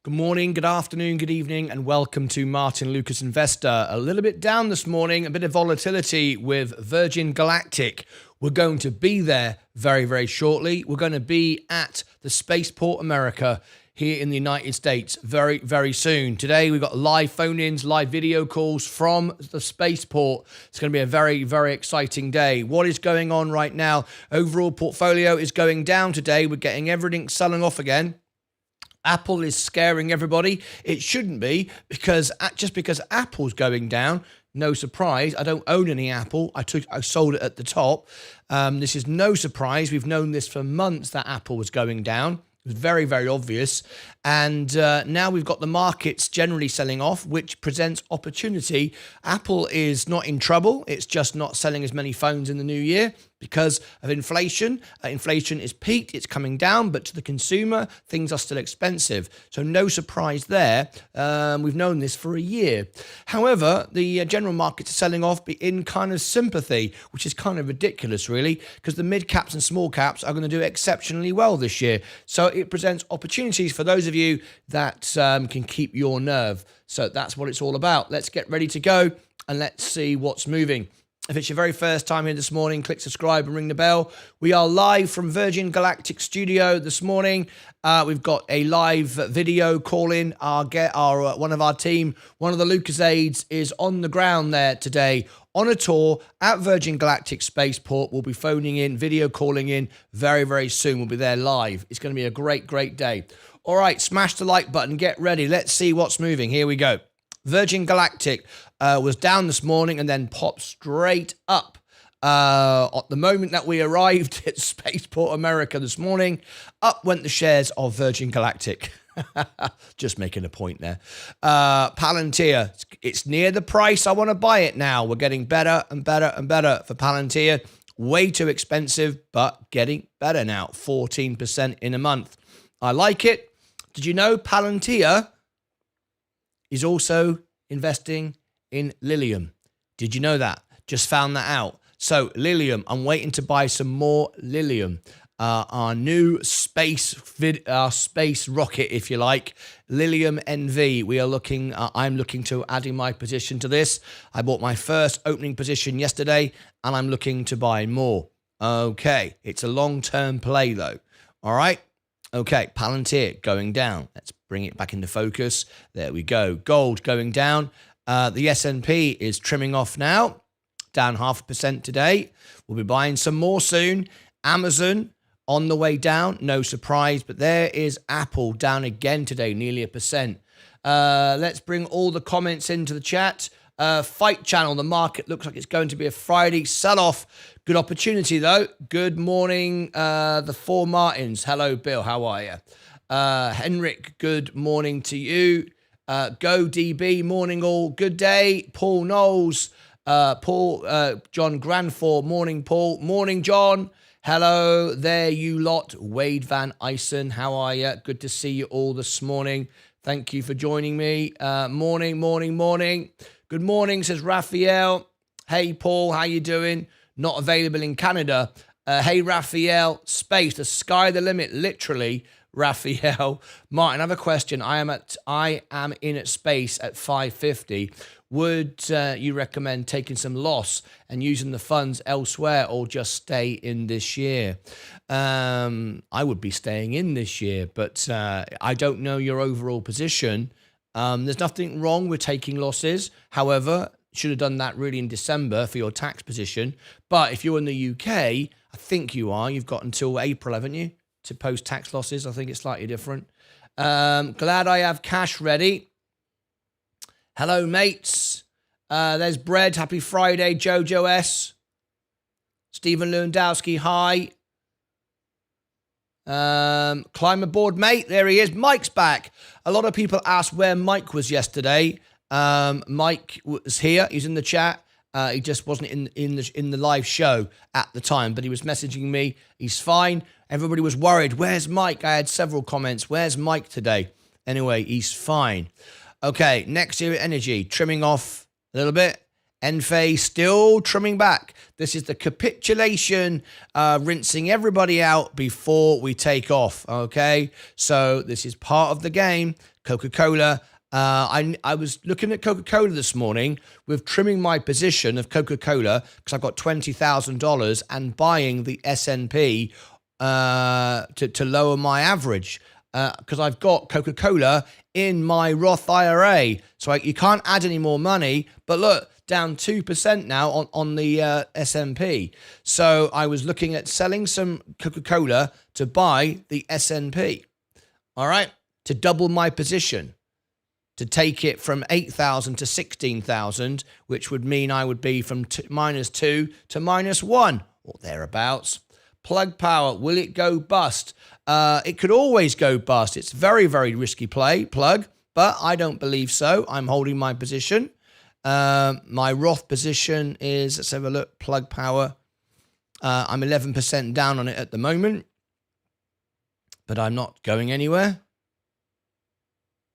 Good morning, good afternoon, good evening, and welcome to Martyn Lucas Investor. A little bit down this morning, a bit of volatility with Virgin Galactic. We're going to be there very, very shortly. We're going to be at the SpacePort America here in the United States very, very soon. Today, we've got live phone-ins, live video calls from the Spaceport. It's going to be a very, very exciting day. What is going on right now? Overall portfolio is going down today. We're getting everything selling off again. Apple is scaring everybody. It shouldn't be, because just because Apple's going down, no surprise. I don't own any Apple. I sold it at the top. This is no surprise. We've known this for months that Apple was going down. It was very, very obvious. And now we've got the markets generally selling off, which presents opportunity. Apple is not in trouble. It's just not selling as many phones in the new year because of inflation. Inflation is peaked. It's coming down. But to the consumer, things are still expensive. So no surprise there. We've known this for a year. However, the general markets are selling off in kind of sympathy, which is kind of ridiculous, really, because the mid caps and small caps are going to do exceptionally well this year. So it presents opportunities for those of you that can keep your nerve. So that's what it's all about. Let's get ready to go and let's see what's moving. If it's your very first time here this morning, click subscribe and ring the bell. We are live from Virgin Galactic Studio this morning. We've got a live video call in. One of our team, one of the Lucas aides, is on the ground there today on a tour at Virgin Galactic Spaceport. We'll be phoning in, video calling in very, very soon. We'll be there live. It's going to be a great, great day. All right, smash the like button. Get ready. Let's see what's moving. Here we go. Virgin Galactic was down this morning and then popped straight up. At the moment that we arrived at Spaceport America this morning, up went the shares of Virgin Galactic. Just making a point there. Palantir, it's near the price I want to buy it now. We're getting better and better and better for Palantir. Way too expensive, but getting better now. 14% in a month. I like it. Did you know Palantir is also investing in Lilium? Did you know that? Just found that out. So Lilium, I'm waiting to buy some more Lilium. Our new space rocket, if you like, Lilium NV. I'm looking to add in my position to this. I bought my first opening position yesterday, and I'm looking to buy more. Okay, it's a long-term play though. All right. Okay, Palantir going down. Let's bring it back into focus. There we go. Gold going down. The S&P is trimming off now, down 0.5% today. We'll be buying some more soon. Amazon on the way down, no surprise. But there is Apple down again today, nearly 1%. Let's bring all the comments into the chat. Fight Channel, the market looks like it's going to be a Friday sell-off. Good opportunity, though. Good morning, the four Martins. Hello, Bill. How are you? Henrik, good morning to you. Go DB, morning all. Good day. Paul Knowles. John Granfor, morning, Paul. Morning, John. Hello there, you lot. Wade Van Eysen, how are you? Good to see you all this morning. Thank you for joining me. Morning, morning, morning. Good morning, says Raphael. Hey, Paul, how you doing? Not available in Canada. Hey, Raphael, space, the sky the limit, literally, Raphael. Martin, I have a question. I am in at space at 550. Would you recommend taking some loss and using the funds elsewhere, or just stay in this year? I would be staying in this year, but I don't know your overall position. There's nothing wrong with taking losses. However, should have done that really in December for your tax position. But if you're in the UK, I think you are. You've got until April, haven't you, to post tax losses? I think it's slightly different. Glad I have cash ready. Hello, mates. There's Bread. Happy Friday. Jojo S. Stephen Lewandowski. Hi. Climb aboard, mate. There he is. Mike's back. A lot of people asked where Mike was yesterday. Mike was here. He's in the chat. He just wasn't in the live show at the time, but he was messaging me. He's fine. Everybody was worried. Where's Mike? I had several comments. Where's Mike today? Anyway, he's fine. Okay, next year energy, trimming off a little bit. Enphase still trimming back. This is the capitulation, rinsing everybody out before we take off, okay? So this is part of the game. Coca-Cola. I was looking at Coca-Cola this morning with trimming my position of Coca-Cola because I've got $20,000 and buying the S&P to lower my average because I've got Coca-Cola in my Roth IRA. So you can't add any more money. But look, down 2% now on the S&P. So I was looking at selling some Coca-Cola to buy the S&P. All right, to double my position, to take it from 8,000 to 16,000, which would mean I would be from -2 to -1 or thereabouts. Plug Power, will it go bust? It could always go bust. It's very, very risky play, Plug, but I don't believe so. I'm holding my position. My Roth position is, let's have a look, Plug Power. I'm 11% down on it at the moment, but I'm not going anywhere.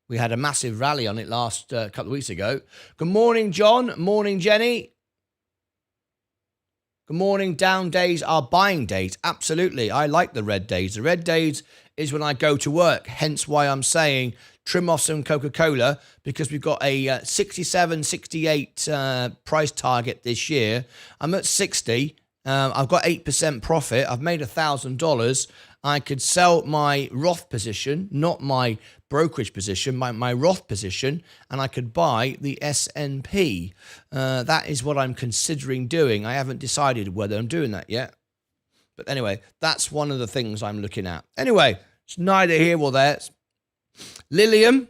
We had a massive rally on it last couple of weeks ago. Good morning, John. Morning, Jenny. Good morning. Down days are buying days. Absolutely. I like the red days. The red days is when I go to work. Hence why I'm saying trim off some Coca-Cola, because we've got a 67, 68 price target this year. I'm at 60. I've got 8% profit. I've made $1,000. I could sell my Roth position, not my brokerage position, my Roth position, and I could buy the S&P. That is what I'm considering doing. I haven't decided whether I'm doing that yet. But anyway, that's one of the things I'm looking at. Anyway, it's neither here nor there. Lilium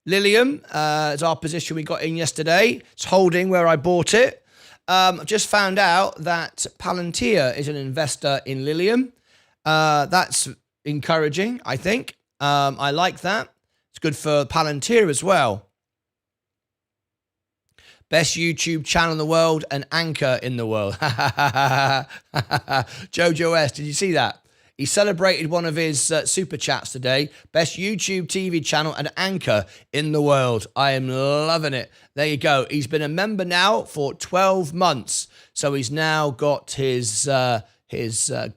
is our position we got in yesterday. It's holding where I bought it. Just found out that Palantir is an investor in Lilium. That's encouraging, I think. I like that. It's good for Palantir as well. Best YouTube channel in the world and anchor in the world. Jojo S, did you see that? He celebrated one of his super chats today. Best YouTube TV channel and anchor in the world. I am loving it. There you go. He's been a member now for 12 months. So he's now got his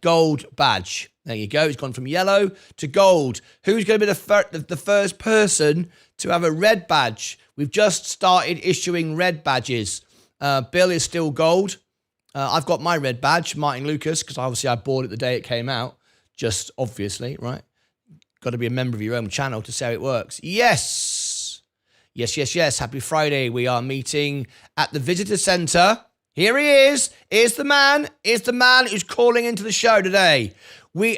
gold badge. There you go. He's gone from yellow to gold. Who's going to be the first person to have a red badge? We've just started issuing red badges. Bill is still gold. I've got my red badge, Martyn Lucas, because obviously I bought it the day it came out. Just obviously, right? Got to be a member of your own channel to see how it works. Yes. Happy Friday. We are meeting at the visitor center. Here he is. Here's the man. Here's the man who's calling into the show today.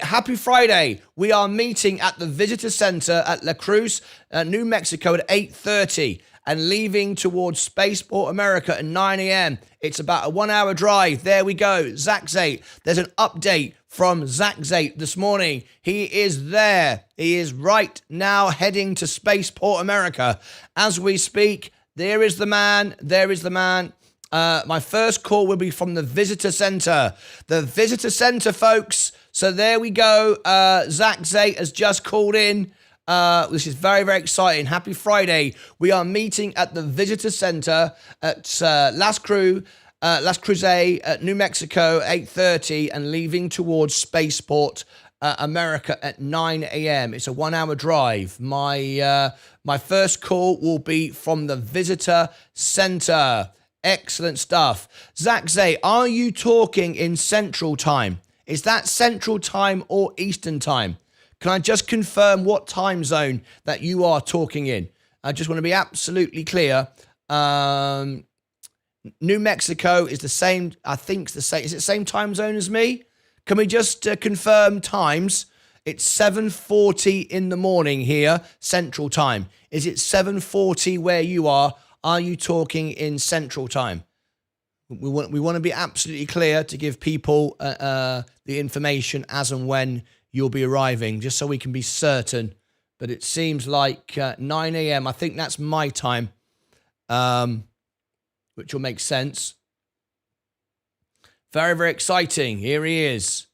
Happy Friday. We are meeting at the visitor center at La Cruz, New Mexico at 8:30 and leaving towards Spaceport America at 9 a.m. It's about a 1-hour drive. There we go. Zach Zate. There's an update from Zach Zate this morning. He is there. He is right now heading to Spaceport America. As we speak, there is the man. There is the man. My first call will be from the visitor center. The visitor center, folks. So there we go. Zach Zate has just called in. This is very, very exciting. Happy Friday. We are meeting at the visitor center at Las Cruces at New Mexico, 8:30, and leaving towards Spaceport America at 9 a.m. It's a 1-hour drive. My first call will be from the visitor center. Excellent stuff. Zach Zay, are you talking in Central Time? Is that Central Time or Eastern Time? Can I just confirm what time zone that you are talking in? I just want to be absolutely clear. New Mexico is the same, I think it's the same. Is it the same time zone as me? Can we just confirm times? It's 7:40 in the morning here, Central Time. Is it 7:40 where you are? Are you talking in Central Time? We want to be absolutely clear to give people the information as and when you'll be arriving, just so we can be certain. But it seems like 9 a.m. I think that's my time, which will make sense. Very, very exciting. Here he is.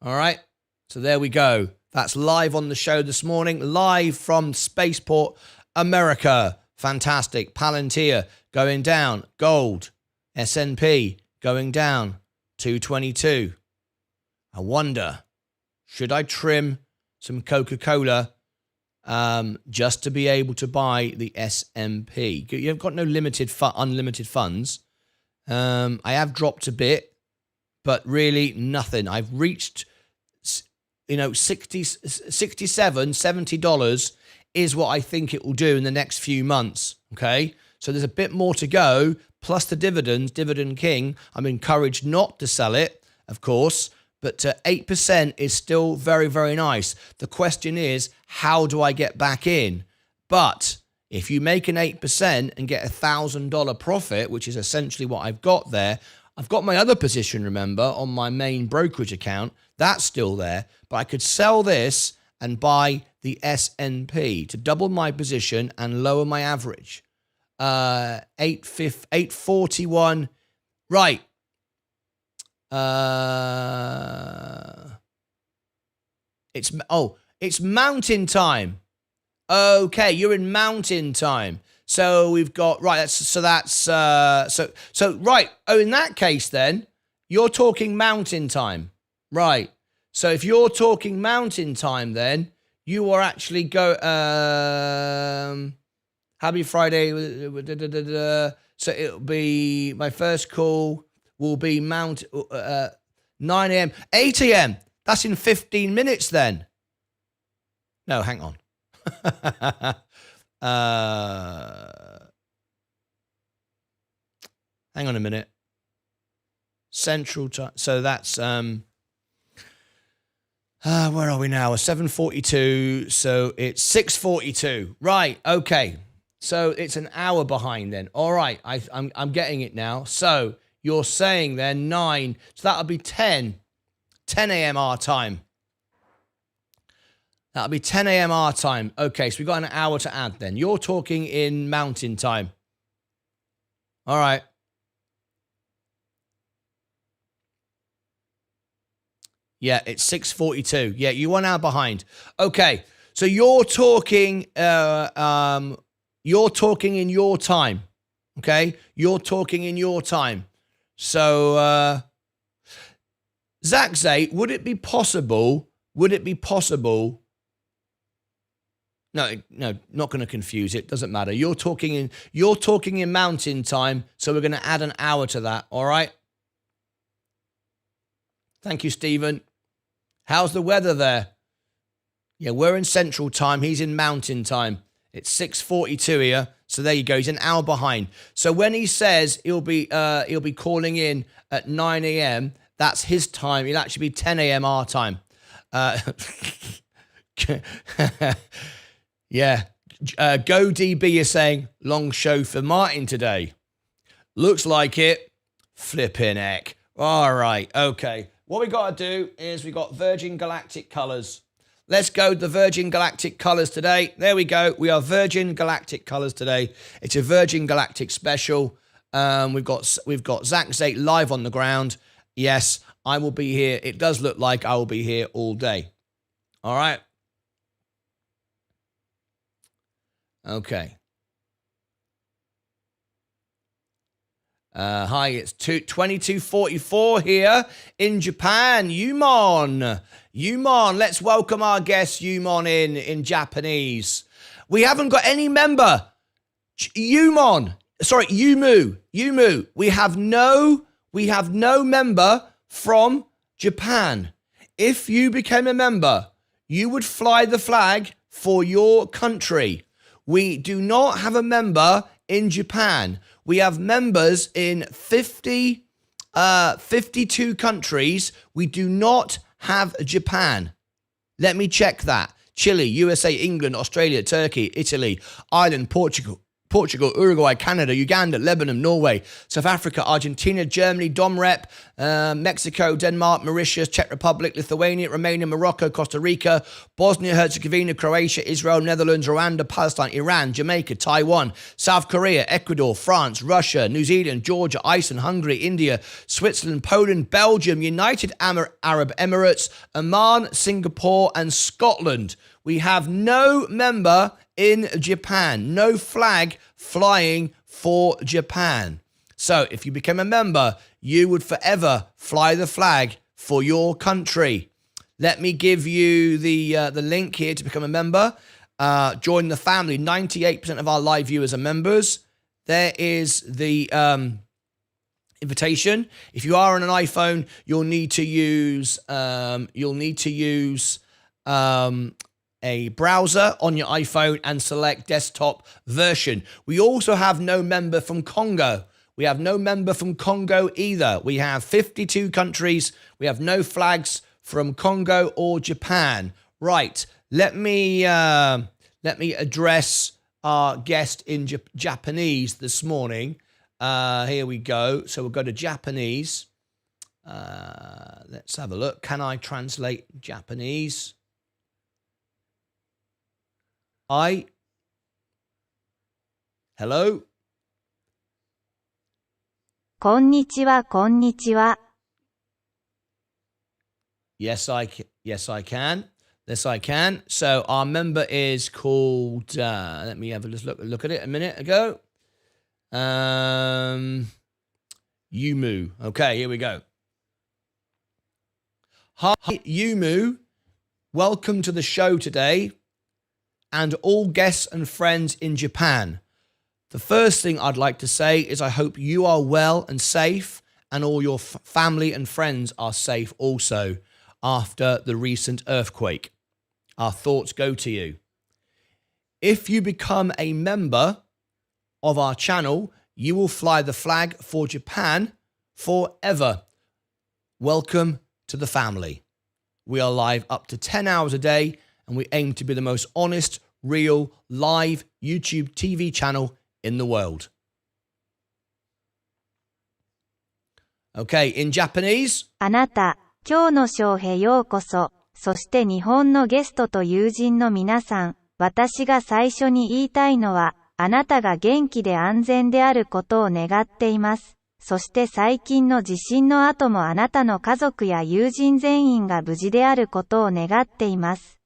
All right. So there we go. That's live on the show this morning, live from Spaceport America. Fantastic. Palantir going down. Gold. S&P going down. 222. I wonder, should I trim some Coca-Cola just to be able to buy the S&P. You've got no unlimited funds. I have dropped a bit, but really nothing. I've reached, $67, $70 is what I think it will do in the next few months. Okay. So there's a bit more to go, plus the dividends, Dividend King. I'm encouraged not to sell it, of course, but 8% is still very, very nice. The question is, how do I get back in? But if you make an 8% and get $1,000 profit, which is essentially what I've got there, I've got my other position, remember, on my main brokerage account. That's still there, but I could sell this and buy the S&P to double my position and lower my average. 841. Right. It's mountain time. Okay, you're in mountain time. So we've got right. So right. Oh, in that case, then you're talking mountain time, right? So if you're talking mountain time, then you are actually Happy Friday. So it'll be my first call will be 9 a.m., 8 a.m. That's in 15 minutes then. No, hang on. Hang on a minute. Central time. So that's where are we now? 7:42. So it's 6:42. Right. Okay. So it's an hour behind then. All right. I'm getting it now. So you're saying then 9. So that'll be 10 a.m. our time. That'll be 10 a.m. our time. Okay, so we've got an hour to add then. You're talking in mountain time. All right. Yeah, it's 6:42. Yeah, you're 1 hour behind. Okay, so you're talking in your time. Okay, you're talking in your time. So, Zachzay, would it be possible? No, not going to confuse it. Doesn't matter. You're talking in mountain time, so we're going to add an hour to that. All right. Thank you, Stephen. How's the weather there? Yeah, we're in central time. He's in mountain time. It's 6:42 here. So there you go. He's an hour behind. So when he says he'll be calling in at 9 a.m., that's his time. It'll actually be 10 a.m. our time. Yeah. GoDB is saying, long show for Martyn today. Looks like it. Flipping heck. All right. Okay. What we got to do is we got Virgin Galactic colours. Let's go the Virgin Galactic colours today. There we go. We are Virgin Galactic colours today. It's a Virgin Galactic special. We've got Zachzay live on the ground. Yes, I will be here. It does look like I will be here all day. All right. Okay. Hi, it's 22:44 here in Japan. Yumon, let's welcome our guest Yumon in Japanese. We haven't got any member. Yumu. We have no member from Japan. If you became a member, you would fly the flag for your country. We do not have a member in Japan. We have members in 52 countries. We do not have Japan. Let me check that. Chile, USA, England, Australia, Turkey, Italy, Ireland, Portugal, Uruguay, Canada, Uganda, Lebanon, Norway, South Africa, Argentina, Germany, DomRep, Mexico, Denmark, Mauritius, Czech Republic, Lithuania, Romania, Morocco, Costa Rica, Bosnia, Herzegovina, Croatia, Israel, Netherlands, Rwanda, Palestine, Iran, Jamaica, Taiwan, South Korea, Ecuador, France, Russia, New Zealand, Georgia, Iceland, Hungary, India, Switzerland, Poland, Belgium, United Arab Emirates, Oman, Singapore, and Scotland. We have no member in Japan. No flag flying for Japan. So if you become a member, you would forever fly the flag for your country. Let me give you the link here to become a member. Join the family. 98% of our live viewers are members. There is the invitation. If you are on an iPhone, you'll need to use a browser on your iPhone and select desktop version. We also have no member from Congo. We have no member from Congo either. We have 52 countries. We have no flags from Congo or Japan. Right. Let me address our guest in Japanese this morning. Here we go. So we'll go to Japanese. Let's have a look. Can I translate Japanese? Hello? こんにちは、こんにちは。Yes, I can. Yes, I can. So our member is called, let me have a look at it a minute ago. Yumu. Okay, here we go. Hi, Yumu. Welcome to the show today and all guests and friends in Japan. The first thing I'd like to say is I hope you are well and safe and all your family and friends are safe also after the recent earthquake. Our thoughts go to you. If you become a member of our channel, you will fly the flag for Japan forever. Welcome to the family. We are live up to 10 hours a day and we aim to be the most honest, real, live YouTube TV channel in the world. Okay, in Japanese. あなた、今日のショーへようこそ。そして日本のゲストと友人の皆さん、私が最初に言いたいのは、あなたが元気で安全であることを願っています。そして最近の地震の後もあなたの家族や友人全員が無事であることを願っています。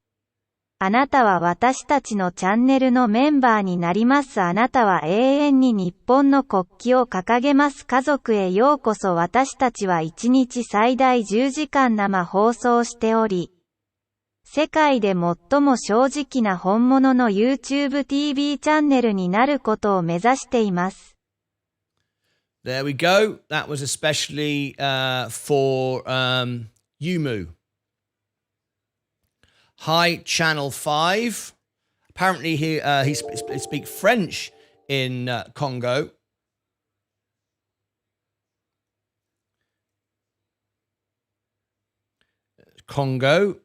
あなたは私たちのチャンネルのメンバーになります。あなたは永遠に日本の国旗を掲げます。家族へようこそ。私たちは1日最大10時間生放送しており、世界で最も正直な本物の YouTube TV チャンネルになることを目指しています。There we go. That was especially for Yumu. Hi, Channel 5. Apparently he speaks French in Congo. Congo.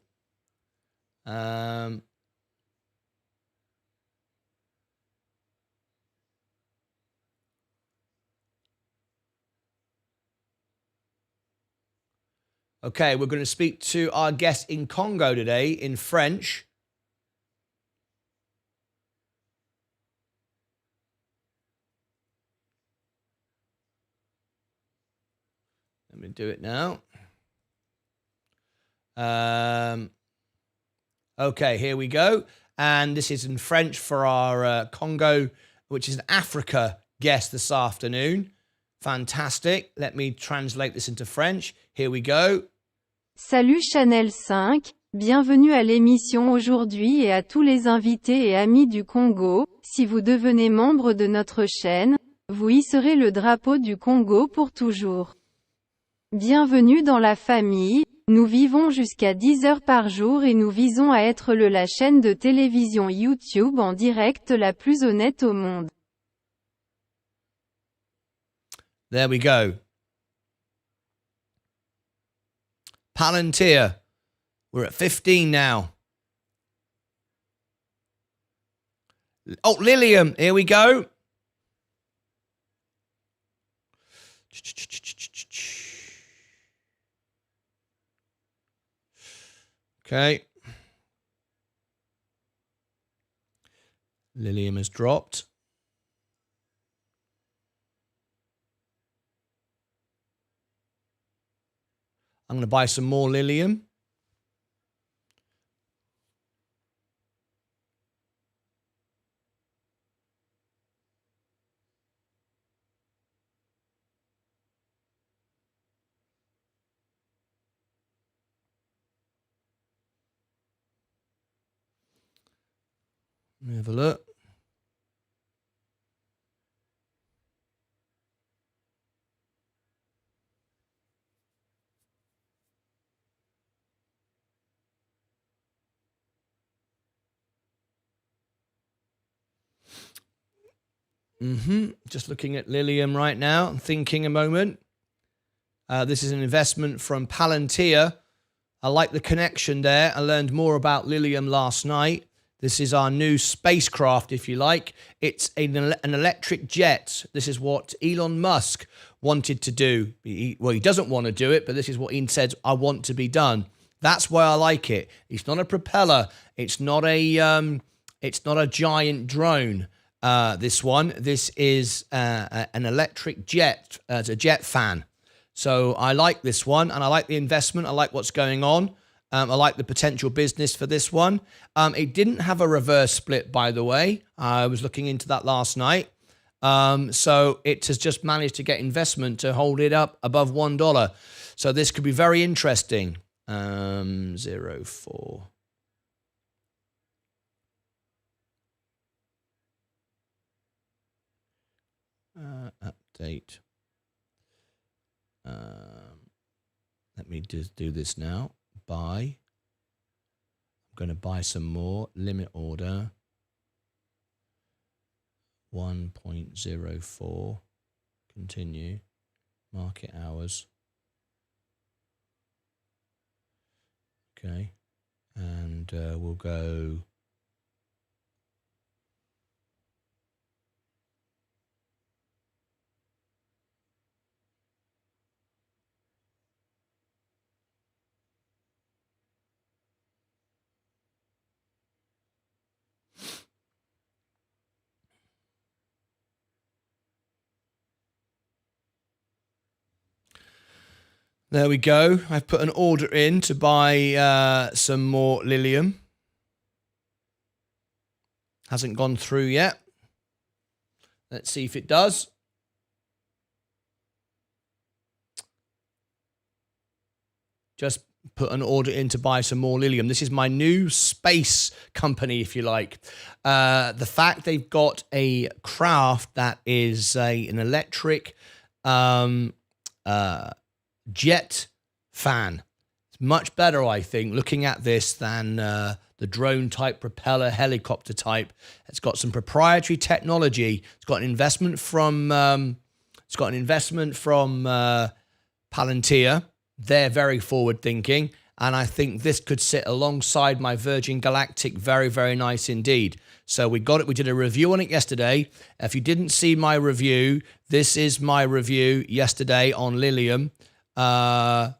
Okay, we're going to speak to our guest in Congo today in French. Let me do it now. Okay, here we go. And this is in French for our Congo, which is an Africa guest this afternoon. Fantastic. Let me translate this into French. Here we go. Salut Channel 5, bienvenue à l'émission aujourd'hui et à tous les invités et amis du Congo. Si vous devenez membre de notre chaîne, vous hisserez le drapeau du Congo pour toujours. Bienvenue dans la famille. Nous vivons jusqu'à 10 heures par jour et nous visons à être la chaîne de télévision YouTube en direct la plus honnête au monde. There we go. Palantir. We're at 15 now. Oh, Lilium. Here we go. Okay. Lilium has dropped. I'm going to buy some more Lilium. Let me have a look. Just looking at Lilium right now and thinking a moment. This is an investment from Palantir. I like the connection there. I learned more about Lilium last night. This is our new spacecraft, if you like. It's an electric jet. This is what Elon Musk wanted to do. He doesn't want to do it, but this is what he said, I want to be done. That's why I like it. It's not a propeller. It's not a giant drone. This one. This is an electric jet. It's a jet fan. So I like this one, and I like the investment. I like what's going on. I like the potential business for this one. It didn't have a reverse split, by the way. I was looking into that last night. So it has just managed to get investment to hold it up above $1. So this could be very interesting. 04. Update. Let me just do this now. Buy. I'm going to buy some more. Limit order. 1.04. Continue. Market hours. Okay. And we'll go. There we go. I've put an order in to buy some more Lilium. Hasn't gone through yet. Let's see if it does. Just put an order in to buy some more Lilium. This is my new space company, if you like. The fact they've got a craft that is an electric jet fan. It's much better, I think, looking at this than the drone type propeller helicopter type. It's got some proprietary technology. It's got an investment from Palantir. They're very forward thinking, and I think this could sit alongside my Virgin Galactic very, very nice indeed. So we got it. We did a review on it yesterday. If you didn't see my review, this is my review yesterday on Lilium.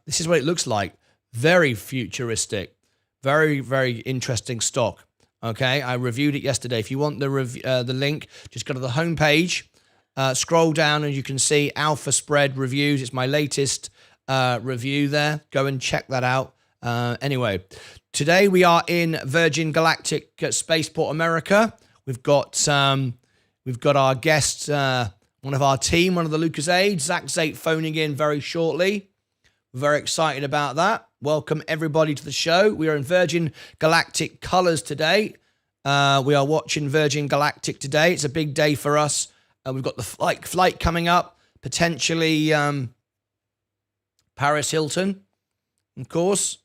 This is what it looks like. Very futuristic. Very, very interesting stock. Okay, I reviewed it yesterday. If you want the link, just go to the homepage, scroll down, and you can see Alpha Spread Reviews. It's my latest review there. Go and check that out. Anyway, today we are in Virgin Galactic Spaceport America. We've got our guest, one of our team, one of the Lucas aides, Zach Zate, phoning in very shortly. We're very excited about that. Welcome everybody to the show. We are in Virgin Galactic colors today. We are watching Virgin Galactic today. It's a big day for us. We've got the flight coming up, potentially Paris Hilton, of course.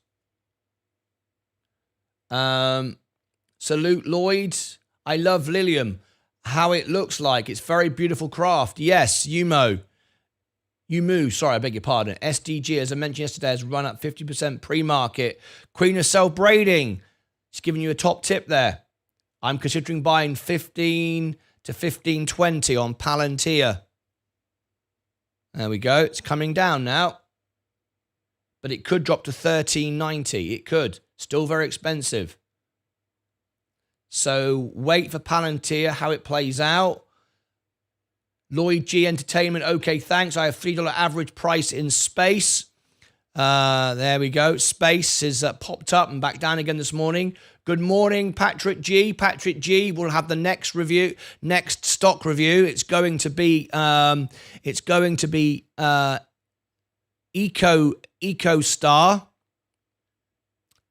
Salute Lloyd. I love Lilium. How it looks like. It's very beautiful craft. Yes, Yumu, sorry, I beg your pardon. SDG, as I mentioned yesterday, has run up 50% pre-market. Queen of Self-Braiding. She's giving you a top tip there. I'm considering buying 15 to 15.20 on Palantir. There we go. It's coming down now. But it could drop to 13.90. It could. Still very expensive. So wait for Palantir, how it plays out. Lloyd G Entertainment, okay, thanks. I have $3 average price in space. There we go. Space has popped up and back down again this morning. Good morning, Patrick G. Patrick G will have the next stock review. It's going to be EcoStar,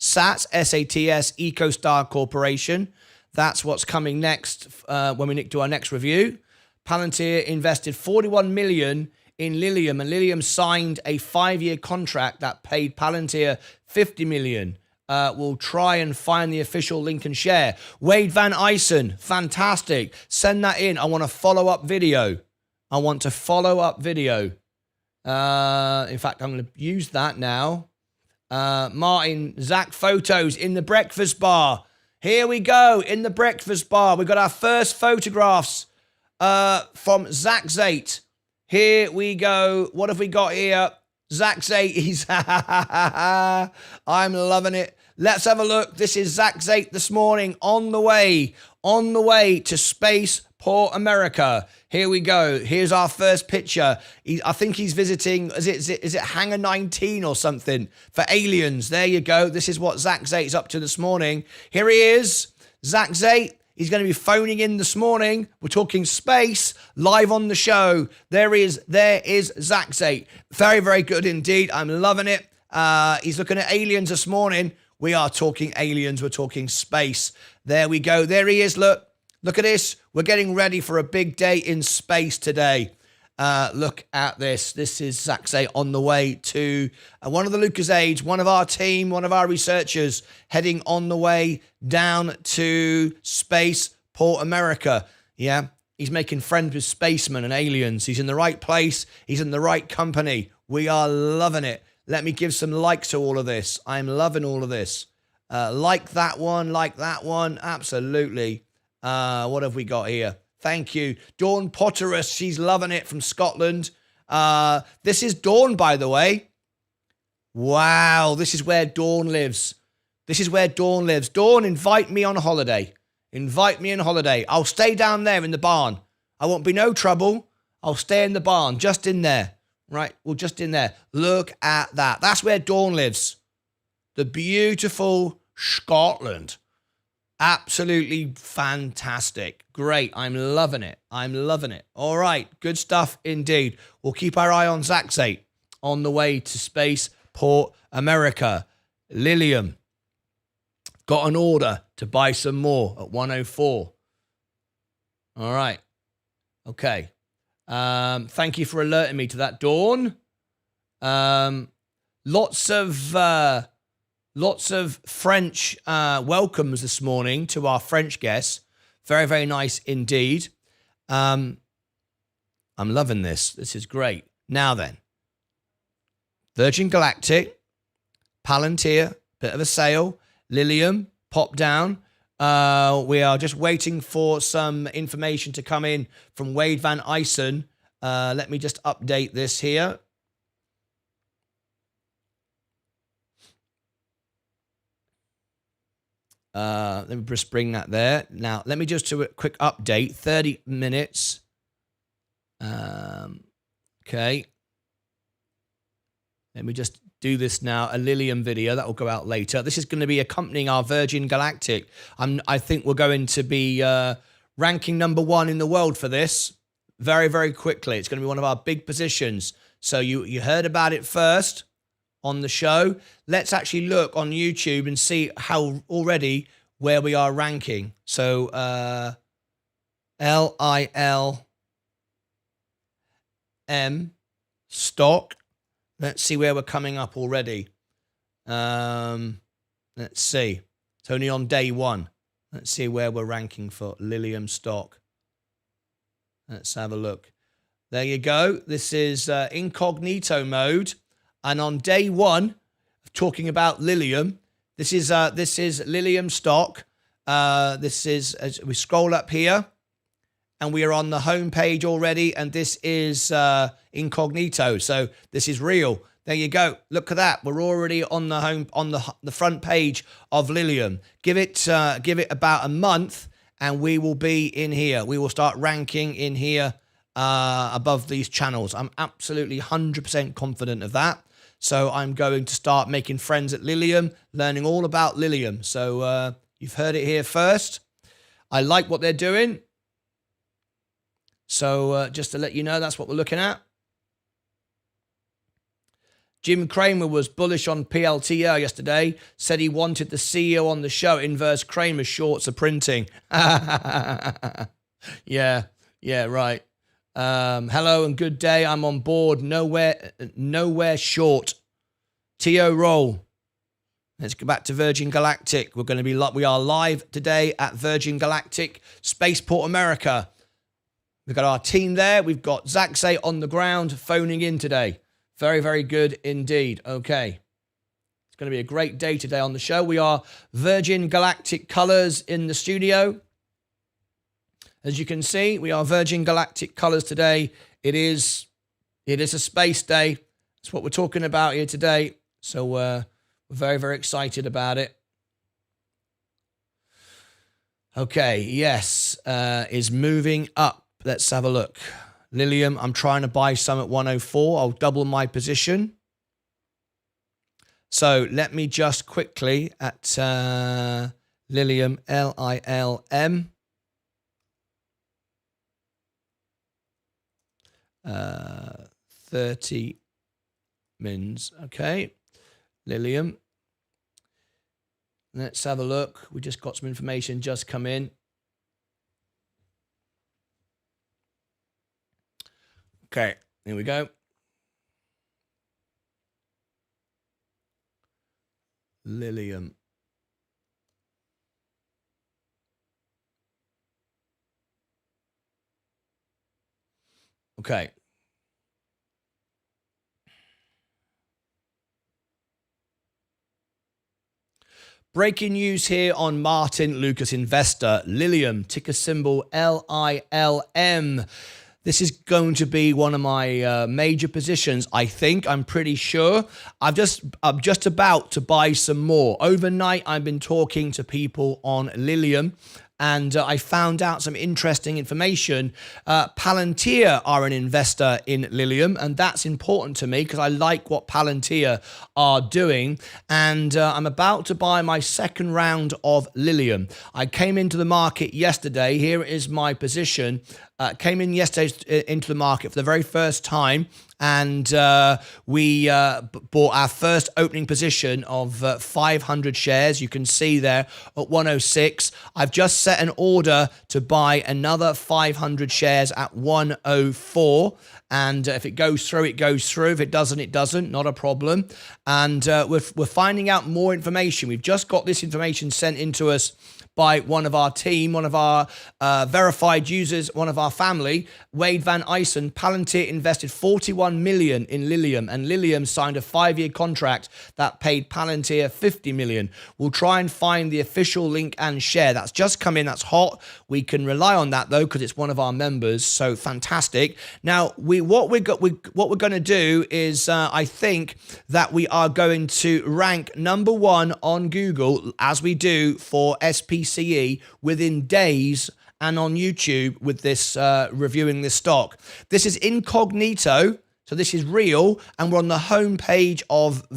SATS, EcoStar Corporation. That's what's coming next when we do our next review. Palantir invested 41 million in Lilium, and Lilium signed a 5-year contract that paid Palantir 50 million. We'll try and find the official link and share. Wade Van Eisen, fantastic. Send that in. I want a follow-up video. In fact, I'm going to use that now. Martin, Zach photos in the breakfast bar. Here we go, in the breakfast bar. We've got our first photographs from Zach Zate. Here we go. What have we got here? Zach Zate, he's I'm loving it. Let's have a look. This is Zach Zate this morning on the way to Spaceport America. Here we go. Here's our first picture. I think he's visiting, is it Hangar 19 or something for aliens? There you go. This is what Zach Zate's up to this morning. Here he is, Zach Zate. He's going to be phoning in this morning. We're talking space live on the show. There is Zach Zate. Very, very good indeed. I'm loving it. He's looking at aliens this morning. We are talking aliens. We're talking space. There we go. There he is. Look at this. We're getting ready for a big day in space today. Look at this. This is Zach Zate on the way to one of the Lucas Age, one of our team, one of our researchers heading on the way down to Spaceport America. Yeah, he's making friends with spacemen and aliens. He's in the right place. He's in the right company. We are loving it. Let me give some likes to all of this. I'm loving all of this. Like that one. Absolutely. What have we got here? Thank you. Dawn Potterus, she's loving it from Scotland. This is Dawn, by the way. Wow, this is where Dawn lives. Dawn, invite me on holiday. I'll stay down there in the barn. I won't be no trouble. I'll stay in the barn, just in there. Right, well, just in there. Look at that. That's where Dawn lives. The beautiful Scotland. Absolutely fantastic. Great. I'm loving it. All right. Good stuff indeed. We'll keep our eye on Zach Zate on the way to Spaceport America. Lilium got an order to buy some more at 104. All right. Okay. Thank you for alerting me to that, Dawn. Lots of French welcomes this morning to our French guests. Very, very nice indeed. I'm loving this. This is great. Now then, Virgin Galactic, Palantir, bit of a sale, Lilium, pop down. We are just waiting for some information to come in from Wade Van Eisen. Let me just update this here. Let me just bring that there. Now, let me just do a quick update. 30 minutes. Okay. Let me just do this now. A Lilium video that will go out later. This is going to be accompanying our Virgin Galactic. I think we're going to be ranking number 1 in the world for this very, very quickly. It's going to be one of our big positions. So you heard about it first on the show. Let's actually look on YouTube and see how already where we are ranking. So LILM stock. Let's see where we're coming up already. Let's see. It's only on day 1. Let's see where we're ranking for Lilium stock. Let's have a look. There you go. This is incognito mode. And on day 1, talking about Lilium, this is Lilium stock. This is, as we scroll up here, and we are on the home page already, and this is incognito. So this is real. There you go. Look at that. We're already on the home, on the front page of Lilium. Give it about a month, and we will be in here. We will start ranking in here above these channels. I'm absolutely 100% confident of that. So I'm going to start making friends at Lilium, learning all about Lilium. So you've heard it here first. I like what they're doing. So just to let you know, that's what we're looking at. Jim Cramer was bullish on PLTR yesterday, said he wanted the CEO on the show. Inverse Cramer shorts are printing. Yeah, right. Hello and good day. I'm on board. Nowhere short. TO roll. Let's go back to Virgin Galactic. We are live today at Virgin Galactic Spaceport America. We've got our team there. We've got Zaxay on the ground phoning in today. Very, very good indeed. Okay. It's going to be a great day today on the show. We are Virgin Galactic colors in the studio. As you can see, we are Virgin Galactic colors today. It is a space day. That's what we're talking about here today. So we're very, very excited about it. Okay, yes, is moving up. Let's have a look. Lilium, I'm trying to buy some at 104. I'll double my position. So let me just quickly at Lilium, LILM. 30 mins. Okay. Lilium. Let's have a look. We just got some information just come in. Okay, here we go. Lilium. Okay. Breaking news here on Martyn Lucas Investor. Lilium, ticker symbol LILM. This is going to be one of my major positions, I think. I'm pretty sure. I'm just about to buy some more. Overnight, I've been talking to people on Lilium, and I found out some interesting information. Palantir are an investor in Lilium, and that's important to me because I like what Palantir are doing. And I'm about to buy my second round of Lilium. I came into the market yesterday. Here is my position. Came in yesterday into the market for the very first time, and we bought our first opening position of 500 shares. You can see there at 106. I've just set an order to buy another 500 shares at 104. And if it goes through, it goes through. If it doesn't, it doesn't. Not a problem. And we're finding out more information. We've just got this information sent into us by one of our team, one of our verified users, one of our family, Wade Van Eisen. Palantir invested 41 million in Lilium, and Lilium signed a 5-year contract that paid Palantir 50 million. We'll try and find the official link and share. That's just come in. That's hot. We can rely on that though because it's one of our members. So fantastic. Now what we're going to do is I think that we are going to rank #1 on Google as we do for SPCE within days, and on YouTube with this reviewing this stock. This is incognito, so this is real, and we're on the home page of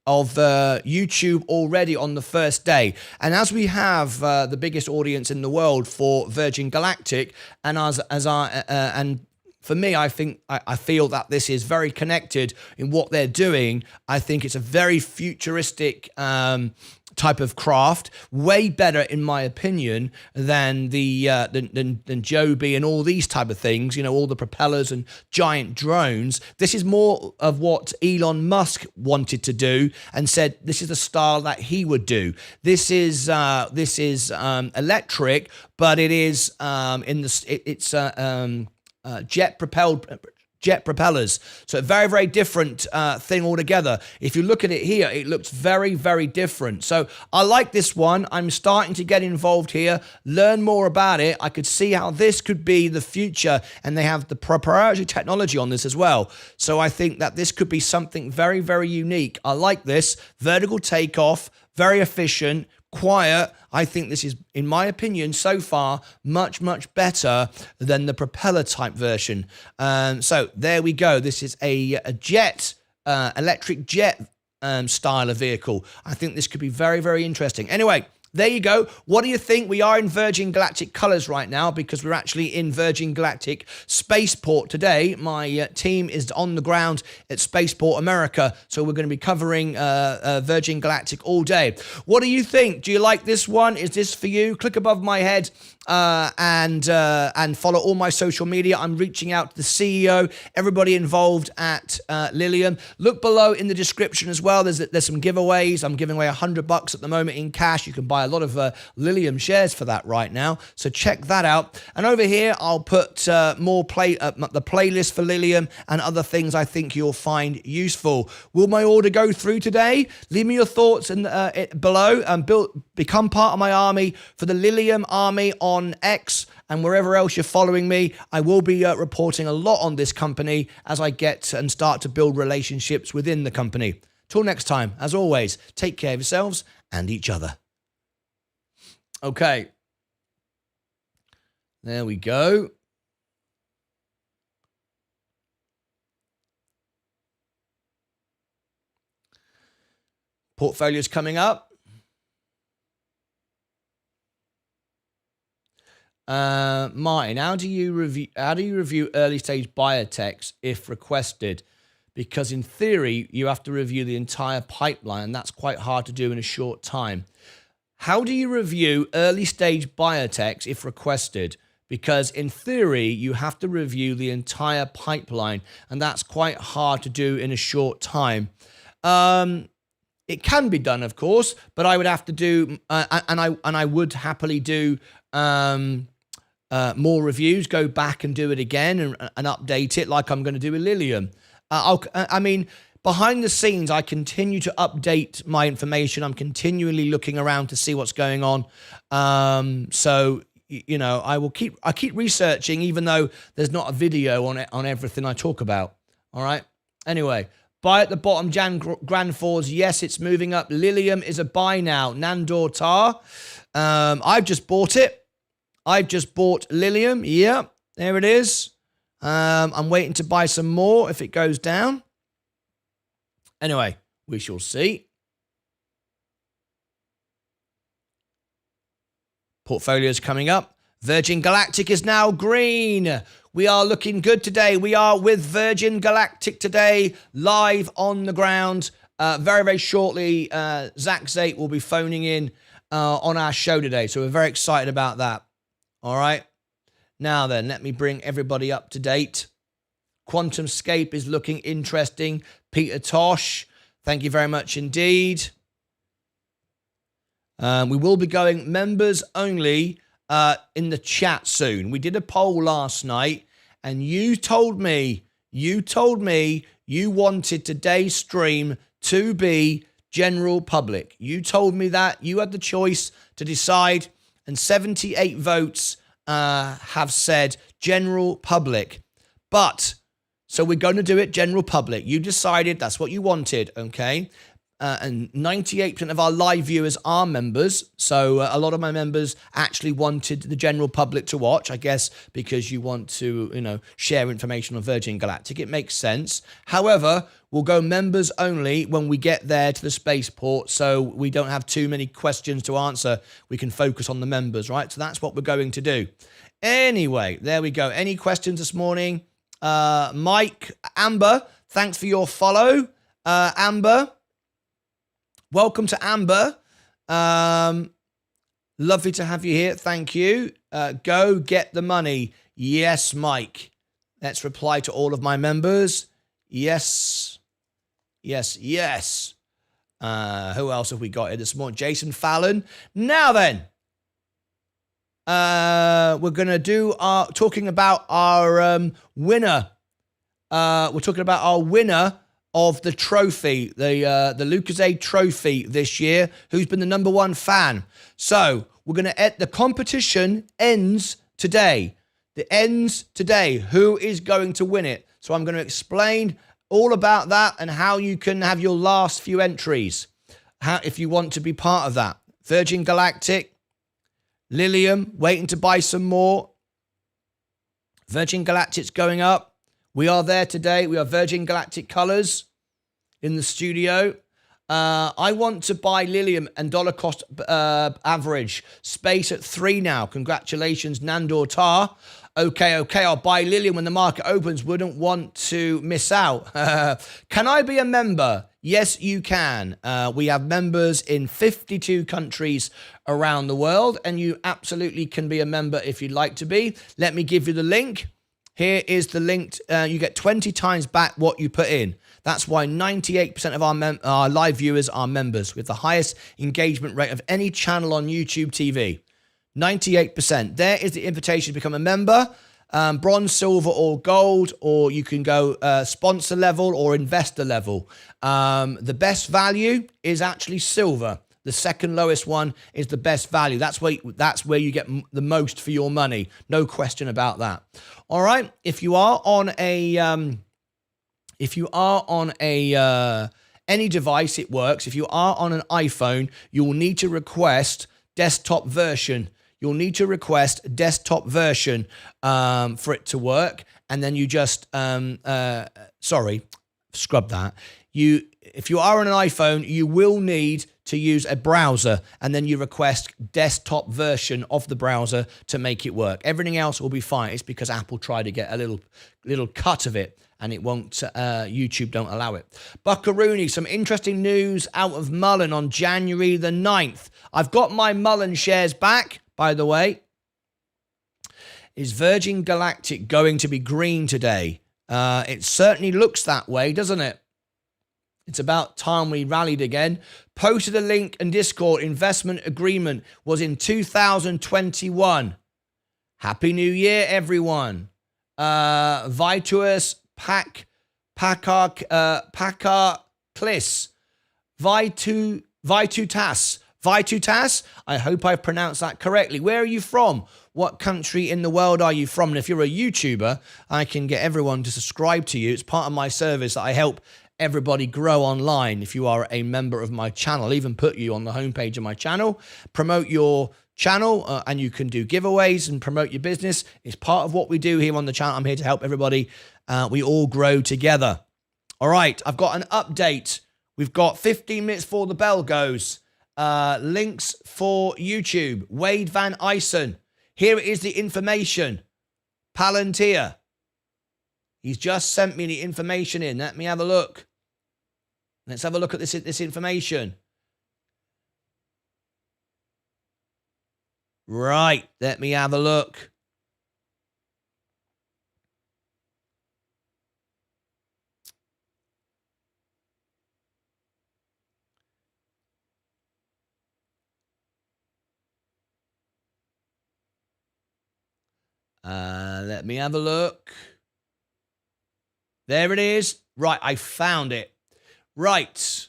YouTube already on the first day. And as we have the biggest audience in the world for Virgin Galactic, and and for me, I feel that this is very connected in what they're doing. I think it's a very futuristic type of craft, way better in my opinion than than Joby and all these type of things. You know, all the propellers and giant drones. This is more of what Elon Musk wanted to do and said this is the style that he would do. This is electric, but it is jet propellers. So a very, very different thing altogether. If you look at it here, it looks very, very different. So I like this one. I'm starting to get involved here, learn more about it. I could see how this could be the future, and they have the proprietary technology on this as well. So I think that this could be something very, very unique. I like this. Vertical takeoff, very efficient, quiet. I think this is, in my opinion, so far, much, much better than the propeller type version. So there we go. This is a jet, electric jet style of vehicle. I think this could be very, very interesting. Anyway, there you go. What do you think? We are in Virgin Galactic colors right now because we're actually in Virgin Galactic SpacePort today. My team is on the ground at SpacePort America, so we're going to be covering Virgin Galactic all day. What do you think? Do you like this one? Is this for you? Click above my head and follow all my social media. I'm reaching out to the CEO, everybody involved at Lilium. Look below in the description as well. There's some giveaways. I'm giving away $100 at the moment in cash. You can buy a lot of Lilium shares for that right now, so check that out. And over here I'll put the playlist for Lilium and other things I think you'll find useful. Will my order go through today? Leave me your thoughts below and become part of my army for the Lilium army on X and wherever else you're following me. I will be reporting a lot on this company as I get and start to build relationships within the company. Till next time, as always, take care of yourselves and each other. Okay. There we go. Portfolio's coming up. Martyn, how do you review early stage biotechs if requested? Because in theory, you have to review the entire pipeline, and that's quite hard to do in a short time. How do you review early stage biotechs if requested? Because in theory, you have to review the entire pipeline, and that's quite hard to do in a short time. It can be done, of course, but I would have to do, and I would happily do more reviews, go back and do it again and update it like I'm going to do with Lilium. I mean, behind the scenes, I continue to update my information. I'm continually looking around to see what's going on. So, you know, I keep researching, even though there's not a video on everything I talk about. All right. Anyway, buy at the bottom, Grand Fours. Yes, it's moving up. Lilium is a buy now. Nandor Tar. I've just bought it. I've just bought Lilium. Yeah, there it is. I'm waiting to buy some more if it goes down. Anyway, we shall see. Portfolio's coming up. Virgin Galactic is now green. We are looking good today. We are with Virgin Galactic today, live on the ground. Very, very shortly, Zach Zate will be phoning in on our show today. So we're very excited about that. All right. Now then, let me bring everybody up to date. QuantumScape is looking interesting. Peter Tosh, thank you very much indeed. We will be going members only in the chat soon. We did a poll last night, and you told me you wanted today's stream to be general public. You told me that. You had the choice to decide, and 78 votes have said general public. But, so we're going to do it general public. You decided that's what you wanted, okay? And 98% of our live viewers are members. So a lot of my members actually wanted the general public to watch, I guess, because you want to, you know, share information on Virgin Galactic. It makes sense. However, we'll go members only when we get there to the spaceport, so we don't have too many questions to answer. We can focus on the members, right? So that's what we're going to do. Anyway, there we go. Any questions this morning? Mike, Amber, thanks for your follow. Amber. Welcome to Amber. Lovely to have you here. Thank you. Go get the money. Yes, Mike. Let's reply to all of my members. Yes. Yes, yes. Who else have we got here this morning? Jason Fallon. Now then, we're going to do talking about our winner. We're talking about our winner of the trophy, the Lucas Trophy this year, who's been the #1 fan. So we're going to the competition ends today. It ends today. Who is going to win it? So I'm going to explain all about that and how you can have your last few entries, if you want to be part of that. Virgin Galactic, Lilium, waiting to buy some more. Virgin Galactic's going up. We are there today. We are Virgin Galactic colors in the studio. I want to buy Lilium and dollar cost average. Space at 3 now. Congratulations, Nandor Tar. Okay, I'll buy Lilium when the market opens. Wouldn't want to miss out. Can I be a member? Yes, you can. We have members in 52 countries around the world, and you absolutely can be a member if you'd like to be. Let me give you the link. Here is the link. You get 20 times back what you put in. That's why 98% of our live viewers are members, with the highest engagement rate of any channel on YouTube TV. 98%. There is the invitation to become a member. Bronze, silver, or gold, or you can go sponsor level or investor level. The best value is actually silver. The second lowest one is the best value. That's where you get the most for your money. No question about that. All right. If you are on any device, it works. If you are on an iPhone, you will need to request desktop version. You'll need to request desktop version for it to work, and then you just scrub that. If you are on an iPhone, you will need to use a browser, and then you request desktop version of the browser to make it work. Everything else will be fine. It's because Apple tried to get a little cut of it, and it won't. YouTube don't allow it. Buckaroony, some interesting news out of Mullen on January the 9th. I've got my Mullen shares back, by the way. Is Virgin Galactic going to be green today? It certainly looks that way, doesn't it? It's about time we rallied again. Posted a link in Discord. Investment agreement was in 2021. Happy New Year, everyone. Vitus Pakar Klis. Vitutas. I hope I've pronounced that correctly. Where are you from? What country in the world are you from? And if you're a YouTuber, I can get everyone to subscribe to you. It's part of my service that I help everybody grow online. If you are a member of my channel, I'll even put you on the homepage of my channel, promote your channel, and you can do giveaways and promote your business. It's part of what we do here on the channel. I'm here to help everybody. We all grow together. All right, I've got an update. We've got 15 minutes before the bell goes. Links for YouTube. Wade Van Eysen. Here is the information. Palantir. He's just sent me the information in. Let me have a look. Let's have a look at this information. Right. Let me have a look. Let me have a look. There it is. Right, I found it. Right.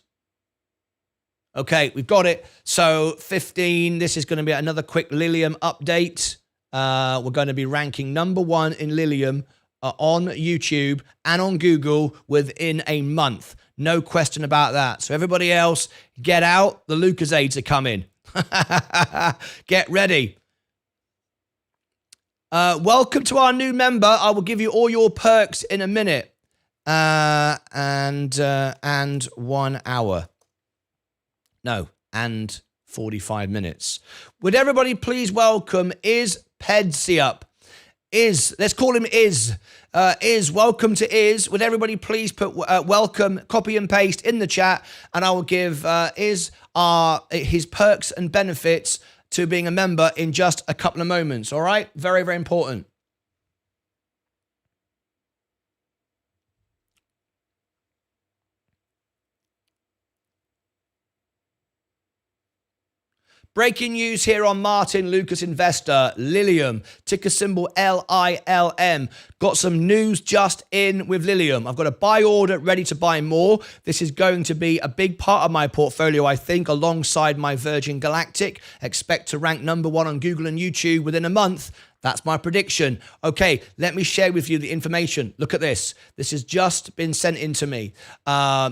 Okay, we've got it. So 15, this is going to be another quick Lilium update. We're going to be ranking #1 in Lilium on YouTube and on Google within a month. No question about that. So everybody else, get out. The Lucasades are coming. Get ready. Welcome to our new member. I will give you all your perks in a minute. And 1 hour. No, and 45 minutes. Would everybody please welcome Pedsiup. Let's call him welcome to Would everybody please put welcome, copy and paste in the chat, and I will give his perks and benefits to being a member in just a couple of moments. All right? Very, very important. Breaking news here on Martyn Lucas Investor. Lilium, ticker symbol LILM. Got some news just in with Lilium. I've got a buy order ready to buy more. This is going to be a big part of my portfolio, I think, alongside my Virgin Galactic. Expect to rank #1 on Google and YouTube within a month. That's my prediction. Okay, let me share with you the information. Look at this. This has just been sent in to me.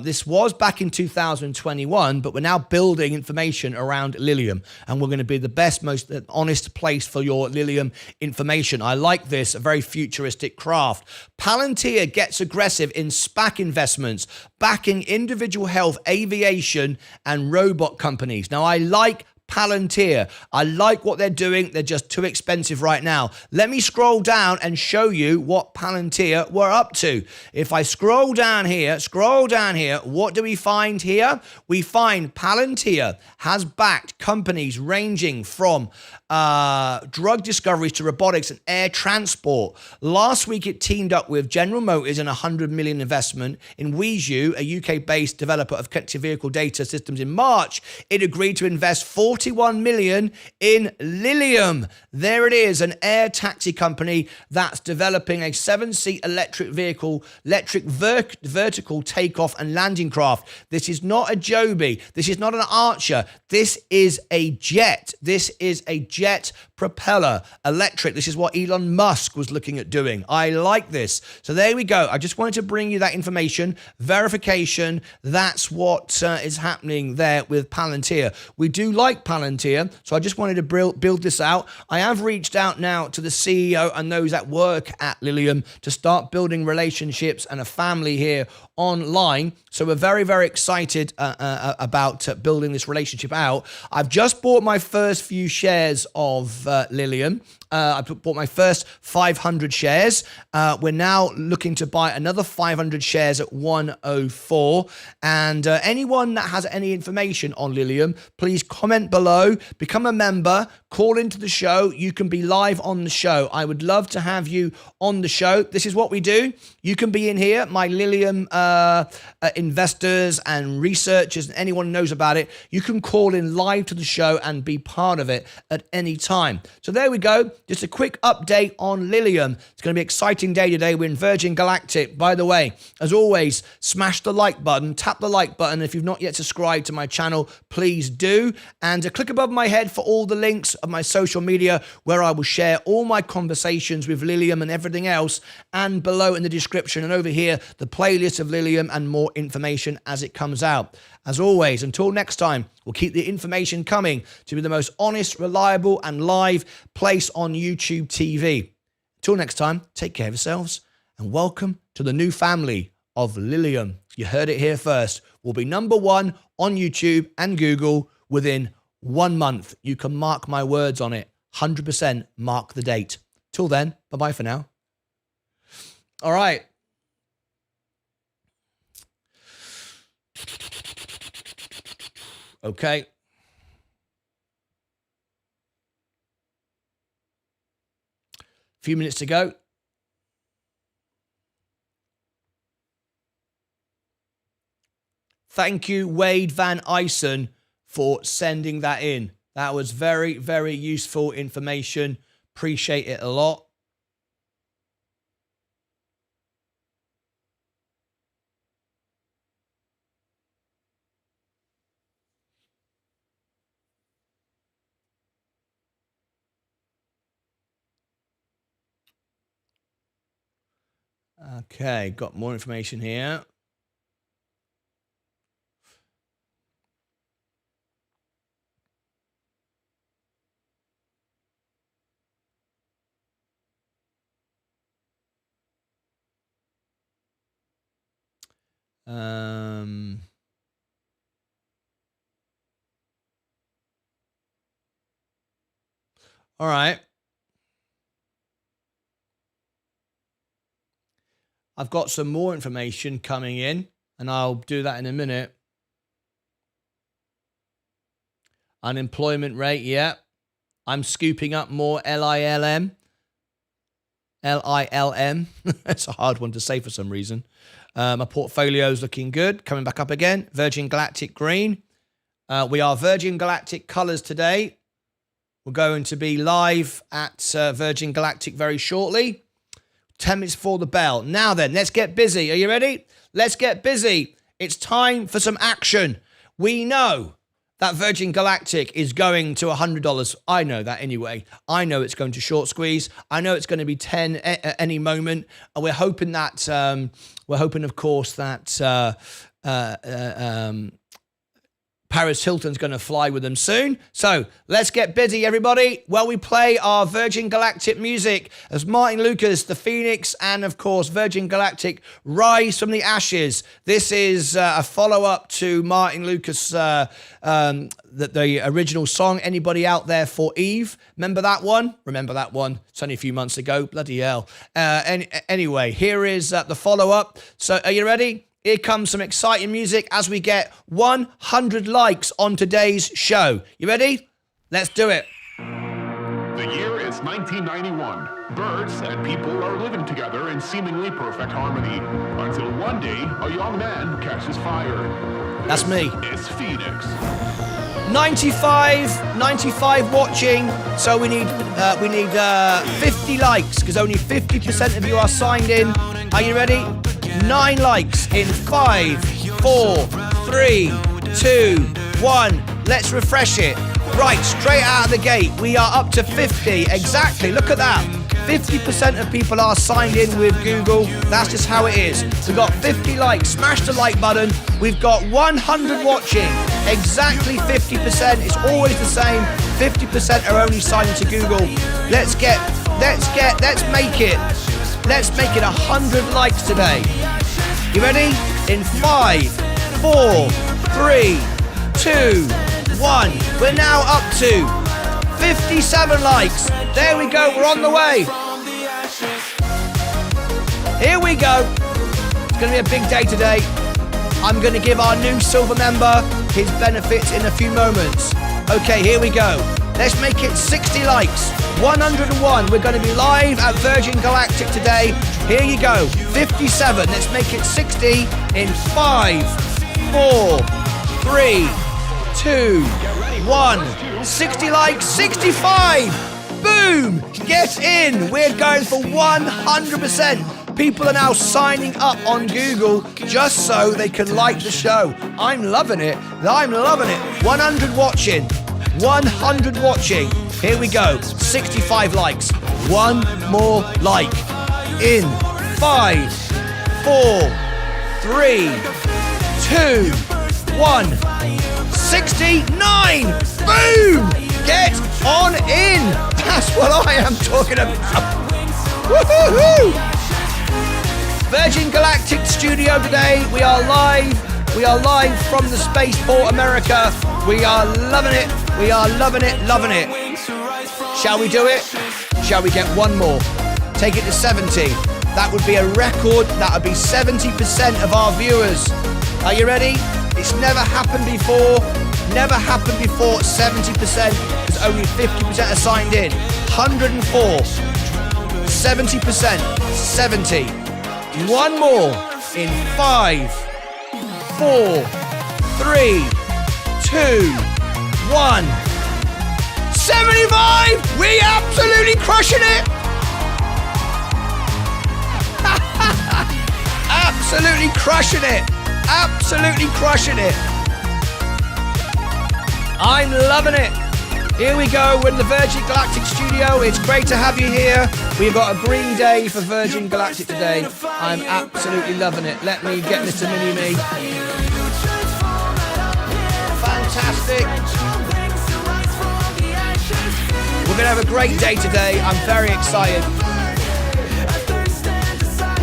This was back in 2021, but we're now building information around Lilium, and we're going to be the best, most honest place for your Lilium information. I like this, a very futuristic craft. Palantir gets aggressive in SPAC investments, backing individual health, aviation, and robot companies. Now, I like Palantir. I like what they're doing. They're just too expensive right now. Let me scroll down and show you what Palantir were up to. If I scroll down here, what do we find here? We find Palantir has backed companies ranging from drug discoveries to robotics and air transport. Last week, it teamed up with General Motors in a $100 million investment in Weezoo, a UK-based developer of connected vehicle data systems. In March, it agreed to invest $41 million in Lilium. There it is, an air taxi company that's developing a 7-seat electric vehicle, vertical takeoff and landing craft. This is not a Joby. This is not an Archer. This is a jet. This is a jet propeller, electric. This is what Elon Musk was looking at doing. I like this. So there we go. I just wanted to bring you that information, verification. That's what is happening there with Palantir. We do like Palantir, so I just wanted to build this out. I have reached out now to the CEO and those that work at Lilium to start building relationships and a family here online. So we're very, very excited about building this relationship out. I've just bought my first few shares of Lilium. I bought my first 500 shares. We're now looking to buy another 500 shares at 104. And anyone that has any information on Lilium, please comment below, become a member, call into the show. You can be live on the show. I would love to have you on the show. This is what we do. You can be in here, my Lilium investors and researchers, and anyone who knows about it. You can call in live to the show and be part of it at any time. So there we go. Just a quick update on Lilium. It's going to be an exciting day today. We're in Virgin Galactic. By the way, as always, smash the like button, tap the like button. If you've not yet subscribed to my channel, please do. And click above my head for all the links of my social media where I will share all my conversations with Lilium and everything else. And below in the description and over here, the playlist of Lilium and more information as it comes out. As always, until next time, we'll keep the information coming to be the most honest, reliable, and live place on YouTube TV. Until next time, take care of yourselves and welcome to the new family of Lilium. You heard it here first. We'll be #1 on YouTube and Google within 1 month. You can mark my words on it. 100% mark the date. Till then, bye-bye for now. All right. Okay. Few minutes to go. Thank you, Wade Van Eysen, for sending that in. That was very, very useful information. Appreciate it a lot. Okay, got more information here. All right. I've got some more information coming in, and I'll do that in a minute. Unemployment rate, yeah. I'm scooping up more LILM. LILM. It's a hard one to say for some reason. My portfolio's looking good. Coming back up again. Virgin Galactic green. We are Virgin Galactic colors today. We're going to be live at Virgin Galactic very shortly. 10 minutes before the bell. Now then, let's get busy. Are you ready? Let's get busy. It's time for some action. We know that Virgin Galactic is going to $100. I know that anyway. I know it's going to short squeeze. I know it's going to be 10 at any moment. And we're hoping that, of course, that Paris Hilton's going to fly with them soon. So let's get busy, everybody. Well, we play our Virgin Galactic music as Martyn Lucas, the Phoenix, and of course, Virgin Galactic rise from the ashes. This is a follow-up to Martyn Lucas, the original song, Anybody Out There for Eve. Remember that one? Remember that one? It's only a few months ago. Bloody hell. Anyway, here is the follow-up. So are you ready? Here comes some exciting music as we get 100 likes on today's show. You ready? Let's do it. The year is 1991. Birds and people are living together in seemingly perfect harmony. Until one day, a young man catches fire. That's me. It's Phoenix. 95 watching. So we need 50 likes because only 50% of you are signed in. Are you ready? 9 likes in 5, 4, 3, 2, 1. Let's refresh it. Right, straight out of the gate, we are up to 50. Exactly, look at that. 50% of people are signed in with Google. That's just how it is. We've got 50 likes. Smash the like button. We've got 100 watching. Exactly 50%. It's always the same. 50% are only signed into Google. Let's make it 100 likes today. You ready? In 5, 4, 3, 2, 1. We're now up to 57 likes. There we go. We're on the way. Here we go. It's going to be a big day today. I'm going to give our new silver member his benefits in a few moments. Okay, here we go. Let's make it 60 likes. 101. We're going to be live at Virgin Galactic today. Here you go. 57. Let's make it 60 in 5, 4, 3, 2, 1. 60 likes. 65. Boom. Get in. We're going for 100%. People are now signing up on Google just so they can like the show. I'm loving it. 100 watching. 100 watching. Here we go. 65 likes. One more like. In 5, 4, 3, 2, 1. 69. Boom! Get on in. That's what I am talking about. Woohoo! Virgin Galactic Studio today. We are live. We are live from the Spaceport, America. We are loving it. We are loving it. Shall we do it? Shall we get one more? Take it to 70. That would be a record. That would be 70% of our viewers. Are you ready? It's never happened before. 70%, because only 50% are signed in. 104. 70%. 70. One more in 5, 4, 3, 2, 1. 75! We absolutely crushing it! Absolutely crushing it! Absolutely crushing it! I'm loving it! Here we go, we're in the Virgin Galactic Studio. It's great to have you here. We've got a green day for Virgin Galactic today. I'm absolutely loving it. Let me get Mr. Mini-Me. Fantastic. We're going to have a great day today. I'm very excited.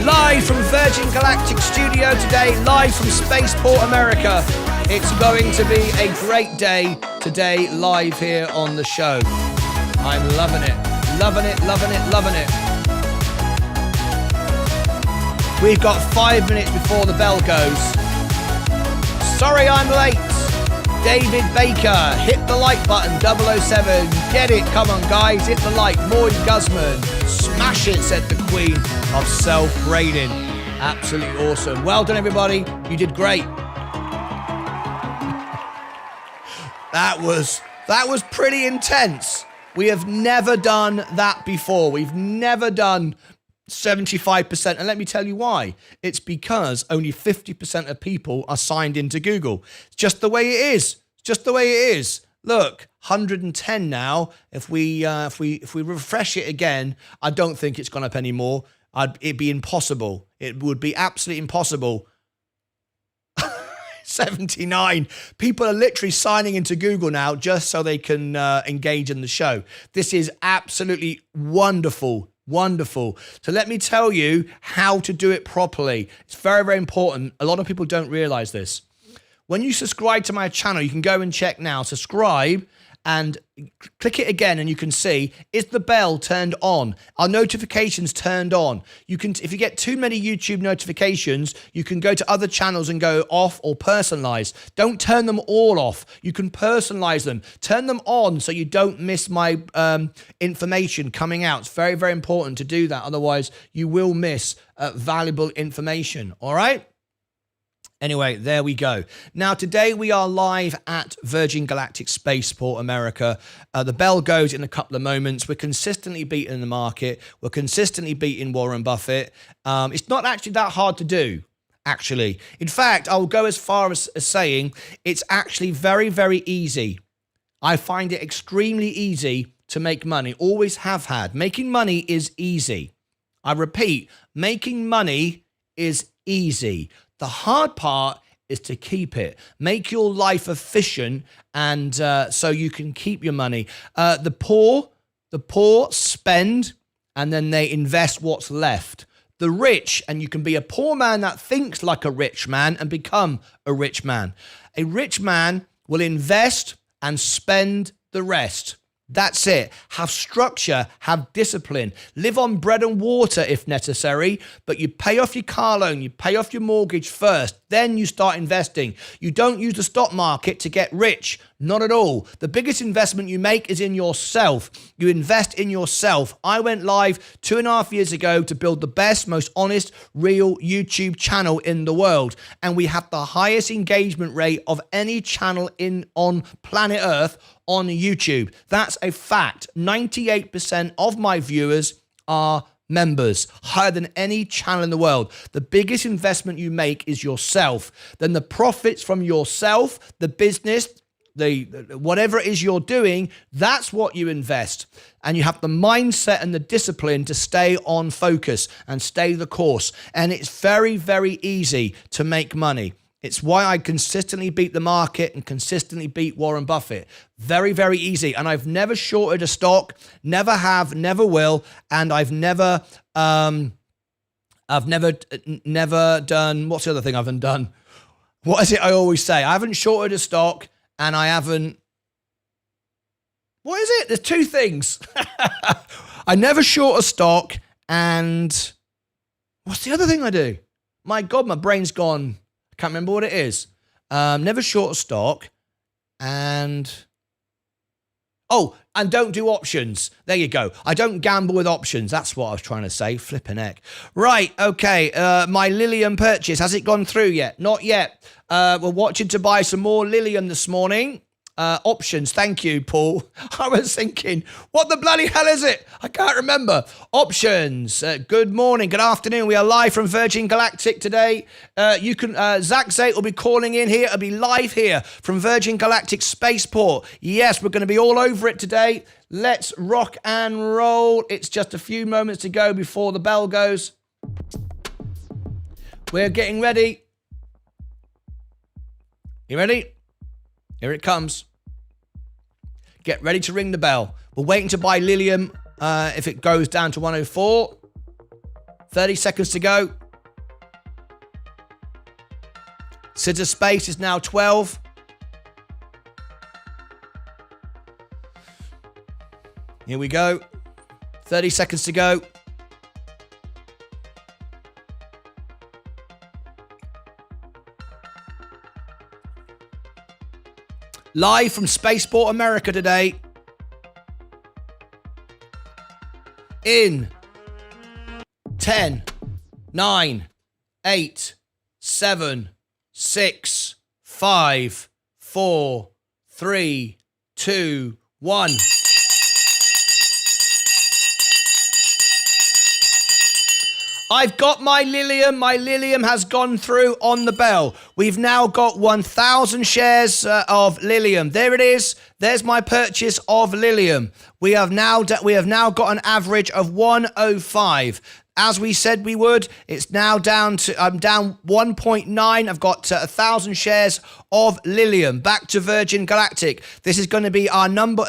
Live from Virgin Galactic Studio today, live from Spaceport, America. It's going to be a great day today, live here on the show. I'm loving it. Loving it. We've got 5 minutes before the bell goes. Sorry I'm late. David Baker, hit the like button, 007. Get it, come on guys, hit the like. Maud Guzman, smash it, said the queen of self-grading. Absolutely awesome. Well done, everybody. You did great. That was pretty intense. We have never done that before. We've never done 75%. And let me tell you why. It's because only 50% of people are signed into Google. It's just the way it is. just the way it is. Look, 110 now. If we refresh it again, I don't think it's gone up anymore. It'd be impossible. It would be absolutely impossible. 79. People are literally signing into Google now just so they can engage in the show. This is absolutely wonderful. Wonderful. So let me tell you how to do it properly. It's very, very important. A lot of people don't realize this. When you subscribe to my channel, you can go and check now. Subscribe and click it again and you can see, is the bell turned on? Are notifications turned on? You can, if you get too many YouTube notifications, you can go to other channels and go off or personalize. Don't turn them all off. You can personalize them. Turn them on so you don't miss my information coming out. It's very, very important to do that. Otherwise, you will miss valuable information. All right? Anyway, there we go. Now, today we are live at Virgin Galactic Spaceport, America. The bell goes in a couple of moments. We're consistently beating the market. We're consistently beating Warren Buffett. It's not actually that hard to do, actually. In fact, I'll go as far as saying it's actually very, very easy. I find it extremely easy to make money. Always have had. Making money is easy. I repeat, making money is easy. The hard part is to keep it. Make your life efficient and so you can keep your money. The poor spend and then they invest what's left. The rich, and you can be a poor man that thinks like a rich man and become a rich man. A rich man will invest and spend the rest. That's it. Have structure, have discipline, live on bread and water if necessary, but you pay off your car loan, you pay off your mortgage first, then you start investing. You don't use the stock market to get rich. Not at all. The biggest investment you make is in yourself. You invest in yourself. I went live 2.5 years ago to build the best, most honest, real YouTube channel in the world. And we have the highest engagement rate of any channel on planet Earth on YouTube. That's a fact. 98% of my viewers are members, higher than any channel in the world. The biggest investment you make is yourself. Then the profits from yourself, the business, whatever it is you're doing, that's what you invest. And you have the mindset and the discipline to stay on focus and stay the course. And it's very, very easy to make money. It's why I consistently beat the market and consistently beat Warren Buffett. Very, very easy. And I've never shorted a stock, never have, never will. And I've never done, what's the other thing I haven't done? What is it I always say? I haven't shorted a stock and I haven't, what is it? There's two things. I never short a stock and what's the other thing I do? My God, my brain's gone. Can't remember what it is. Never short a stock and don't do options. There you go. I don't gamble with options. That's what I was trying to say. Flipping heck. Right. Okay. My Lilium purchase. Has it gone through yet? Not yet. We're watching to buy some more Lilium this morning. Options. Thank you, Paul. I was thinking, what the bloody hell is it? I can't remember. Options. Good morning. Good afternoon. We are live from Virgin Galactic today. You can, Zach Zate will be calling in here. It'll be live here from Virgin Galactic Spaceport. Yes, we're going to be all over it today. Let's rock and roll. It's just a few moments to go before the bell goes. We're getting ready. You ready? Here it comes. Get ready to ring the bell. We're waiting to buy Lilium if it goes down to 104. 30 seconds to go. Scissor space is now 12. Here we go. 30 seconds to go. Live from Spaceport, America today. In 10, 9, 8, 7, 6, 5, 4, 3, 2, 1. I've got my Lilium. My Lilium has gone through on the bell. We've now got 1,000 shares of Lilium. There it is. There's my purchase of Lilium. We have now got an average of 105. As we said we would, it's now down to, I'm down 1.9. I've got 1,000 shares of Lilium. Back to Virgin Galactic. This is going to be our number,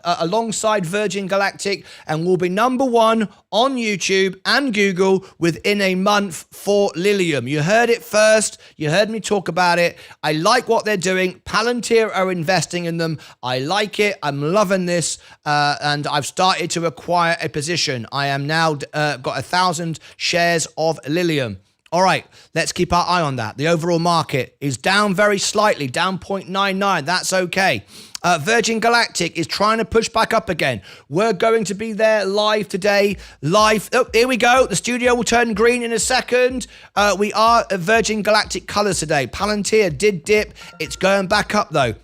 alongside Virgin Galactic, and will be number one on YouTube and Google within a month for Lilium. You heard it first. You heard me talk about it. I like what they're doing. Palantir are investing in them. I like it. I'm loving this. And I've started to acquire a position. I am now got 1,000 shares of Lilium. All right, let's keep our eye on that. The overall market is down very slightly, down 0.99. That's okay. Virgin Galactic is trying to push back up again. We're going to be there live today. Live. Oh, here we go. The studio will turn green in a second. We are at Virgin Galactic colours today. Palantir did dip. It's going back up though.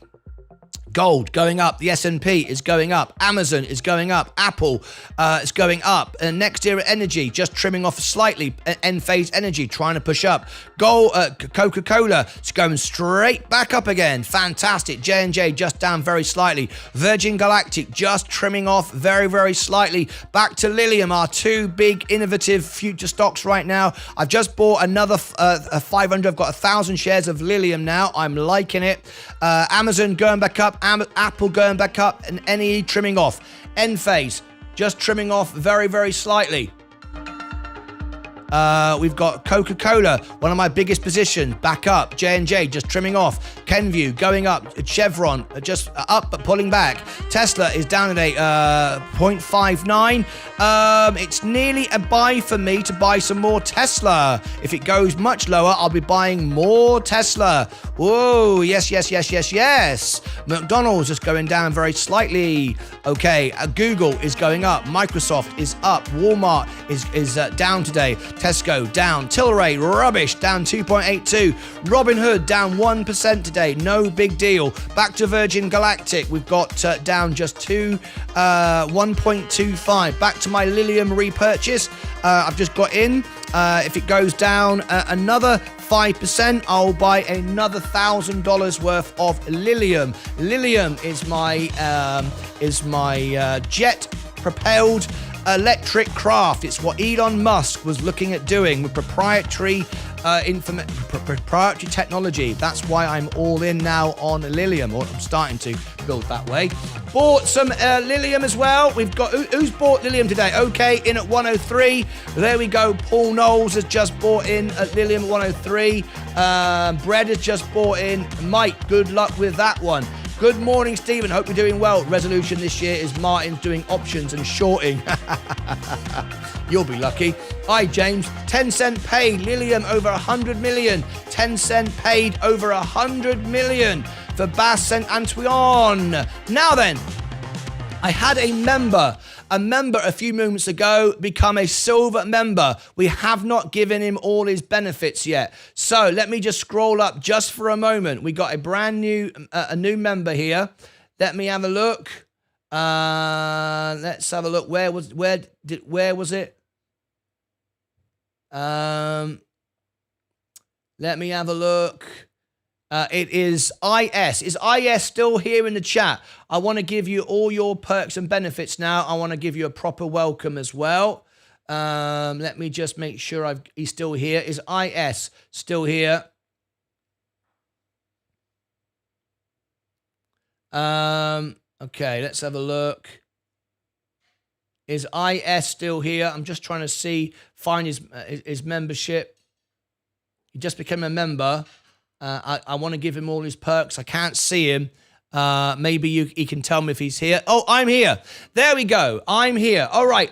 Gold going up. The S&P is going up. Amazon is going up. Apple is going up. Next Era Energy just trimming off slightly. Enphase Energy trying to push up. Gold, Coca-Cola is going straight back up again. Fantastic. J&J just down very slightly. Virgin Galactic just trimming off very, very slightly. Back to Lilium, our two big innovative future stocks right now. I've just bought another 500. I've got 1,000 shares of Lilium now. I'm liking it. Amazon going back up. Apple going back up, and NE trimming off. Enphase just trimming off very, very slightly. We've got Coca-Cola, one of my biggest positions, back up. J&J just trimming off. Kenvue going up. Chevron just up but pulling back. Tesla is down at a 0.59. It's nearly a buy for me to buy some more Tesla. If it goes much lower, I'll be buying more Tesla. Whoa, yes, yes, yes, yes, yes. McDonald's just going down very slightly. Okay, Google is going up. Microsoft is up. Walmart is down today. Tesco down. Tilray, rubbish, down 2.82. Robinhood down 1% today. No big deal. Back to Virgin Galactic. We've got down just 1.25. Back to my Lilium repurchase. I've just got in. If it goes down another 5%, I'll buy another $1,000 worth of Lilium. Lilium is my jet-propelled electric craft. It's what Elon Musk was looking at doing with proprietary technology. That's why I'm all in now on Lilium, or I'm starting to build that way. Bought some Lilium as well. We've got who's bought Lilium today? Okay, in at 103. There we go. Paul Knowles has just bought in at Lilium at 103. Brad has just bought in. Mike, good luck with that one. Good morning, Stephen. Hope you're doing well. Resolution this year is Martin's doing options and shorting. You'll be lucky. Hi, James. 10 cent paid. Lilium over 100 million. 10 cent paid over 100 million for Bas St. Antoine. Now then, I had a member a few moments ago become a silver member. We have not given him all his benefits yet. So let me just scroll up just for a moment. We got a brand new, a new member here. Let me have a look. Let's have a look. Where was it? Let me have a look. It is IS. Is IS still here in the chat? I want to give you all your perks and benefits now. I want to give you a proper welcome as well. Let me just make sure he's still here. Is IS still here? Okay, let's have a look. Is IS still here? I'm just trying to find his membership. He just became a member. I want to give him all his perks. I can't see him. Maybe he can tell me if he's here. Oh, I'm here. There we go. I'm here. All right.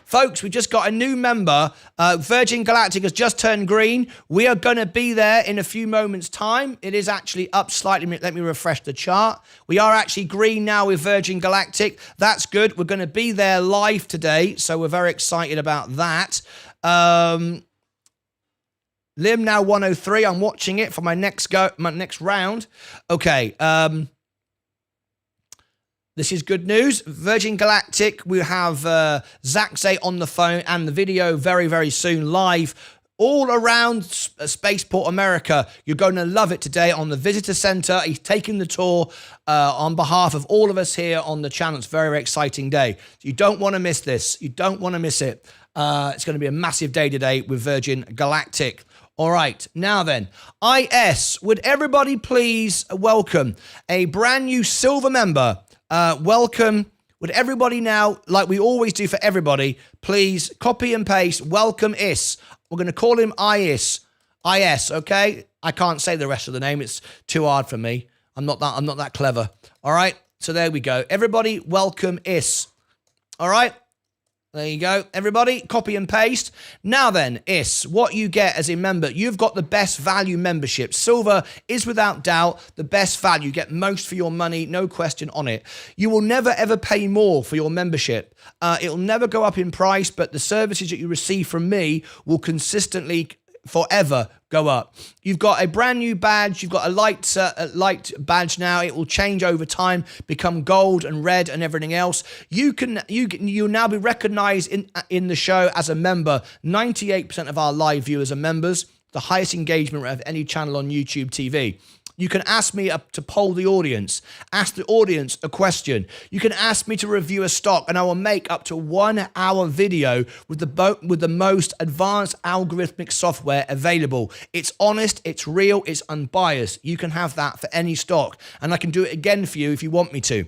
Folks, we just got a new member. Virgin Galactic has just turned green. We are going to be there in a few moments' time. It is actually up slightly. Let me refresh the chart. We are actually green now with Virgin Galactic. That's good. We're going to be there live today, so we're very excited about that. Lim now 103. I'm watching it for my next round. Okay. This is good news. Virgin Galactic, we have Zachze on the phone and the video very, very soon live all around Spaceport America. You're going to love it today on the visitor center. He's taking the tour on behalf of all of us here on the channel. It's a very, very exciting day. So you don't want to miss this. You don't want to miss it. It's going to be a massive day today with Virgin Galactic. All right, now then, IS, would everybody please welcome a brand new silver member? Welcome. Would everybody now, like we always do for everybody, please copy and paste, welcome Is. We're going to call him IS, okay? I can't say the rest of the name. It's too hard for me. I'm not that clever. All right, so there we go. Everybody, welcome Is. All right. There you go. Everybody, copy and paste. Now then, Is, what you get as a member, you've got the best value membership. Silver is without doubt the best value. You get most for your money, no question on it. You will never ever pay more for your membership. It'll never go up in price, but the services that you receive from me will consistently forever go up. You've got a brand new badge. You've got a light badge now. It will change over time, become gold and red and everything else. You'll now be recognized in the show as a member. 98% of our live viewers are members. The highest engagement of any channel on YouTube TV. You can ask me to poll the audience, ask the audience a question. You can ask me to review a stock, and I will make up to 1 hour video with the most advanced algorithmic software available. It's honest, it's real, it's unbiased. You can have that for any stock, and I can do it again for you if you want me to.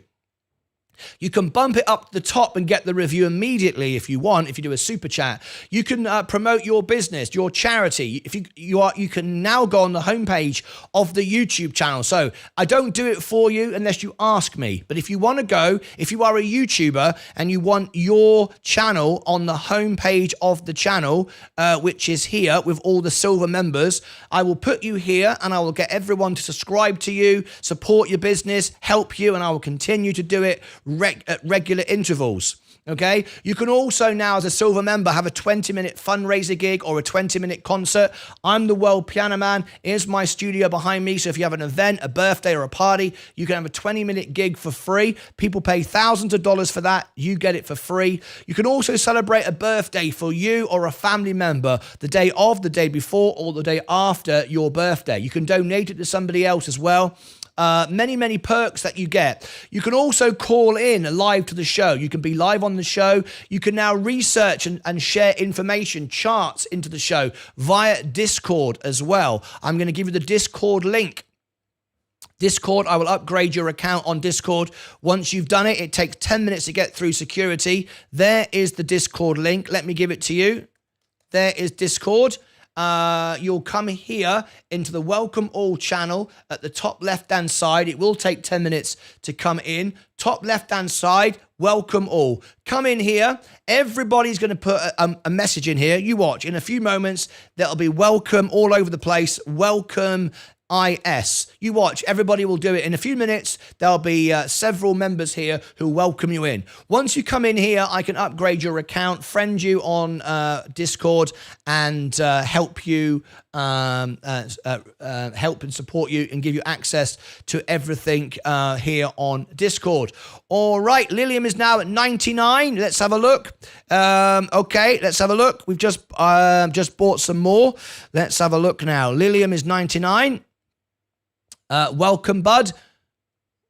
You can bump it up to the top and get the review immediately if you want, if you do a super chat. You can promote your business, your charity. If you can now go on the homepage of the YouTube channel. So I don't do it for you unless you ask me. But if you want to go, if you are a YouTuber and you want your channel on the homepage of the channel, which is here with all the silver members, I will put you here and I will get everyone to subscribe to you, support your business, help you, and I will continue to do it at regular intervals. Okay, you can also now, as a silver member, have a 20-minute fundraiser gig or a 20-minute concert. I'm the world piano man. Here's my studio behind me. So if you have an event, a birthday or a party, you can have a 20-minute gig for free. People pay thousands of dollars for that. You get it for free. You can also celebrate a birthday for you or a family member the day of, the day before, or the day after your birthday. You can donate it to somebody else as well. Many perks that you get. You can also call in live to the show. You can be live on the show. You can now research and share information, charts into the show via Discord as well. I'm going to give you the Discord link. Discord, I will upgrade your account on Discord. Once you've done it, it takes 10 minutes to get through security. There is the Discord link. Let me give it to you. There is Discord. You'll come here into the Welcome All channel at the top left-hand side. It will take 10 minutes to come in. Top left-hand side, Welcome All. Come in here. Everybody's going to put a message in here. You watch. In a few moments, there'll be welcome all over the place. Welcome IS. You watch. Everybody will do it. In a few minutes, there'll be several members here who welcome you in. Once you come in here, I can upgrade your account, friend you on Discord, and help you, help and support you and give you access to everything here on Discord. All right, Lilium is now at 99. Let's have a look. Okay, let's have a look. We've just bought some more. Let's have a look now. Lilium is 99. Welcome, bud.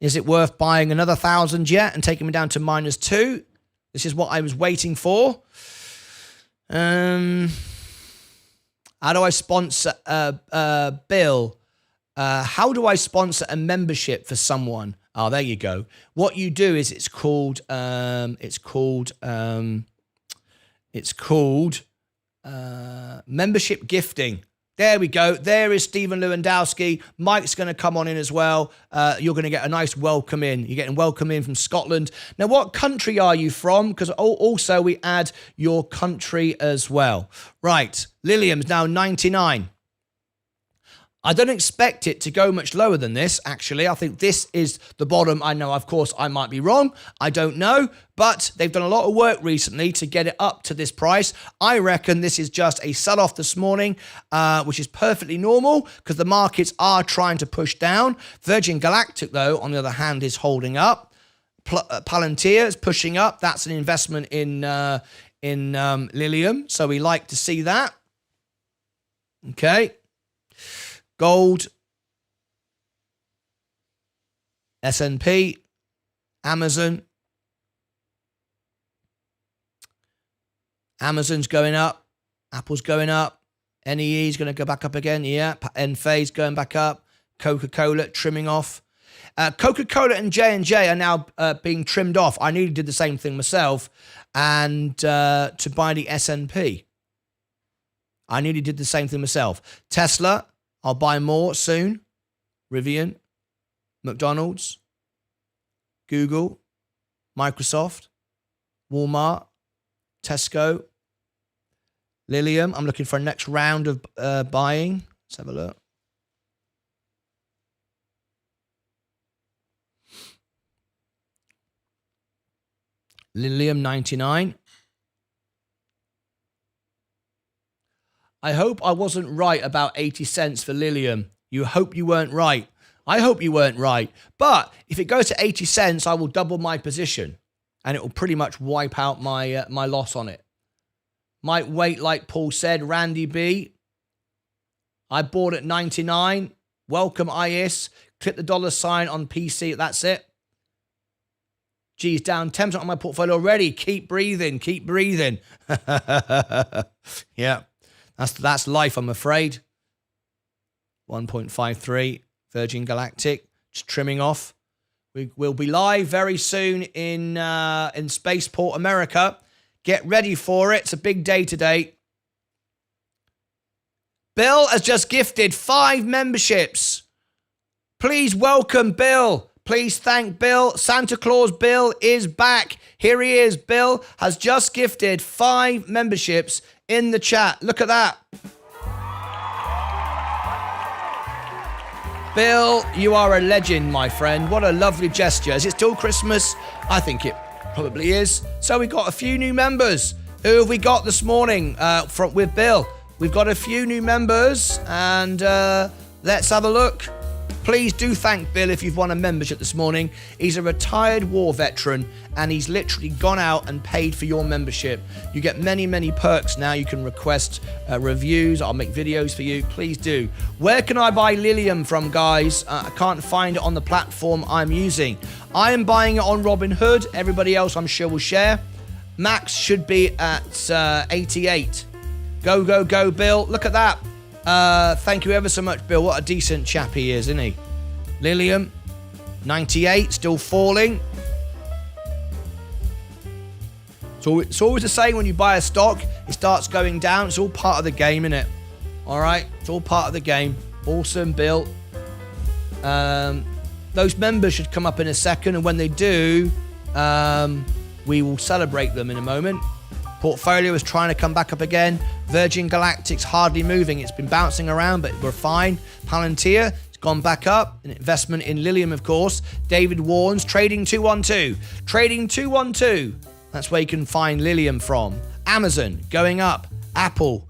Is it worth buying another 1,000 yet and taking me down to -2? This is what I was waiting for. How do I sponsor Bill? How do I sponsor a membership for someone? Oh, there you go. What you do is it's called membership gifting. There we go. There is Stephen Lewandowski. Mike's going to come on in as well. You're going to get a nice welcome in. You're getting welcome in from Scotland. Now, what country are you from? Because also we add your country as well. Right. Lilium's now 99. I don't expect it to go much lower than this, actually. I think this is the bottom. I know, of course, I might be wrong. I don't know. But they've done a lot of work recently to get it up to this price. I reckon this is just a sell-off this morning, which is perfectly normal because the markets are trying to push down. Virgin Galactic, though, on the other hand, is holding up. Palantir is pushing up. That's an investment in Lilium. So we like to see that. Okay. Gold. S&P. Amazon. Amazon's going up. Apple's going up. NEE is going to go back up again. Yeah. Enphase going back up. Coca-Cola trimming off. Coca-Cola and J&J are now being trimmed off. I nearly did the same thing myself, and to buy the S&P. I nearly did the same thing myself. Tesla, I'll buy more soon. Rivian, McDonald's, Google, Microsoft, Walmart, Tesco, Lilium. I'm looking for a next round of buying. Let's have a look. Lilium 99. I hope I wasn't right about 80 cents for Lilium. You hope you weren't right. I hope you weren't right. But if it goes to 80 cents, I will double my position. And it will pretty much wipe out my my loss on it. Might wait, like Paul said. Randy B. I bought at 99. Welcome, IS. Click the dollar sign on PC. That's it. Geez, down 10% on my portfolio already. Keep breathing. Keep breathing. Yeah. That's life, I'm afraid. 1.53. Virgin Galactic. Just trimming off. We'll be live very soon in Spaceport, America. Get ready for it. It's a big day today. Bill has just gifted 5 memberships. Please welcome Bill. Please thank Bill. Santa Claus Bill is back. Here he is. Bill has just gifted 5 memberships in the chat. Look at that. Bill, you are a legend, my friend. What a lovely gesture. Is it still Christmas? I think it probably is. So we got a few new members. Who have we got this morning with Bill? We've got a few new members, and let's have a look. Please do thank Bill if you've won a membership this morning. He's a retired war veteran, and he's literally gone out and paid for your membership. You get many, many perks now. You can request reviews. I'll make videos for you. Please do. Where can I buy Lilium from, guys? I can't find it on the platform I'm using. I am buying it on Robinhood. Everybody else, I'm sure, will share. Max should be at 88. Go, go, go, Bill. Look at that. Thank you ever so much, Bill. What a decent chap he is, isn't he? Lilium, 98, still falling. So it's always the same when you buy a stock. It starts going down. It's all part of the game, isn't it? All right? It's all part of the game. Awesome, Bill. Those members should come up in a second, and when they do, we will celebrate them in a moment. Portfolio is trying to come back up again. Virgin Galactic's hardly moving. It's been bouncing around, but we're fine. Palantir, it's gone back up. An investment in Lilium, of course. David Warnes, Trading 212. Trading 212. That's where you can find Lilium from. Amazon, going up. Apple.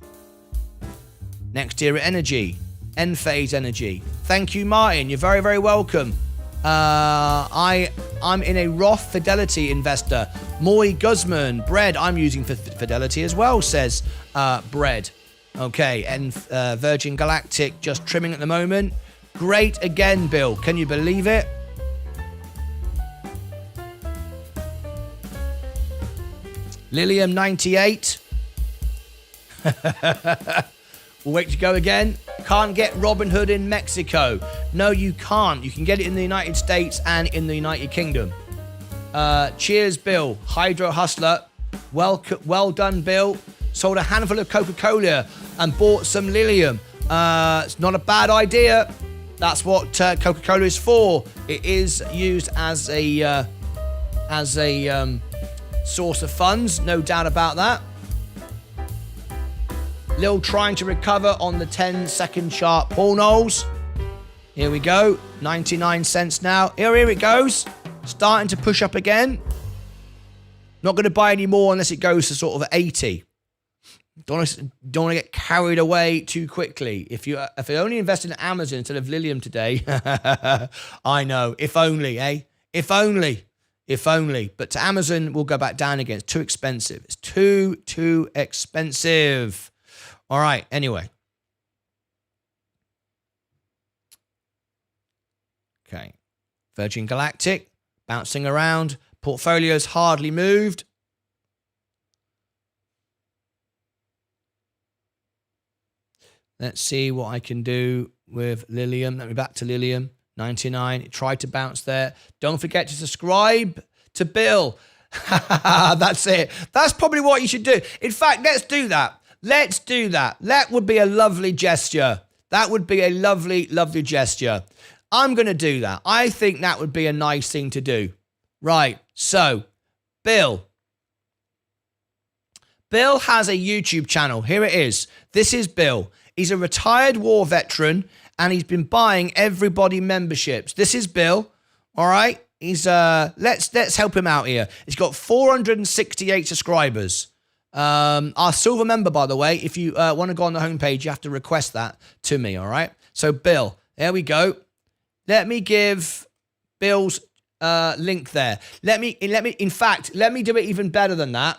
Next Era Energy. Enphase Energy. Thank you, Martin. You're very, very welcome. I'm in a Roth Fidelity investor. Moy Guzman, Bread, I'm using for Fidelity as well, says Bread. Okay, and Virgin Galactic just trimming at the moment. Great again, Bill. Can you believe it? Lilium 98. We'll wait to go again. Can't get Robinhood in Mexico. No, you can't. You can get it in the United States and in the United Kingdom. Cheers, Bill. Hydro Hustler. Well done, Bill. Sold a handful of Coca-Cola and bought some Lilium. It's not a bad idea. That's what Coca-Cola is for. It is used as a source of funds. No doubt about that. Lil trying to recover on the 10-second chart. Paul Knowles. Here we go. 99 cents now. Here it goes. Starting to push up again. Not going to buy any more unless it goes to sort of 80. Don't want to get carried away too quickly. If you only invest in Amazon instead of Lilium today, I know. If only, eh? If only. If only. But to Amazon, we'll go back down again. It's too expensive. It's too expensive. All right. Anyway. Okay. Virgin Galactic, bouncing around. Portfolio's hardly moved. Let's see what I can do with Lilium. Let me back to Lilium. 99. It tried to bounce there. Don't forget to subscribe to Bill. That's it. That's probably what you should do. In fact, let's do that. Let's do that. That would be a lovely gesture. That would be a lovely, lovely gesture. I'm going to do that. I think that would be a nice thing to do. Right. So, Bill. Bill has a YouTube channel. Here it is. This is Bill. He's a retired war veteran, and he's been buying everybody memberships. This is Bill. All right. He's let's help him out here. He's got 468 subscribers. Our silver member, by the way. If you want to go on the homepage, you have to request that to me. All right. So Bill, there we go. Let me give Bill's link there. Let me. In fact, let me do it even better than that.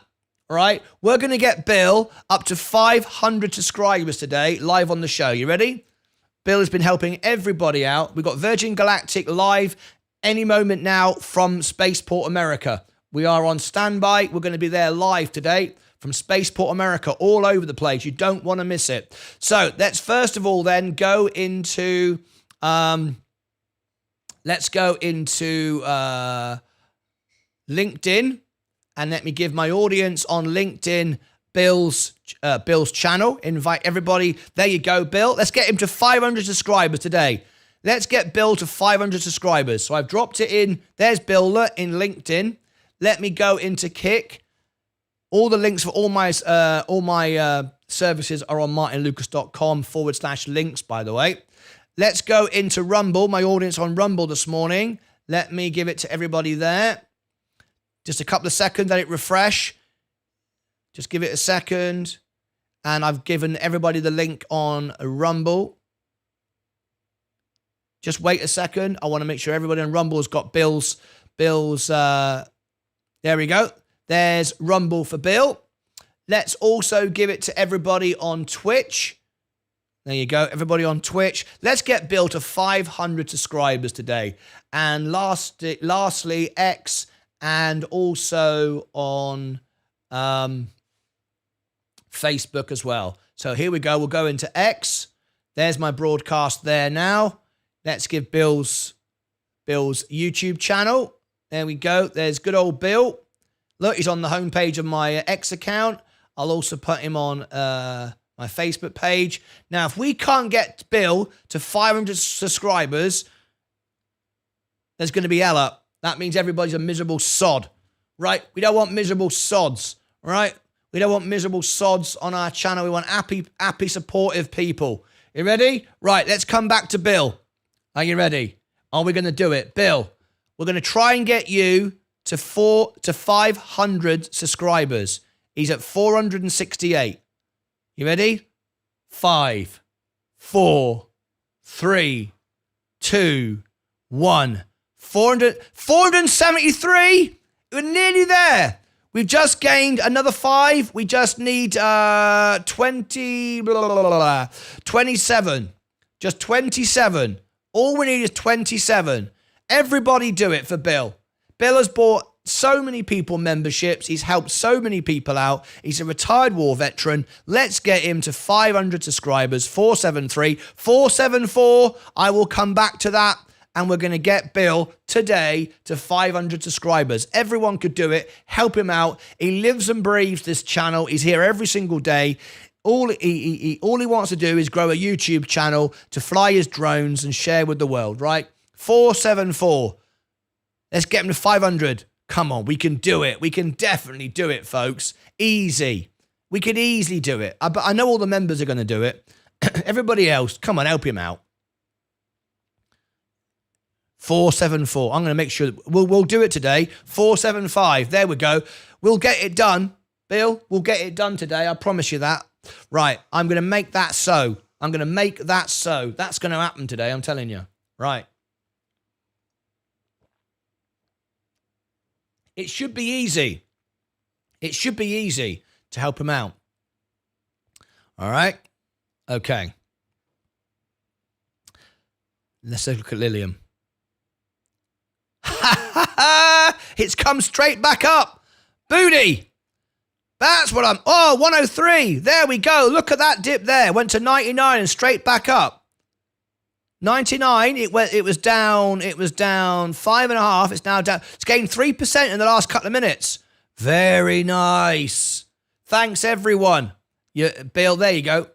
All right. We're gonna get Bill up to 500 subscribers today, live on the show. You ready? Bill has been helping everybody out. We've got Virgin Galactic live any moment now from Spaceport America. We are on standby. We're going to be there live today from Spaceport America, all over the place. You don't want to miss it. So let's first of all then go into LinkedIn, and let me give my audience on LinkedIn Bill's channel. Invite everybody. There you go, Bill. Let's get him to 500 subscribers today. Let's get Bill to 500 subscribers. So I've dropped it in. There's Bill in LinkedIn. Let me go into Kick. All the links for all my services are on martynlucas.com/links, by the way. Let's go into Rumble. My audience on Rumble this morning. Let me give it to everybody there. Just a couple of seconds, let it refresh. Just give it a second. And I've given everybody the link on Rumble. Just wait a second. I want to make sure everybody on Rumble has got Bill's, there we go. There's Rumble for Bill. Let's also give it to everybody on Twitch. There you go, everybody on Twitch. Let's get Bill to 500 subscribers today. And lastly, X, and also on Facebook as well. So here we go. We'll go into X. There's my broadcast there now. Let's give Bill's YouTube channel. There we go. There's good old Bill. Look, he's on the homepage of my X account. I'll also put him on my Facebook page. Now, if we can't get Bill to 500 subscribers, there's going to be hell up. That means everybody's a miserable sod, right? We don't want miserable sods, right? We don't want miserable sods on our channel. We want happy, supportive people. You ready? Right, let's come back to Bill. Are you ready? Are we going to do it? Bill, we're going to try and get you to 500 subscribers. He's at 468. You ready? 5, 4, 3, 2, 1. 473. We're nearly there. We've just gained another 5. We just need 27. Just 27. All we need is 27. Everybody do it for Bill. Bill has bought so many people memberships. He's helped so many people out. He's a retired war veteran. Let's get him to 500 subscribers. 473, 474. I will come back to that. And we're going to get Bill today to 500 subscribers. Everyone could do it. Help him out. He lives and breathes this channel. He's here every single day. All he wants to do is grow a YouTube channel to fly his drones and share with the world, right? 474. Let's get him to 500. Come on, we can do it. We can definitely do it, folks. Easy. We can easily do it. But I know all the members are going to do it. Everybody else, come on, help him out. 474. I'm going to make sure that we'll do it today. 475. There we go. We'll get it done. Bill, we'll get it done today. I promise you that. Right. I'm going to make that so. I'm going to make that so. That's going to happen today. I'm telling you. Right. It should be easy. It should be easy to help him out. All right. Okay. Let's take a look at Lilium. It's come straight back up. Booty. That's what 103. There we go. Look at that dip there. Went to 99 and straight back up. 99, it was down 5.5. It's now down. It's gained 3% in the last couple of minutes. Very nice. Thanks, everyone. Bill, there you go.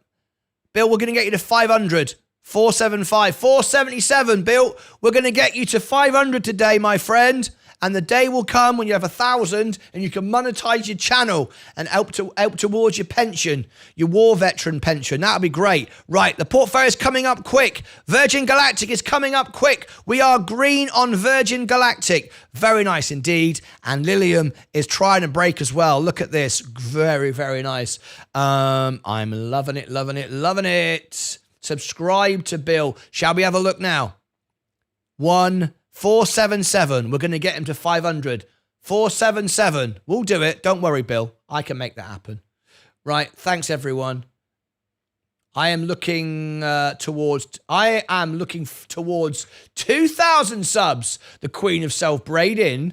Bill, we're going to get you to 500. 475, 477, Bill. We're going to get you to 500 today, my friend. And the day will come when you have 1,000 and you can monetize your channel and help towards your pension, your war veteran pension. That'll be great. Right, the portfolio is coming up quick. Virgin Galactic is coming up quick. We are green on Virgin Galactic. Very nice indeed. And Lilium is trying to break as well. Look at this. Very, very nice. I'm loving it, loving it, loving it. Subscribe to Bill. Shall we have a look now? 477. We're going to get him to 500. 477. We'll do it. Don't worry, Bill. I can make that happen. Right. Thanks, everyone. I am looking towards 2,000 subs. The Queen of Self-Braiding.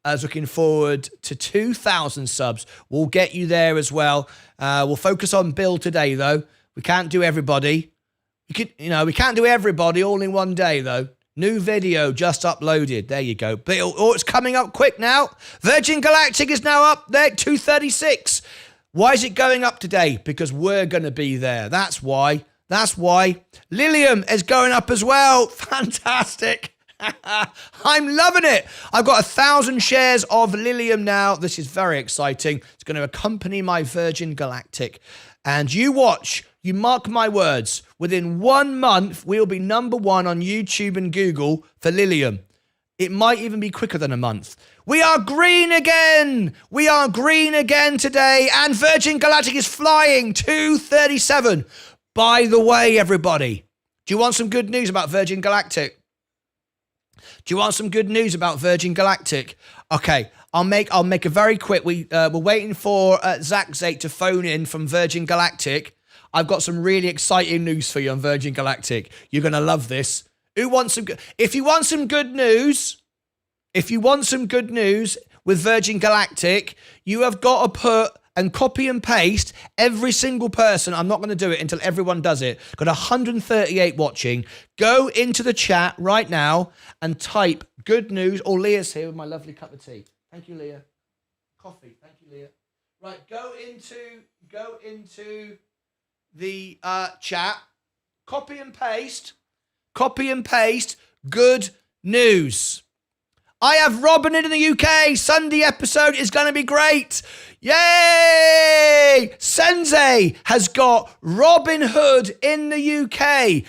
is looking forward to 2,000 subs. We'll get you there as well. We'll focus on Bill today, though. We can't do everybody. We can't do everybody all in one day, though. New video just uploaded. There you go. Oh, it's coming up quick now. Virgin Galactic is now up there, 236. Why is it going up today? Because we're going to be there. That's why. Lilium is going up as well. Fantastic. I'm loving it. I've got 1,000 shares of Lilium now. This is very exciting. It's going to accompany my Virgin Galactic. And you watch. You mark my words, within 1 month, we'll be number 1 on YouTube and Google for Lilium. It might even be quicker than a month. We are green again. We are green again today. And Virgin Galactic is flying 237. By the way, everybody, do you want some good news about Virgin Galactic? Okay, I'll make a very quick. We're waiting for Zach Zate to phone in from Virgin Galactic. I've got some really exciting news for you on Virgin Galactic. You're going to love this. If you want some good news with Virgin Galactic, you have got to put and copy and paste every single person. I'm not going to do it until everyone does it. Got 138 watching. Go into the chat right now and type good news. Oh, Leah's here with my lovely cup of tea. Thank you, Leah. Coffee. Thank you, Leah. Right, go into the chat. Copy and paste. Good news. I have Robin in the UK. Sunday episode is going to be great. Yay! Sensei has got Robin Hood in the UK.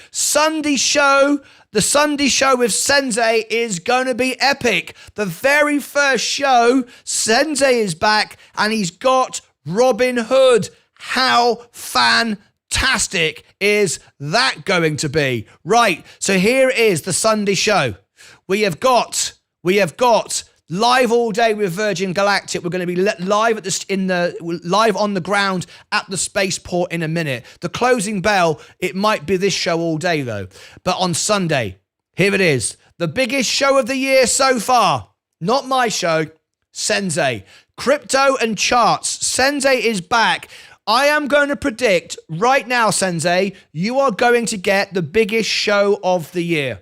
The Sunday show with Sensei is going to be epic. The very first show, Sensei is back and he's got Robin Hood. How fantastic is that going to be? Right, so here is the Sunday show. We have got live all day with Virgin Galactic. We're going to be live live on the ground at the spaceport in a minute. The closing bell, it might be this show all day though. But on Sunday, here it is. The biggest show of the year so far. Not my show, Sensei. Crypto and charts. Sensei is back. I am going to predict right now, Sensei, you are going to get the biggest show of the year.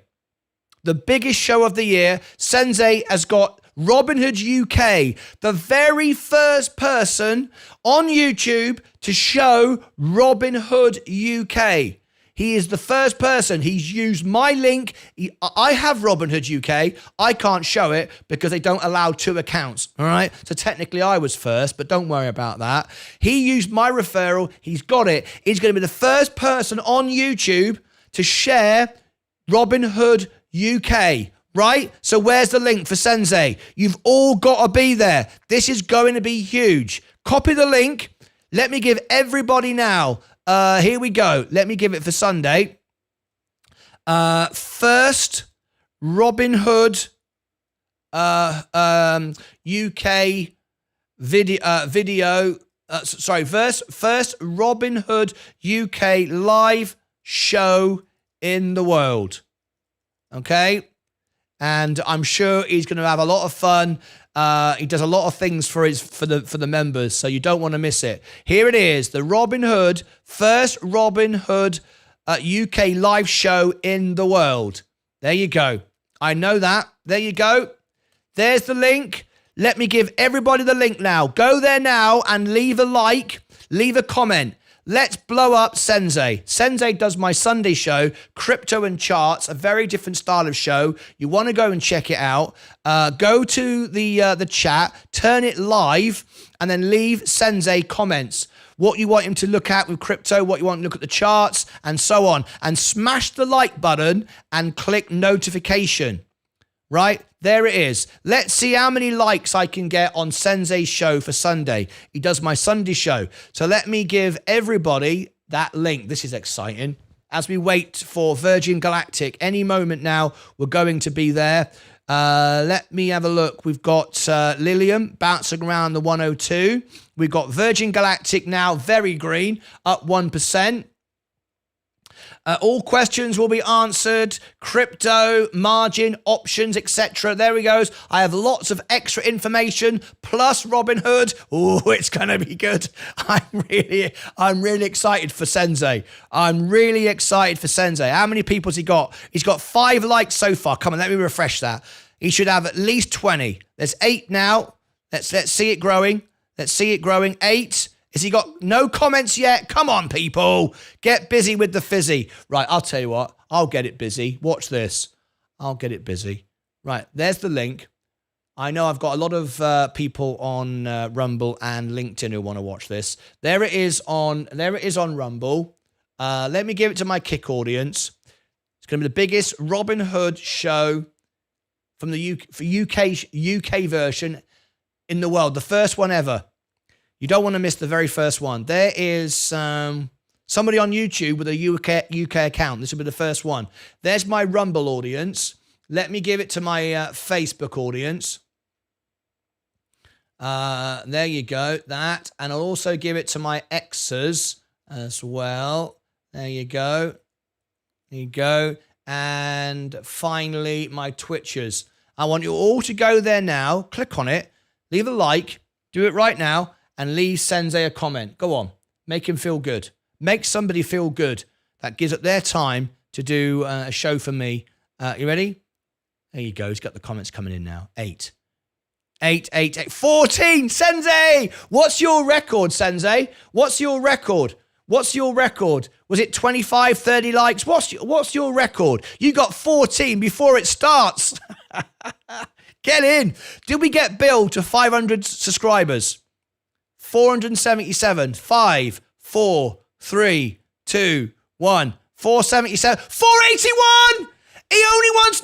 The biggest show of the year. Sensei has got Robinhood UK, the very first person on YouTube to show Robinhood UK. He is the first person. He's used my link. I have Robinhood UK. I can't show it because they don't allow 2 accounts. All right. So technically I was first, but don't worry about that. He used my referral. He's got it. He's going to be the first person on YouTube to share Robinhood UK. Right? So where's the link for Sensei? You've all got to be there. This is going to be huge. Copy the link. Let me give everybody now. Here we go. Let me give it for Sunday. First, Robinhood UK video. First Robin Hood UK live show in the world. Okay, and I'm sure he's going to have a lot of fun. He does a lot of things for the members, so you don't want to miss it. Here it is, the first Robin Hood UK live show in the world. There you go. I know that. There you go. There's the link. Let me give everybody the link now. Go there now and leave a like, leave a comment. Let's blow up Sensei. Sensei does my Sunday show, Crypto and Charts, a very different style of show. You want to go and check it out. Go to the chat, turn it live, and then leave Sensei comments. What you want him to look at with crypto, what you want to look at the charts, and so on. And smash the like button and click notification. Right? There it is. Let's see how many likes I can get on Sensei's show for Sunday. He does my Sunday show. So let me give everybody that link. This is exciting. As we wait for Virgin Galactic, any moment now, we're going to be there. Let me have a look. We've got Lilium bouncing around the 102. We've got Virgin Galactic now, very green, up 1%. All questions will be answered. Crypto, margin, options, etc. There he goes. I have lots of extra information plus Robin Hood. Oh, it's gonna be good. I'm really excited for Sensei. I'm really excited for Sensei. How many people has he got? He's got 5 likes so far. Come on, let me refresh that. He should have at least 20. There's 8 now. Let's see it growing. Let's see it growing. 8. Has he got no comments yet? Come on, people. Get busy with the fizzy. Right, I'll tell you what. I'll get it busy. Watch this. I'll get it busy. Right, there's the link. I know I've got a lot of people on Rumble and LinkedIn who want to watch this. There it is on Rumble. Let me give it to my Kick audience. It's going to be the biggest Robin Hood show from the UK version in the world. The first one ever. You don't want to miss the very first one. There is somebody on YouTube with a UK account. This will be the first one. There's my Rumble audience. Let me give it to my Facebook audience. There you go. That. And I'll also give it to my Xers as well. There you go. There you go. And finally, my Twitchers. I want you all to go there now. Click on it. Leave a like. Do it right now. And leave Sensei a comment. Go on. Make him feel good. Make somebody feel good. That gives up their time to do a show for me. You ready? There you go. He's got the comments coming in now. 8. 14! Sensei! What's your record, Sensei? What's your record? What's your record? Was it 25, 30 likes? What's your record? You got 14 before it starts. Get in. Did we get billed to 500 subscribers? 477, 5, 4, 3, 2, 1, 477, 481! He only wants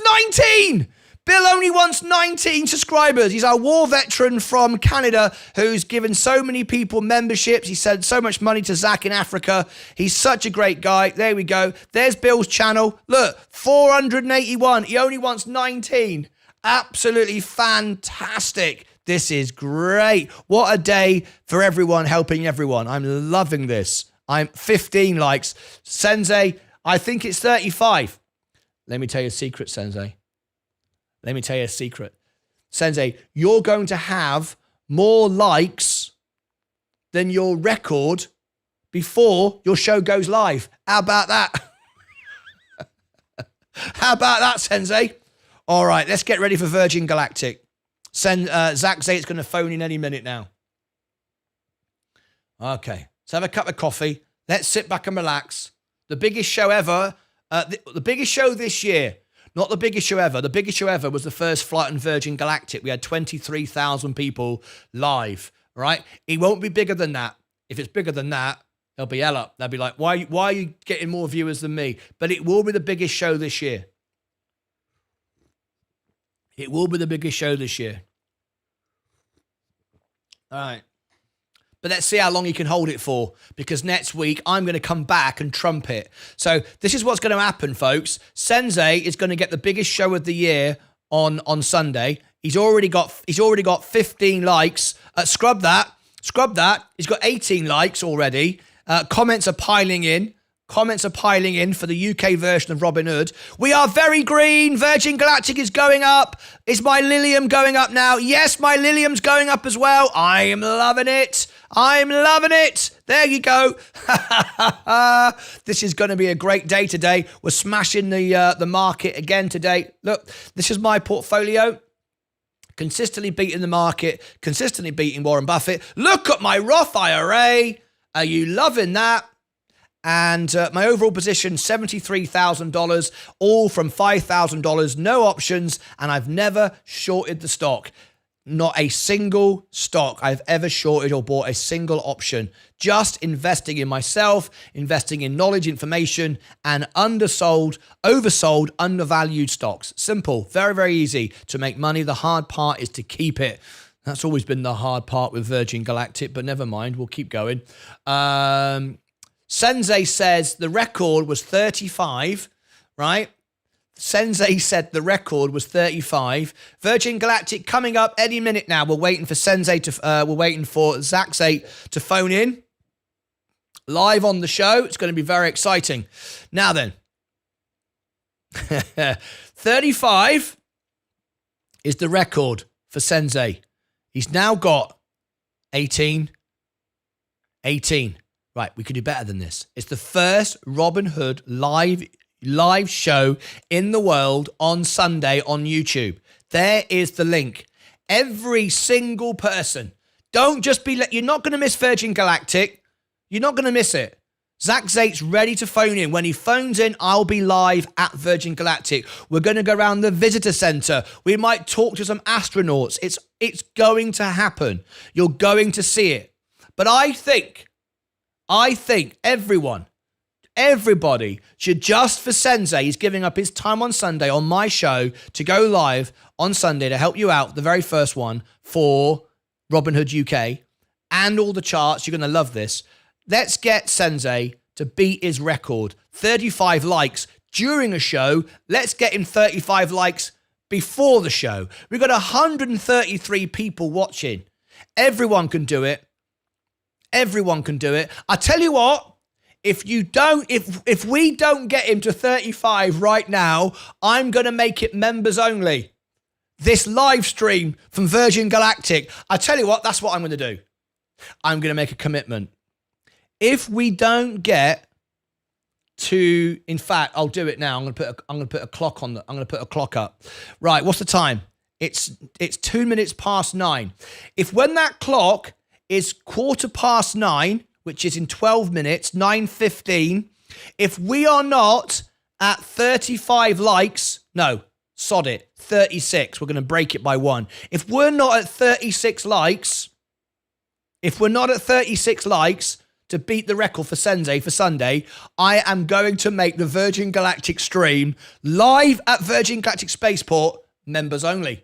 19! Bill only wants 19 subscribers. He's our war veteran from Canada who's given so many people memberships. He sent so much money to Zach in Africa. He's such a great guy. There we go. There's Bill's channel. Look, 481. He only wants 19. Absolutely fantastic. This is great. What a day for everyone, helping everyone. I'm loving this. I'm 15 likes. Sensei, I think it's 35. Let me tell you a secret, Sensei. Let me tell you a secret. Sensei, you're going to have more likes than your record before your show goes live. How about that? How about that, Sensei? All right, let's get ready for Virgin Galactic. Zach Zate's going to phone in any minute now. Okay, let's have a cup of coffee. Let's sit back and relax. The biggest show ever. The biggest show this year. Not the biggest show ever. The biggest show ever was the first flight on Virgin Galactic. We had 23,000 people live, right? It won't be bigger than that. If it's bigger than that, they'll be hell up. They'll be like, why are you getting more viewers than me? But it will be the biggest show this year. It will be the biggest show this year. All right. But let's see how long he can hold it for, because next week I'm going to come back and trump it. So this is what's going to happen, folks. Sensei is going to get the biggest show of the year on Sunday. He's already got 15 likes. Scrub that. He's got 18 likes already. Comments are piling in. For the UK version of Robin Hood. We are very green. Virgin Galactic is going up. Is my Lilium going up now? Yes, my Lilium's going up as well. I'm loving it. There you go. This is going to be a great day today. We're smashing the market again today. Look, this is my portfolio. Consistently beating the market. Consistently beating Warren Buffett. Look at my Roth IRA. Are you loving that? And my overall position, $73,000, all from $5,000, no options, and I've never shorted the stock. Not a single stock I've ever shorted or bought a single option. Just investing in myself, investing in knowledge, information, and oversold, undervalued stocks. Simple, very, very easy to make money. The hard part is to keep it. That's always been the hard part with Virgin Galactic, but never mind, we'll keep going. Sensei says the record was 35, right? Sensei said the record was 35. Virgin Galactic coming up any minute now. We're waiting for Zaxate to phone in live on the show. It's going to be very exciting. Now then, 35 is the record for Sensei. He's now got 18. Right, we could do better than this. It's the first Robin Hood live show in the world on Sunday on YouTube. There is the link. Every single person. Don't just be... You're not going to miss Virgin Galactic. You're not going to miss it. Zach Zate's ready to phone in. When he phones in, I'll be live at Virgin Galactic. We're going to go around the visitor center. We might talk to some astronauts. It's going to happen. You're going to see it. But I think everybody should, just for Sensei, he's giving up his time on Sunday on my show to go live on Sunday to help you out, the very first one for Robinhood UK and all the charts. You're going to love this. Let's get Sensei to beat his record. 35 likes during a show. Let's get him 35 likes before the show. We've got 133 people watching. Everyone can do it. Everyone can do it. I tell you what, if we don't get him to 35 right now, I'm going to make it members only. This live stream from Virgin Galactic. I tell you what, that's what I'm going to do. I'm going to make a commitment. If we don't get to, in fact, I'll do it now. I'm going to put a clock on. I'm going to put a clock up. Right. What's the time? It's 2 minutes past 9. If when that clock is 9:15, which is in 12 minutes, 9:15. If we are not at 35 likes, no, sod it, 36. We're going to break it by 1. If we're not at 36 likes, to beat the record for Sensei for Sunday, I am going to make the Virgin Galactic stream live at Virgin Galactic Spaceport members only.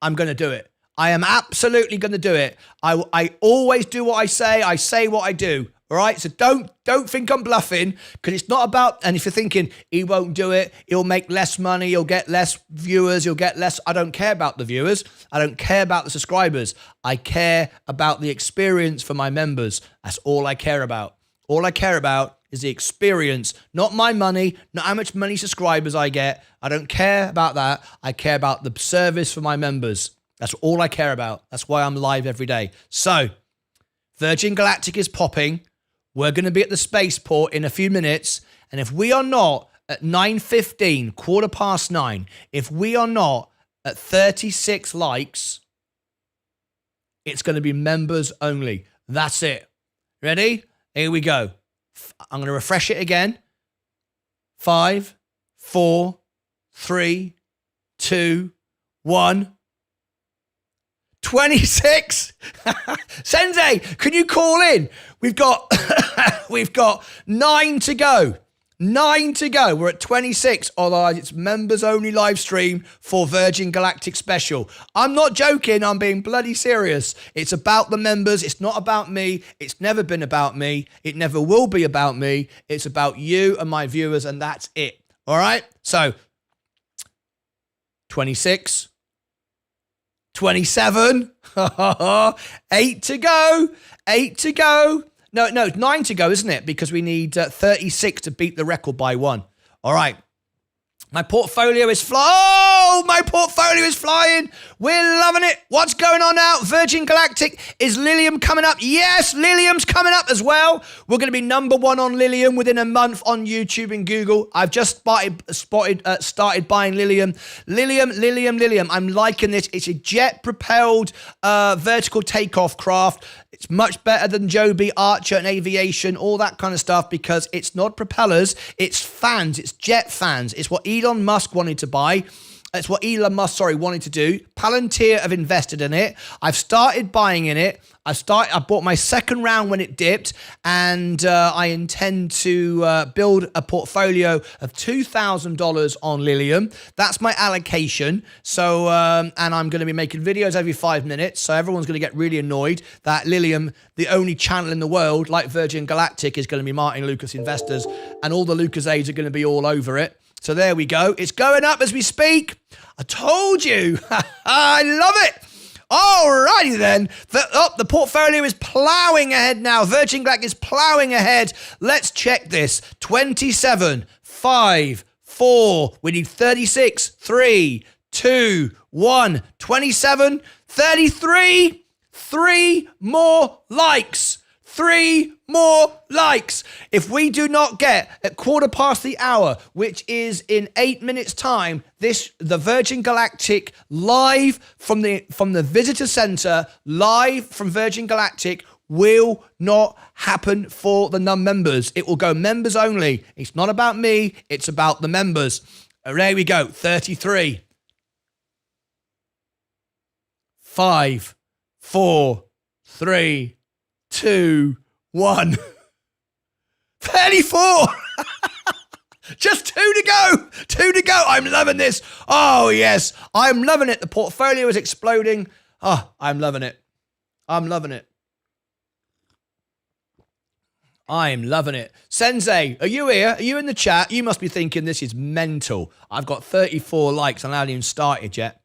I'm going to do it. I am absolutely going to do it. I always do what I say what I do. All right? So don't think I'm bluffing, because it's not about, and if you're thinking he won't do it, he'll make less money, he'll get less viewers, I don't care about the viewers. I don't care about the subscribers. I care about the experience for my members. That's all I care about. All I care about is the experience, not my money, not how much money subscribers I get. I don't care about that. I care about the service for my members. That's all I care about. That's why I'm live every day. So, Virgin Galactic is popping. We're going to be at the spaceport in a few minutes. And if we are not at 9:15, 9:15, if we are not at 36 likes, it's going to be members only. That's it. Ready? Here we go. I'm going to refresh it again. 5, 4, 3, 2, 1. 26. Sensei, can you call in? We've got 9 to go. 9 to go. We're at 26. Otherwise, it's members only live stream for Virgin Galactic Special. I'm not joking. I'm being bloody serious. It's about the members. It's not about me. It's never been about me. It never will be about me. It's about you and my viewers, and that's it. All right? So, 26. 27. 8 to go. 8 to go. No, 9 to go, isn't it? Because we need 36 to beat the record by 1. All right. My portfolio is my portfolio is flying. We're loving it. What's going on now? Virgin Galactic. Is Lilium coming up? Yes, Lilium's coming up as well. We're going to be number 1 on Lilium within a month on YouTube and Google. I've just started buying Lilium. Lilium. I'm liking this. It's a jet-propelled vertical takeoff craft. It's much better than Joby, Archer, and Aviation, all that kind of stuff, because it's not propellers, it's fans, it's jet fans. It's what Elon Musk wanted to buy. It's what Elon Musk, wanted to do. Palantir have invested in it. I've started buying in it. I bought my second round when it dipped, and I intend to build a portfolio of $2,000 on Lilium. That's my allocation. So, and I'm going to be making videos every 5 minutes. So everyone's going to get really annoyed that Lilium, the only channel in the world like Virgin Galactic, is going to be Martyn Lucas Investors, and all the Lucasades are going to be all over it. So there we go. It's going up as we speak. I told you. I love it. Alrighty then. The portfolio is plowing ahead now. Virgin Galactic is plowing ahead. Let's check this. 27, 5, 4. We need 36, 3, 2, 1. 27, 33. 3 more likes. 3 more likes. If we do not get at 1:15, which is in 8 minutes time, the Virgin Galactic live from the visitor center, live from Virgin Galactic, will not happen for the non-members. It will go members only. It's not about me. It's about the members. There we go. 33. 5, 4, 3, 2, 1. 34. Just 2 to go. 2 to go. I'm loving this. Oh, yes. I'm loving it. The portfolio is exploding. Oh, I'm loving it. I'm loving it. I'm loving it. Sensei, are you here? Are you in the chat? You must be thinking this is mental. I've got 34 likes and I haven't even started yet.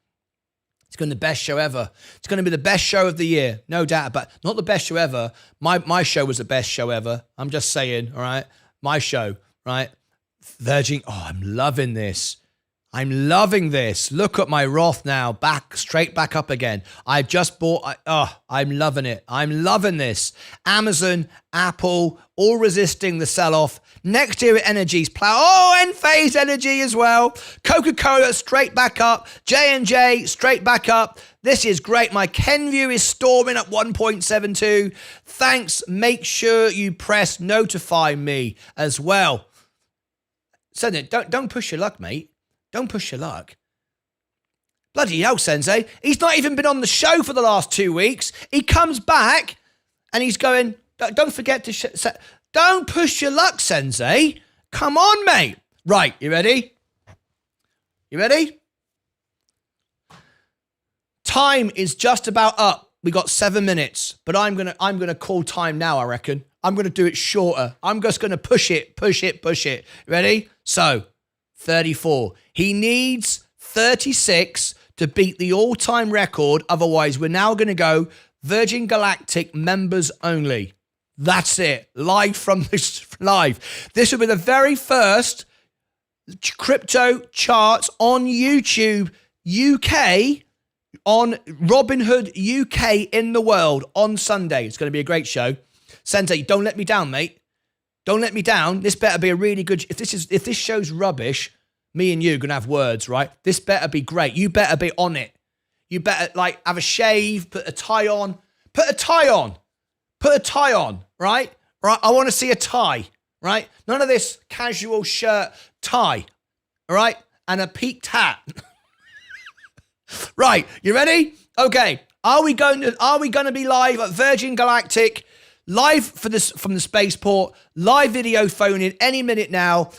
It's going to be the best show ever. It's going to be the best show of the year. No doubt, but not the best show ever. My show was the best show ever. I'm just saying, all right? My show, right? Virgin. Oh, I'm loving this. I'm loving this. Look at my Roth now, straight back up again. I just bought, I'm loving it. I'm loving this. Amazon, Apple, all resisting the sell-off. Next Era Energy's plow. Oh, Enphase Energy as well. Coca-Cola, straight back up. J&J, straight back up. This is great. My Kenview is storming at 1.72. Thanks. Make sure you press notify me as well. So don't push your luck, mate. Don't push your luck. Bloody hell, Sensei. He's not even been on the show for the last 2 weeks. He comes back and he's going, don't forget to... Don't push your luck, Sensei. Come on, mate. Right, you ready? You ready? Time is just about up. We got 7 minutes, but I'm gonna call time now, I reckon. I'm gonna do it shorter. I'm just gonna push it. Ready? So, 34. He needs 36 to beat the all-time record. Otherwise, we're now going to go Virgin Galactic members only. That's it. Live from this live. This will be the very first crypto charts on YouTube UK, on Robinhood UK in the world on Sunday. It's going to be a great show. Sensei, don't let me down, mate. Don't let me down. This better be a really good... If this show's rubbish, me and you are going to have words, right? This better be great. You better be on it. You better, have a shave, put a tie on. Put a tie on. Put a tie on, right? Right? I want to see a tie, right? None of this casual shirt tie, all right? And a peaked hat. Right, you ready? Okay. Are we going to be live at Virgin Galactic? Live from the spaceport, live video phone in any minute now.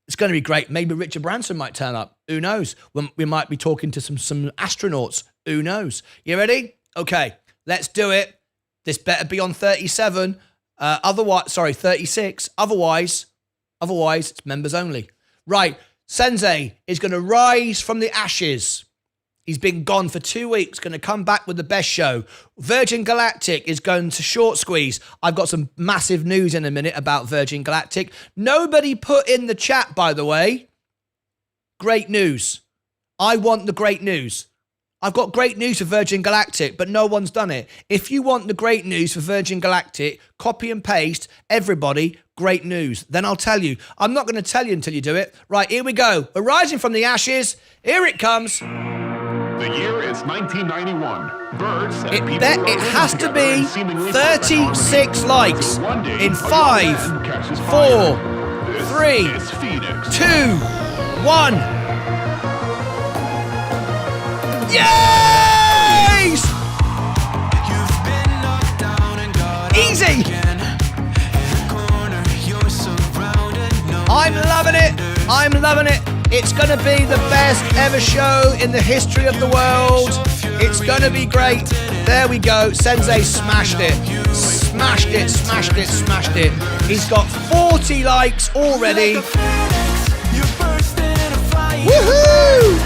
It's going to be great. Maybe Richard Branson might turn up. Who knows? We might be talking to some astronauts. Who knows? You ready? Okay, let's do it. This better be on 37. 36. Otherwise, it's members only. Right, Sensei is going to rise from the ashes. He's been gone for 2 weeks, going to come back with the best show. Virgin Galactic is going to short squeeze. I've got some massive news in a minute about Virgin Galactic. Nobody put in the chat, by the way, great news. I want the great news. I've got great news for Virgin Galactic, but no one's done it. If you want the great news for Virgin Galactic, copy and paste, everybody, great news. Then I'll tell you. I'm not going to tell you until you do it. Right, here we go. We're rising from the ashes. Here it comes. The year is 1991. Birds and people It has to be 36 likes in 5, 4, 3, 2, 1. Yes! Easy! I'm loving it. I'm loving it. It's going to be the best ever show in the history of the world. It's going to be great. There we go. Sensei smashed it. Smashed it, smashed it, smashed it. He's got 40 likes already. Woohoo!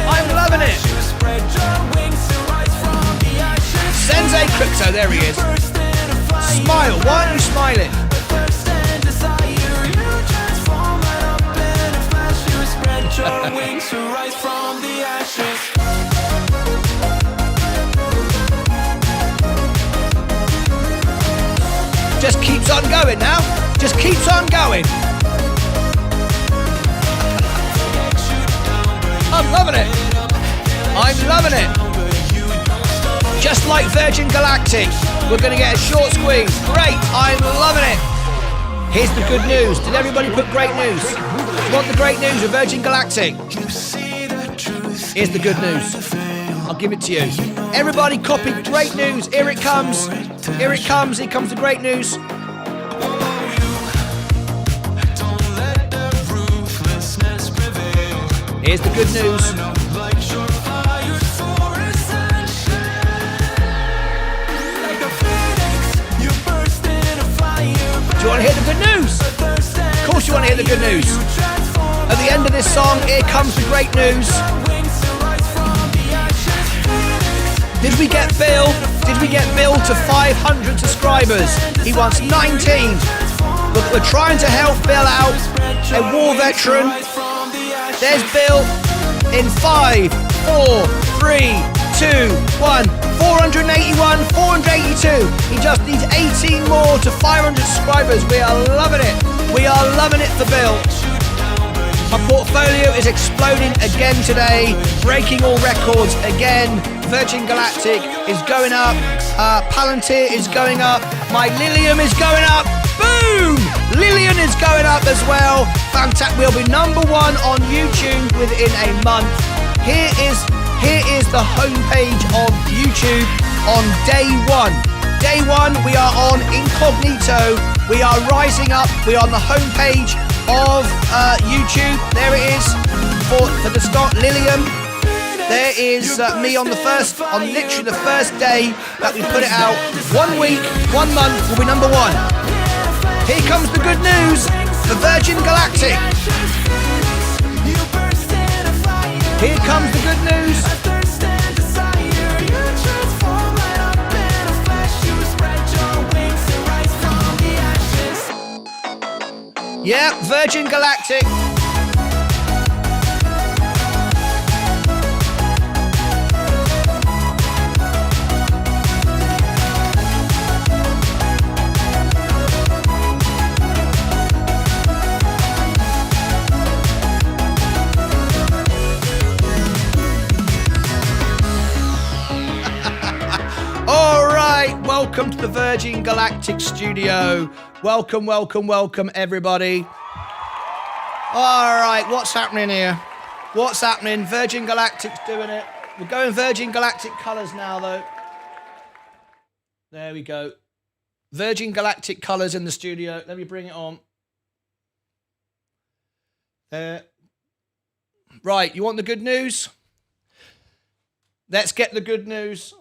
I'm loving it. Sensei Crypto, there he is. Smile. Why aren't you smiling? Just keeps on going now. Just keeps on going. I'm loving it. I'm loving it. Just like Virgin Galactic, we're going to get a short squeeze. Great. I'm loving it. Here's the good news. Did everybody put great news? You want the great news of Virgin Galactic? Here's the good news. I'll give it to you. Everybody copy great news. Here it comes. Here it comes. Here comes the great news. Here's the good news. Do you want to hear the good news? Of course you want to hear the good news. At the end of this song, here comes the great news. Did we get Bill? Did we get Bill to 500 subscribers? He wants 19. But we're trying to help Bill out, a war veteran. There's Bill in 5, 4, 3, 2, 1. 481, 482. He just needs 18 more to 500 subscribers. We are loving it. We are loving it for Bill. My portfolio is exploding again today, breaking all records again. Virgin Galactic is going up. Palantir is going up. My Lilium is going up. Boom! Lilian is going up as well. Fantastic. We'll be #1 on YouTube within a month. Here is the homepage of YouTube on day one. Day one, we are on incognito. We are rising up. We are on the homepage of YouTube. There it is for the stock Lilium. There is me on literally the first day that we put it out. 1 week, 1 month will be #1. Here comes the good news for Virgin Galactic. Here comes the good news. Yeah, Virgin Galactic. Welcome to the Virgin Galactic studio. Welcome, welcome, welcome, everybody. All right, what's happening here? What's happening? Virgin Galactic's doing it. We're going Virgin Galactic colours now, though. There we go. Virgin Galactic colours in the studio. Let me bring it on. There. Right, you want the good news? Let's get the good news.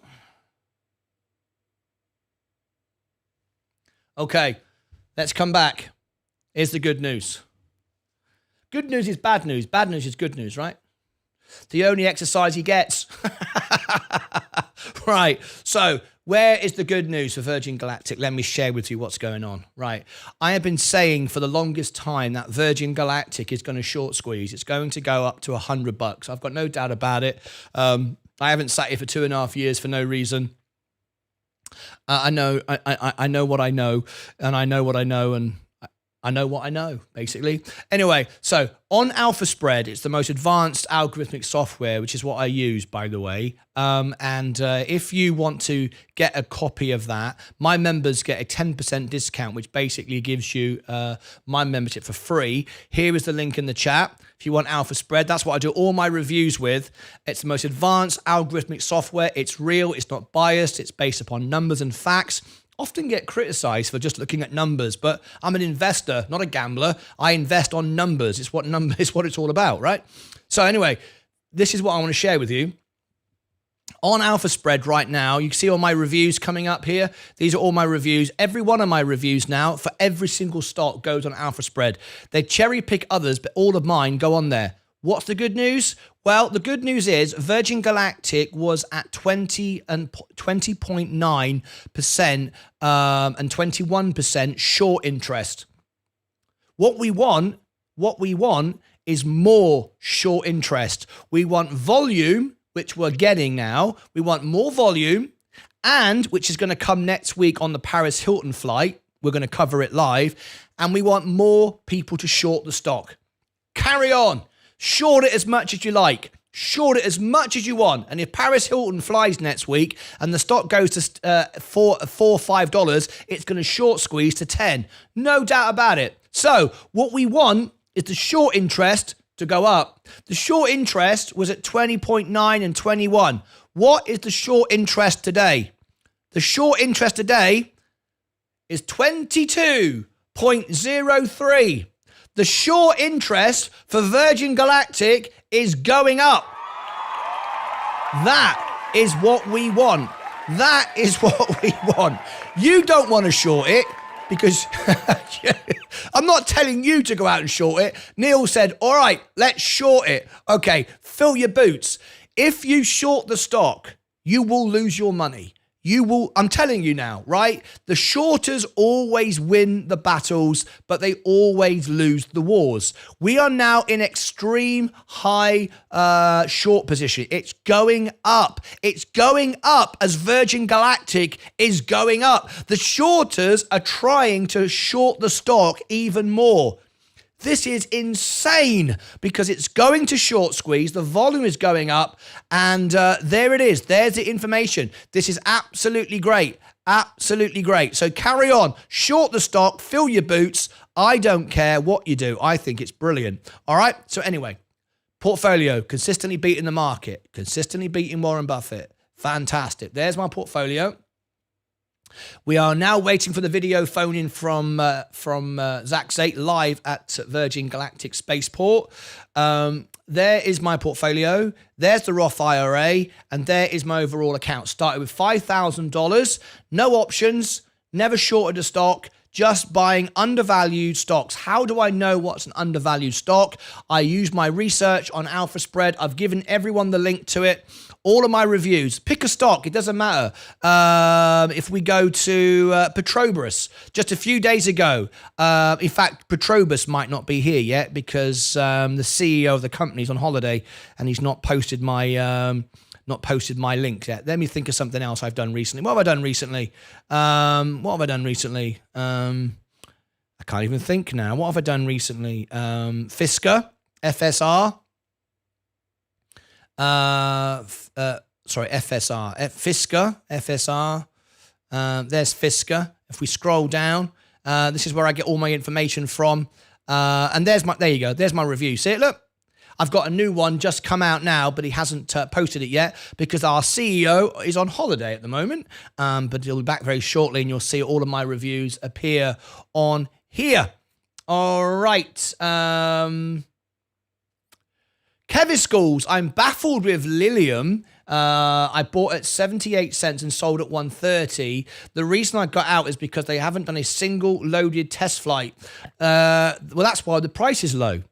Okay, let's come back. Here's the good news. Good news is bad news. Bad news is good news, right? The only exercise he gets. Right. So where is the good news for Virgin Galactic? Let me share with you what's going on. Right. I have been saying for the longest time that Virgin Galactic is going to short squeeze. It's going to go up to $100. I've got no doubt about it. I haven't sat here for 2.5 years for no reason. I know what I know, and I know what I know, and I know what I know, basically. Anyway, so on Alpha Spread, it's the most advanced algorithmic software, which is what I use, by the way. If you want to get a copy of that, my members get a 10% discount, which basically gives you my membership for free. Here is the link in the chat. If you want Alpha Spread, that's what I do all my reviews with. It's the most advanced algorithmic software. It's real. It's not biased. It's based upon numbers and facts. Often get criticized for just looking at numbers, but I'm an investor, not a gambler. I invest on numbers. It's what it's all about, right? So anyway, this is what I want to share with you. On Alpha Spread right now, you can see all my reviews coming up here. These are all my reviews. Every one of my reviews now for every single stock goes on Alpha Spread. They cherry pick others, but all of mine go on there. What's the good news? Well, the good news is Virgin Galactic was at 20.9% and 21% short interest. What we want is more short interest. We want volume, which we're getting now. We want more volume, and which is going to come next week on the Paris Hilton flight. We're going to cover it live, and we want more people to short the stock. Carry on. Short it as much as you like. Short it as much as you want. And if Paris Hilton flies next week and the stock goes to $4 or $5, it's going to short squeeze to 10. No doubt about it. So what we want is the short interest to go up. The short interest was at 20.9 and 21. What is the short interest today? The short interest today is 22.03. The short interest for Virgin Galactic is going up. That is what we want. That is what we want. You don't want to short it because I'm not telling you to go out and short it. Neil said, all right, let's short it. Okay, fill your boots. If you short the stock, you will lose your money. I'm telling you now, right? The shorters always win the battles, but they always lose the wars. We are now in extreme high short position. It's going up. It's going up as Virgin Galactic is going up. The shorters are trying to short the stock even more. This is insane because it's going to short squeeze. The volume is going up. And there it is. There's the information. This is absolutely great. Absolutely great. So carry on. Short the stock. Fill your boots. I don't care what you do. I think it's brilliant. All right. So anyway, portfolio consistently beating the market. Consistently beating Warren Buffett. Fantastic. There's my portfolio. We are now waiting for the video phone in from Zach Zate live at Virgin Galactic Spaceport. There is my portfolio. There's the Roth IRA. And there is my overall account. Started with $5,000. No options. Never shorted a stock. Just buying undervalued stocks. How do I know what's an undervalued stock? I use my research on Alpha Spread. I've given everyone the link to it. All of my reviews. Pick a stock. It doesn't matter. If we go to Petrobras, just a few days ago. In fact, Petrobras might not be here yet because the CEO of the company is on holiday and he's not posted my link yet. Let me think of something else I've done recently. What have I done recently? I can't even think now. What have I done recently? FSR. FSR. FSR. There's FSCA. If we scroll down, this is where I get all my information from. And there you go. There's my review. See it? Look, I've got a new one just come out now, but he hasn't posted it yet because our CEO is on holiday at the moment. But he'll be back very shortly and you'll see all of my reviews appear on here. All right. Kevin Schools, I'm baffled with Lilium. I bought at 78 cents and sold at 130. The reason I got out is because they haven't done a single loaded test flight. Well, that's why the price is low.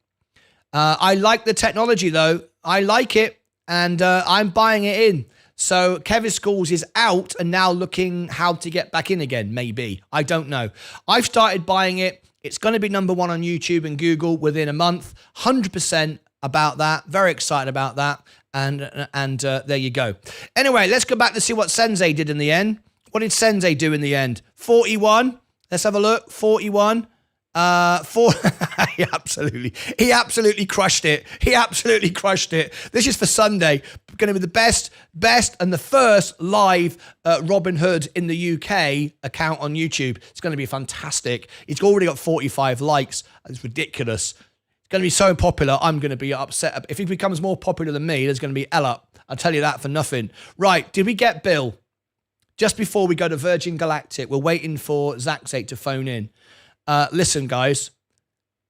I like the technology, though. I like it, and I'm buying it in. So Kevin Schools is out and now looking how to get back in again, maybe. I don't know. I've started buying it. It's going to be number one on YouTube and Google within a month. 100% about that. Very excited about that. And there you go. Anyway, let's go back to see what Sensei did in the end. What did Sensei do in the end? 41. Let's have a look. 41. He absolutely crushed it. He absolutely crushed it. This is for Sunday. Going to be the best, and the first live Robin Hood in the UK account on YouTube. It's going to be fantastic. It's already got 45 likes. It's ridiculous. It's going to be so popular. I'm going to be upset. If he becomes more popular than me, there's going to be L up. I'll tell you that for nothing. Right. Did we get Bill? Just before we go to Virgin Galactic, we're waiting for Zaxate to phone in. Listen, guys,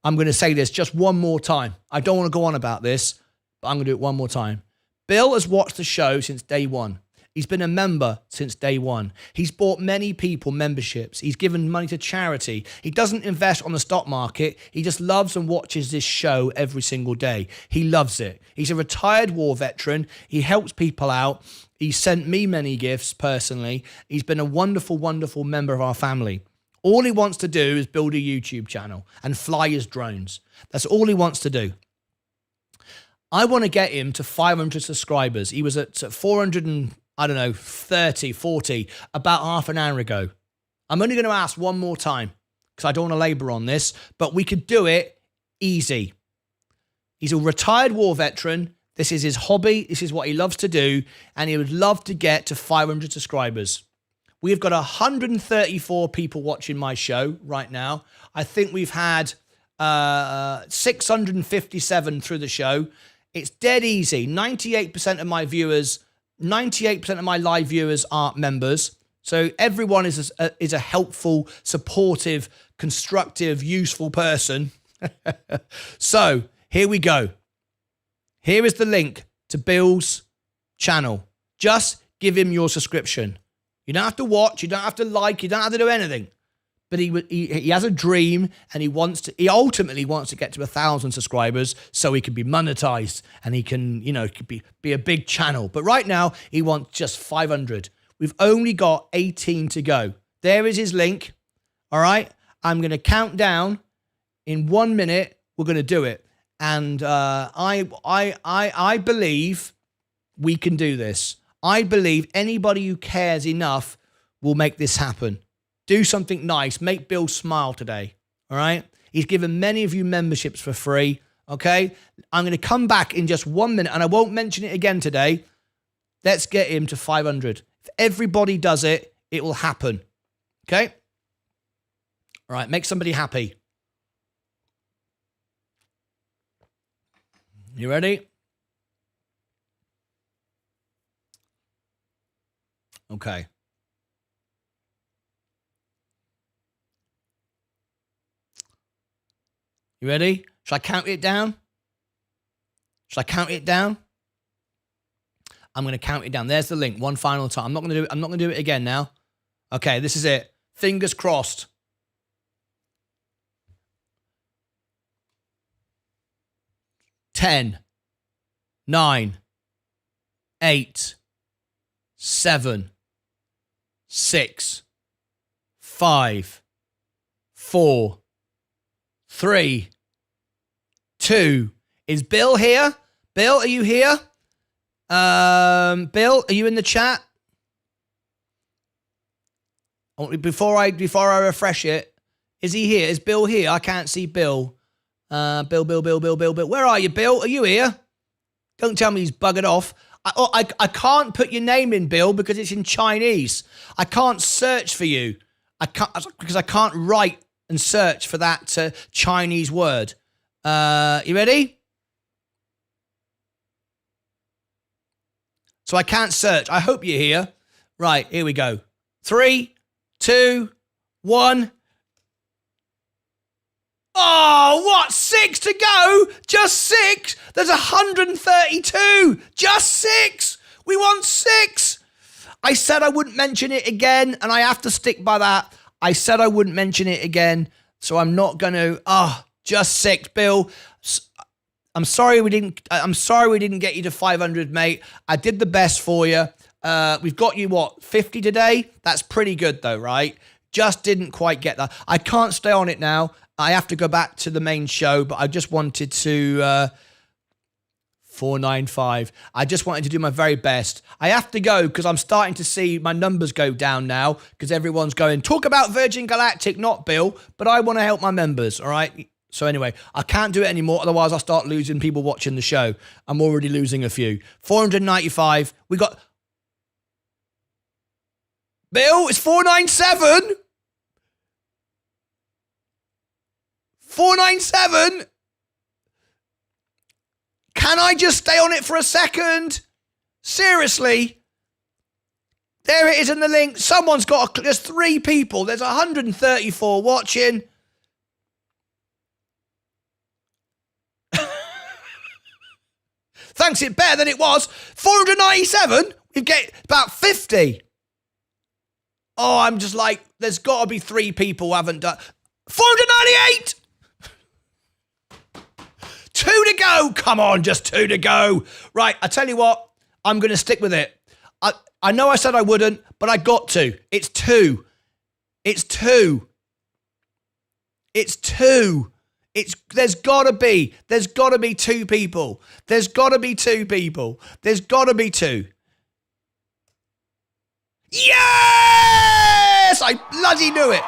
I'm going to say this just one more time. I don't want to go on about this, but I'm going to do it one more time. Bill has watched the show since day one. He's been a member since day one. He's bought many people memberships. He's given money to charity. He doesn't invest on the stock market. He just loves and watches this show every single day. He loves it. He's a retired war veteran. He helps people out. He sent me many gifts personally. He's been a wonderful, wonderful member of our family. All he wants to do is build a YouTube channel and fly his drones. That's all he wants to do. I want to get him to 500 subscribers. He was at 400 and, 30, 40 about half an hour ago. I'm only going to ask one more time because I don't want to labor on this, but we could do it easy. He's a retired war veteran. This is his hobby. This is what he loves to do. And he would love to get to 500 subscribers. We've got 134 people watching my show right now. I think we've had 657 through the show. It's dead easy. 98% of my viewers, 98% of my live viewers are members. So everyone is a helpful, supportive, constructive, useful person. So here we go. Here is the link to Bill's channel. Just give him your subscription. You don't have to watch, you don't have to like, you don't have to do anything. But he has a dream, and he ultimately wants to get to 1,000 subscribers so he can be monetized and he can, be a big channel. But right now he wants just 500. We've only got 18 to go. There is his link. All right. I'm going to count down. In 1 minute, we're going to do it. And I believe we can do this. I believe anybody who cares enough will make this happen. Do something nice. Make Bill smile today. All right? He's given many of you memberships for free. Okay? I'm going to come back in just 1 minute, and I won't mention it again today. Let's get him to 500. If everybody does it, it will happen. Okay? All right. Make somebody happy. You ready? Okay. You ready? Shall I count it down? Shall I count it down? I'm going to count it down. There's the link. One final time. I'm not going to do it. I'm not going to do it again now. Okay, this is it. Fingers crossed. 10, 9, 8, 7, 6, 5, 4, 3, 2. Is Bill here? Bill, are you here? Bill, are you in the chat? Before I refresh it, is he here? Is Bill here? I can't see Bill. Bill. Where are you, Bill? Are you here? Don't tell me he's buggered off. I can't put your name in, Bill, because it's in Chinese. I can't search for you. Because I can't write and search for that Chinese word. You ready? So I can't search. I hope you're here. Right, here we go. 3, 2, 1. Oh, what? 6 to go? Just 6? There's 132. Just 6. We want 6. I said I wouldn't mention it again, and I have to stick by that. I said I wouldn't mention it again, so I'm not going to. Just 6, Bill. I'm sorry we didn't get you to 500, mate. I did the best for you. We've got you, 50 today? That's pretty good though, right? Just didn't quite get that. I can't stay on it now. I have to go back to the main show, but I just wanted to... 495. I just wanted to do my very best. I have to go because I'm starting to see my numbers go down now because everyone's going, talk about Virgin Galactic, not Bill, but I want to help my members, all right? So anyway, I can't do it anymore, otherwise I'll start losing people watching the show. I'm already losing a few. 495. We got... Bill, it's 497. 497. Can I just stay on it for a second? Seriously? There it is in the link. Someone's got there's 3 people. There's 134 watching. Thanks, it's better than it was. 497? We've got about 50. Oh, I'm just like, there's got to be 3 people who haven't done... 498! 2 to go. Come on, just 2 to go. Right, I tell you what, I'm going to stick with it. I know I said I wouldn't, but I got to. It's 2. It's 2. It's 2. There's got to be 2 people. There's got to be 2 people. There's got to be 2. Yes! I bloody knew it.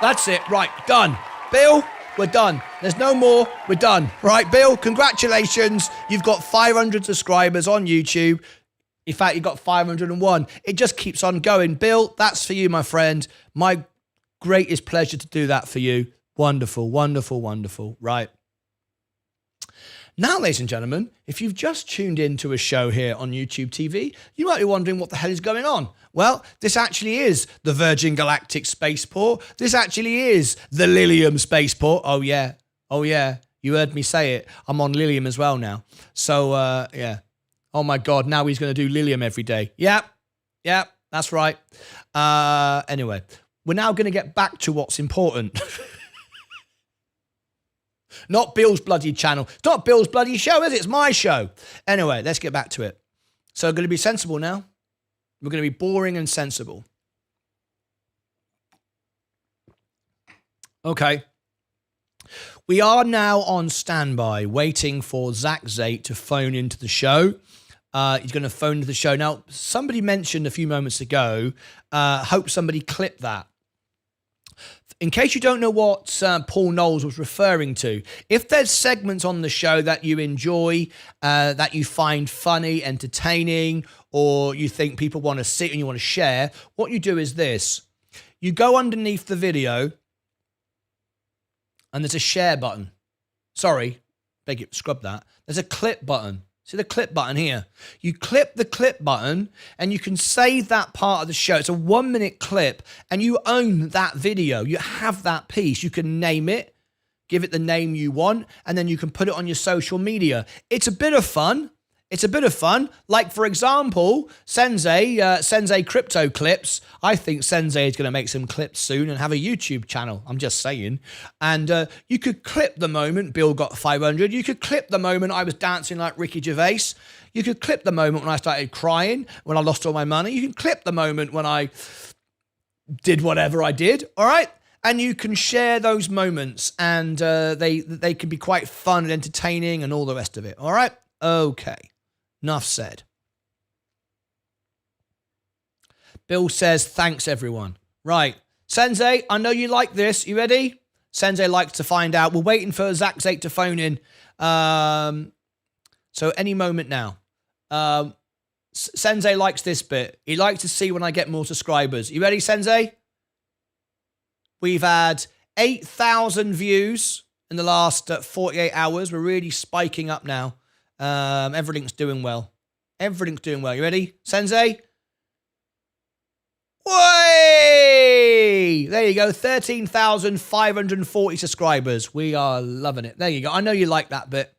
That's it. Right, done. Bill, we're done. There's no more. We're done. Right, Bill, congratulations. You've got 500 subscribers on YouTube. In fact, you've got 501. It just keeps on going. Bill, that's for you, my friend. My greatest pleasure to do that for you. Wonderful, wonderful, wonderful. Right. Now, ladies and gentlemen, if you've just tuned into a show here on YouTube TV, you might be wondering what the hell is going on. Well, this actually is the Virgin Galactic Spaceport. This actually is the Lilium Spaceport. Oh, yeah. Oh, yeah. You heard me say it. I'm on Lilium as well now. So, yeah. Oh, my God. Now he's going to do Lilium every day. Yeah. Yeah. That's right. Anyway, we're now going to get back to what's important. Not Bill's bloody channel. It's not Bill's bloody show, is it? It's my show. Anyway, let's get back to it. So, we're going to be sensible now. We're going to be boring and sensible. Okay. We are now on standby, waiting for Zach Zate to phone into the show. He's going to phone into the show. Now, somebody mentioned a few moments ago, hope somebody clipped that. In case you don't know what Paul Knowles was referring to, if there's segments on the show that you enjoy, that you find funny, entertaining, or you think people want to see and you want to share, what you do is this. You go underneath the video and there's a share button. Sorry, beg you, scrub that. There's a clip button. See the clip button here? You clip the clip button and you can save that part of the show. It's a 1-minute clip and you own that video. You have that piece. You can name it, give it the name you want, and then you can put it on your social media. It's a bit of fun. It's a bit of fun. Like, for example, Sensei Crypto Clips. I think Sensei is going to make some clips soon and have a YouTube channel. I'm just saying. And you could clip the moment Bill got 500. You could clip the moment I was dancing like Ricky Gervais. You could clip the moment when I started crying, when I lost all my money. You can clip the moment when I did whatever I did. All right? And you can share those moments. And they can be quite fun and entertaining and all the rest of it. All right? Okay. Enough said. Bill says, thanks, everyone. Right. Sensei, I know you like this. You ready? Sensei likes to find out. We're waiting for Zach Zate to phone in. So any moment now. Sensei likes this bit. He likes to see when I get more subscribers. You ready, Sensei? We've had 8,000 views in the last 48 hours. We're really spiking up now. Everything's doing well. Everything's doing well. You ready, Sensei? Way! There you go. 13,540 subscribers. We are loving it. There you go. I know you like that bit.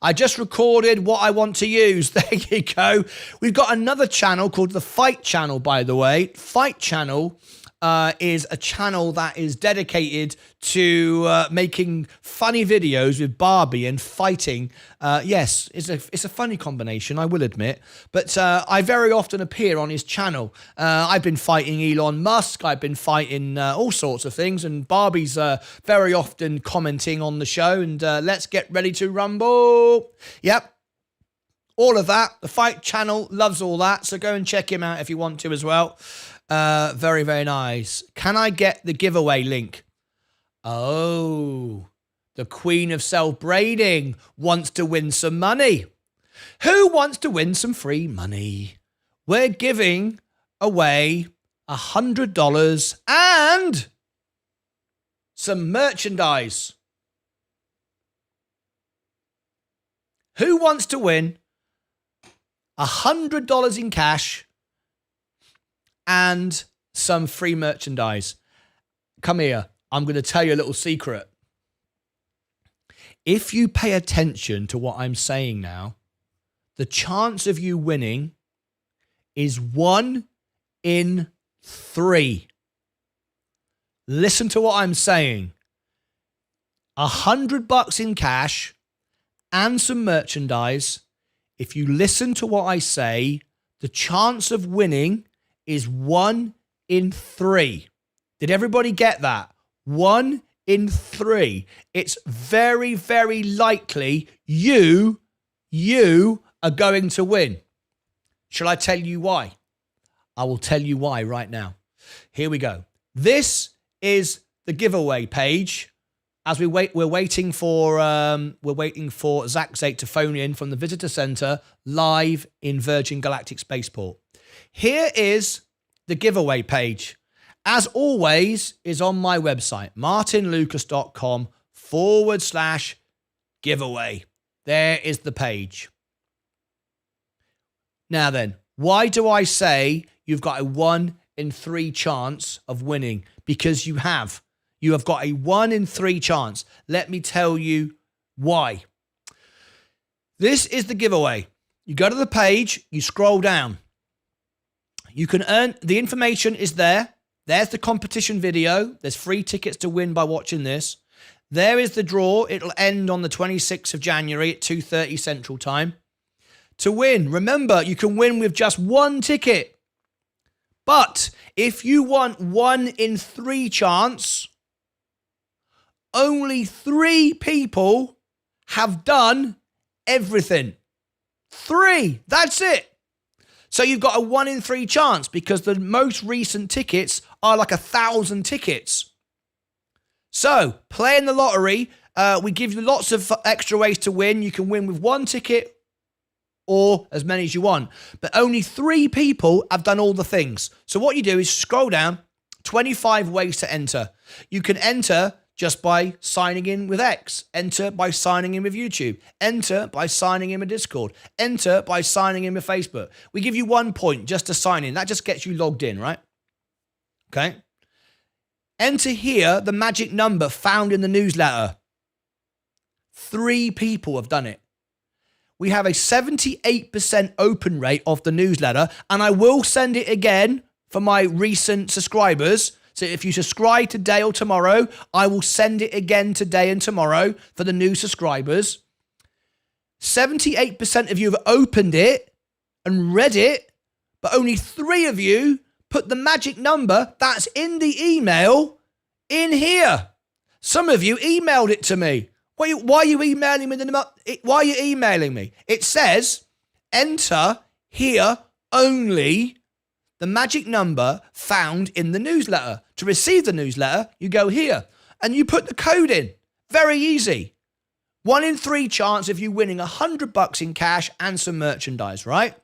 I just recorded what I want to use. There you go. We've got another channel called the Fight Channel, by the way. Fight Channel. is a channel that is dedicated to making funny videos with Barbie and fighting. Yes, it's a funny combination, I will admit. But I very often appear on his channel. I've been fighting Elon Musk. I've been fighting all sorts of things. And Barbie's very often commenting on the show. And let's get ready to rumble. Yep. All of that. The Fight channel loves all that. So go and check him out if you want to as well. Very, very nice. Can I get the giveaway link? Oh, the Queen of Self-Braiding wants to win some money. Who wants to win some free money? We're giving away $100 and some merchandise. Who wants to win $100 in cash and some free merchandise? Come here. I'm going to tell you a little secret. If you pay attention to what I'm saying now, the chance of you winning is 1 in 3. Listen to what I'm saying. $100 in cash and some merchandise. If you listen to what I say, the chance of winning is 1 in 3. Did everybody get that? 1 in 3. It's very, very likely you are going to win. Shall I tell you why? I will tell you why right now. Here we go. This is the giveaway page. As we wait, we're waiting for Zach Zake to phone in from the visitor center live in Virgin Galactic Spaceport. Here is the giveaway page. As always, is on my website, martynlucas.com/giveaway. There is the page. Now then, why do I say you've got a 1 in 3 chance of winning? Because you have. You have got a 1 in 3 chance. Let me tell you why. This is the giveaway. You go to the page, you scroll down. You can earn, the information is there. There's the competition video. There's free tickets to win by watching this. There is the draw. It'll end on the 26th of January at 2:30 Central Time. To win, remember, you can win with just 1 ticket. But if you want 1 in 3 chance, only 3 people have done everything. 3. That's it. So you've got a 1 in 3 chance because the most recent tickets are like 1,000 tickets. So playing the lottery, we give you lots of extra ways to win. You can win with 1 ticket or as many as you want. But only 3 people have done all the things. So what you do is scroll down, 25 ways to enter. You can enter just by signing in with X. Enter by signing in with YouTube. Enter by signing in with Discord. Enter by signing in with Facebook. We give you 1 point just to sign in. That just gets you logged in, right? Okay. Enter here the magic number found in the newsletter. 3 people have done it. We have a 78% open rate of the newsletter, and I will send it again for my recent subscribers. So if you subscribe today or tomorrow, I will send it again today and tomorrow for the new subscribers. 78% of you have opened it and read it, but only 3 of you put the magic number that's in the email in here. Some of you emailed it to me. Why are you emailing me? Why are you emailing me? It says, enter here only the magic number found in the newsletter. To receive the newsletter, you go here and you put the code in. Very easy. 1 in 3 chance of you winning $100 in cash and some merchandise, right?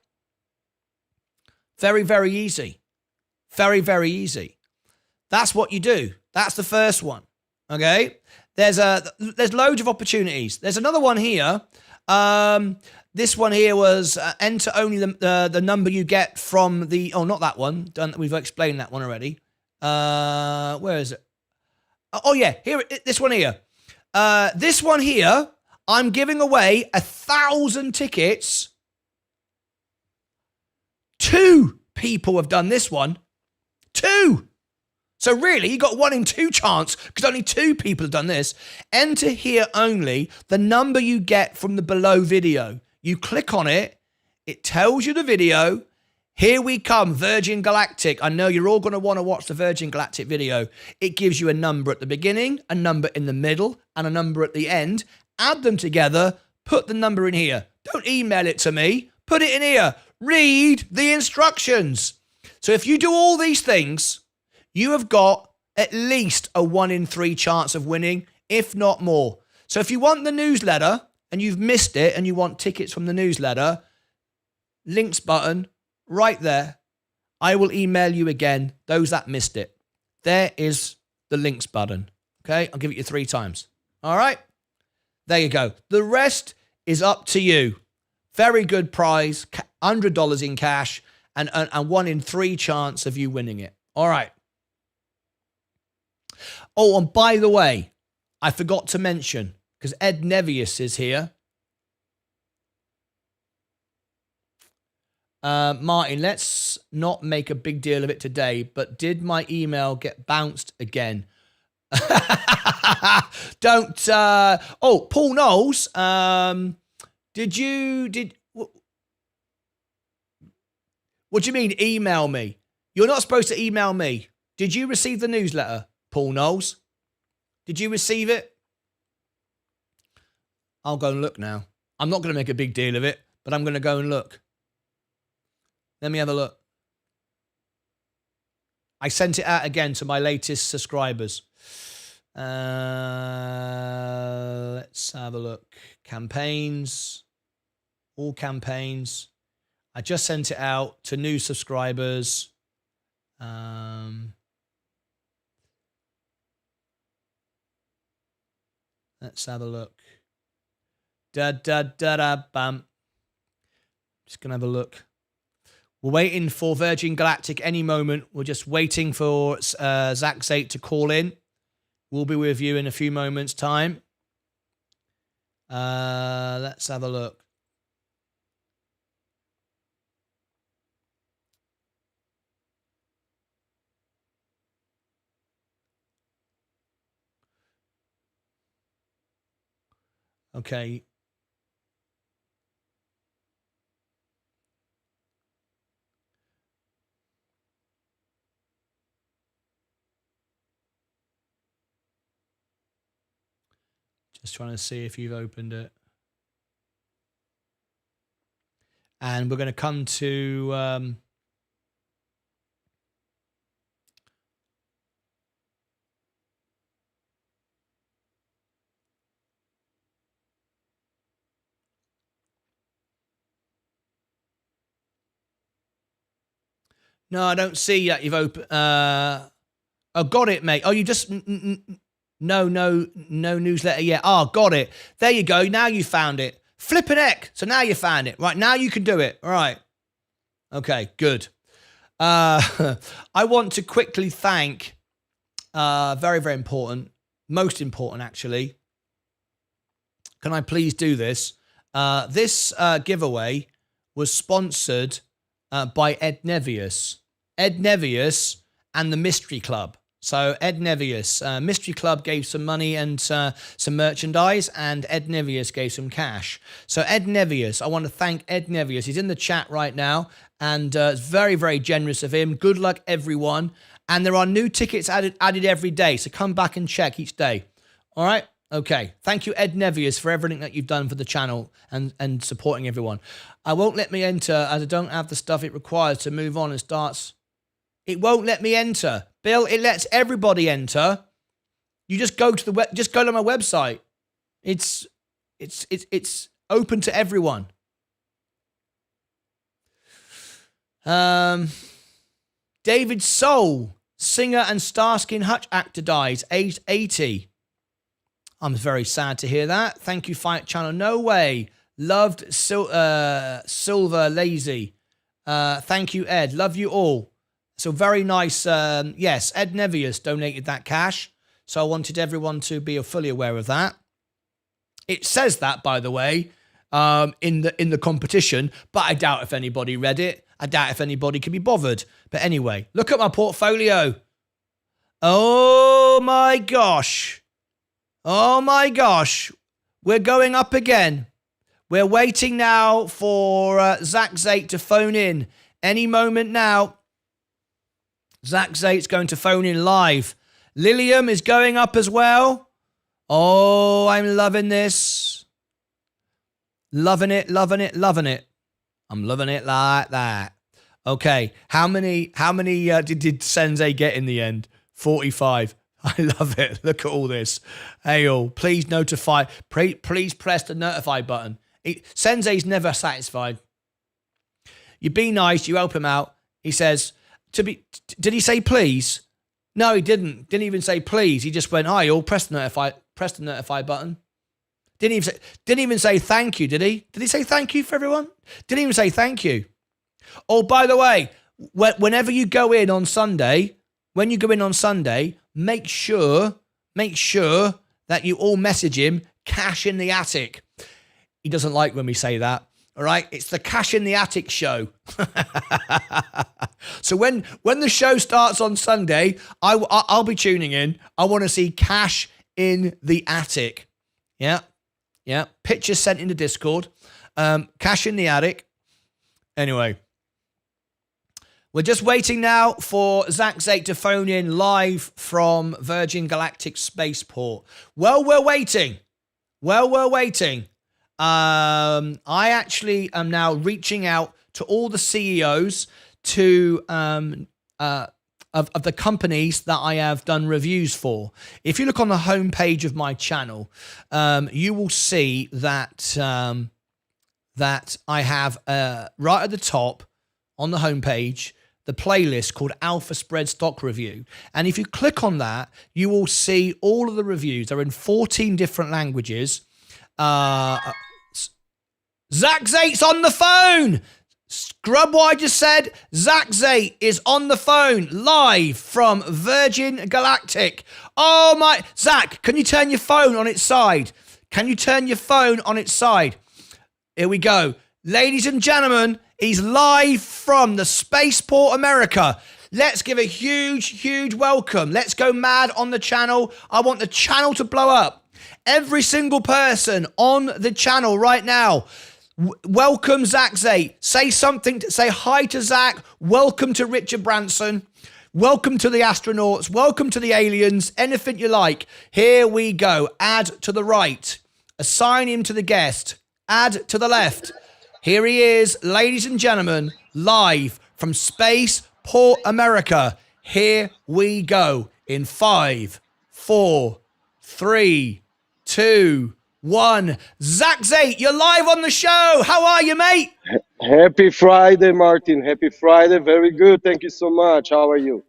Very, very easy. Very, very easy. That's what you do. That's the first one. Okay? There's loads of opportunities. There's another one here. This one here was enter only the number you get from the... Oh, not that one. We've explained that one already. Where is it? Oh, yeah. Here, this one here. This one here, I'm giving away 1,000 tickets. 2 people have done this one. 2. So really, you got 1 in 2 chance because only 2 people have done this. Enter here only, the number you get from the below video. You click on it. It tells you the video. Here we come, Virgin Galactic. I know you're all going to want to watch the Virgin Galactic video. It gives you a number at the beginning, a number in the middle, and a number at the end. Add them together. Put the number in here. Don't email it to me. Put it in here. Read the instructions. So if you do all these things, you have got at least a 1 in 3 chance of winning, if not more. So if you want the newsletter and you've missed it and you want tickets from the newsletter, links button right there. I will email you again, those that missed it. There is the links button. Okay, I'll give it you 3 times. All right, there you go. The rest is up to you. Very good prize, $100 in cash, and 1 in 3 chance of you winning it. All right. Oh, and by the way, I forgot to mention, because Ed Nevius is here. Martyn, let's not make a big deal of it today, but did my email get bounced again? Don't. Paul Knowles, what do you mean email me? You're not supposed to email me. Did you receive the newsletter, Paul Knowles? Did you receive it? I'll go and look now. I'm not going to make a big deal of it, but I'm going to go and look. Let me have a look. I sent it out again to my latest subscribers. Let's have a look. Campaigns. All campaigns. I just sent it out to new subscribers. Let's have a look. Bam. Just going to have a look. We're waiting for Virgin Galactic any moment. We're just waiting for Zach Zate to call in. We'll be with you in a few moments' time. Let's have a look. Okay. Just trying to see if you've opened it. And we're going to come to... No, I don't see that you've opened... Oh, got it, mate. Oh, you just... No newsletter yet. Oh, got it. There you go. Now you found it. Flippin' heck. So now you found it. Right, now you can do it. All right. Okay, good. I want to quickly thank, very, very important, most important actually. Can I please do this? This giveaway was sponsored by Ed Nevius. Ed Nevius and the Mystery Club. So Ed Nevius, Mystery Club gave some money and some merchandise, and Ed Nevius gave some cash. So Ed Nevius, I want to thank Ed Nevius. He's in the chat right now, and it's very, very generous of him. Good luck, everyone. And there are new tickets added every day, so come back and check each day. All right? Okay. Thank you, Ed Nevius, for everything that you've done for the channel and supporting everyone. I won't let me enter as I don't have the stuff it requires to move on and starts. It won't let me enter. Bill, it lets everybody enter. You just go to my website. It's open to everyone. David Soul, singer and Starsky and Hutch actor, dies, aged 80. I'm very sad to hear that. Thank you, Fight Channel. No way. Loved Silver Lazy. Thank you, Ed. Love you all. So very nice. Yes, Ed Nevius donated that cash. So I wanted everyone to be fully aware of that. It says that, by the way, in the competition, but I doubt if anybody read it. I doubt if anybody can be bothered. But anyway, look at my portfolio. Oh my gosh. Oh my gosh. We're going up again. We're waiting now for Zach Zate to phone in. Any moment now. Zach Zate's going to phone in live. Lilium is going up as well. Oh, I'm loving this. Loving it, loving it, loving it. I'm loving it like that. Okay, how many did Sensei get in the end? 45. I love it. Look at all this. Hey, all, please notify. Please press the notify button. Sensei's never satisfied. You be nice. You help him out. He says, did he say please? No, he didn't. Didn't even say please. He just went, hi, all, press the notify button. Didn't even say thank you, did he? Did he say thank you for everyone? Didn't even say thank you. Oh, by the way, whenever you go in on Sunday, make sure that you all message him, Cash in the Attic. He doesn't like when we say that. All right, it's the Cash in the Attic show. So when the show starts on Sunday, I'll be tuning in. I want to see Cash in the Attic. Yeah. Pictures sent into Discord. Cash in the Attic. Anyway, we're just waiting now for Zach Zate to phone in live from Virgin Galactic Spaceport. While we're waiting. I actually am now reaching out to all the CEOs of the companies that I have done reviews for. If you look on the homepage of my channel, you will see that that I have right at the top on the homepage the playlist called Alpha Spread Stock Review. And if you click on that, you will see all of the reviews. They're in 14 different languages. Zach Zate's on the phone. Scrub what I just said. Zach Zate is on the phone live from Virgin Galactic. Oh my, Zach, can you turn your phone on its side? Here we go. Ladies and gentlemen, he's live from the Spaceport America. Let's give a huge welcome. Let's go mad on the channel. I want the channel to blow up. Every single person on the channel right now, welcome Zach Zate. Say something, say hi to Zach. Welcome to Richard Branson. Welcome to the astronauts. Welcome to the aliens. Anything you like. Here we go. Add to the right. Assign him to the guest. Add to the left. Here he is, ladies and gentlemen, live from Spaceport America. Here we go. In 5, 4, 3, 2, 1. Zach Zate, you're live on the show. How are you, mate? Happy Friday, Martin. Happy Friday. Very good. Thank you so much. How are you?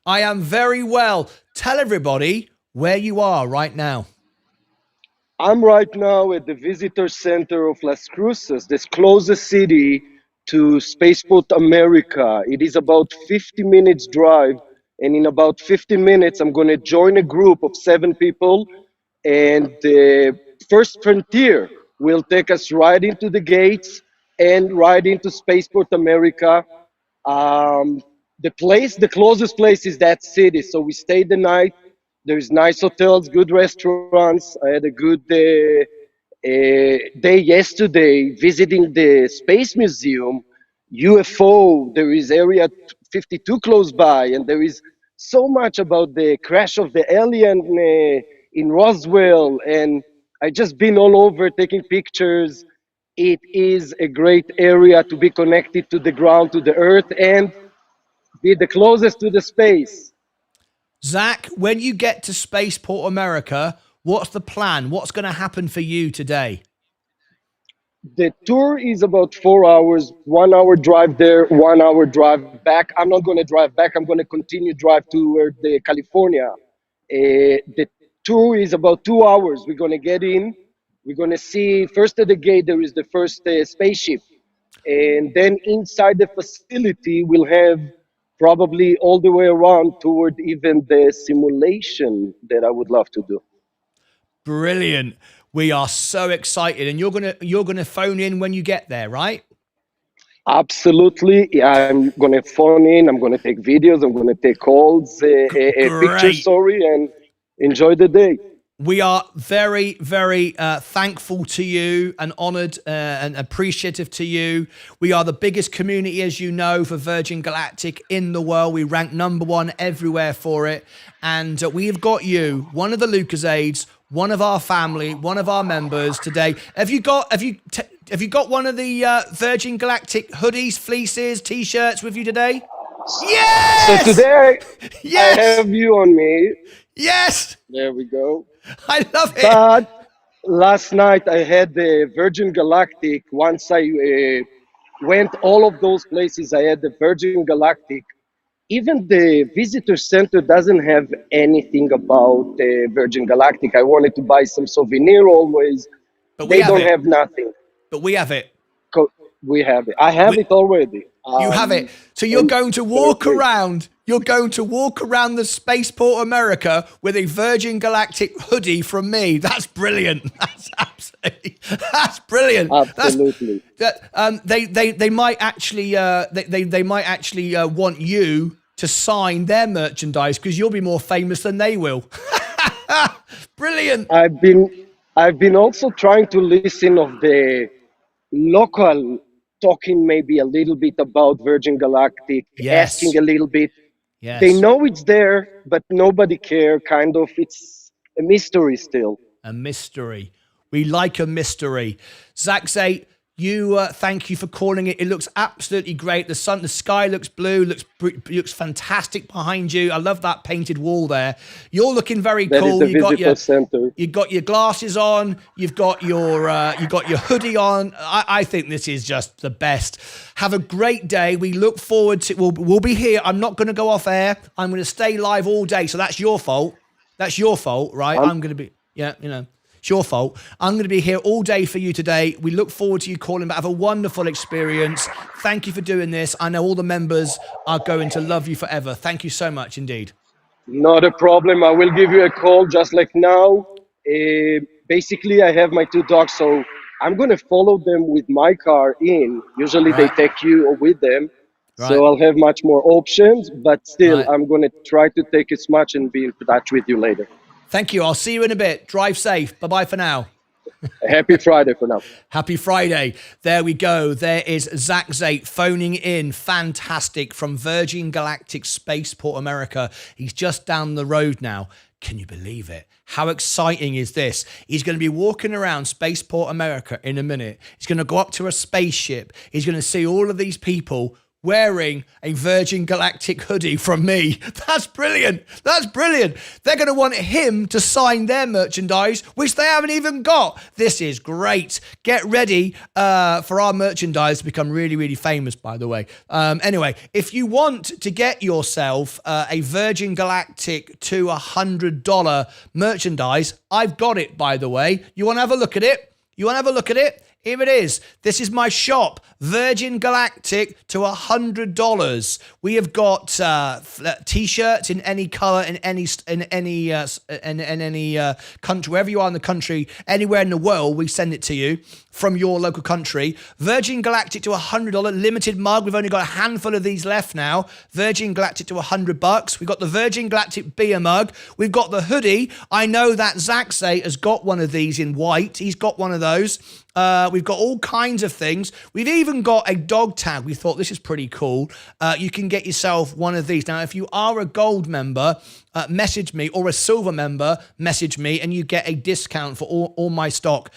I am very well. Tell everybody where you are right now. I'm right now at the visitor center of Las Cruces, the closest city to Spaceport America. It is about 50 minutes drive, and in about 15 minutes, I'm going to join a group of 7 people, and the first frontier will take us right into the gates and right into Spaceport America. The closest place is that city, so we stayed the night. There's nice hotels, good restaurants. I had a good day yesterday visiting the Space Museum, UFO. There is Area 52 close by, and there is so much about the crash of the alien in Roswell. And I just been all over taking pictures. It is a great area to be connected to the ground, to the earth, and be the closest to the space. Zach, when you get to Spaceport America, what's the plan? What's going to happen for you today? The tour is about 4 hours, 1 hour drive there, 1 hour drive back. I'm not going to drive back. I'm going to continue drive toward California. The tour is about 2 hours. We're going to get in. We're going to see, first at the gate, there is the first spaceship. And then inside the facility, we'll have probably all the way around toward even the simulation that I would love to do. Brilliant. We are so excited. And you're gonna phone in when you get there, right? Absolutely. I'm going to phone in. I'm going to take videos. I'm going to take calls, a picture Great. story, and enjoy the day. We are very, very thankful to you and honored and appreciative to you. We are the biggest community, as you know, for Virgin Galactic in the world. We rank #1 everywhere for it. And we have got you, one of the Lucasades, one of our family, one of our members today. Have you got one of the Virgin Galactic hoodies, fleeces, t-shirts with you today? Yes! So today Yes! I have you on me. Yes! There we go. I love it. But last night I had the Virgin Galactic. Once I went all of those places, I had the Virgin Galactic. Even the visitor center doesn't have anything about Virgin Galactic. I wanted to buy some souvenir always. But They don't have nothing. But we have it. We have it. I have it already. You have it. So you're going to walk around. You're going to walk around the Spaceport America with a Virgin Galactic hoodie from me. That's brilliant. That's brilliant. Absolutely. They might actually they might actually want you to sign their merchandise because you'll be more famous than they will. Brilliant. I've been also trying to listen of the local talking maybe a little bit about Virgin Galactic, asking a little bit. Yes. They know it's there, but nobody care. Kind of, it's a mystery still. A mystery. We like a mystery. Zach Zate, thank you for calling it. It looks absolutely great. The sky looks blue, looks fantastic behind you. I love that painted wall there. You're looking very cool. That is the visitor center. You got your glasses on. You've got your hoodie on. I think this is just the best. Have a great day. We look forward to. We'll be here. I'm not going to go off air. I'm going to stay live all day. So that's your fault. That's your fault, right? I'm going to be. Yeah, It's your fault. I'm going to be here all day for you today. We look forward to you calling back. Have a wonderful experience. Thank you for doing this. I know all the members are going to love you forever. Thank you so much indeed. Not a problem. I will give you a call just like now. Basically, I have my 2 dogs, so I'm going to follow them with my car in. Usually they take you with them. Right. So I'll have much more options, but still, I'm going to try to take as much and be in touch with you later. Thank you. I'll see you in a bit. Drive safe. Bye-bye for now. Happy Friday for now. Happy Friday. There we go. There is Zach Zate phoning in. Fantastic. From Virgin Galactic Spaceport America. He's just down the road now. Can you believe it? How exciting is this? He's going to be walking around Spaceport America in a minute. He's going to go up to a spaceship. He's going to see all of these people wearing a Virgin Galactic hoodie from me. That's brilliant. That's brilliant. They're going to want him to sign their merchandise, which they haven't even got. This is great. Get ready for our merchandise to become really, really famous, by the way. Anyway, if you want to get yourself a Virgin Galactic to $100 merchandise, I've got it, by the way. You want to have a look at it? Here it is. This is my shop, Virgin Galactic to $100. We have got t-shirts in any color, in any country, wherever you are in the country, anywhere in the world, we send it to you from your local country. Virgin Galactic to $100 limited mug. We've only got a handful of these left now. Virgin Galactic to $100. We've got the Virgin Galactic beer mug. We've got the hoodie. I know that Zach Say has got one of these in white. He's got one of those. We've got all kinds of things. We've even got a dog tag. We thought this is pretty cool. You can get yourself one of these. Now, if you are a gold member, message me, or a silver member, message me, and you get a discount for all my stock.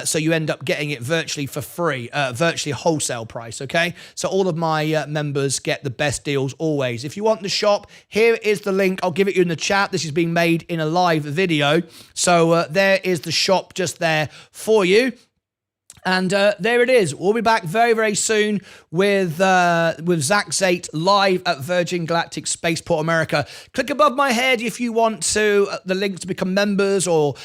So you end up getting it virtually for free, virtually wholesale price, okay? So all of my members get the best deals always. If you want the shop, here is the link. I'll give it you in the chat. This is being made in a live video. So there is the shop just there for you. And there it is. We'll be back very, very soon with Zach Zate live at Virgin Galactic Spaceport America. Click above my head if you want the links to become members, or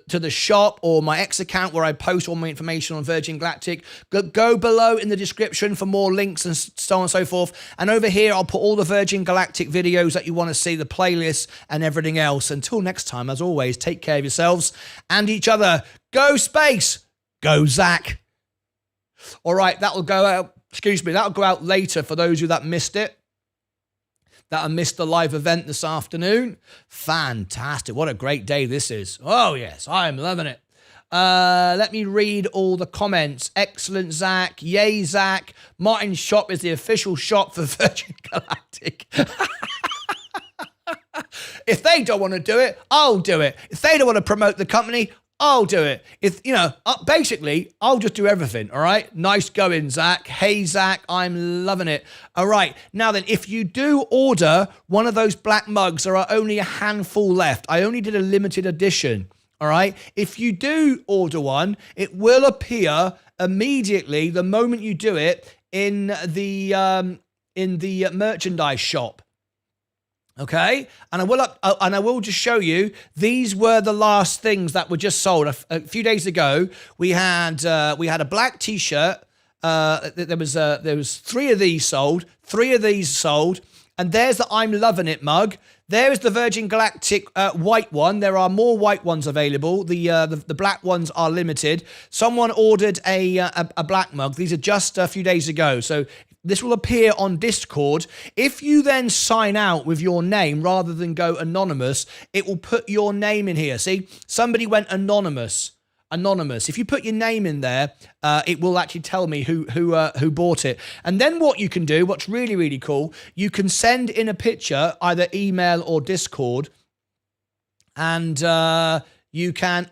to the shop, or my X account where I post all my information on Virgin Galactic. Go below in the description for more links and so on and so forth. And over here, I'll put all the Virgin Galactic videos that you want to see, the playlists and everything else. Until next time, as always, take care of yourselves and each other. Go space! Go Zach. All right, that will go out. Excuse me, that'll go out later for those of you that missed it. That I missed the live event this afternoon. Fantastic. What a great day this is. Oh, yes, I'm loving it. Let me read all the comments. Excellent, Zach. Yay, Zach. Martyn's shop is the official shop for Virgin Galactic. If they don't want to do it, I'll do it. If they don't want to promote the company, I'll do it. If, basically, I'll just do everything, all right? Nice going, Zach. Hey, Zach, I'm loving it. All right, now then, if you do order one of those black mugs, there are only a handful left. I only did a limited edition, all right? If you do order one, it will appear immediately the moment you do it in the merchandise shop. Okay, and I will just show you. These were the last things that were just sold a few days ago. We had a black T-shirt. There was 3 of these sold. 3 of these sold, and there's the I'm Loving It mug. There is the Virgin Galactic white one. There are more white ones available. The black ones are limited. Someone ordered a black mug. These are just a few days ago, so this will appear on Discord. If you then sign out with your name rather than go anonymous, it will put your name in here. See, somebody went anonymous. If you put your name in there, it will actually tell me who bought it. And then what you can do, what's really, really cool, you can send in a picture, either email or Discord, and you can.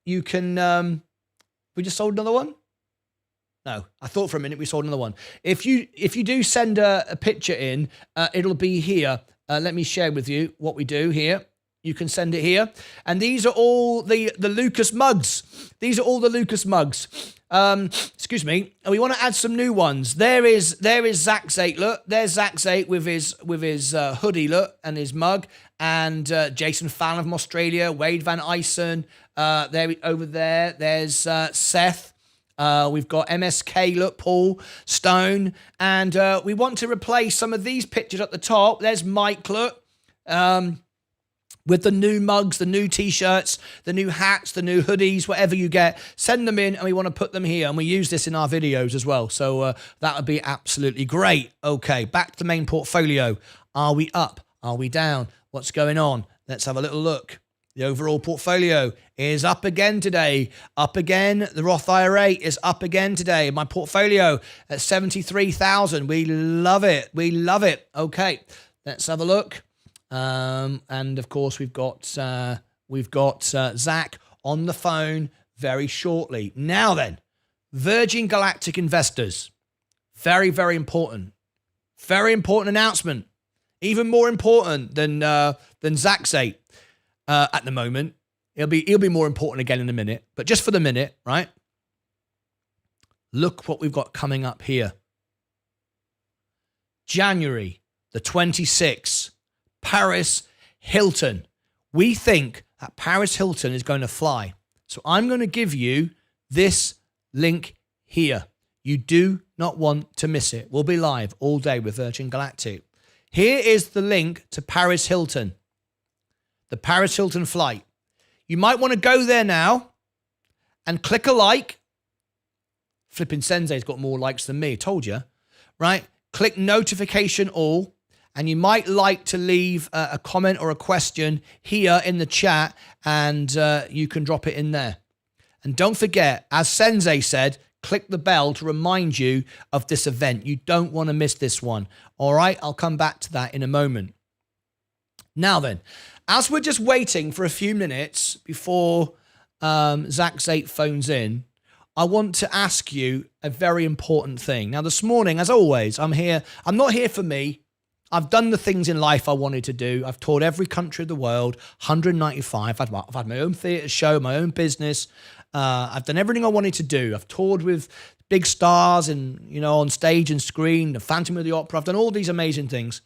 We just sold another one. No, I thought for a minute we sold another one. If you do send a picture in, it'll be here. Let me share with you what we do here. You can send it here. And these are all the Lucas mugs. These are all the Lucas mugs. Excuse me. And we want to add some new ones. There is Zach's 8, look. There's Zach's 8 with his hoodie, look, and his mug. And Jason Fallon from Australia, Wade Van Eysen, over there. There's Seth. We've got MSK, look, Paul, Stone, and we want to replace some of these pictures at the top. There's Mike, look, with the new mugs, the new T-shirts, the new hats, the new hoodies, whatever you get. Send them in, and we want to put them here, and we use this in our videos as well, so that would be absolutely great. Okay, back to the main portfolio. Are we up? Are we down? What's going on? Let's have a little look. The overall portfolio is up again today. Up again. The Roth IRA is up again today. My portfolio at 73,000. We love it. We love it. Okay, let's have a look. And of course, we've got Zach on the phone very shortly. Now then, Virgin Galactic investors. Very, very important. Very important announcement. Even more important than Zach's 8. At the moment, he'll be more important again in a minute, but just for the minute, right? Look what we've got coming up here. January the 26th, Paris Hilton. We think that Paris Hilton is going to fly. So I'm going to give you this link here. You do not want to miss it. We'll be live all day with Virgin Galactic. Here is the link to Paris Hilton. The Paris Hilton flight. You might want to go there now and click a like. Flipping Sensei's got more likes than me, told you, right? Click notification all, and you might like to leave a comment or a question here in the chat, and you can drop it in there. And don't forget, as Sensei said, click the bell to remind you of this event. You don't want to miss this one. All right, I'll come back to that in a moment. Now then, as we're just waiting for a few minutes before Zach's 8 phones in, I want to ask you a very important thing. Now, this morning, as always, I'm here. I'm not here for me. I've done the things in life I wanted to do. I've toured every country of the world, 195. I've had my own theatre show, my own business. I've done everything I wanted to do. I've toured with big stars and, on stage and screen, the Phantom of the Opera. I've done all these amazing things.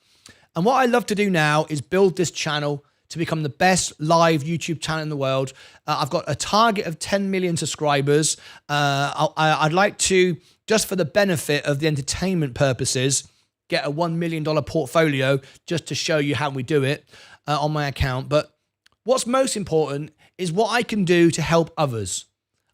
And what I love to do now is build this channel to become the best live YouTube channel in the world. I've got a target of 10 million subscribers. I'd like to, just for the benefit of the entertainment purposes, get a $1 million portfolio just to show you how we do it on my account. But what's most important is what I can do to help others.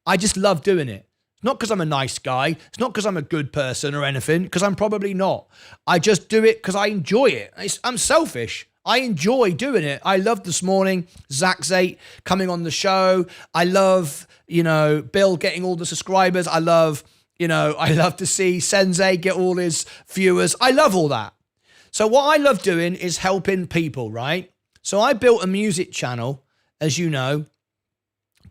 I just love doing it. Not because I'm a nice guy. It's not because I'm a good person or anything, because I'm probably not. I just do it because I enjoy it. I'm selfish. I enjoy doing it. I loved this morning, Zach Zate coming on the show. I love, Bill getting all the subscribers. I love to see Sensei get all his viewers. I love all that. So what I love doing is helping people, right? So I built a music channel, as you know,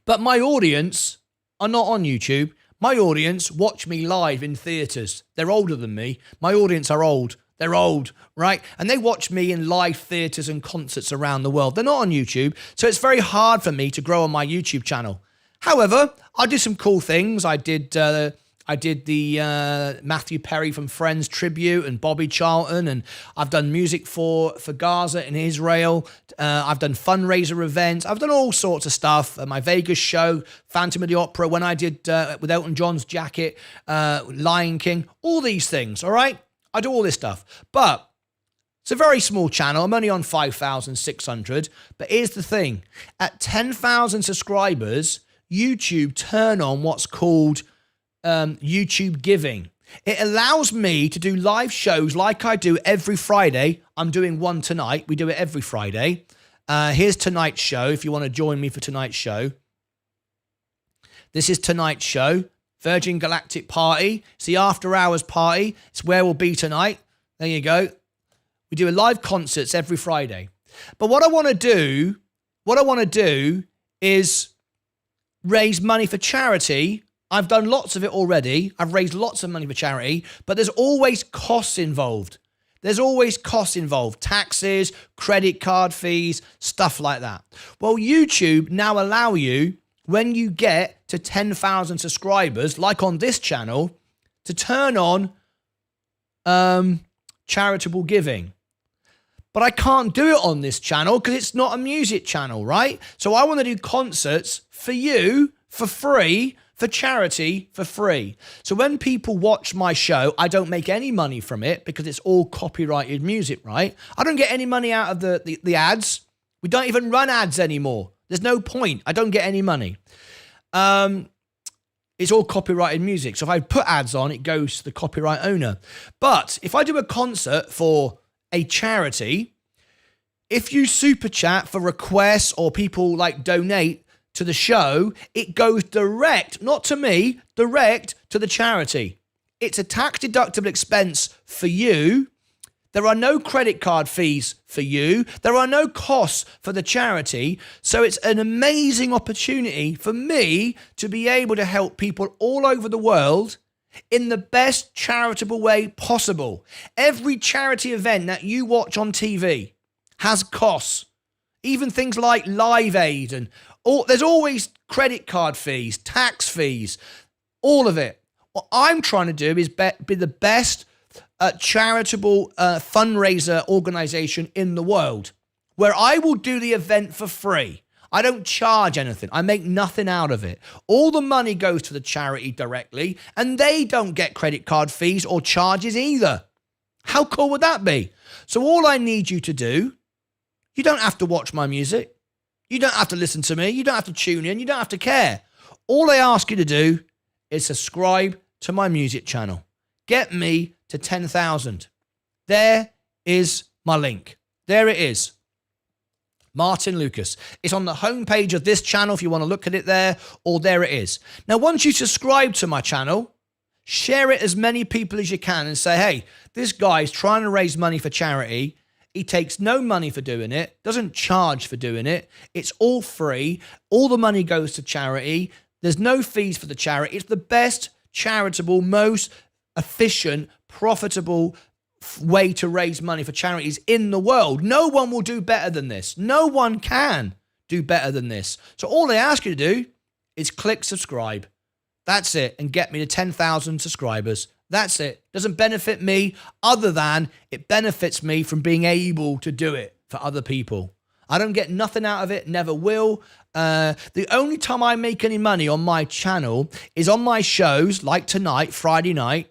but my audience are not on YouTube. My audience watch me live in theatres. They're older than me. My audience are old. They're old, right? And they watch me in live theatres and concerts around the world. They're not on YouTube. So it's very hard for me to grow on my YouTube channel. However, I do some cool things. I did the Matthew Perry from Friends tribute and Bobby Charlton, and I've done music for Gaza in Israel. I've done fundraiser events. I've done all sorts of stuff. My Vegas show, Phantom of the Opera, when I did with Elton John's jacket, Lion King, all these things, all right? I do all this stuff. But it's a very small channel. I'm only on 5,600. But here's the thing. At 10,000 subscribers, YouTube turn on what's called YouTube giving. It allows me to do live shows like I do every Friday. I'm doing one tonight. We do it every Friday. Here's tonight's show if you want to join me for tonight's show. This is tonight's show. Virgin Galactic Party. It's the after hours party. It's where we'll be tonight. There you go. We do live concerts every Friday. But what I want to do is raise money for charity. I've done lots of it already. I've raised lots of money for charity, but there's always costs involved. Taxes, credit card fees, stuff like that. Well, YouTube now allow you, when you get to 10,000 subscribers, like on this channel, to turn on charitable giving. But I can't do it on this channel because it's not a music channel, right? So I want to do concerts for you for free, for charity for free. So when people watch my show, I don't make any money from it because it's all copyrighted music, right? I don't get any money out of the ads. We don't even run ads anymore. There's no point. I don't get any money. It's all copyrighted music. So if I put ads on, it goes to the copyright owner. But if I do a concert for a charity, if you super chat for requests or people like donate to the show, it goes direct, not to me, direct to the charity. It's a tax deductible expense for you. There are no credit card fees for you. There are no costs for the charity. So it's an amazing opportunity for me to be able to help people all over the world in the best charitable way possible. Every charity event that you watch on TV has costs. Even things like Live Aid and there's always credit card fees, tax fees, all of it. What I'm trying to do is be the best charitable fundraiser organization in the world, where I will do the event for free. I don't charge anything. I make nothing out of it. All the money goes to the charity directly, and they don't get credit card fees or charges either. How cool would that be? So all I need you to do, you don't have to watch my music. You don't have to listen to me. You don't have to tune in. You don't have to care. All I ask you to do is subscribe to my music channel. Get me to 10,000. There is my link. There it is. Martyn Lucas. It's on the homepage of this channel if you want to look at it there, or there it is. Now, once you subscribe to my channel, share it as many people as you can and say, hey, this guy's trying to raise money for charity. He takes no money for doing it, doesn't charge for doing it. It's all free. All the money goes to charity. There's no fees for the charity. It's the best charitable, most efficient, profitable way to raise money for charities in the world. No one will do better than this. No one can do better than this. So all I ask you to do is click subscribe. That's it. And get me to 10,000 subscribers. That's it. Doesn't benefit me other than it benefits me from being able to do it for other people. I don't get nothing out of it, never will. The only time I make any money on my channel is on my shows, like tonight, Friday night.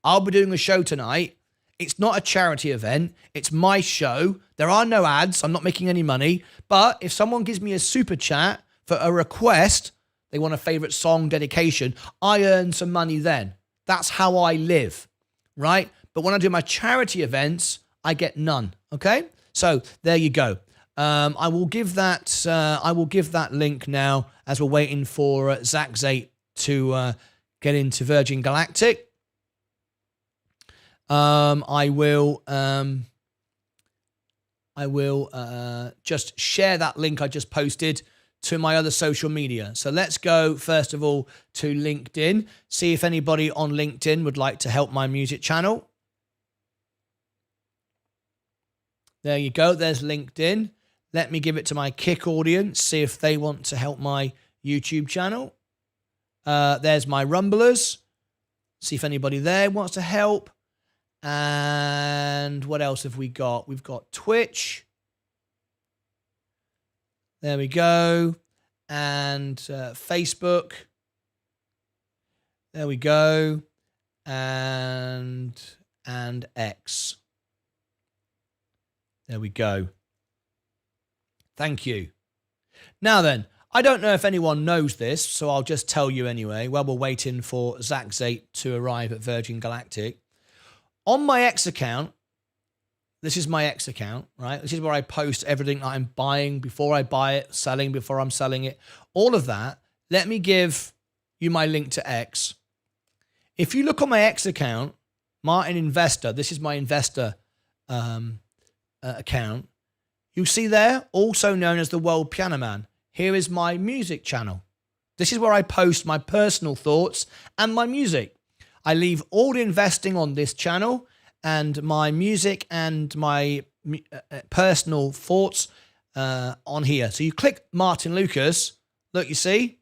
I'll be doing a show tonight. It's not a charity event. It's my show. There are no ads. I'm not making any money. But if someone gives me a super chat for a request, they want a favorite song dedication, I earn some money then. That's how I live, right? But when I do my charity events, I get none. Okay, so there you go. I will give that link now as we're waiting for Zach Zate to get into Virgin Galactic. I will just share that link I just posted to my other social media. So let's go first of all to LinkedIn. See if anybody on LinkedIn would like to help my music channel. There you go. There's LinkedIn. Let me give it to my Kick audience. See if they want to help my YouTube channel. There's my Rumblers. See if anybody there wants to help. And what else have we got? We've got Twitch. There we go. And Facebook. There we go. And X. There we go. Thank you. Now then, I don't know if anyone knows this, so I'll just tell you anyway, while we're waiting for Zach Zate to arrive at Virgin Galactic. On my X account, this is my X account, right? This is where I post everything that I'm buying before I buy it, selling before I'm selling it, all of that. Let me give you my link to X. If you look on my X account, Martyn Investor, this is my investor account. You see there, also known as the World Piano Man. Here is my music channel. This is where I post my personal thoughts and my music. I leave all the investing on this channel and my music and my personal thoughts on here. So you click Martyn Lucas, look, you see,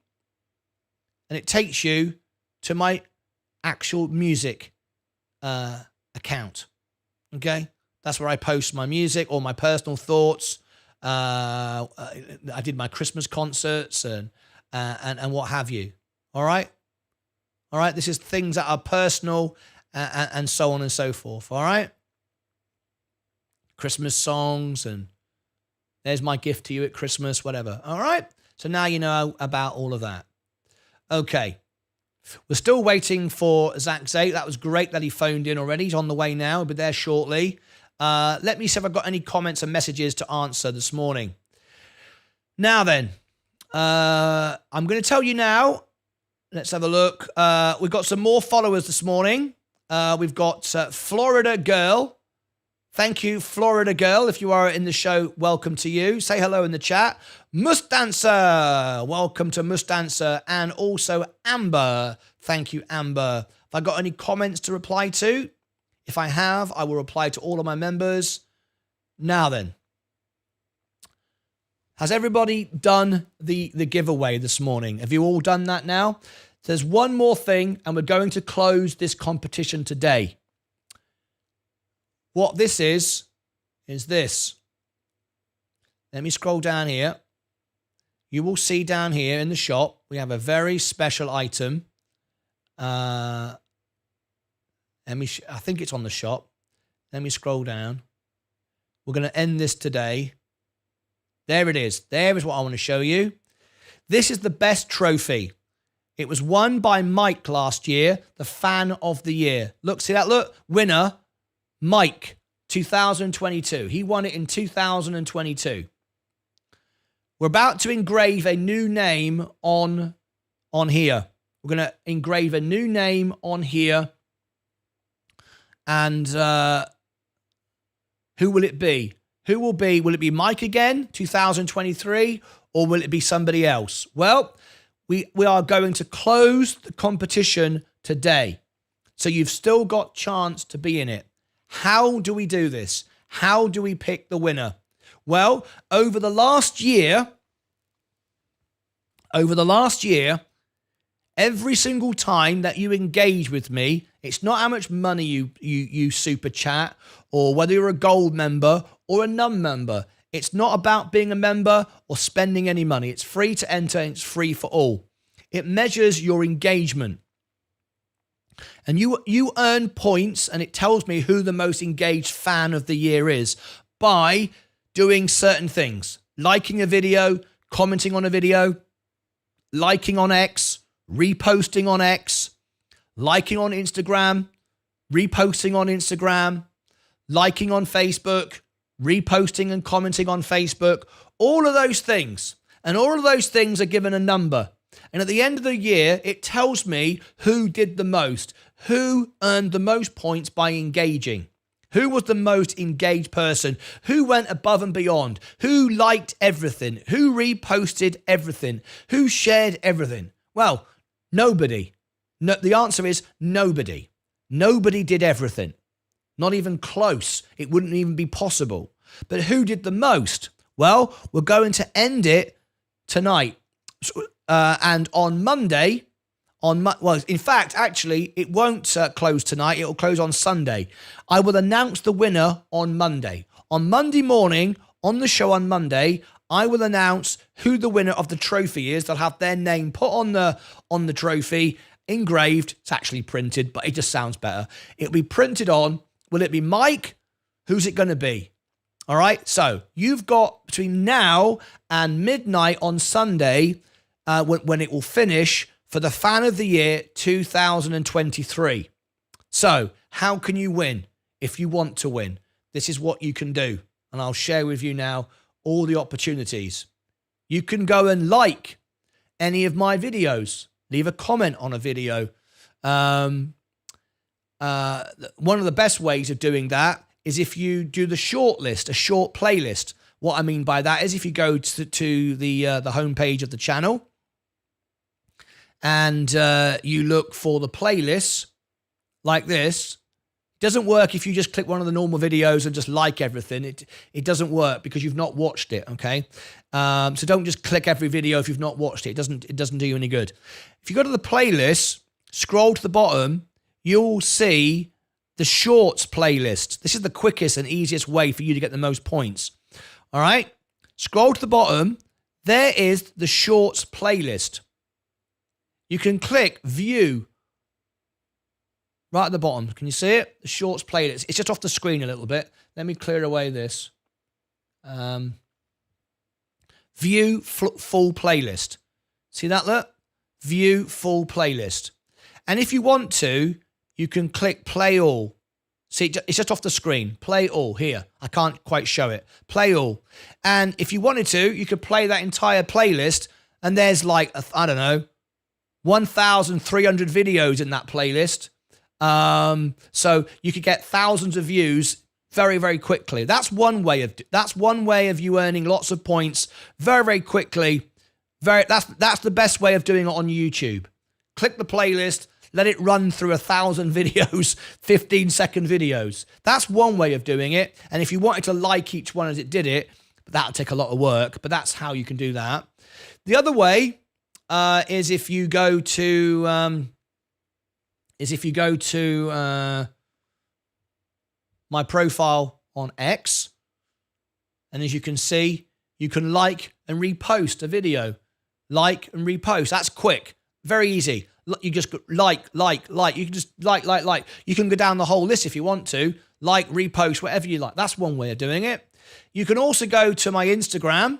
and it takes you to my actual music account. Okay, that's where I post my music, all my personal thoughts. I did my Christmas concerts and what have you. All right. This is things that are personal and so on and so forth. All right. Christmas songs, and there's my gift to you at Christmas, whatever. All right. So now you know about all of that. Okay. We're still waiting for Zach Zate. That was great that he phoned in already. He's on the way now. He'll be there shortly. Let me see if I've got any comments and messages to answer this morning. Now then, I'm going to tell you now. Let's have a look. We've got some more followers this morning. We've got Florida Girl. Thank you, Florida Girl. If you are in the show, welcome to you. Say hello in the chat. Mustancer. Welcome to Mustancer. And also Amber. Thank you, Amber. Have I got any comments to reply to? If I have, I will reply to all of my members. Now then. Has everybody done the giveaway this morning? Have you all done that now? There's one more thing, and we're going to close this competition today. What this is this. Let me scroll down here. You will see down here in the shop, we have a very special item. I think it's on the shop. Let me scroll down. We're going to end this today. There it is. There is what I want to show you. This is the best trophy. It was won by Mike last year, the fan of the year. Look, see that? Look, winner, Mike, 2022. He won it in 2022. We're about to engrave a new name on here. We're going to engrave a new name on here. And who will it be? Will it be Mike again, 2023, or will it be somebody else? Well, we are going to close the competition today. So you've still got chance to be in it. How do we do this? How do we pick the winner? Well, over the last year, every single time that you engage with me, it's not how much money you super chat or whether you're a gold member or a non-member. It's not about being a member or spending any money. It's free to enter and it's free for all. It measures your engagement. And you earn points, and it tells me who the most engaged fan of the year is by doing certain things. Liking a video, commenting on a video, liking on X, reposting on X, liking on Instagram, reposting on Instagram, liking on Facebook, reposting and commenting on Facebook, all of those things. And all of those things are given a number. And at the end of the year, it tells me who did the most, who earned the most points by engaging, who was the most engaged person, who went above and beyond, who liked everything, who reposted everything, who shared everything. Well, nobody. No, the answer is nobody. Nobody did everything. Not even close. It wouldn't even be possible. But who did the most? Well, we're going to end it tonight. And on Monday, in fact, actually, it won't close tonight. It'll close on Sunday. I will announce the winner on Monday. On Monday morning, on the show on Monday, I will announce who the winner of the trophy is. They'll have their name put on the trophy, engraved. It's actually printed, but it just sounds better. It'll be printed on. Will it be Mike? Who's it going to be? All right. So you've got between now and midnight on Sunday, when it will finish, for the Fan of the Year 2023. So how can you win if you want to win? This is what you can do. And I'll share with you now all the opportunities. You can go and like any of my videos. Leave a comment on a video. One of the best ways of doing that is if you do the short list, a short playlist. What I mean by that is if you go to the homepage of the channel, and you look for the playlists like this. It doesn't work if you just click one of the normal videos and just like everything. It doesn't work because you've not watched it, okay? So don't just click every video if you've not watched it. It doesn't do you any good. If you go to the playlist, scroll to the bottom, you'll see the shorts playlist. This is the quickest and easiest way for you to get the most points. All right? Scroll to the bottom. There is the shorts playlist. You can click view right at the bottom. Can you see it? The shorts playlist. It's just off the screen a little bit. Let me clear away this. View full playlist. See that, look? View full playlist. And if you want to, you can click play all. See, it's just off the screen. Play all here. I can't quite show it. Play all. And if you wanted to, you could play that entire playlist. And there's like, I don't know, 1,300 videos in that playlist. So you could get thousands of views very, very quickly. That's one way of you earning lots of points very, very quickly. That's the best way of doing it on YouTube. Click the playlist, let it run through 1,000 videos, 15-second videos. That's one way of doing it. And if you wanted to like each one as it did it, that'll take a lot of work, but that's how you can do that. The other way is if you go to my profile on X, and as you can see, you can like and repost a video. Like and repost. That's quick, very easy. You just like. You can just like. You can go down the whole list if you want to. Like, repost, whatever you like. That's one way of doing it. You can also go to my Instagram.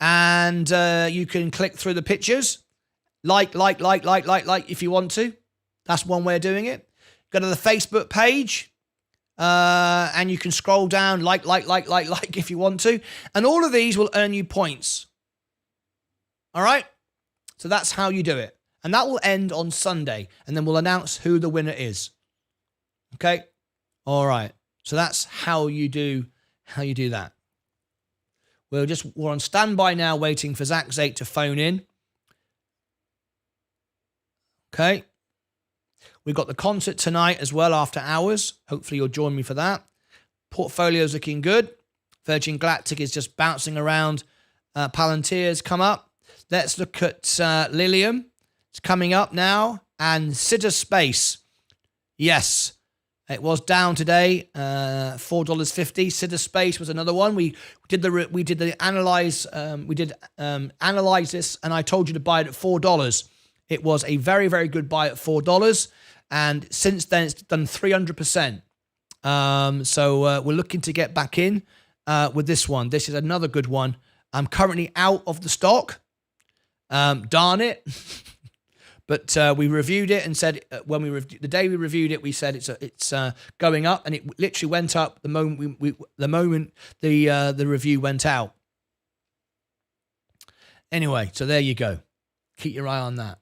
And you can click through the pictures. Like, if you want to. That's one way of doing it. Go to the Facebook page. And you can scroll down, like, if you want to. And all of these will earn you points. All right? So that's how you do it. And that will end on Sunday. And then we'll announce who the winner is. Okay? All right. So that's how you do that. We're on standby now, waiting for Zach Zate to phone in. Okay. We've got the concert tonight as well after hours. Hopefully you'll join me for that. Portfolio's looking good. Virgin Galactic is just bouncing around. Palantir's come up. Let's look at Lilium. It's coming up now. And Space. Yes. It was down today, $4.50. Space was another one. We did analyze this, and I told you to buy it at $4. It was a very, very good buy at $4, and since then it's done 300%. So we're looking to get back in with this one. This is another good one. I'm currently out of the stock. Darn it. But we reviewed it and said when the day we reviewed it, we said it's going up, and it literally went up the moment the review went out. Anyway, so there you go. Keep your eye on that.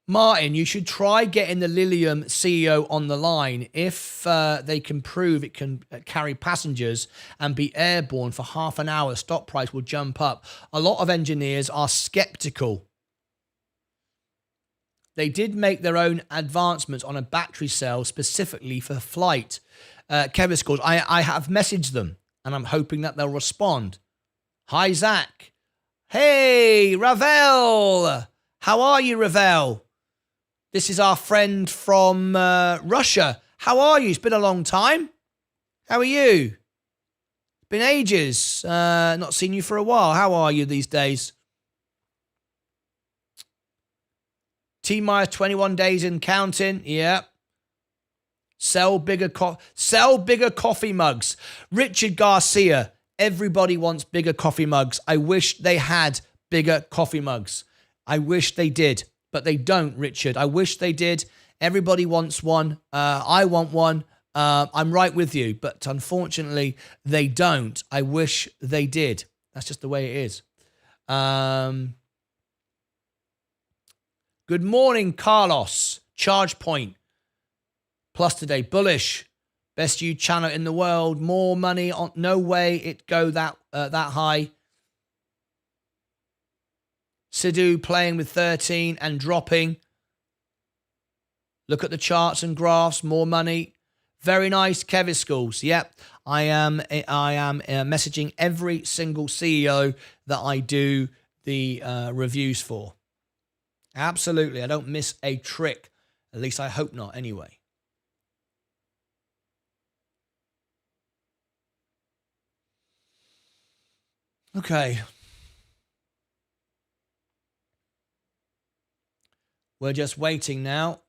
Martyn, you should try getting the Lilium CEO on the line. If they can prove it can carry passengers and be airborne for half an hour, stock price will jump up. A lot of engineers are skeptical. They did make their own advancements on a battery cell specifically for flight. Kevin scores, I have messaged them and I'm hoping that they'll respond. Hi, Zach. Hey, Ravel. How are you, Ravel? This is our friend from Russia. How are you? It's been a long time. How are you? Been ages. Not seen you for a while. How are you these days? T-minus 21 days and counting. Yeah. Sell bigger coffee mugs. Richard Garcia. Everybody wants bigger coffee mugs. I wish they had bigger coffee mugs. I wish they did. But they don't, Richard. I wish they did. Everybody wants one. I want one. I'm right with you. But unfortunately, they don't. I wish they did. That's just the way it is. Good morning, Carlos. Charge point. Plus today, bullish. Best you channel in the world. More money. On. No way it go that high. Sidhu playing with 13 and dropping. Look at the charts and graphs. More money. Very nice, Kevin Schools. Yep, I am messaging every single CEO that I do the reviews for. Absolutely, I don't miss a trick. At least I hope not. Anyway. Okay. We're just waiting now.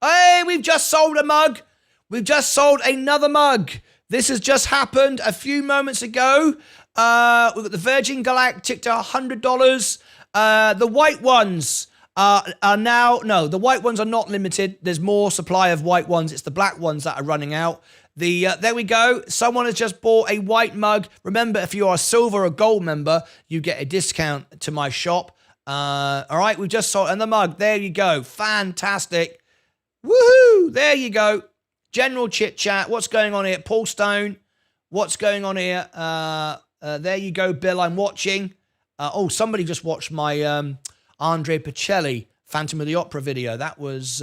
Hey, we've just sold a mug. We've just sold another mug. This has just happened a few moments ago. We've got the Virgin Galactic to $100. The white ones are now... No, the white ones are not limited. There's more supply of white ones. It's the black ones that are running out. There we go. Someone has just bought a white mug. Remember, if you are a silver or gold member, you get a discount to my shop. All right, we've just sold and the mug. There you go. Fantastic. Woohoo! There you go. General chit chat. What's going on here? Paul Stone. What's going on here? There you go, Bill. I'm watching. Somebody just watched my Andre Pacelli Phantom of the Opera video. That was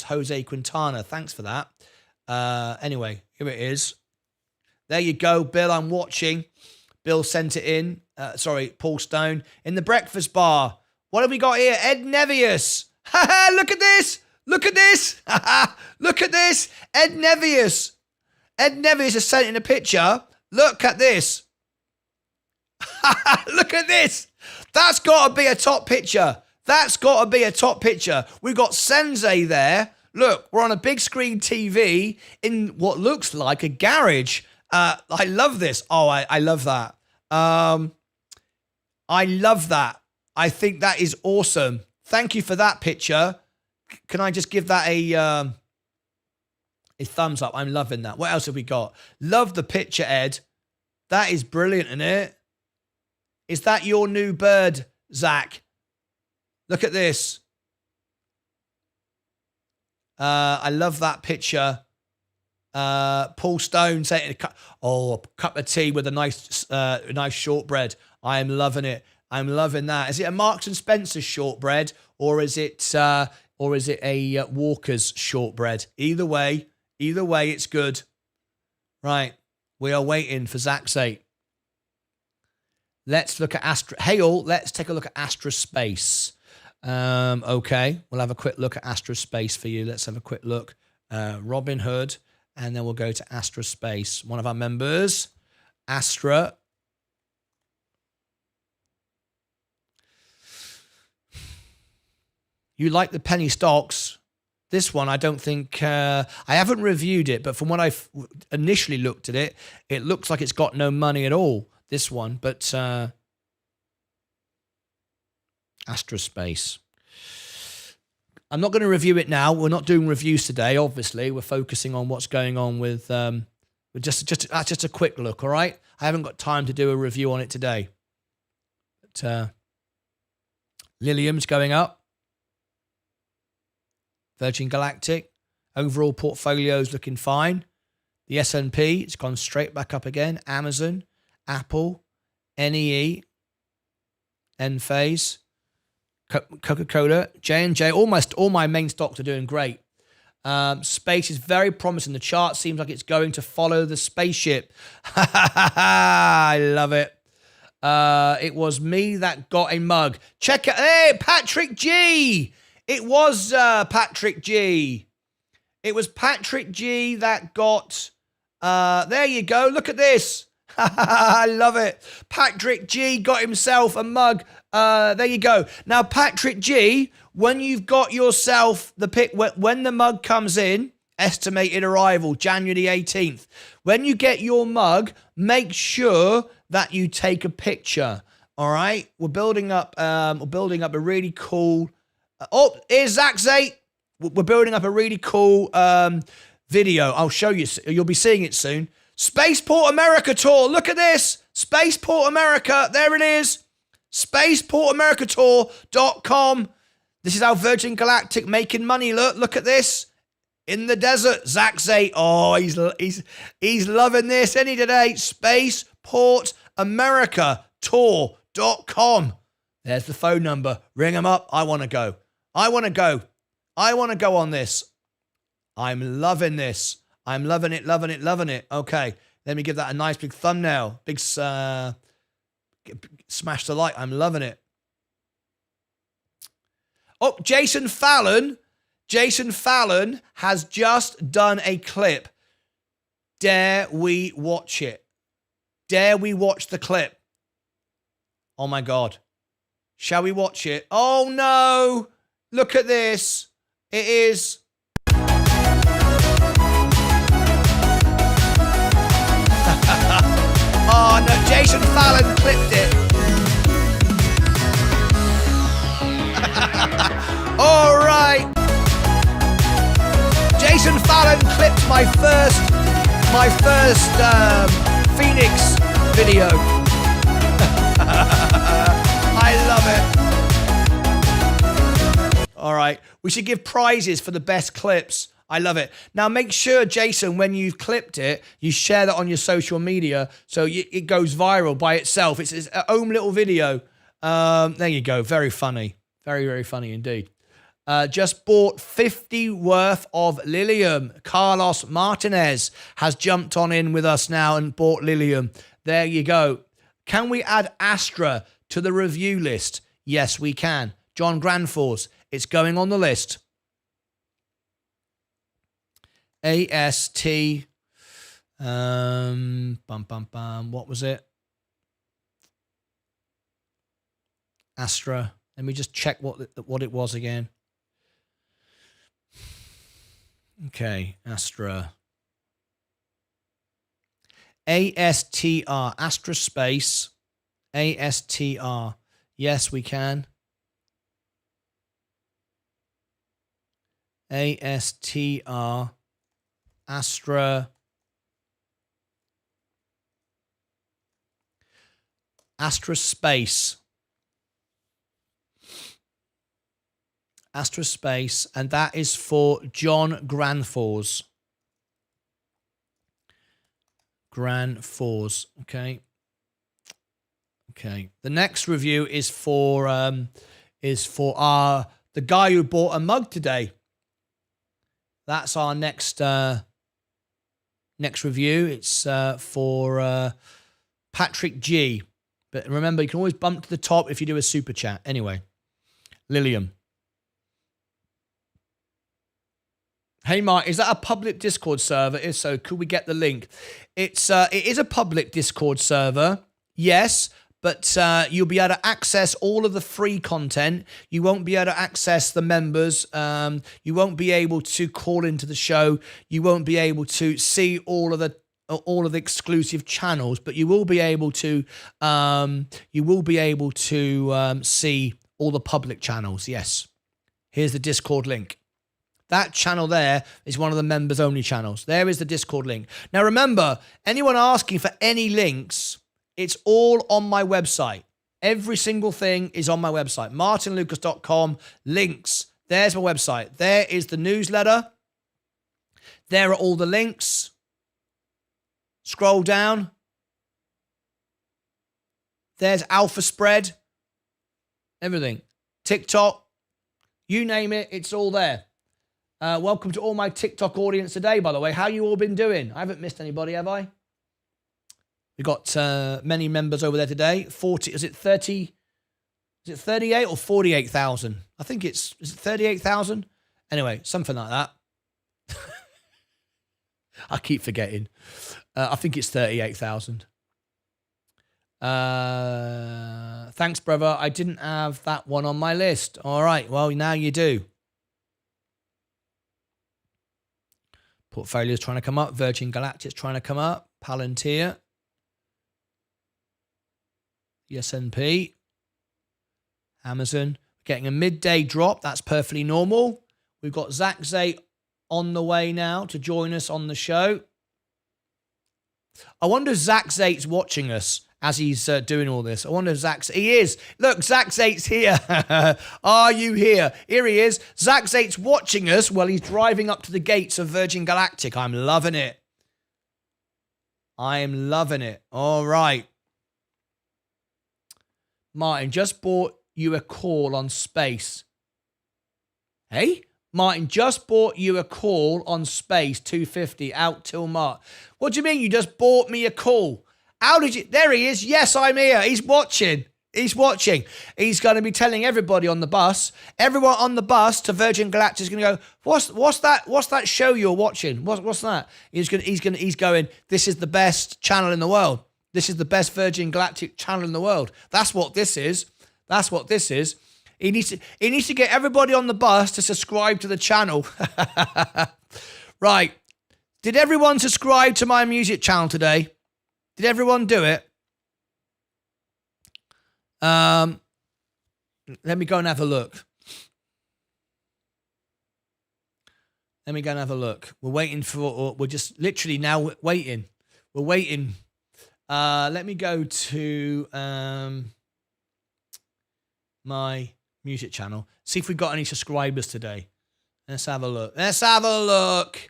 Jose Quintana. Thanks for that. Anyway, here it is. There you go, Bill. I'm watching. Bill sent it in. Paul Stone. In the breakfast bar. What have we got here? Ed Nevius. Look at this. Look at this. Look at this. Ed Nevius. Ed Nevius has sent in a picture. Look at this. Look at this. That's got to be a top picture. That's got to be a top picture. We've got Sensei there. Look, we're on a big screen TV in what looks like a garage. I love this. Oh, I love that. I love that. I think that is awesome. Thank you for that picture. Can I just give that a thumbs up? I'm loving that. What else have we got? Love the picture, Ed. That is brilliant, isn't it? Is that your new bird, Zach? Look at this. I love that picture. Paul Stone saying, a cup of tea with a nice shortbread. I am loving it. I'm loving that. Is it a Marks and Spencer's shortbread or is it a Walker's shortbread? Either way, it's good. Right, we are waiting for Zach's sake. Let's look at let's take a look at Astrospace. Okay, we'll have a quick look at Astrospace for you. Let's have a quick look. Robin Hood, and then we'll go to Astrospace. One of our members, Astra. You like the penny stocks? This one, I don't think, I haven't reviewed it, but from when I initially looked at it, it looks like it's got no money at all, this one. But Astrospace. I'm not going to review it now. We're not doing reviews today, obviously. We're focusing on what's going on with just a quick look, all right? I haven't got time to do a review on it today. But Lilium's going up. Virgin Galactic. Overall portfolio's looking fine. The S&P, it's gone straight back up again. Amazon, Apple, NEE, Enphase, Coca-Cola, J&J. Almost all my main stocks are doing great. Space is very promising. The chart seems like it's going to follow the spaceship. I love it. It was me that got a mug. Check it. Hey, Patrick G. It was Patrick G. It was Patrick G that got... there you go. Look at this. I love it. Patrick G got himself a mug. There you go. Now, Patrick G, when you've got yourself the pick, when the mug comes in, estimated arrival January 18th. When you get your mug, make sure that you take a picture. All right. We're building up a really cool. Here's Zach's 8. We're building up a really cool video. I'll show you. You'll be seeing it soon. Spaceport America tour. Look at this. Spaceport America. There it is. SpacePortAmericaTour.com. This is how Virgin Galactic making money. Look at this. In the desert. Zach's 8. Oh, he's loving this. Any today. SpacePortAmericaTour.com. There's the phone number. Ring them up. I want to go. I want to go on this. I'm loving this. I'm loving it. Okay, let me give that a nice big thumbnail. Big smash the like. I'm loving it. Oh, Jason Fallon has just done a clip. Dare we watch it? Dare we watch the clip? Oh my God. Shall we watch it? Oh no. Look at this. It is... Oh no, Jason Fallon clipped it. All right. Jason Fallon clipped my first Phoenix video. I love it. All right, we should give prizes for the best clips. I love it. Now, make sure, Jason, when you've clipped it, you share that on your social media so it goes viral by itself. It's its own little video. There you go. Very funny. Very, very funny indeed. Just bought 50 worth of Lilium. Carlos Martinez has jumped on in with us now and bought Lilium. There you go. Can we add Astra to the review list? Yes, we can. John Granforce, it's going on the list. AST, what was it? Astra. Let me just check what it was again. Okay, Astra. ASTR, Astra Space, ASTR. Yes, we can. ASTR, Astra. Astra Space. Astra Space, and that is for John Granforce. Granforce, okay. Okay. The next review is for the guy who bought a mug today. That's our next review. It's for Patrick G. But remember, you can always bump to the top if you do a super chat. Anyway, Lilium. Hey, Mark, is that a public Discord server? If so, could we get the link? It is a public Discord server, yes, but you'll be able to access all of the free content. You won't be able to access the members. You won't be able to call into the show. You won't be able to see all of the exclusive channels, but you will be able to see all the public channels. Yes. Here's the Discord link. That channel there is one of the members only channels. There is the Discord link. Now remember, anyone asking for any links, it's all on my website. Every single thing is on my website. martynlucas.com, links. There's my website. There is the newsletter. There are all the links. Scroll down. There's Alpha Spread. Everything. TikTok. You name it, it's all there. Welcome to all my TikTok audience today, by the way. How you all been doing? I haven't missed anybody, have I? We've got many members over there today. 40, is it 30? Is it 38 or 48,000? I think is it 38,000? Anyway, something like that. I keep forgetting. I think it's 38,000. Thanks, brother. I didn't have that one on my list. All right. Well, now you do. Portfolio's trying to come up. Virgin Galactic's trying to come up. Palantir. The S&P. Amazon. Getting a midday drop. That's perfectly normal. We've got Zach Zay on the way now to join us on the show. I wonder if Zach Zate's watching us as he's doing all this. I wonder if he is. Look, Zach Zate's here. Are you here? Here he is. Zach Zate's watching us while he's driving up to the gates of Virgin Galactic. I'm loving it. I am loving it. All right. Martyn, just bought you a call on space. Hey? Martyn, just bought you a call on space 250 out till March. What do you mean you just bought me a call? How did you? There he is. Yes, I'm here. He's watching. He's watching. He's going to be telling everybody on the bus. Everyone on the bus to Virgin Galactic is going to go, what's that? What's that show you're watching? What's that? He's going, this is the best channel in the world. This is the best Virgin Galactic channel in the world. That's what this is. That's what this is. He needs to get everybody on the bus to subscribe to the channel. Right. Did everyone subscribe to my music channel today? Did everyone do it? Let me go and have a look. Let me go and have a look. We're just literally now waiting. We're waiting. Let me go to my music channel. See if we've got any subscribers today. Let's have a look. Let's have a look.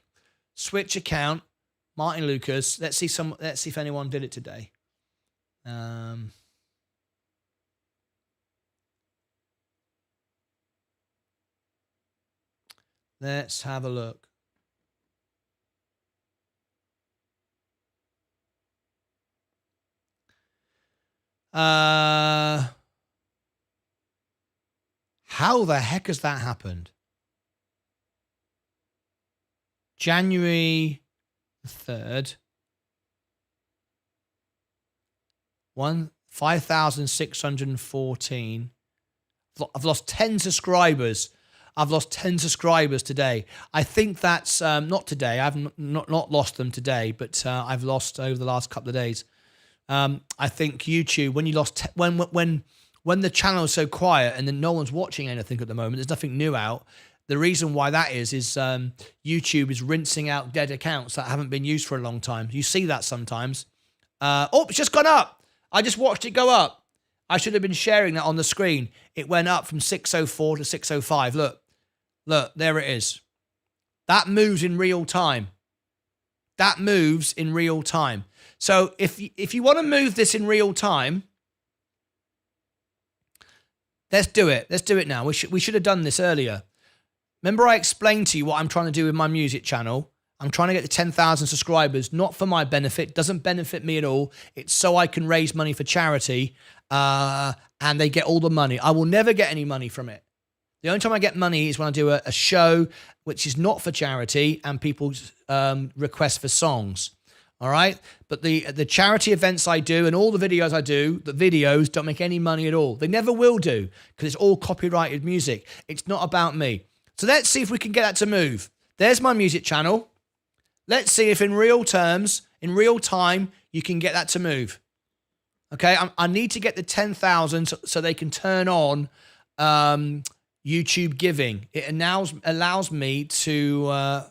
Switch account. Martyn Lucas. Let's see if anyone did it today. Let's have a look. How the heck has that happened? January 3rd. 5,614. I've lost 10 subscribers. I've lost 10 subscribers today. I think that's not today. I've not lost them today, but I've lost over the last couple of days. I think YouTube, when you lost when the channel is so quiet and then no one's watching anything at the moment, there's nothing new out. The reason why that is YouTube is rinsing out dead accounts that haven't been used for a long time. You see that sometimes. It's just gone up. I just watched it go up. I should have been sharing that on the screen. It went up from 604 to 605. Look, there it is. That moves in real time. That moves in real time. So if you want to move this in real time, let's do it. Let's do it now. We should have done this earlier. Remember I explained to you what I'm trying to do with my music channel? I'm trying to get to 10,000 subscribers, not for my benefit. Doesn't benefit me at all. It's so I can raise money for charity and they get all the money. I will never get any money from it. The only time I get money is when I do a show which is not for charity and people request for songs. All right. But the charity events I do and all the videos I do, the videos don't make any money at all. They never will do because it's all copyrighted music. It's not about me. So let's see if we can get that to move. There's my music channel. Let's see if in real terms, in real time, you can get that to move. Okay. I need to get the 10,000 so they can turn on YouTube giving. It now allows me to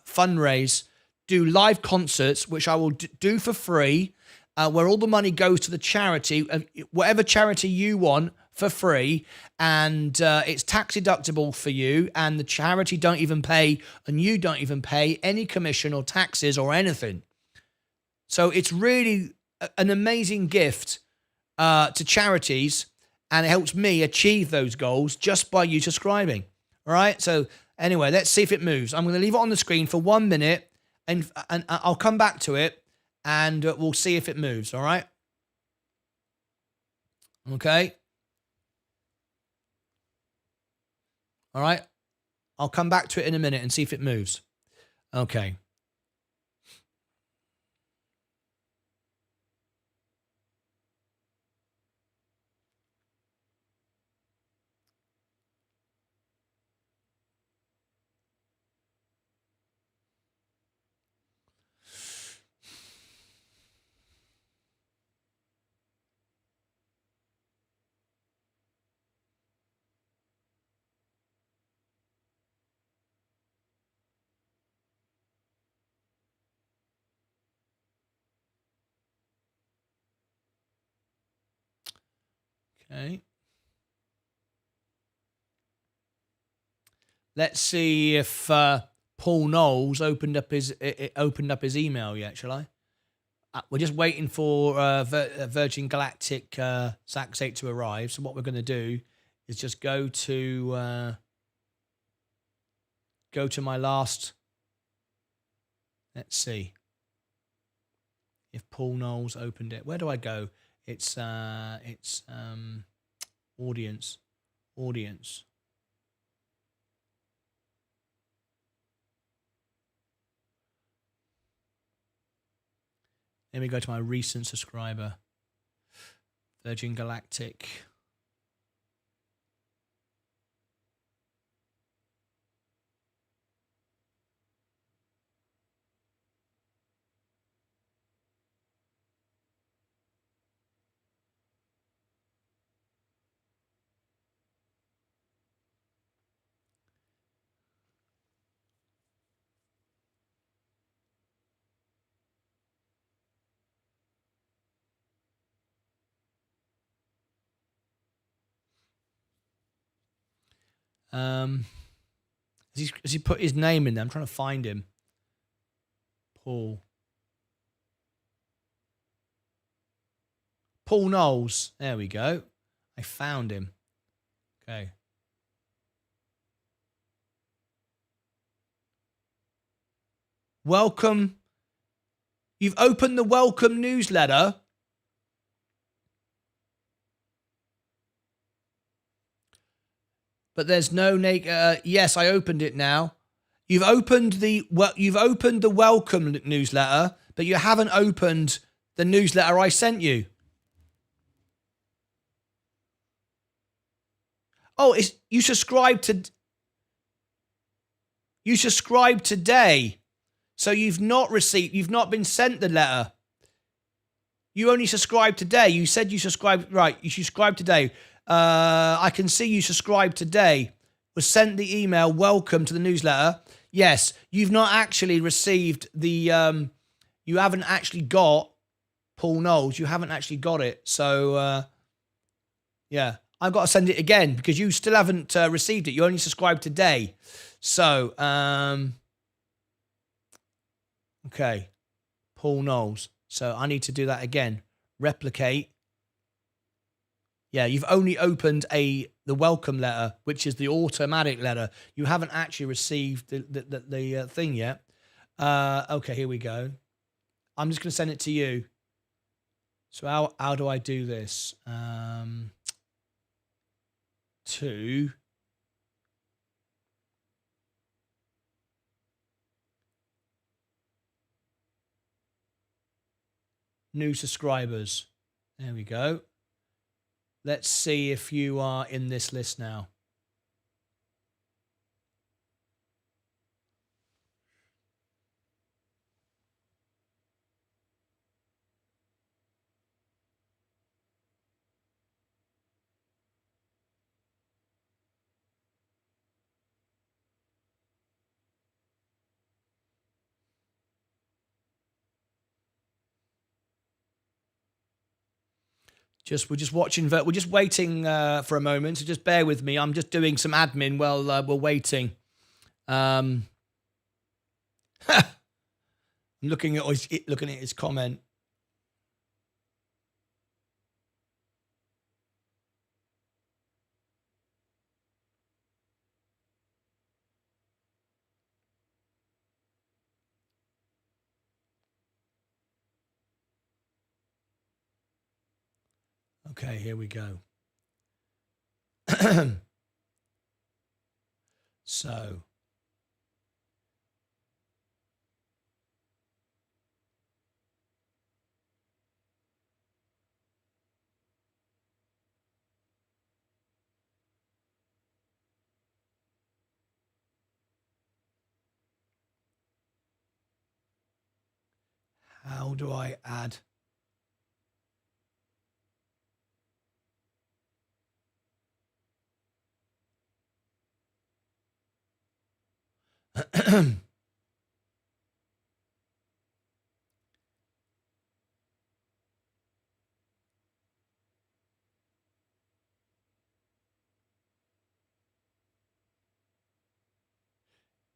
fundraise, do live concerts, which I will do for free, where all the money goes to the charity, whatever charity you want, for free, and it's tax deductible for you, and the charity don't even pay, and you don't even pay any commission or taxes or anything. So it's really an amazing gift to charities, and it helps me achieve those goals just by you subscribing. All right. So anyway, let's see if it moves. I'm going to leave it on the screen for 1 minute, and I'll come back to it, and we'll see if it moves. All right. Okay. All right. I'll come back to it in a minute and see if it moves. Okay. Okay. Let's see if Paul Knowles opened up his email yet. Shall I? We're just waiting for Virgin Galactic SAX 8 to arrive. So what we're going to do is just go to my last. Let's see if Paul Knowles opened it. Where do I go? It's audience. Let me go to my recent subscriber, Virgin Galactic. Has he put his name in there? I'm trying to find him. Paul Knowles. There we go. I found him. Okay. Welcome. You've opened the welcome newsletter. But there's no yes, I opened it now. You've opened the welcome newsletter, but you haven't opened the newsletter I sent you. Oh, you subscribed today. So you've not been sent the letter. You only subscribed today. You said you subscribed, right, you subscribed today. I can see you subscribed today. Was sent the email, welcome to the newsletter. Yes, you've not actually received the, you haven't actually got Paul Knowles. You haven't actually got it. So, yeah, I've got to send it again because you still haven't received it. You only subscribed today. So, okay, Paul Knowles. So I need to do that again. Replicate. Yeah, you've only opened the welcome letter, which is the automatic letter. You haven't actually received the thing yet. Okay, here we go. I'm just going to send it to you. So how do I do this? To new subscribers. There we go. Let's see if you are in this list now. We're just watching. We're just waiting for a moment. So just bear with me. I'm just doing some admin while we're waiting. I'm looking at his comment. Okay, here we go. So, how do I add?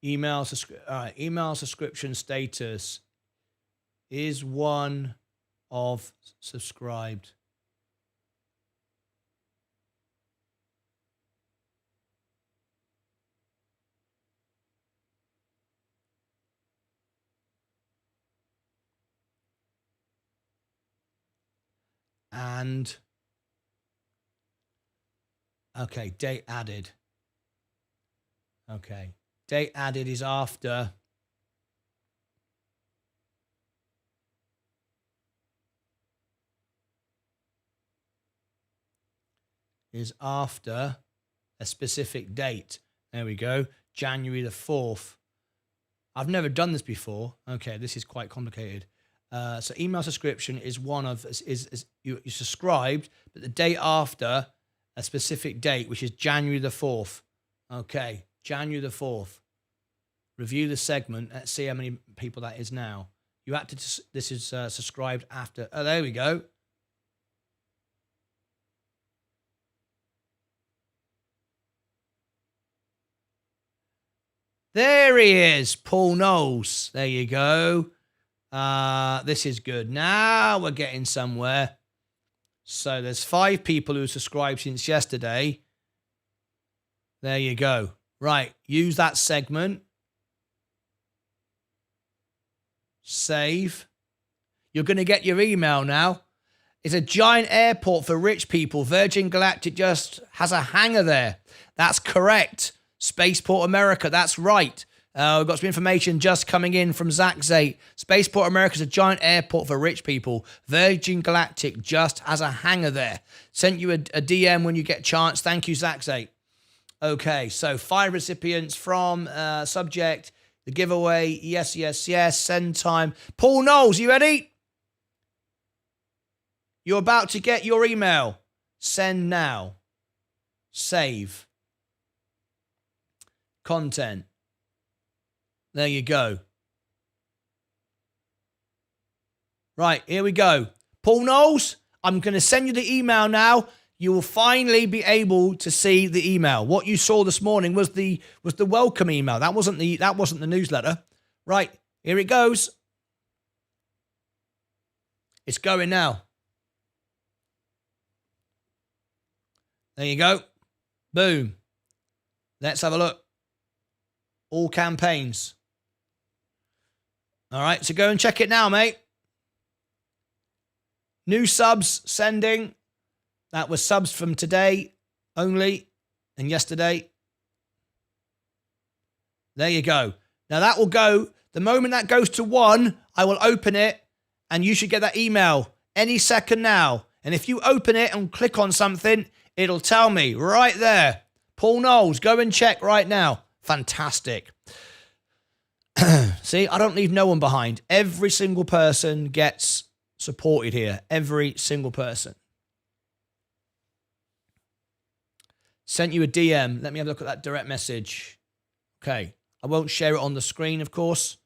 Email subscription status is one of subscribed. And okay, date added. Okay, date added is after a specific date. There we go, January the 4th. I've never done this before. Okay, this is quite complicated. So email subscription is one of is you subscribed, but the date after a specific date, which is January the 4th. Okay, January the 4th. Review the segment. Let's see how many people that is now. You had to. This is subscribed after. Oh, there we go. There he is, Paul Knowles. There you go. This is good. Now we're getting somewhere. So there's 5 people who subscribed since yesterday. There you go. Right, use that segment. Save. You're going to get your email now. It's a giant airport for rich people. Virgin Galactic just has a hangar there. That's correct. Spaceport America, that's right. We've got some information just coming in from Zach Zate. Spaceport America is a giant airport for rich people. Virgin Galactic just has a hangar there. Sent you a DM when you get a chance. Thank you, Zach Zate. Okay, so 5 recipients from subject, the giveaway. Yes, yes, yes. Send time. Paul Knowles, you ready? You're about to get your email. Send now. Save. Content. There you go. Right, here we go. Paul Knowles, I'm going to send you the email now. You will finally be able to see the email. What you saw this morning was the welcome email. That wasn't the newsletter. Right, here it goes. It's going now. There you go. Boom. Let's have a look. All campaigns. All right, so go and check it now, mate. New subs sending. That was subs from today only and yesterday. There you go. Now that will go. The moment that goes to 1, I will open it And you should get that email any second now. And if you open it and click on something, it'll tell me right there. Paul Knowles, go and check right now. Fantastic. See, I don't leave no one behind. Every single person gets supported here. Every single person. Sent you a DM. Let me have a look at that direct message. Okay. I won't share it on the screen, of course.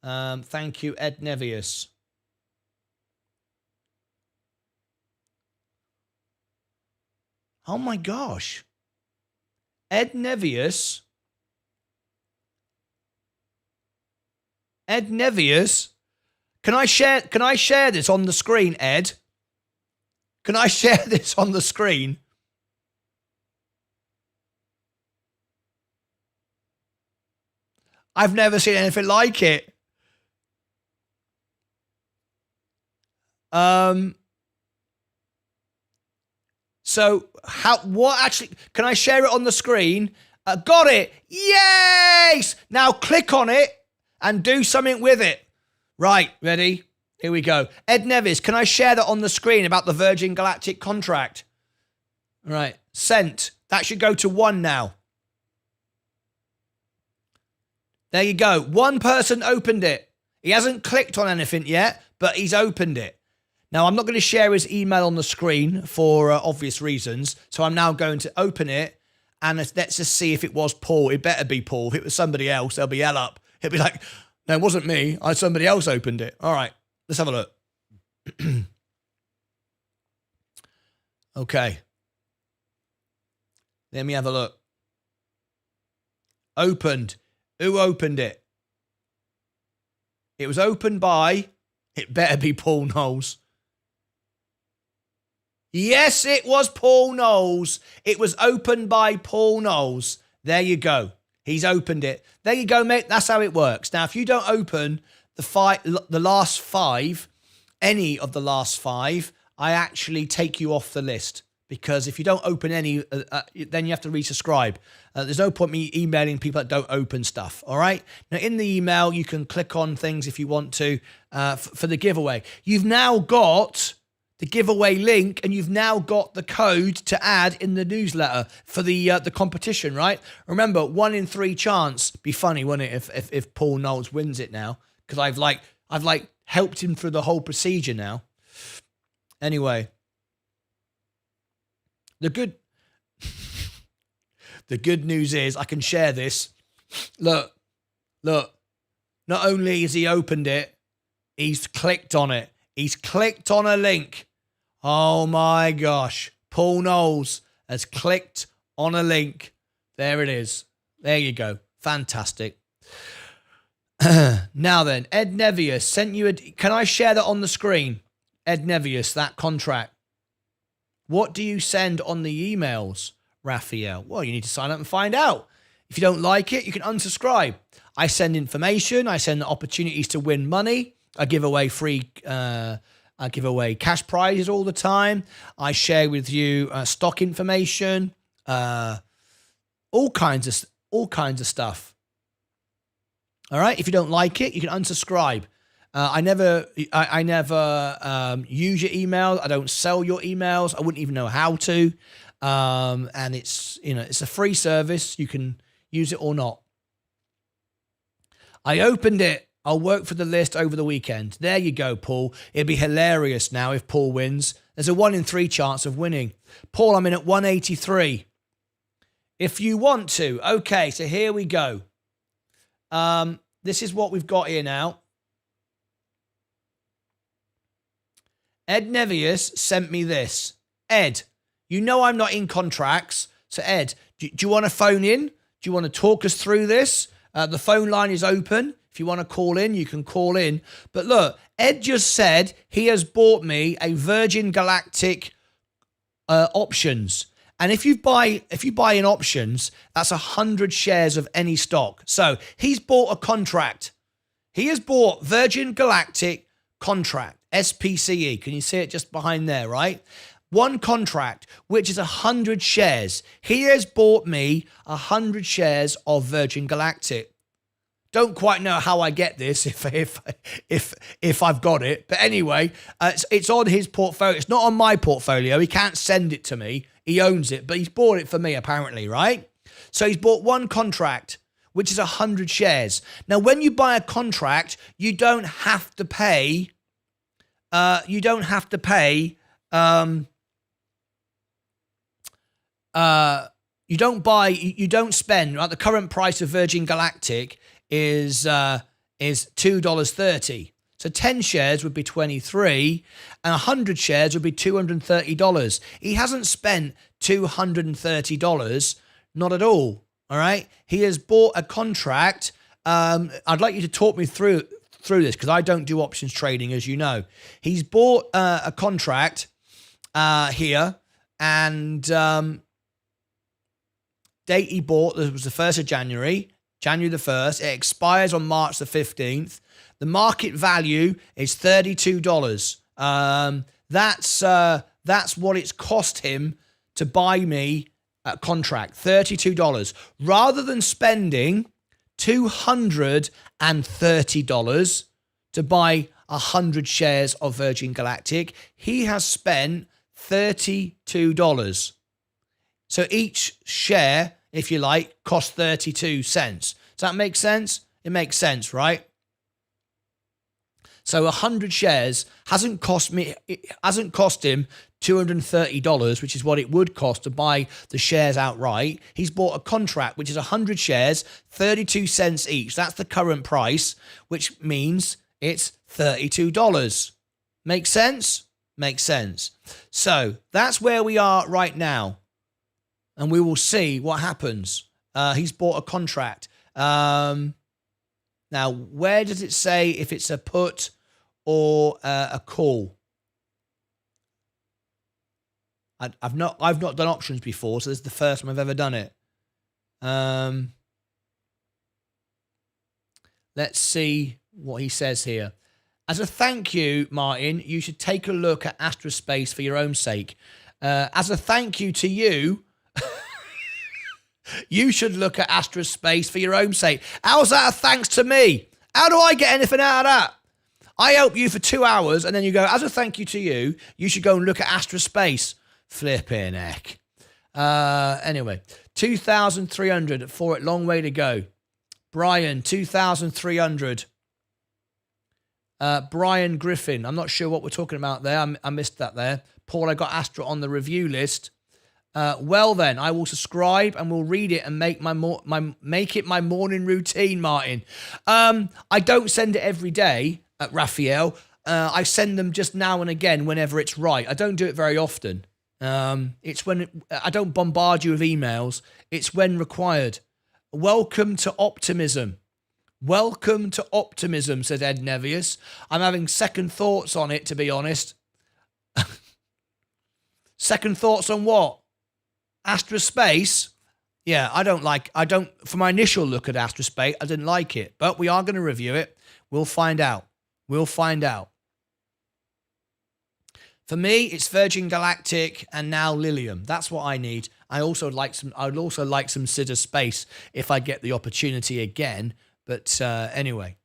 Thank you, Ed Nevius. Oh my gosh. Ed Nevius. Ed Nevius. Can I share this on the screen, Ed? Can I share this on the screen? I've never seen anything like it. So what actually, can I share it on the screen? Got it. Yes. Now click on it and do something with it. Right. Ready? Here we go. Ed Nevis, can I share that on the screen about the Virgin Galactic contract? Right. Sent. That should go to 1 now. There you go. One person opened it. He hasn't clicked on anything yet, but he's opened it. Now, I'm not going to share his email on the screen for obvious reasons. So I'm now going to open it and let's just see if it was Paul. It better be Paul. If it was somebody else, there'll be hell up. He'll be like, no, it wasn't me. Somebody else opened it. All right, let's have a look. Okay. Let me have a look. Opened. Who opened it? It was opened by, it better be Paul Knowles. Yes, it was Paul Knowles. It was opened by Paul Knowles. There you go. He's opened it. There you go, mate. That's how it works. Now, if you don't open the last 5, any of the last 5, I actually take you off the list. Because if you don't open any, then you have to resubscribe. There's no point me emailing people that don't open stuff, all right? Now, in the email, you can click on things if you want to for the giveaway. You've now got the giveaway link, and you've now got the code to add in the newsletter for the competition, right? Remember, 1 in 3 chance. Be funny, wouldn't it, if Paul Knowles wins it now? Because I've helped him through the whole procedure now. Anyway. The good news is I can share this. Look. Not only has he opened it, he's clicked on it. He's clicked on a link. Oh my gosh. Paul Knowles has clicked on a link. There it is. There you go. Fantastic. Now then, Ed Nevius sent you can I share that on the screen? Ed Nevius, that contract. What do you send on the emails, Raphael? Well, you need to sign up and find out. If you don't like it, you can unsubscribe. I send information. I send opportunities to win money. I give away I give away cash prizes all the time. I share with you stock information, all kinds of stuff. All right. If you don't like it, you can unsubscribe. I never use your emails. I don't sell your emails. I wouldn't even know how to. And it's a free service. You can use it or not. I opened it. I'll work for the list over the weekend. There you go, Paul. It'd be hilarious now if Paul wins. There's a 1 in 3 chance of winning. Paul, I'm in at 183. If you want to. Okay, so here we go. This is what we've got here now. Ed Nevius sent me this. Ed, you know I'm not in contracts. So Ed, do you want to phone in? Do you want to talk us through this? The phone line is open. If you want to call in, you can call in. But look, Ed just said he has bought me a Virgin Galactic options. And if you buy in options, that's 100 shares of any stock. So he's bought a contract. He has bought Virgin Galactic contract, SPCE. Can you see it just behind there, right? One contract, which is 100 shares. He has bought me 100 shares of Virgin Galactic. Don't quite know how I get this if I've got it. But anyway, it's on his portfolio. It's not on my portfolio. He can't send it to me. He owns it, but he's bought it for me apparently, right? So he's bought one contract, which is 100 shares. Now, when you buy a contract, you don't have to pay. You don't spend, right? The current price of Virgin Galactic is $2.30. So 10 shares would be 23 and 100 shares would be $230. He hasn't spent $230, not at all. All right. He has bought a contract. I'd like you to talk me through this because I don't do options trading, as you know. He's bought a contract here, and date he bought was the 1st of January the 1st. It expires on March the 15th. The market value is $32. That's what it's cost him to buy me a contract, $32. Rather than spending $230 to buy 100 shares of Virgin Galactic, he has spent $32. So each share, if you like, costs 32 cents. Does that make sense? It makes sense, right? So 100 shares hasn't cost him $230, which is what it would cost to buy the shares outright. He's bought a contract, which is 100 shares, 32 cents each. That's the current price, which means it's $32. Make sense? Makes sense. So that's where we are right now. And we will see what happens. He's bought a contract. Now, where does it say if it's a put or a call? I've not done options before, so this is the first time I've ever done it. Let's see what he says here. As a thank you, Martyn, you should take a look at aerospace for your own sake. As a thank you to you, you should look at aerospace for your own sake. How's that a thanks to me? How do I get anything out of that? I help you for 2 hours and then you go, as a thank you to you, you should go and look at aerospace. Flipping heck. Anyway, 2,300 for it. Long way to go. Brian, 2,300. Brian Griffin. I'm not sure what we're talking about there. I missed that there. Paul, I got Astra on the review list. Well then, I will subscribe and will read it and make make it my morning routine, Martyn. I don't send it every day, Raphael. I send them just now and again whenever it's right. I don't do it very often. It's when I don't bombard you with emails. It's when required. Welcome to optimism. Welcome to optimism, said Ed Nevius. I'm having second thoughts on it, to be honest. Second thoughts on what? Aerospace? Yeah, for my initial look at Aerospace, I didn't like it, but we are going to review it. We'll find out. For me, it's Virgin Galactic and now Lilium. That's what I need. I would also like some Sidda Space if I get the opportunity again. But anyway,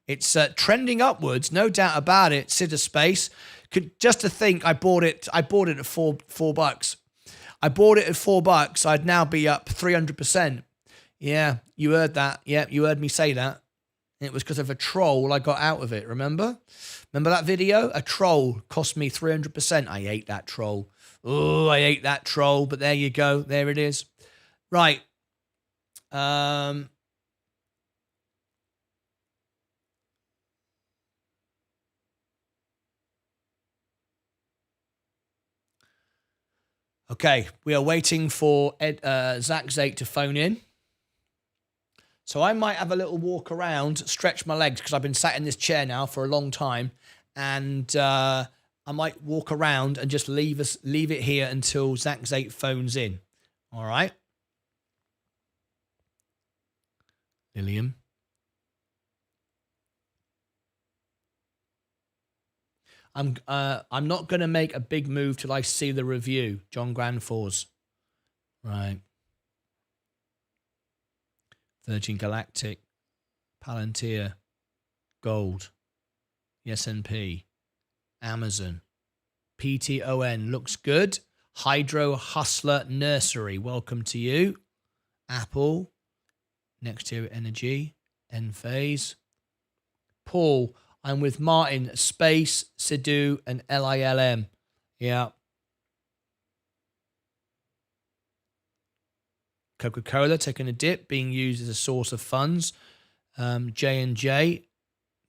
it's trending upwards, no doubt about it. Sidda Space. Just to think, I bought it at $4. I bought it at $4. I'd now be up 300%. Yeah, you heard that. Yeah, you heard me say that. And it was because of a troll I got out of it. Remember that video? A troll cost me 300%. I hate that troll. Oh, I hate that troll. But there you go. There it is. Right. Okay, we are waiting for Zach Zate to phone in. So I might have a little walk around, stretch my legs, because I've been sat in this chair now for a long time. And I might walk around and just leave it here until Zach Zate phones in. All right? Lilium. I'm not going to make a big move till I see the review. John Granfors. Right. Virgin Galactic. Palantir, gold, the S&P, Amazon, PTON looks good. Hydro Hustler Nursery, welcome to you. Apple, Next Tier Energy, Enphase. Paul, I'm with Martyn, Space, Sidhu, and LILM. Yeah. Coca-Cola taking a dip, being used as a source of funds. J&J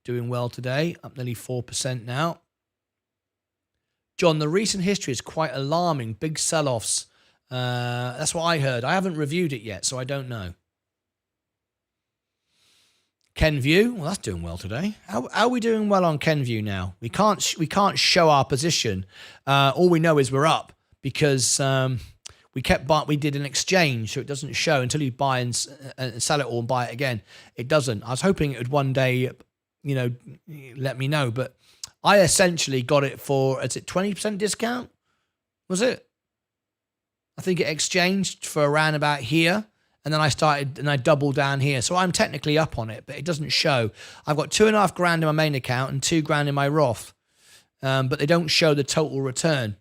doing well today, up nearly 4% now. John, the recent history is quite alarming. Big sell-offs. That's what I heard. I haven't reviewed it yet, so I don't know. Kenview, well, that's doing well today. How are we doing well on Kenview now? We can't show our position. All we know is we're up because we did an exchange, so it doesn't show until you buy and sell it all and buy it again. It doesn't. I was hoping it would one day, let me know, but I essentially got it for, is it 20% discount? Was it? I think it exchanged for around about here. And then I doubled down here. So I'm technically up on it, but it doesn't show. I've got $2,500 in my main account and $2,000 in my Roth. But they don't show the total return.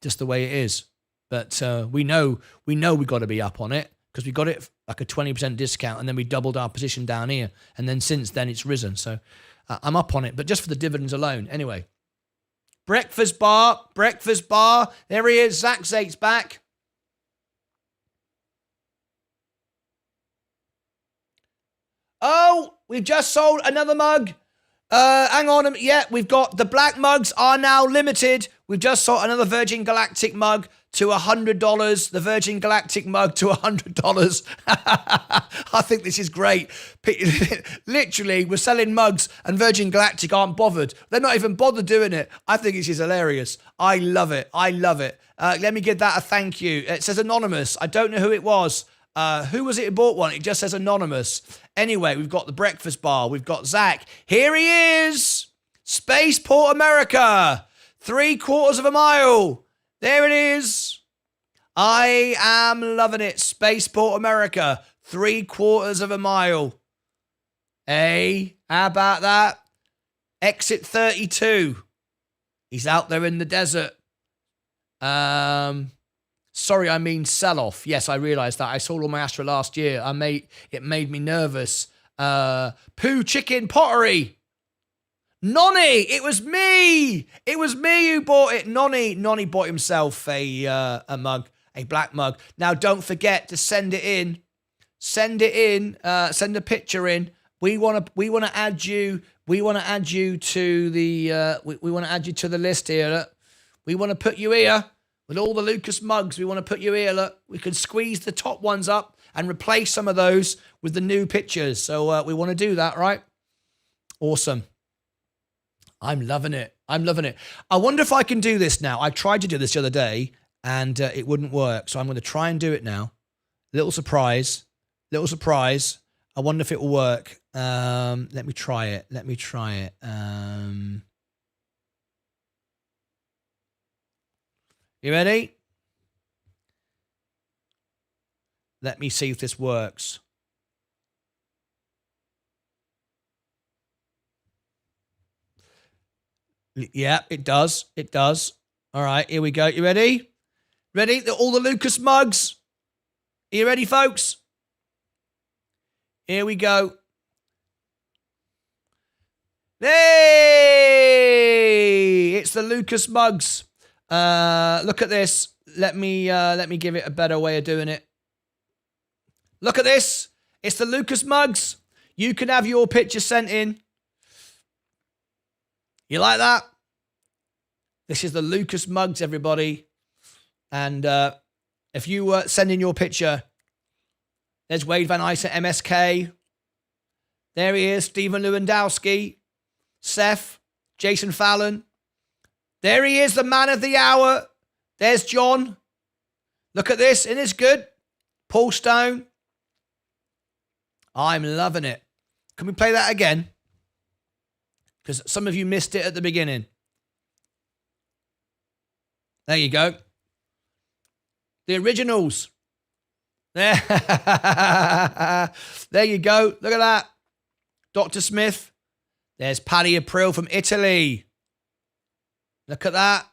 Just the way it is. But we know we got to be up on it because we got it like a 20% discount and then we doubled our position down here. And then since then it's risen. So I'm up on it, but just for the dividends alone. Anyway, breakfast bar. There he is. Zach Zate's back. Oh, we've just sold another mug. Hang on. Yeah, we've got the black mugs are now limited. We've just sold another Virgin Galactic mug to $100. The Virgin Galactic mug to $100. I think this is great. Literally, we're selling mugs and Virgin Galactic aren't bothered. They're not even bothered doing it. I think this is hilarious. I love it. Let me give that a thank you. It says anonymous. I don't know who it was. Who was it who bought one? It just says anonymous. Anyway, we've got the breakfast bar. We've got Zach. Here he is. Spaceport America. 3/4 of a mile. There it is. I am loving it. Spaceport America. 3/4 of a mile. Hey, how about that? Exit 32. He's out there in the desert. Sorry, I mean sell-off. Yes, I realised that. I sold all my Astra last year. It made me nervous. Poo Chicken Pottery. Nonny, it was me. It was me who bought it. Nonny bought himself a mug, a black mug. Now, don't forget to send it in. Send a picture in. We want to add you. We want to add you to the. We want to add you to the list here. Look. We want to put you here. With all the Lucas mugs, we want to put you here. Look, we can squeeze the top ones up and replace some of those with the new pictures. So we want to do that, right? Awesome. I'm loving it. I wonder if I can do this now. I tried to do this the other day and it wouldn't work. So I'm going to try and do it now. Little surprise. I wonder if it will work. Let me try it. You ready? Let me see if this works. Yeah, it does. All right, here we go. You ready? All the Lucas mugs. Are you ready, folks? Here we go. Hey! It's the Lucas mugs. Look at this. Let me give it a better way of doing it. Look at this. It's the Lucas mugs. You can have your picture sent in. You like that? This is the Lucas mugs, everybody. And if you send in your picture, there's Wade Van Eyck at MSK. There he is, Stephen Lewandowski, Seth, Jason Fallon. There he is, the man of the hour. There's John. Look at this. Isn't this good? Paul Stone. I'm loving it. Can we play that again? Because some of you missed it at the beginning. There you go. The originals. There you go. Look at that. Dr. Smith. There's Paddy April from Italy. Look at that.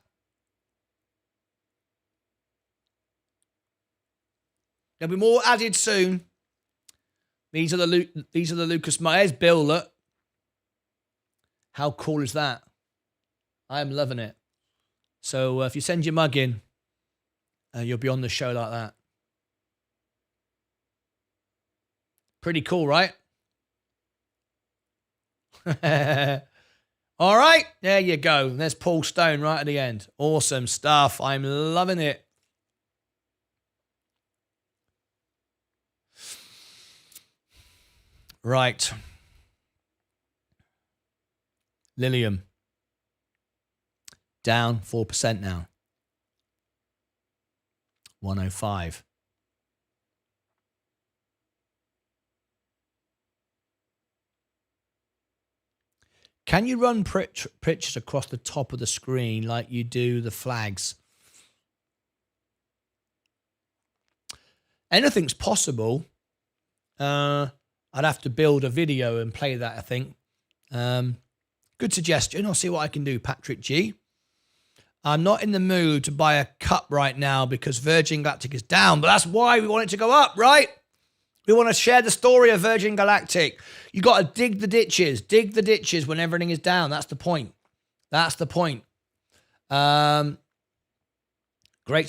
There'll be more added soon. These are the Lucas. There's Bill. Look. How cool is that? I am loving it. So if you send your mug in, you'll be on the show like that. Pretty cool, right? All right, there you go. There's Paul Stone right at the end. Awesome stuff. I'm loving it. Right. Lilium. Down 4% now. 105. Can you run pictures across the top of the screen like you do the flags? Anything's possible. I'd have to build a video and play that, I think. Good suggestion. I'll see what I can do, Patrick G. I'm not in the mood to buy a cup right now because Virgin Galactic is down, but that's why we want it to go up, right? We want to share the story of Virgin Galactic. You got to dig the ditches when everything is down. That's the point. That's the point. Great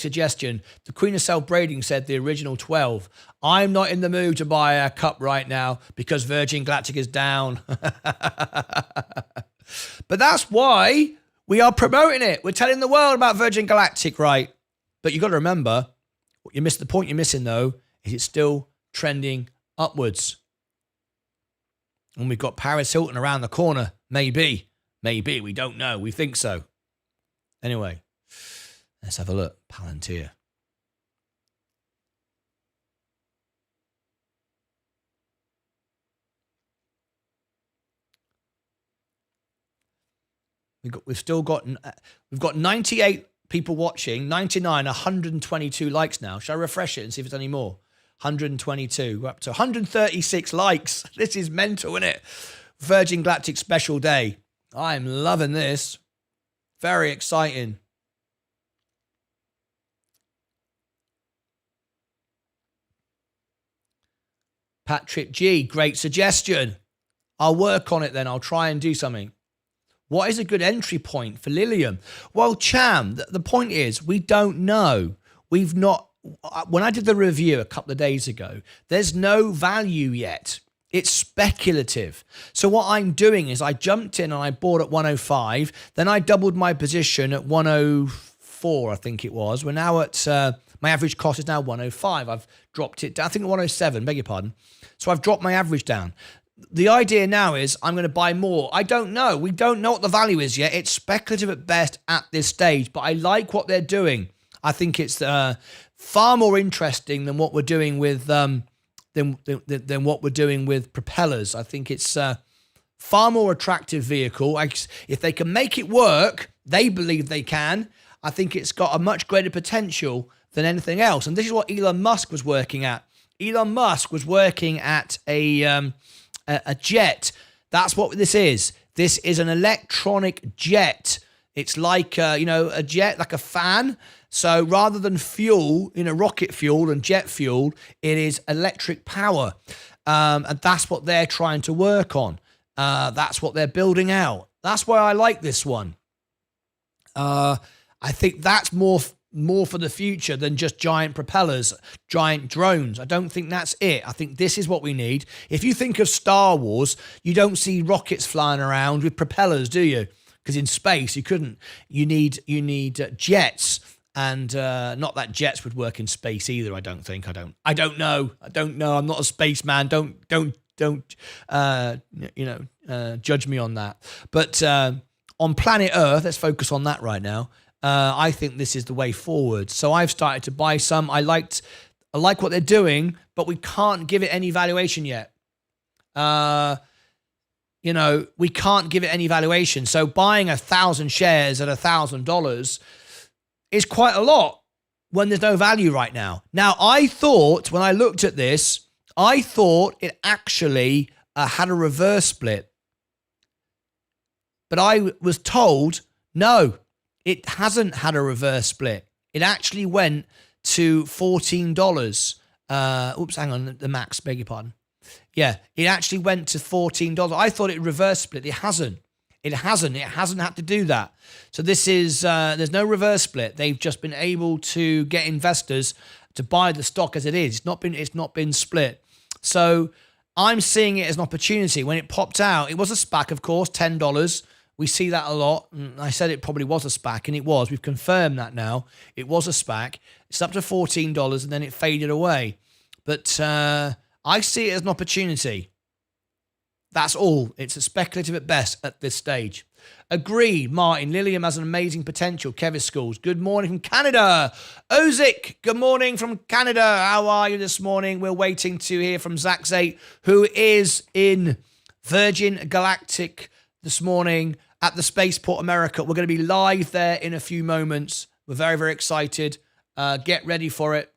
suggestion. The Queen of Self-Braiding said the original 12. I'm not in the mood to buy a cup right now because Virgin Galactic is down. But that's why we are promoting it. We're telling the world about Virgin Galactic, right? But you got to remember, the point you're missing though, is it's still trending upwards. And we've got Paris Hilton around the corner. Maybe, we don't know. We think so. Anyway, let's have a look. Palantir. We've got 98 people watching, 99, 122 likes now. Shall I refresh it and see if it's any more? 122. We're up to 136 likes. This is mental, isn't it? Virgin Galactic special day. I'm loving this. Very exciting. Patrick G, great suggestion. I'll work on it then. I'll try and do something. What is a good entry point for Lilium? Well, Cham, the point is we don't know. We've not, when I did the review a couple of days ago, there's no value yet. It's speculative. So what I'm doing is I jumped in and I bought at 105. Then I doubled my position at 104, I think it was. We're now at, my average cost is now 105. I've dropped it down. I think 107, beg your pardon. So I've dropped my average down. The idea now is I'm going to buy more. I don't know. We don't know what the value is yet. It's speculative at best at this stage, but I like what they're doing. I think it's far more interesting than what we're doing with than what we're doing with propellers. I think it's far more attractive vehicle. If they can make it work, they believe they can. I think it's got a much greater potential than anything else. And this is what Elon Musk was working at. Elon Musk was working at a jet. That's what this is. This is an electronic jet. It's like, a jet, like a fan. So rather than fuel, rocket fuel and jet fuel, it is electric power. And that's what they're trying to work on. That's what they're building out. That's why I like this one. I think that's more for the future than just giant propellers, giant drones. I don't think that's it. I think this is what we need. If you think of Star Wars, you don't see rockets flying around with propellers, do you? Because in space, you couldn't. You need jets, and not that jets would work in space either. I don't think. I don't know. I'm not a spaceman. Don't judge me on that. But on planet Earth, let's focus on that right now. I think this is the way forward. So I've started to buy some. I like what they're doing, but we can't give it any valuation yet. We can't give it any valuation. So buying 1,000 shares at $1,000 is quite a lot. when there's no value right now. Now, I thought when I looked at this, I thought it actually had a reverse split. But I was told, no, it hasn't had a reverse split. It actually went to $14. Oops, hang on, the max, beg your pardon. Yeah, it actually went to $14. I thought it reverse split. It hasn't. It hasn't had to do that. So this is, there's no reverse split. They've just been able to get investors to buy the stock as it is. It's not been split. So I'm seeing it as an opportunity. When it popped out, it was a SPAC, of course, $10. We see that a lot. I said it probably was a SPAC, and it was. We've confirmed that now. It was a SPAC. It's up to $14, and then it faded away. But I see it as an opportunity. That's all. It's a speculative at best at this stage. Agreed, Martin. Lilium has an amazing potential. Kevis Schools. Good morning from Canada. Ozik, good morning from Canada. How are you this morning? We're waiting to hear from Zach Zate, who is in Virgin Galactic this morning at the Spaceport America. We're going to be live there in a few moments. We're very, very excited. Get ready for it.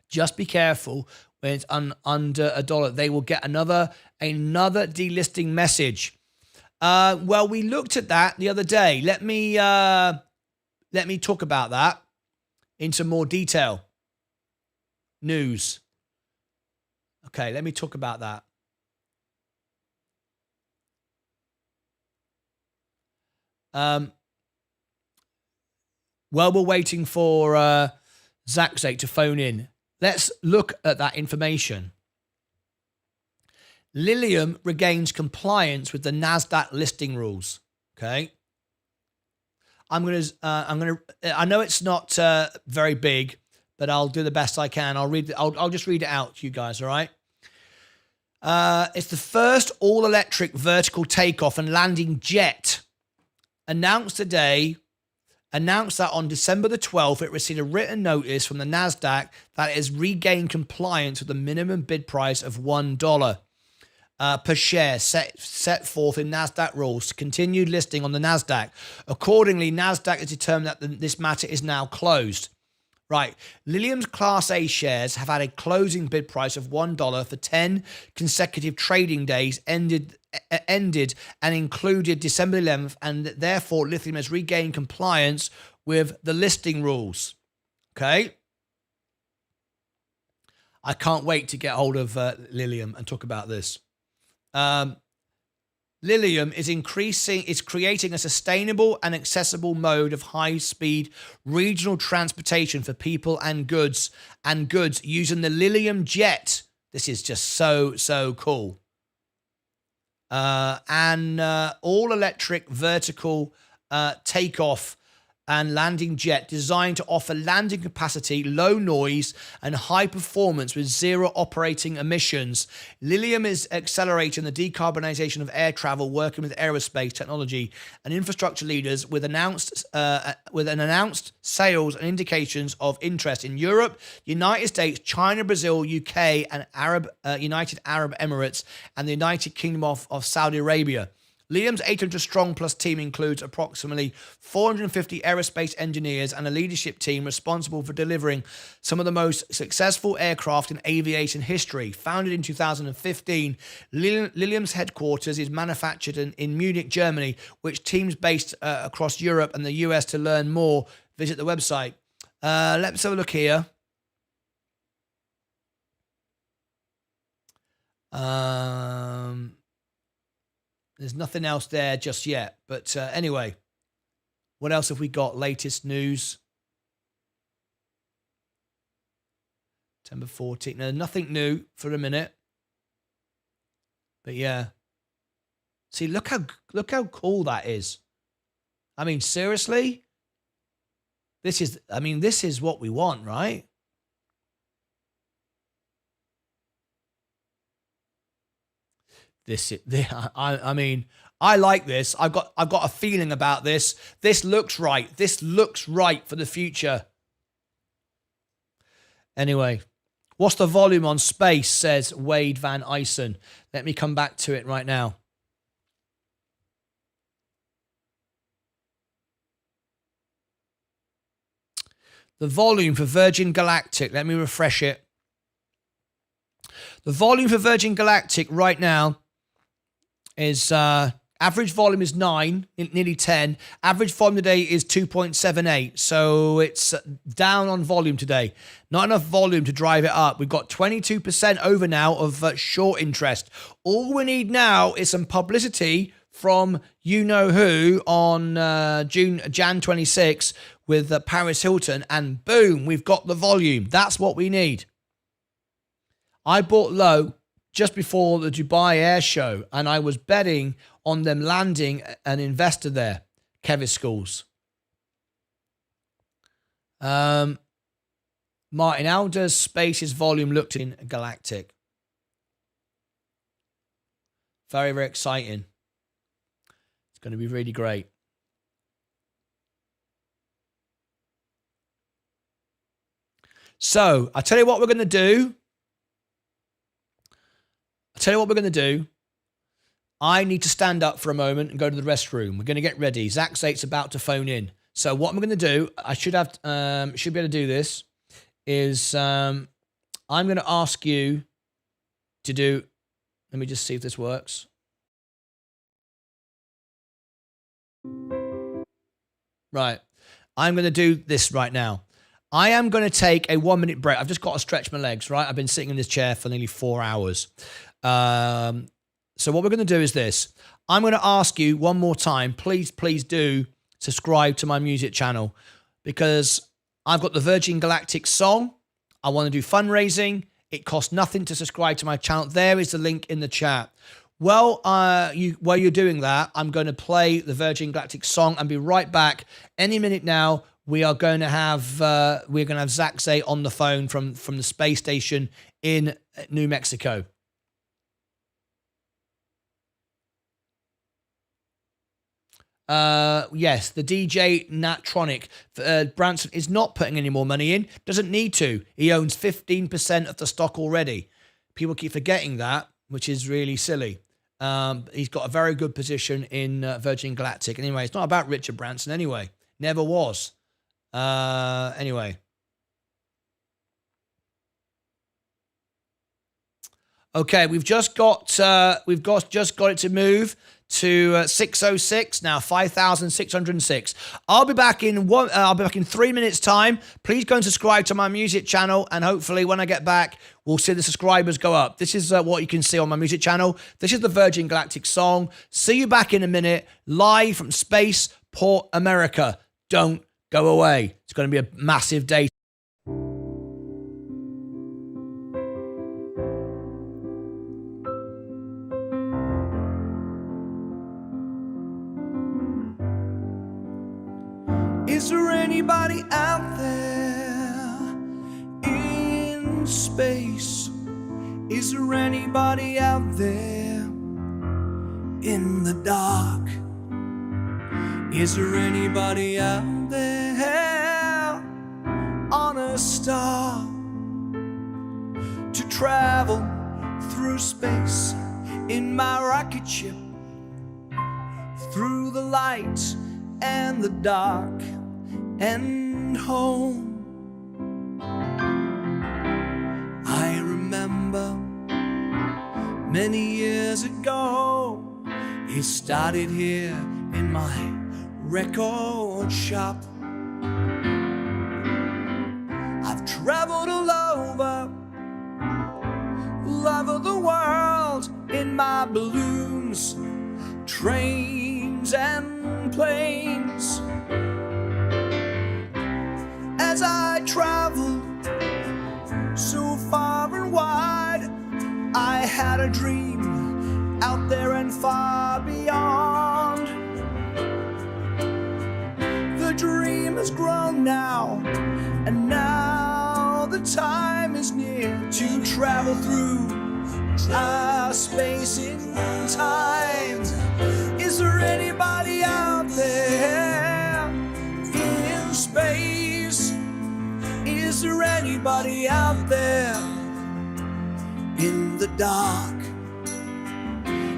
Just be careful when it's under $1. They will get another delisting message. Well, we looked at that the other day. Let me talk about that into more detail. News. Okay, let me talk about that. While we're waiting for Zach Zake to phone in, let's look at that information. Lilium regains compliance with the NASDAQ listing rules. Okay. I know it's not very big, but I'll do the best I can. I'll just read it out to you guys. All right. It's the first all-electric vertical takeoff and landing jet announced that on December the 12th, it received a written notice from the NASDAQ that it has regained compliance with the minimum bid price of $1 per share set forth in NASDAQ rules to continued listing on the NASDAQ. Accordingly, NASDAQ has determined that this matter is now closed. Right. Lilium's Class A shares have had a closing bid price of $1 for 10 consecutive trading days ended and included December 11th, and therefore Lilium has regained compliance with the listing rules. Okay. I can't wait to get hold of Lilium and talk about this. Lilium is creating a sustainable and accessible mode of high-speed regional transportation for people and goods using the Lilium jet. This is just so cool. And all-electric vertical takeoff and landing jet designed to offer landing capacity, low noise, and high performance with zero operating emissions. Lilium is accelerating the decarbonization of air travel, working with aerospace technology and infrastructure leaders with an announced sales and indications of interest in Europe, United States, China, Brazil, UK, and United Arab Emirates, and the United Kingdom of Saudi Arabia. Lilium's 800-strong plus team includes approximately 450 aerospace engineers and a leadership team responsible for delivering some of the most successful aircraft in aviation history. Founded in 2015, Lilium's headquarters is manufactured in Munich, Germany, which teams based across Europe and the US. To learn more, visit the website. Let's have a look here. There's nothing else there just yet. But anyway, what else have we got? Latest news. September 14th. No, nothing new for a minute. But yeah. See, look how cool that is. I mean, seriously? This is what we want, right? I like this. I've got a feeling about this. This looks right. This looks right for the future. Anyway, what's the volume on space, says Wade Van Eysen. Let me come back to it right now. The volume for Virgin Galactic, let me refresh it. The volume for Virgin Galactic right now is average volume is 9, nearly 10. Average volume today is 2.78. So it's down on volume today. Not enough volume to drive it up. We've got 22% over now of short interest. All we need now is some publicity from you-know-who on Jan 26 with Paris Hilton. And boom, we've got the volume. That's what we need. I bought low just before the Dubai Air Show, and I was betting on them landing an investor there, Kevis Schools. Martin, how does Space's volume look in Galactic? Very, very exciting. It's going to be really great. So, I tell you what we're going to do. I need to stand up for a moment and go to the restroom. We're going to get ready. Zach Zate's about to phone in. So what I'm going to do, I should be able to do this, is I'm going to ask you to do, let me just see if this works. Right. I'm going to do this right now. I am going to take a 1-minute break. I've just got to stretch my legs, right? I've been sitting in this chair for nearly 4 hours. So what we're going to do is this. I'm going to ask you one more time, please do subscribe to my music channel, because I've got the Virgin Galactic song. I want to do fundraising. It costs nothing to subscribe to my channel. There is the link in the chat. Well, while you're doing that, I'm going to play the Virgin Galactic song and be right back. Any minute now, we are going to have Zach Zate on the phone from the space station in New Mexico. Yes, the DJ Natronic Branson is not putting any more money in. Doesn't need to. He owns 15% of the stock already. People keep forgetting that, which is really silly. He's got a very good position in Virgin Galactic. Anyway, it's not about Richard Branson anyway. Never was. Anyway. Okay, we've just got it to move to 606 now, 5,606. I'll be back in 3 minutes time. Please go and subscribe to my music channel, and hopefully when I get back, we'll see the subscribers go up. This is what you can see on my music channel. This is the Virgin Galactic song. See you back in a minute, live from SpacePort, America. Don't go away. It's going to be a massive day. Is there anybody out there in space? Is there anybody out there in the dark? Is there anybody out there on a star to travel through space in my rocket ship, through the light and the dark and home? I remember many years ago, it started here in my record shop. I've traveled all over the world in my balloons, trains and planes. As I traveled so far and wide, I had a dream out there and far beyond. The dream has grown now, and now the time is near to travel through space in time. Is there anybody out there in space? Is there anybody out there in the dark?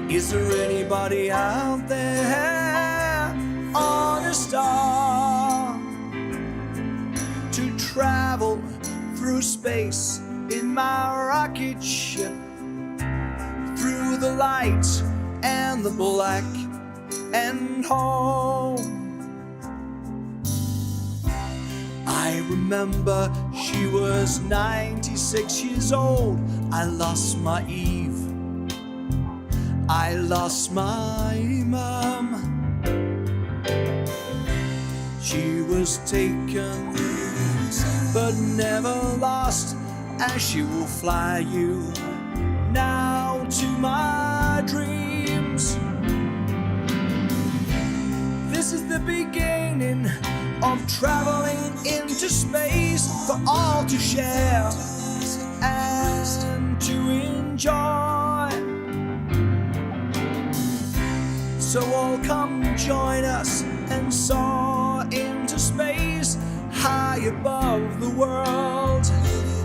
Is there anybody out there on a star to space in my rocket ship, through the light and the black, and home. I remember she was 96 years old. I lost my Eve, I lost my mum. She was taken but never lost, as she will fly you now to my dreams. This is the beginning of traveling into space for all to share and to enjoy. So all come join us and soar into space, high above the world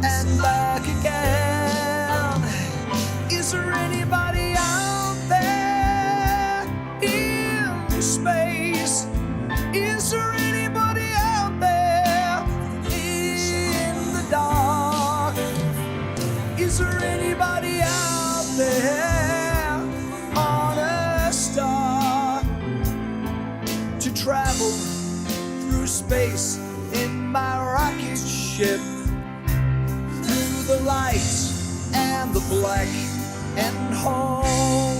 and back again. Is there anybody out there in space? Is there anybody out there in the dark? Is there anybody out there on a star to travel through space in my rocket ship, through the light and the black, and home?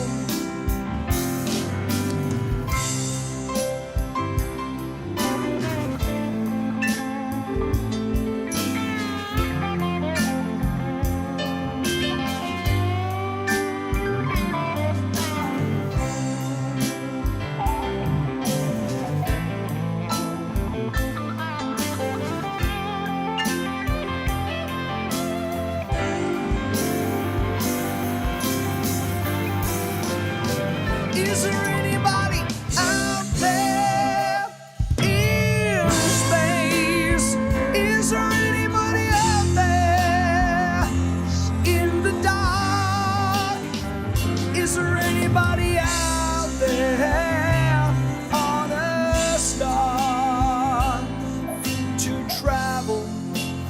Is there anybody out there in space? Is there anybody out there in the dark? Is there anybody out there on a star to travel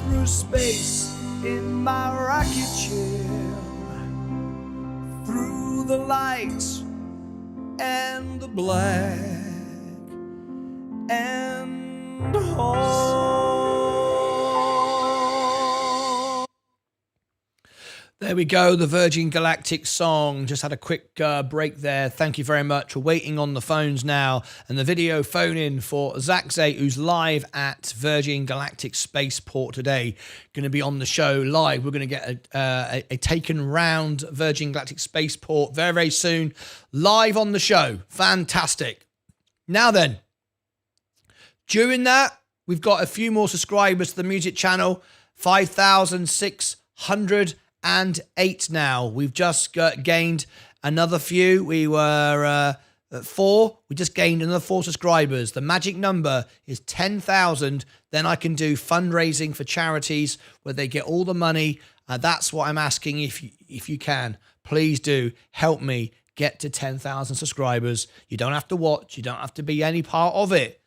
through space in my rocket ship, through the lights and the black, and home? There we go, the Virgin Galactic song. Just had a quick break there. Thank you very much. We're waiting on the phones now, and the video phone in for Zachze, who's live at Virgin Galactic Spaceport today. Going to be on the show live. We're going to get a taken round Virgin Galactic Spaceport very, very soon. Live on the show. Fantastic. Now then, during that, we've got a few more subscribers to the music channel. 5,608 now. We've just gained another few. We were at 4. We just gained another 4 subscribers. The magic number is 10,000. Then I can do fundraising for charities where they get all the money. That's what I'm asking. If you can, please do help me get to 10,000 subscribers. You don't have to watch. You don't have to be any part of it.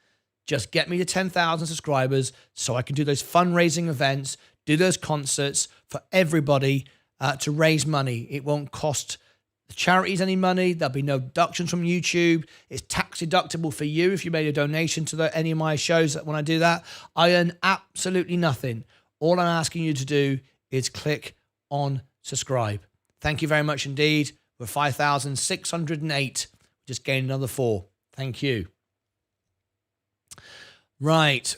Just get me to 10,000 subscribers so I can do those fundraising events, do those concerts for everybody to raise money. It won't cost the charities any money. There'll be no deductions from YouTube. It's tax deductible for you if you made a donation to any of my shows. When I do that, I earn absolutely nothing. All I'm asking you to do is click on subscribe. Thank you very much indeed. We're 5,608. Just gained another 4. Thank you. Right.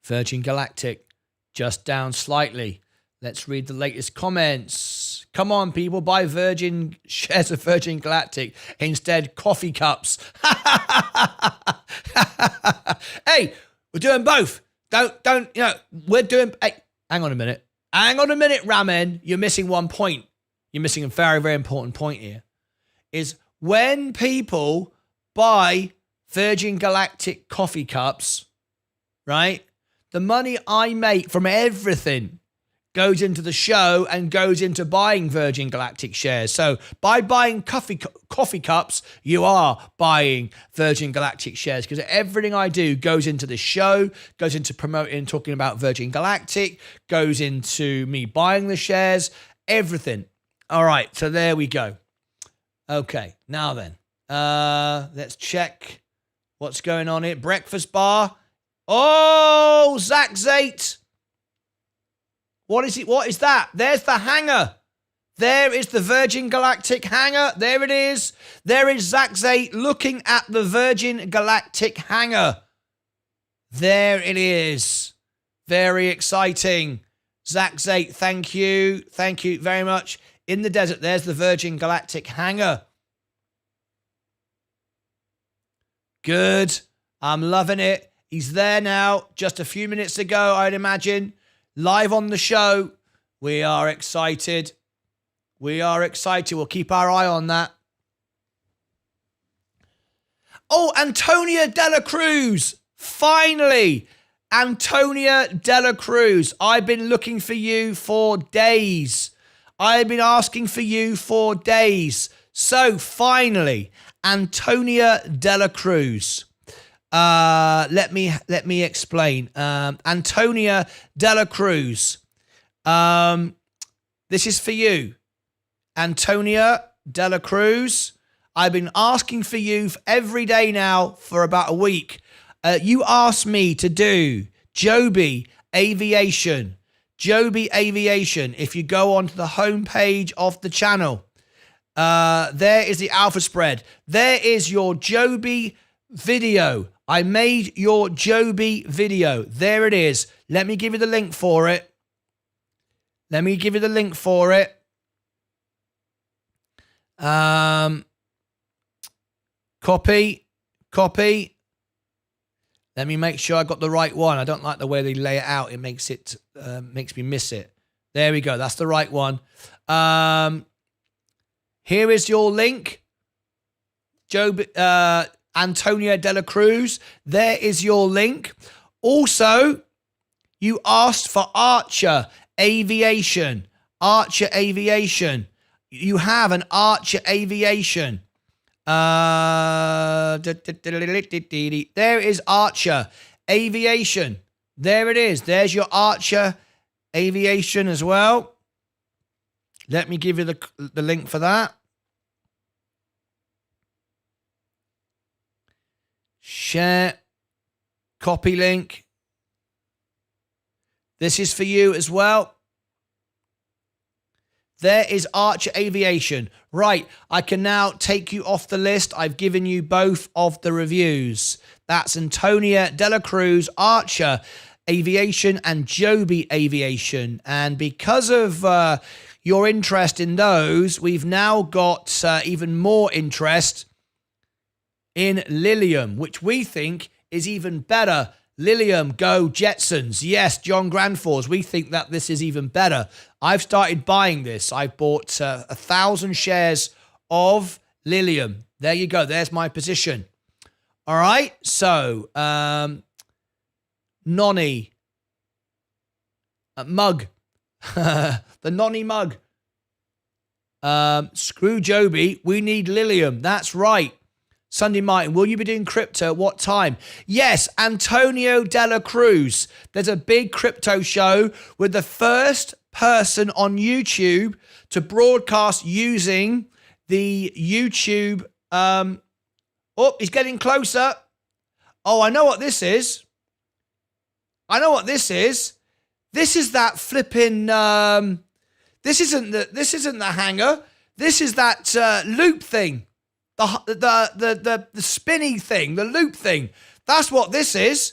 Virgin Galactic, just down slightly. Let's read the latest comments. Come on, people, buy Virgin shares of Virgin Galactic. Instead, coffee cups. Hey, we're doing both. Don't, we're doing, hey, hang on a minute. Hang on a minute, Ramen. You're missing one point. You're missing a very, very important point here. Is when people buy Virgin Galactic coffee cups, right? The money I make from everything goes into the show and goes into buying Virgin Galactic shares. So by buying coffee cups, you are buying Virgin Galactic shares, because everything I do goes into the show, goes into promoting, talking about Virgin Galactic, goes into me buying the shares, everything. All right, so there we go. Okay, now then, let's check what's going on here. Breakfast bar. Oh, Zach Zate. What is it? What is that? There's the hangar. There is the Virgin Galactic hangar. There it is. There is Zach Zate looking at the Virgin Galactic hangar. There it is. Very exciting. Zach Zate, thank you. Thank you very much. In the desert, there's the Virgin Galactic hangar. Good. I'm loving it. He's there now. Just a few minutes ago, I'd imagine. Live on the show. We are excited. We are excited. We'll keep our eye on that. Oh, Antonia Dela Cruz. Finally. Antonia Dela Cruz. I've been looking for you for days. I've been asking for you for days. So finally, Antonia Dela Cruz. Let me explain. Antonia Dela Cruz. This is for you. Antonia Dela Cruz. I've been asking for you every day now for about a week. You asked me to do Joby Aviation. Joby Aviation. If you go onto the homepage of the channel, there is the alpha spread. There is your Joby video. I made your Joby video. There it is. Let me give you the link for it. Let me give you the link for it. Copy. Let me make sure I got the right one. I don't like the way they lay it out. It makes me miss it. There we go. That's the right one. Here is your link. Antonia Dela Cruz. There is your link. Also, you asked for Archer Aviation. Archer Aviation. You have an Archer Aviation. There is Archer Aviation. There it is. There's your Archer Aviation as well. Let me give you the link for that. Share. Copy link. This is for you as well. There is Archer Aviation. Right, I can now take you off the list. I've given you both of the reviews. That's Antonia Dela Cruz, Archer Aviation, and Joby Aviation. And because of your interest in those, we've now got even more interest in Lilium, which we think is even better. Lilium, go Jetsons. Yes, John Grandfors, we think that this is even better. I've started buying this. I bought 1,000 shares of Lilium. There you go. There's my position. All right. So, Nonny. Mug. The Nonny mug. Screw Joby. We need Lilium. That's right. Sunday Martyn, will you be doing crypto? What time? Yes, Antonio Dela Cruz. There's a big crypto show with the first person on YouTube to broadcast using the YouTube. Oh, he's getting closer. Oh, I know what this is. This is that flipping. This isn't the hangar. This is that loop thing. The spinny thing, the loop thing. That's what this is.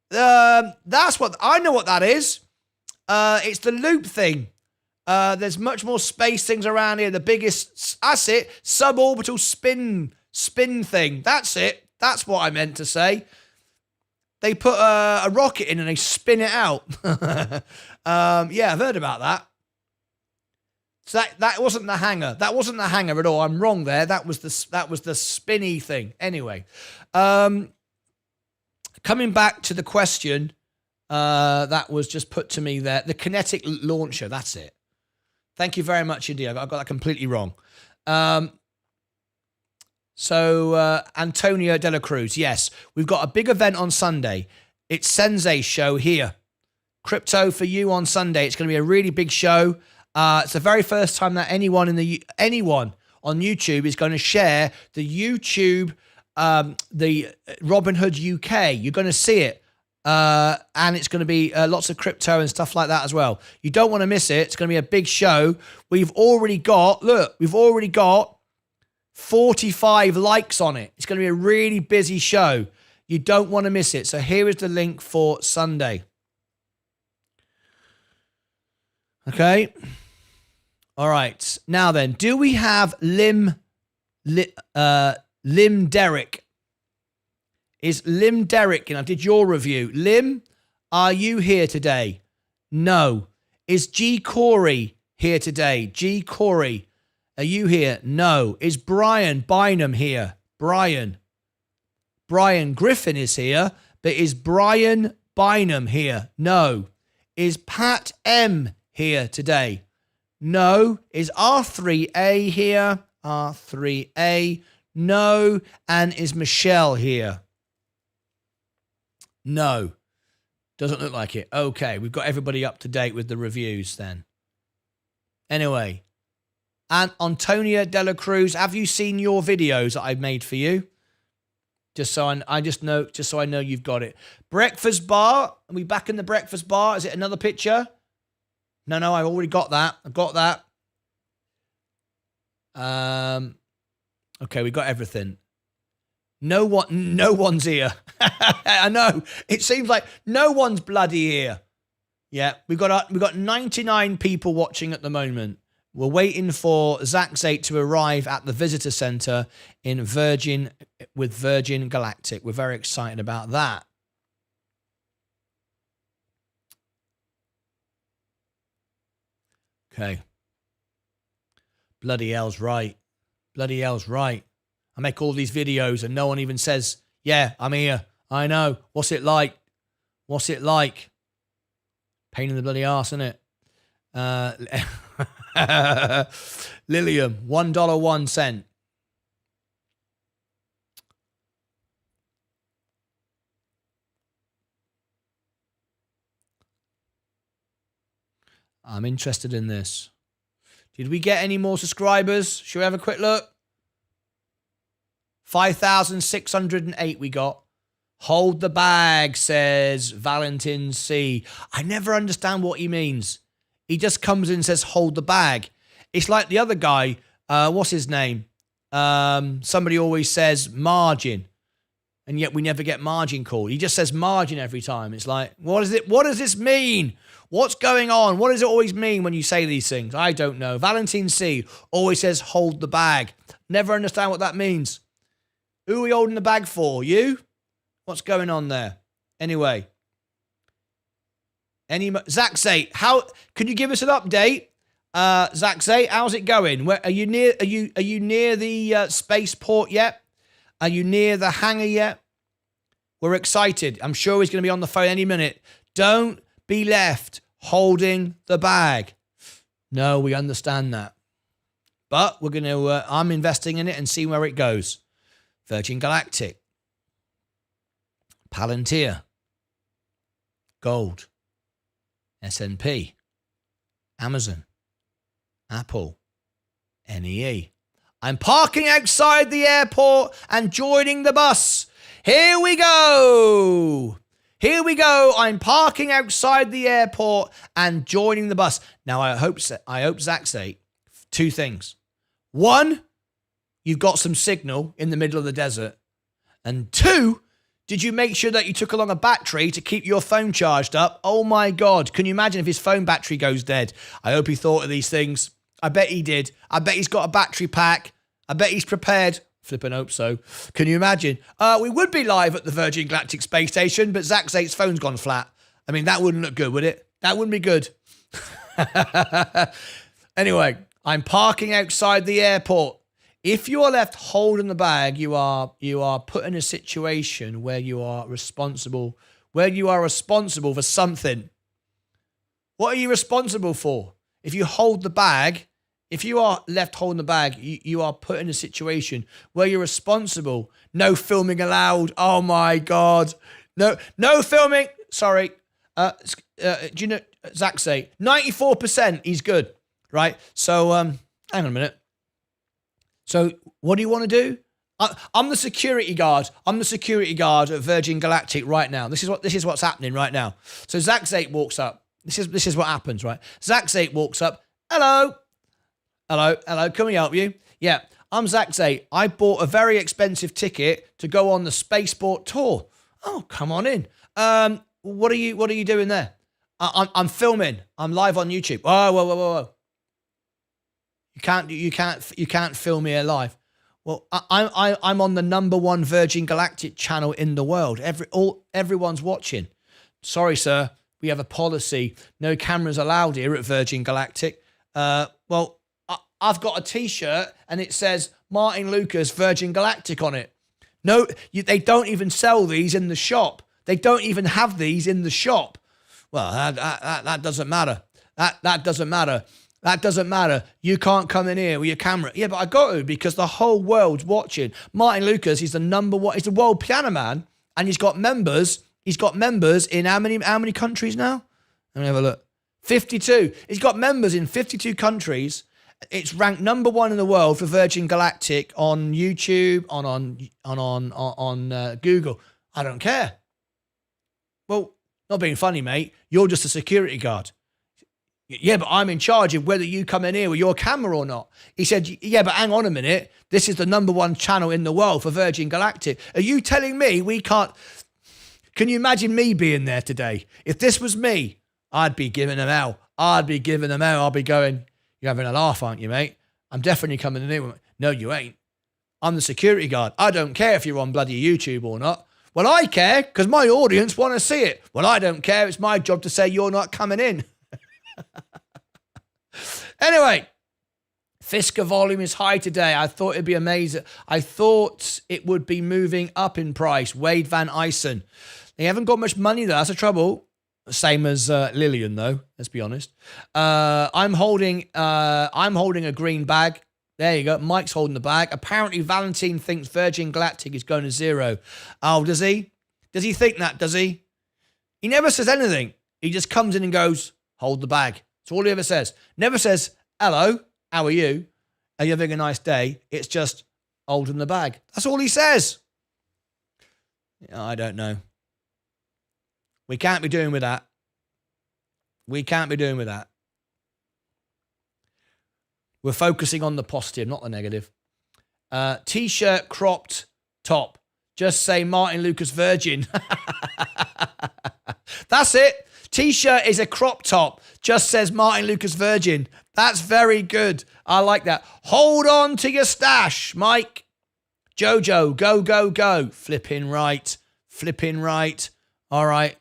That's what I know what that is. It's the loop thing. There's much more space things around here. The biggest, that's it, suborbital spin thing. That's it. That's what I meant to say. They put a rocket in and they spin it out. Yeah, I've heard about that. So that wasn't the hangar. That wasn't the hangar at all. I'm wrong there. That was the spinny thing. Anyway, coming back to the question That was just put to me there. The kinetic launcher, that's it. Thank you very much indeed. I got that completely wrong. Antonio de la Cruz, yes, we've got a big event on Sunday. It's Sensei's show here. Crypto for you on Sunday. It's going to be a really big show. It's the very first time that anyone on YouTube is going to share the YouTube, the Robinhood UK. You're going to see it. And it's going to be lots of crypto and stuff like that as well. You don't want to miss it. It's going to be a big show. We've already got 45 likes on it. It's going to be a really busy show. You don't want to miss it. So here is the link for Sunday. Okay. All right. Now then, do we have Lim Derrick? Is Lim Derrick, and I did your review. Lim, are you here today? No. Is G. Corey here today? G. Corey, are you here? No. Is Brian Bynum here? Brian Griffin is here, but is Brian Bynum here? No. Is Pat M here today? No. Is R3A here? R3A. No. And is Michelle here? No. Doesn't look like it. Okay, we've got everybody up to date with the reviews then. Anyway, and Antonia de la Cruz, have you seen your videos that I've made for you? Just so I know you've got it. Breakfast bar. Are we back in the breakfast bar? Is it another picture? No, I've already got that. I've got that. Okay, we got everything. No one's here. I know. It seems like no one's bloody here. Yeah, we've got 99 people watching at the moment. We're waiting for Zaxate to arrive at the visitor center in Virgin Galactic. We're very excited about that. Okay. Bloody hell's right. I make all these videos and no one even says, yeah, I'm here. I know. What's it like? Pain in the bloody arse, isn't it? Lilium, $1.01. I'm interested in this. Did we get any more subscribers? Should we have a quick look? 5,608 we got. Hold the bag, says Valentin C. I never understand what he means. He just comes in and says, hold the bag. It's like the other guy, what's his name? Somebody always says margin. And yet we never get margin called. He just says margin every time. It's like, what is it? What does this mean? What's going on? What does it always mean when you say these things? I don't know. Valentin C always says hold the bag. Never understand what that means. Who are we holding the bag for? You? What's going on there? Anyway. Zaxate, how can you give us an update? Zaxate, how's it going? Where are you near the spaceport yet? Are you near the hangar yet? We're excited. I'm sure he's going to be on the phone any minute. Don't be left holding the bag. No, we understand that. But we're going to, I'm investing in it and see where it goes. Virgin Galactic. Palantir. Gold. S&P. Amazon. Apple. NEE. I'm parking outside the airport and joining the bus. Here we go. I'm parking outside the airport and joining the bus. Now, I hope Zaxate, two things. One, you've got some signal in the middle of the desert. And two, did you make sure that you took along a battery to keep your phone charged up? Oh my God. Can you imagine if his phone battery goes dead? I hope he thought of these things. I bet he did. I bet he's got a battery pack. I bet he's prepared. Flippin' hope so. Can you imagine? We would be live at the Virgin Galactic Space Station, but Zaxate's phone's gone flat. I mean, that wouldn't look good, would it? That wouldn't be good. Anyway, I'm parking outside the airport. If you are left holding the bag, you are put in a situation where you are responsible where you are responsible for something. What are you responsible for? If you hold the bag, if you are left holding the bag, you are put in a situation where you're responsible. No filming allowed. Oh my God. No filming. Sorry. Do you know, Zach say 94%, he's good, right? So, hang on a minute. So what do you want to do? I'm the security guard. I'm the security guard at Virgin Galactic right now. This is what's happening right now. So Zach Zate walks up. This is what happens, right? Zach Zate walks up. Hello. Can we help you? Yeah, I'm Zach Zate. I bought a very expensive ticket to go on the SpacePort tour. Oh, come on in. What are you doing there? I'm filming. I'm live on YouTube. Whoa. You can't film here live. Well, I'm on the #1 Virgin Galactic channel in the world. Everyone's watching. Sorry, sir. We have a policy. No cameras allowed here at Virgin Galactic. Well, I've got a T-shirt and it says Martyn Lucas Virgin Galactic on it. No, they don't even sell these in the shop. They don't even have these in the shop. Well, that doesn't matter. That doesn't matter. That doesn't matter. You can't come in here with your camera. Yeah, but I got to because the whole world's watching. Martyn Lucas, he's the #1. He's the world piano man, and he's got members. He's got members in how many countries now? Let me have a look. 52. He's got members in 52 countries. It's ranked #1 in the world for Virgin Galactic on YouTube, on Google. I don't care. Well, not being funny, mate. You're just a security guard. Yeah, but I'm in charge of whether you come in here with your camera or not. He said, yeah, but hang on a minute. This is the #1 channel in the world for Virgin Galactic. Are you telling me we can't... Can you imagine me being there today? If this was me, I'd be giving them hell. I'd be going, you're having a laugh, aren't you, mate? I'm definitely coming in here. No, you ain't. I'm the security guard. I don't care if you're on bloody YouTube or not. Well, I care because my audience want to see it. Well, I don't care. It's my job to say you're not coming in. Anyway, Fisker volume is high today. I thought it'd be amazing. I thought it would be moving up in price. Wade Van Eysen. They haven't got much money though. That's a trouble. Same as Lillian though. Let's be honest. I'm holding a green bag. There you go. Mike's holding the bag. Apparently, Valentine thinks Virgin Galactic is going to zero. Oh, does he? Does he think that? Does he? He never says anything. He just comes in and goes, hold the bag. That's all he ever says. Never says, hello, how are you? Are you having a nice day? It's just, holding the bag. That's all he says. I don't know. We can't be doing with that. We can't be doing with that. We're focusing on the positive, not the negative. T-shirt, cropped top. Just say Martyn Lucas Virgin. That's it. T-shirt is a crop top. Just says Martyn Lucas Virgin. That's very good. I like that. Hold on to your stash, Mike. Jojo, go. Flipping right. All right.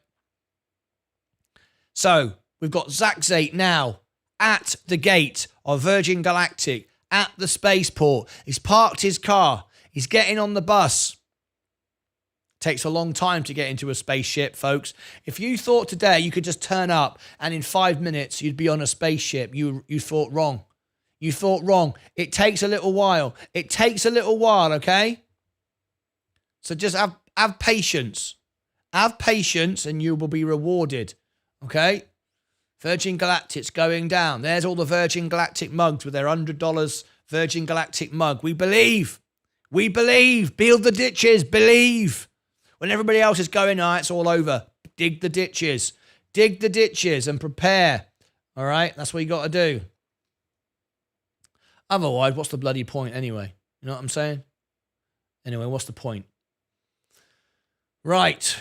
So we've got Zach Zate now at the gate of Virgin Galactic at the spaceport. He's parked his car. He's getting on the bus. Takes a long time to get into a spaceship, folks. If you thought today you could just turn up and in 5 minutes you'd be on a spaceship, you thought wrong. You thought wrong. It takes a little while. It takes a little while, okay? So just have patience. Have patience and you will be rewarded, okay? Virgin Galactic's going down. There's all the Virgin Galactic mugs with their $100 Virgin Galactic mug. We believe. We believe. Build the ditches. Believe. When everybody else is going, it's all over. Dig the ditches. Dig the ditches and prepare. All right? That's what you got to do. Otherwise, what's the bloody point anyway? You know what I'm saying? Anyway, what's the point? Right.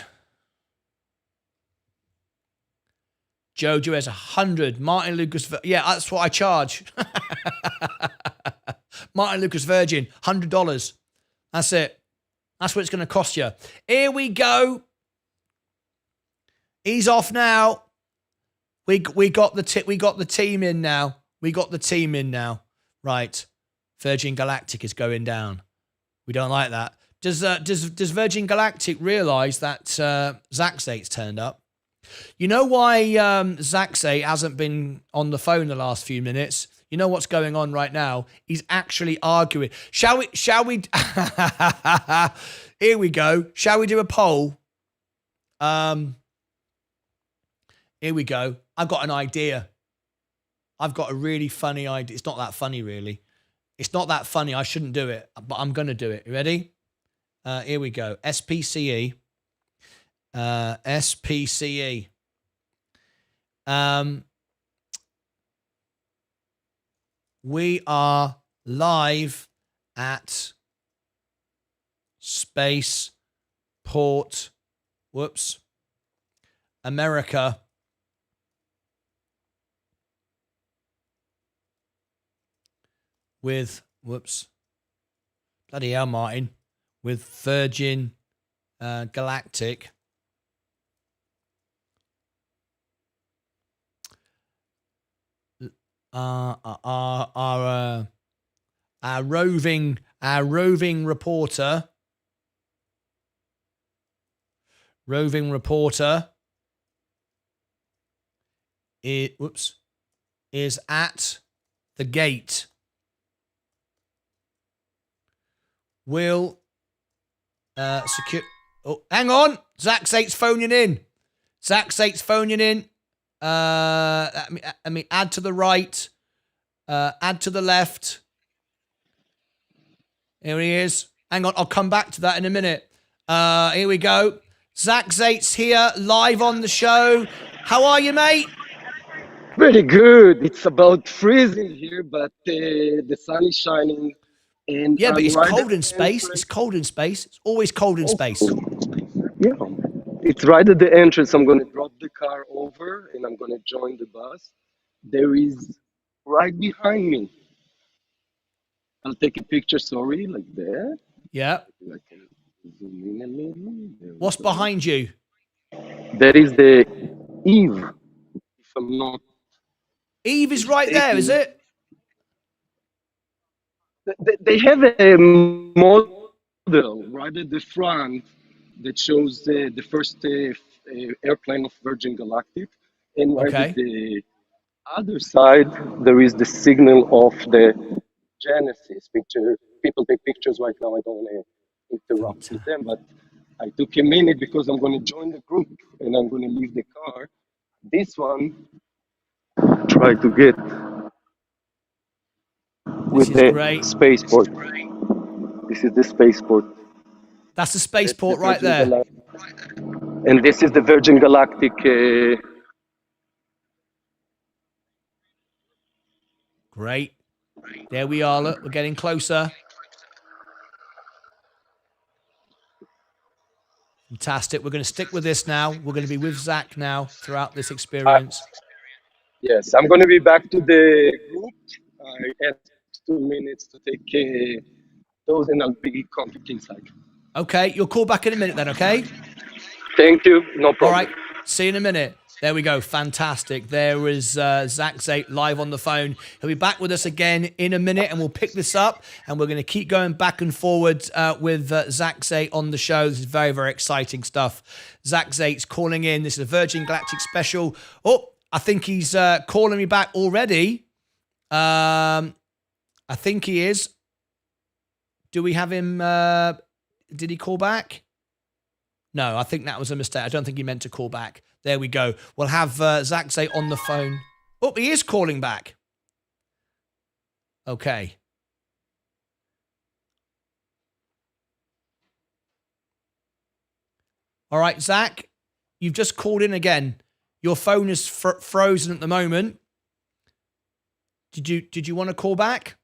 Jojo has 100. Martyn Lucas. Yeah, that's what I charge. Martyn Lucas Virgin, $100. That's it. That's what it's going to cost you. Here we go. He's off now. We got the team in now. We got the team in now. Right. Virgin Galactic is going down. We don't like that. Does Virgin Galactic realise that Zaxate's turned up? You know why Zaxate hasn't been on the phone the last few minutes? You know what's going on right now? He's actually arguing. Shall we? Here we go. Shall we do a poll? Here we go. I've got an idea. I've got a really funny idea. It's not that funny, really. It's not that funny. I shouldn't do it, but I'm going to do it. You ready? Here we go. SPCE. SPCE. We are live at SpacePort. Whoops. America. With, whoops. Bloody hell, Martin. With Virgin Galactic. Our roving reporter is at the gate. Will secure. Oh, hang on. Zaxate's phoning in. I mean, add to the right. Add to the left. Here he is. Hang on. I'll come back to that in a minute. Here we go. Zaxate's here live on the show. How are you, mate? Pretty good. It's about freezing here, but the sun is shining. And yeah, but it's right cold in space. It's cold in space. It's always cold in space. Yeah. It's right at the entrance. I'm going to drop the car over and I'm going to join the bus. There is right behind me. I'll take a picture, sorry, like that. Yeah. I can zoom in a little. What's behind you? That is the Eve. If I'm not. Eve is right there, is it? They have a model right at the front that shows the first airplane of Virgin Galactic, and right at the other side there is the signal of the Genesis picture. People take pictures right now. I don't want to interrupt with them, but I took a minute because I'm going to join the group and I'm going to leave the car. This one, try to get with the spaceport. This is the spaceport. That's the spaceport right there. And this is the Virgin Galactic. Great. There we are. Look, we're getting closer. Fantastic. We're going to stick with this now. We're going to be with Zach now throughout this experience. Yes, I'm going to be back to the group. I had 2 minutes to take those and I'll be coming inside. Okay, you'll call back in a minute then, okay? Thank you. No problem. All right, see you in a minute. There we go. Fantastic. There is Zaxate live on the phone. He'll be back with us again in a minute, and we'll pick this up, and we're going to keep going back and forward with Zaxate on the show. This is very, very exciting stuff. Zaxate's calling in. This is a Virgin Galactic special. Oh, I think he's calling me back already. I think he is. Do we have him? Did he call back? No, I think that was a mistake. I don't think he meant to call back. There we go. We'll have Zaxate on the phone. Oh, he is calling back. Okay. All right, Zach, you've just called in again. Your phone is frozen at the moment. Did you want to call back?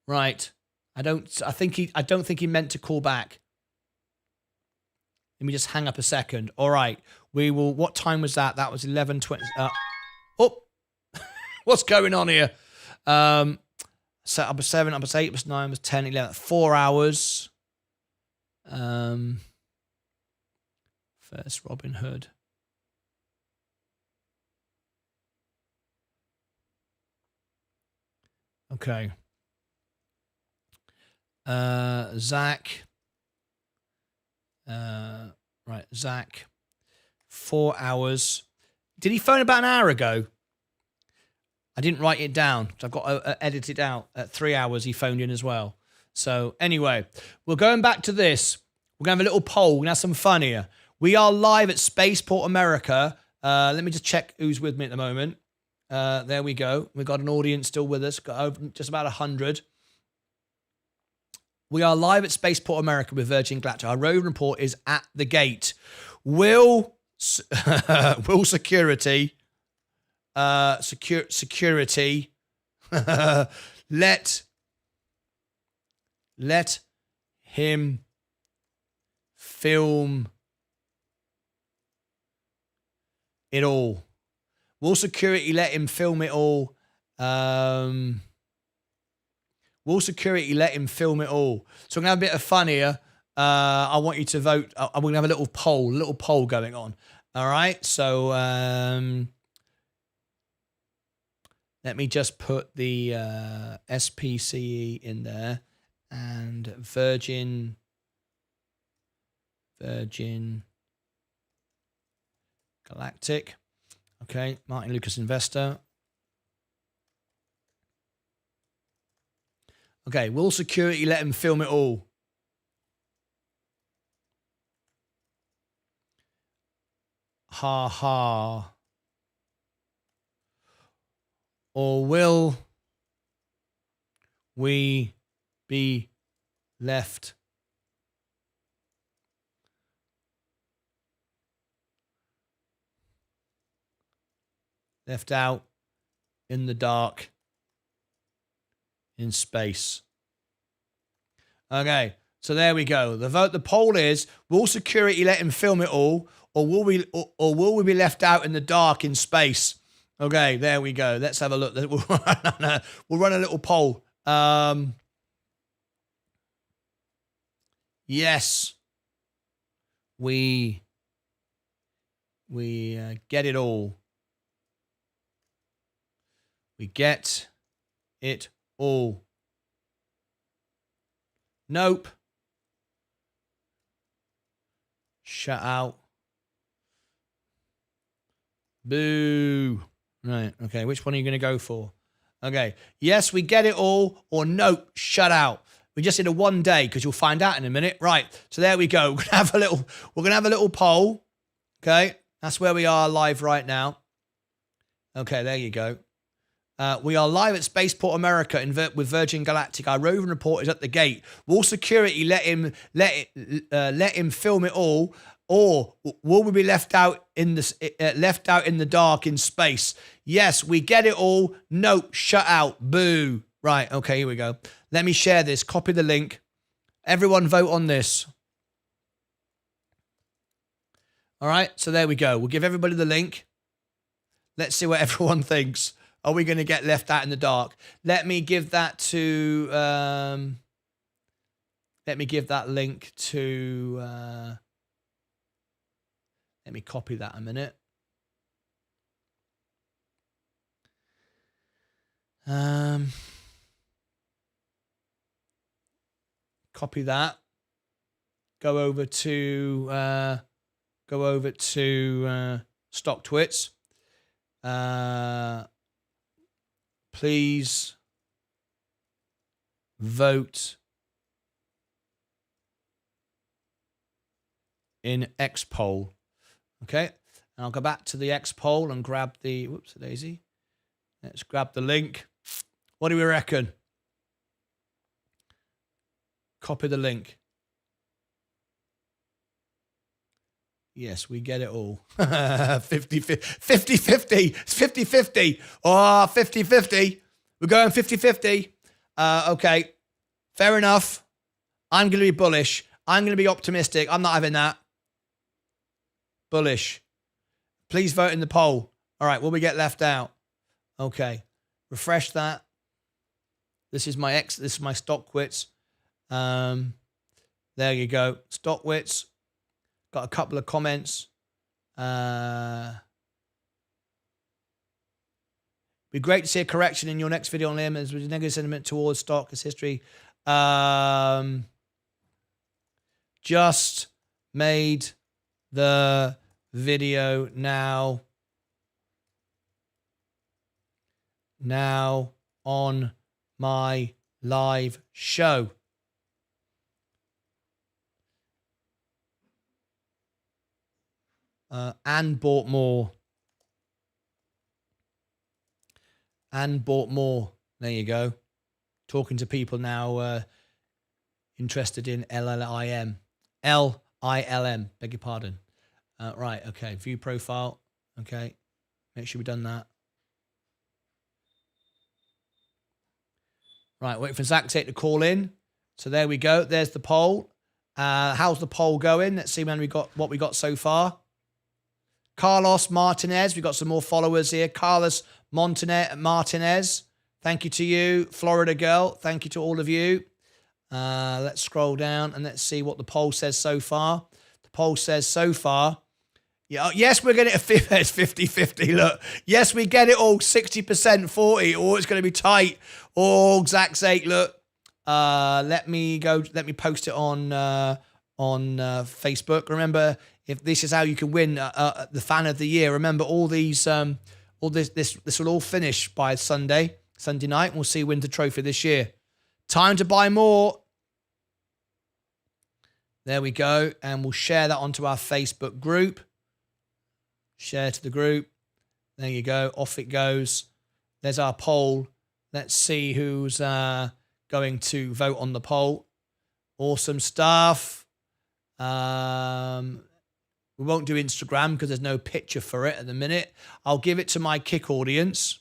Right. I don't think he meant to call back. Let me just hang up a second. All right. We will. What time was that? That was 11:20. Oh, what's going on here? So I was 7, I was 8, I was 9, I was 10, 11. 4 hours. First Robin Hood. Okay. Zach. Right, Zach. 4 hours. Did he phone about an hour ago? I didn't write it down. I've got to edit it out. At 3 hours, he phoned in as well. So anyway, we're going back to this. We're going to have a little poll. We're going to have some fun here. We are live at Spaceport America. Let me just check who's with me at the moment. There we go. We've got an audience still with us. Got over just about 100. We are live at Spaceport America with Virgin Galactic. Our roving report is at the gate. Will security security let him film it all? Will security let him film it all? Will security let him film it all? So I'm going to have a bit of fun here. I want you to vote. I'm going to have a little poll going on. All right. So let me just put the SPCE in there and Virgin Galactic. Okay. Martyn Lucas Investor. Okay, will security let him film it all? Ha ha. Or will we be left out in the dark in space? Okay, so there we go. The poll is: will security let him film it all, or will we be left out in the dark in space? Okay, there we go. Let's have a look. We'll run a little poll. Yes, we get it all. We get it all. Nope. Shut out. Boo. Right. Okay. Which one are you going to go for? Okay. Yes, we get it all, or nope, shut out. We just did a 1 day because you'll find out in a minute. Right. So there we go. We're going to have a little poll. Okay. That's where we are live right now. Okay. There you go. We are live at Spaceport America with Virgin Galactic. Our roving report is at the gate. Will security let him film it all, or will we be left out in the dark in space? Yes, we get it all. No, shut out. Boo. Right. Okay. Here we go. Let me share this. Copy the link. Everyone vote on this. All right. So there we go. We'll give everybody the link. Let's see what everyone thinks. Are we going to get left out in the dark? Let me give that to. Let me give that link to. Let me copy that a minute. Copy that. Go over to. StockTwits. Please vote in X poll. Okay. And I'll go back to the X poll and grab the, whoops, daisy. Let's grab the link. What do we reckon? Copy the link. Yes, we get it all. 50-50. It's 50-50. Oh, 50-50. We're going 50-50. Okay. Fair enough. I'm going to be bullish. I'm going to be optimistic. I'm not having that. Bullish. Please vote in the poll. All right. Will we get left out? Okay. Refresh that. This is my StockTwits. There you go. StockTwits. Got a couple of comments. Be great to see a correction in your next video on limits with negative sentiment towards stock as history Just made the video now. Now on my live show. And bought more. And bought more. There you go. Talking to people now interested in LLIM. LILM, beg your pardon. Right, okay. View profile. Okay. Make sure we've done that. Right, wait for Zach to call in. So there we go. There's the poll. How's the poll going? Let's see what we got so far. Carlos Martinez. We've got some more followers here. Carlos Martinez. Thank you to you. Florida girl. Thank you to all of you. Let's scroll down and let's see what the poll says so far. The poll says so far. Yeah, yes, we're getting it's 50-50. Look, yes, we get it all 60%, 40. Oh, it's going to be tight. Oh, Zach's sake, look. Let me post it on Facebook. Remember, if this is how you can win the fan of the year. Remember, all this will all finish by Sunday night. And we'll see who wins the trophy this year. Time to buy more. There we go, and we'll share that onto our Facebook group. Share to the group. There you go. Off it goes. There's our poll. Let's see who's going to vote on the poll. Awesome stuff. We won't do Instagram because there's no picture for it at the minute. I'll give it to my Kick audience.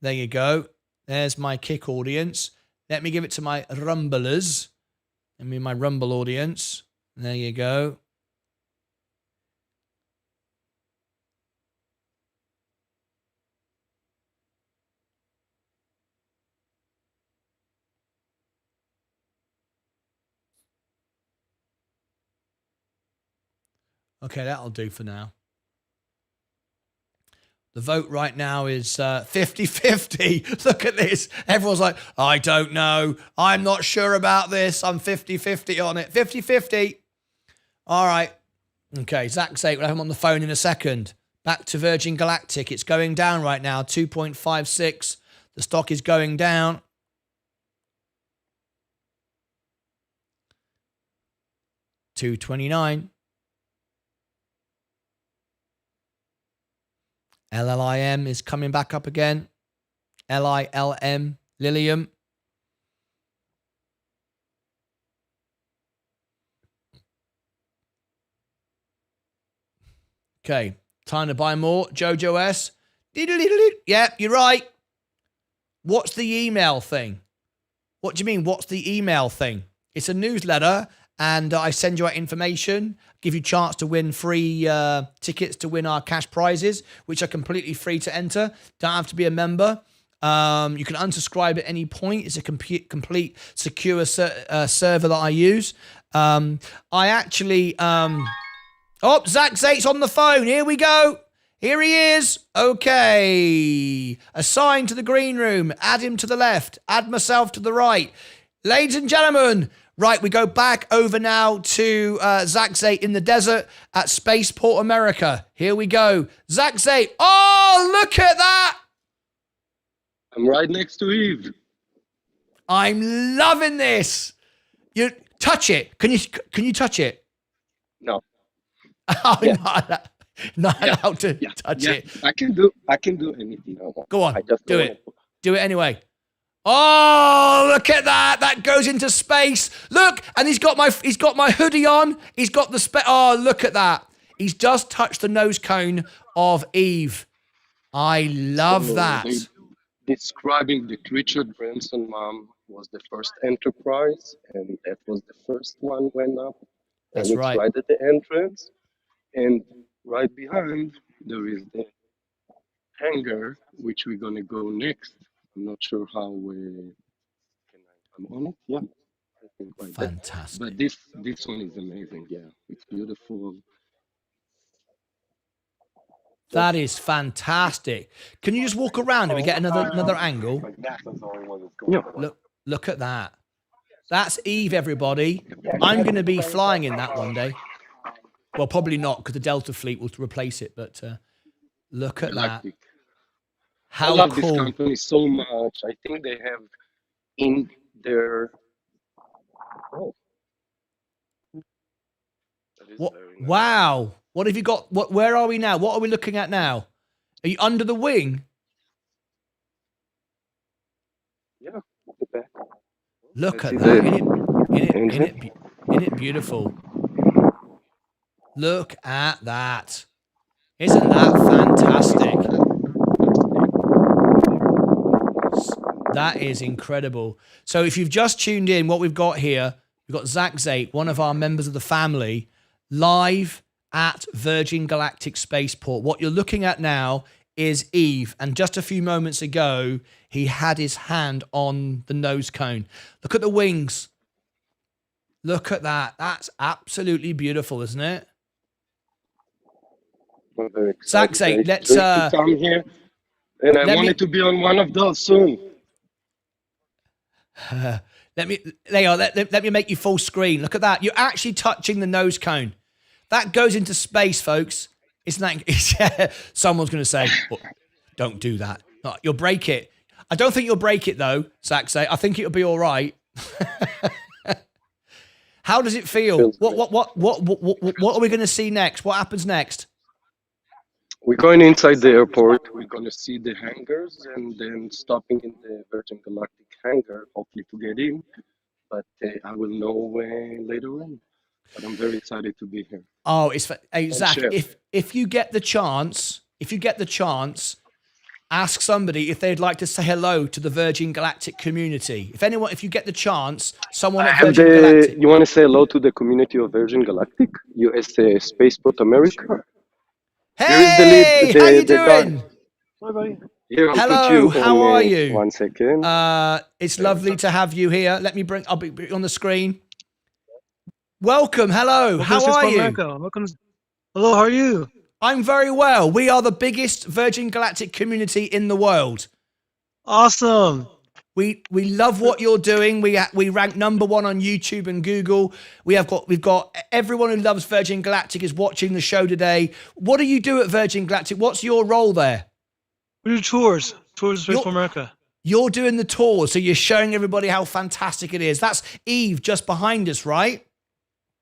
There you go. There's my Kick audience. Let me give it to my Rumblers. My Rumble audience. There you go. Okay, that'll do for now. The vote right now is 50-50. Look at this. Everyone's like, I don't know. I'm not sure about this. I'm 50-50 on it. 50-50. All right. Okay, Zach's sake, we'll have him on the phone in a second. Back to Virgin Galactic. It's going down right now, 2.56. The stock is going down. $2.29. LLIM is coming back up again. LILM, Lilium. Okay, time to buy more. Jojo S. Yeah, you're right. What's the email thing? What do you mean, what's the email thing? It's a newsletter, and I send you out information, give you a chance to win free tickets to win our cash prizes, which are completely free to enter. Don't have to be a member. You can unsubscribe at any point. It's a complete secure server that I use. I actually... Oh, Zach Zate's on the phone. Here we go. Here he is. Okay. Assign to the green room. Add him to the left. Add myself to the right. Ladies and gentlemen... Right, we go back over now to Zach Zate in the desert at Spaceport America. Here we go. Zach Zate. Oh, look at that. I'm right next to Eve. I'm loving this. You touch it. Can you touch it? No. Oh, yeah. not allowed to touch it. I can do anything I want. Go on. I just do it. Do it anyway. Oh, look at that. That goes into space. Look, and he's got my hoodie on. He's got the oh, look at that. He's just touched the nose cone of Eve. I love that. Describing that Richard Branson mom was the first Enterprise, and that was the first one went up. That's and it's right. Right at the entrance. And right behind, there is the hangar, which we're going to go next. I'm not sure how can I come on it. Yeah, I think like fantastic. That. But this one is amazing. Yeah, it's beautiful. That is fantastic. Can you just walk around and we get another angle? Yeah. Look at that. That's Eve, everybody. I'm going to be flying in that one day. Well, probably not because the Delta fleet will replace it. But look at that. Galactic. I How love this cool. company so much. I think they have in their. Oh, that is What? very nice. Wow. What have you got? Where are we now? What are we looking at now? Are you under the wing? Yeah, at the back. Look I at see that. the engine. Isn't it beautiful? Look at that. Isn't that fantastic? That is incredible. So if you've just tuned in, what we've got here, we've got Zach Zate, one of our members of the family, live at Virgin Galactic Spaceport. What you're looking at now is Eve. And just a few moments ago, he had his hand on the nose cone. Look at the wings. Look at that. That's absolutely beautiful, isn't it? I'm very excited. Zach Zate, I let's... dreamed to come here, and I let wanted me- to be on one of those soon. Let me make you full screen. Look at that. You're actually touching the nose cone. That goes into space, folks. Isn't that? Someone's going to say, well, "Don't do that. No, you'll break it." I don't think you'll break it though, Zach. Say, I think it'll be all right. How does it feel? Feels What are we going to see next? What happens next? We're going inside the airport. We're going to see the hangars and then stopping in the Virgin Galactic hangar, hopefully to get in. But I will know later on. But I'm very excited to be here. Oh, hey, Zach, share. if you get the chance, ask somebody if they'd like to say hello to the Virgin Galactic community. If you get the chance, someone at Virgin Galactic. You want to say hello to the community of Virgin Galactic, USA Spaceport America? Hey, how you doing? Here, I'll Hello, put you how on, are you? 1 second. It's lovely to have you here. I'll be on the screen. Welcome, hello, how are you? Welcome. Hello, how are you? I'm very well. We are the biggest Virgin Galactic community in the world. Awesome. We love what you're doing. We rank number 1 on YouTube and Google. We've got everyone who loves Virgin Galactic is watching the show today. What do you do at Virgin Galactic? What's your role there? We do tours of Space for America. You're doing the tours, so you're showing everybody how fantastic it is. That's Eve just behind us, right?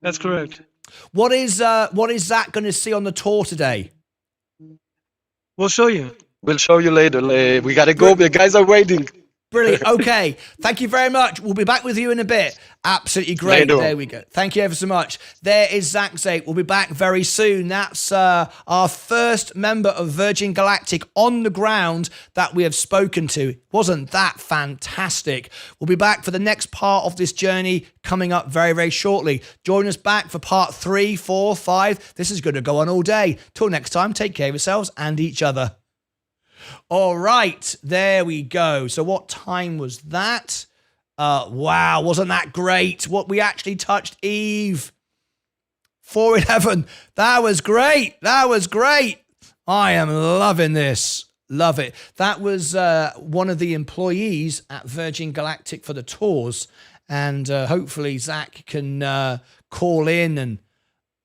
That's correct. What is Zach going to see on the tour today? We'll show you. We'll show you later. We gotta go. The guys are waiting. Brilliant. Okay. Thank you very much. We'll be back with you in a bit. Absolutely great. Later. There we go. Thank you ever so much. There is Zach Zate. We'll be back very soon. That's our first member of Virgin Galactic on the ground that we have spoken to. Wasn't that fantastic? We'll be back for the next part of this journey coming up very, very shortly. Join us back for part 3, 4, 5. This is going to go on all day. Till next time, take care of yourselves and each other. All right, there we go. So what time was that? Wow, wasn't that great? What we actually touched Eve. 411. That was great. I am loving this. Love it. That was one of the employees at Virgin Galactic for the tours. And hopefully Zach can call in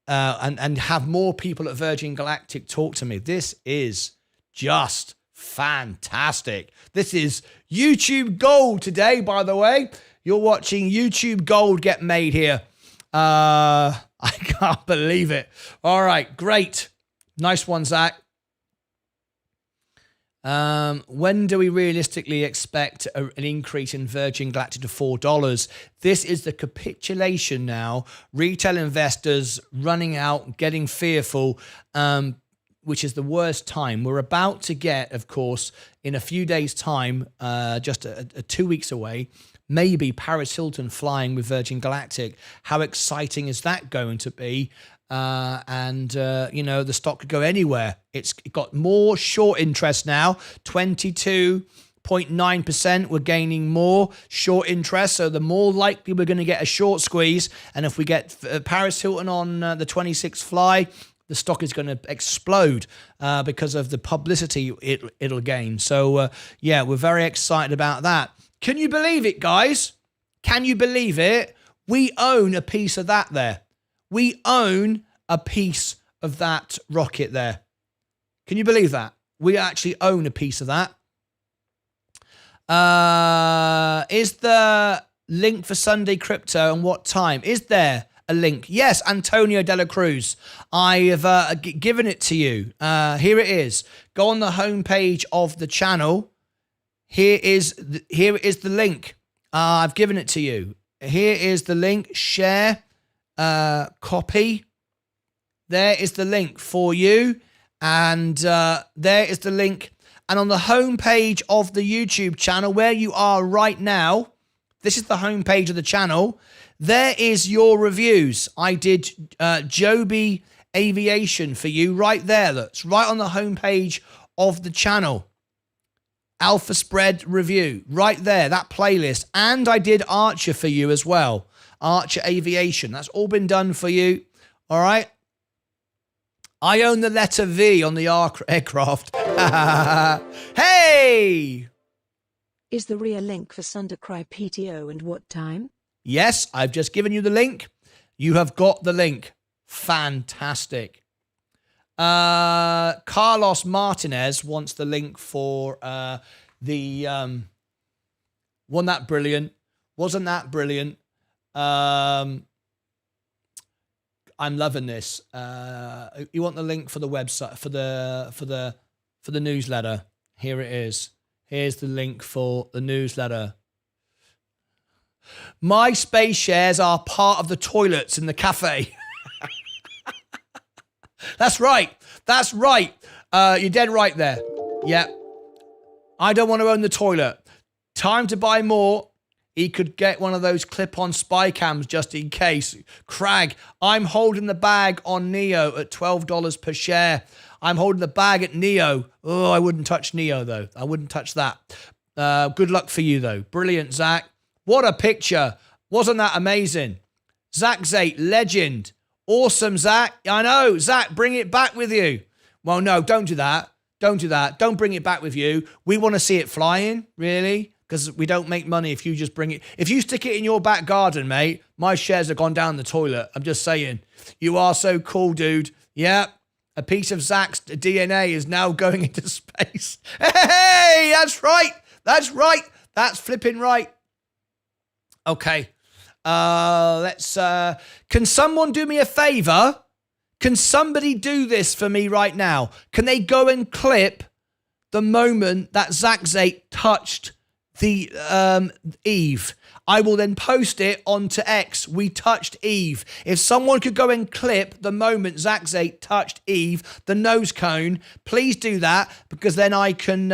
and have more people at Virgin Galactic talk to me. This is just fantastic. This is YouTube Gold today, by the way. You're watching YouTube Gold get made here. I can't believe it. All right, great. Nice one, Zach. When do we realistically expect an increase in Virgin Galactic to $4? This is the capitulation now. Retail investors running out, getting fearful, which is the worst time. We're about to get, of course, in a few days' time, just 2 weeks away, maybe Paris Hilton flying with Virgin Galactic. How exciting is that going to be? The stock could go anywhere. It's got more short interest now, 22.9%. We're gaining more short interest, so the more likely we're going to get a short squeeze. And if we get Paris Hilton on the 26th fly, the stock is going to explode because of the publicity it'll gain. So, yeah, we're very excited about that. Can you believe it, guys? Can you believe it? We own a piece of that there. We own a piece of that rocket there. Can you believe that? We actually own a piece of that. Is the link for Sunday crypto and what time? Is there a link? Yes, Antonio de la Cruz. I have given it to you. Here it is. Go on the homepage of the channel. Here is the link. I've given it to you. Here is the link. Share. Copy. There is the link for you. And there is the link. And on the homepage of the YouTube channel, where you are right now, this is the homepage of the channel. There is your reviews. I did Joby Aviation for you right there. That's right on the homepage of the channel. Alpha Spread review right there, that playlist. And I did Archer for you as well. Archer Aviation. That's all been done for you. All right. I own the letter V on the aircraft. Hey! Is the real link for Sundercry PTO and what time? Yes, I've just given you the link. You have got the link. Fantastic. Carlos Martinez wants the link for the wasn't that brilliant? Wasn't that brilliant? I'm loving this. You want the link for the website for the newsletter? Here it is. Here's the link for the newsletter. My space shares are part of the toilets in the cafe. That's right. That's right. You're dead right there. Yeah. I don't want to own the toilet. Time to buy more. He could get one of those clip-on spy cams just in case. Crag, I'm holding the bag on Neo at $12 per share. I'm holding the bag at Neo. Oh, I wouldn't touch Neo, though. I wouldn't touch that. Good luck for you, though. Brilliant, Zach. What a picture. Wasn't that amazing? Zach Zate, legend. Awesome, Zach. I know. Zach, bring it back with you. Well, no, don't do that. Don't do that. Don't bring it back with you. We want to see it flying, really. Because we don't make money if you just bring it. If you stick it in your back garden, mate, my shares have gone down the toilet. I'm just saying. You are so cool, dude. Yeah. A piece of Zach's DNA is now going into space. Hey, that's right. That's right. That's flipping right. Okay. Let's. Can someone do me a favor? Can somebody do this for me right now? Can they go and clip the moment that Zach Zate touched the Eve? I will then post it onto X. We touched Eve. If someone could go and clip the moment Zach Zate touched Eve, the nose cone, please do that, because then I can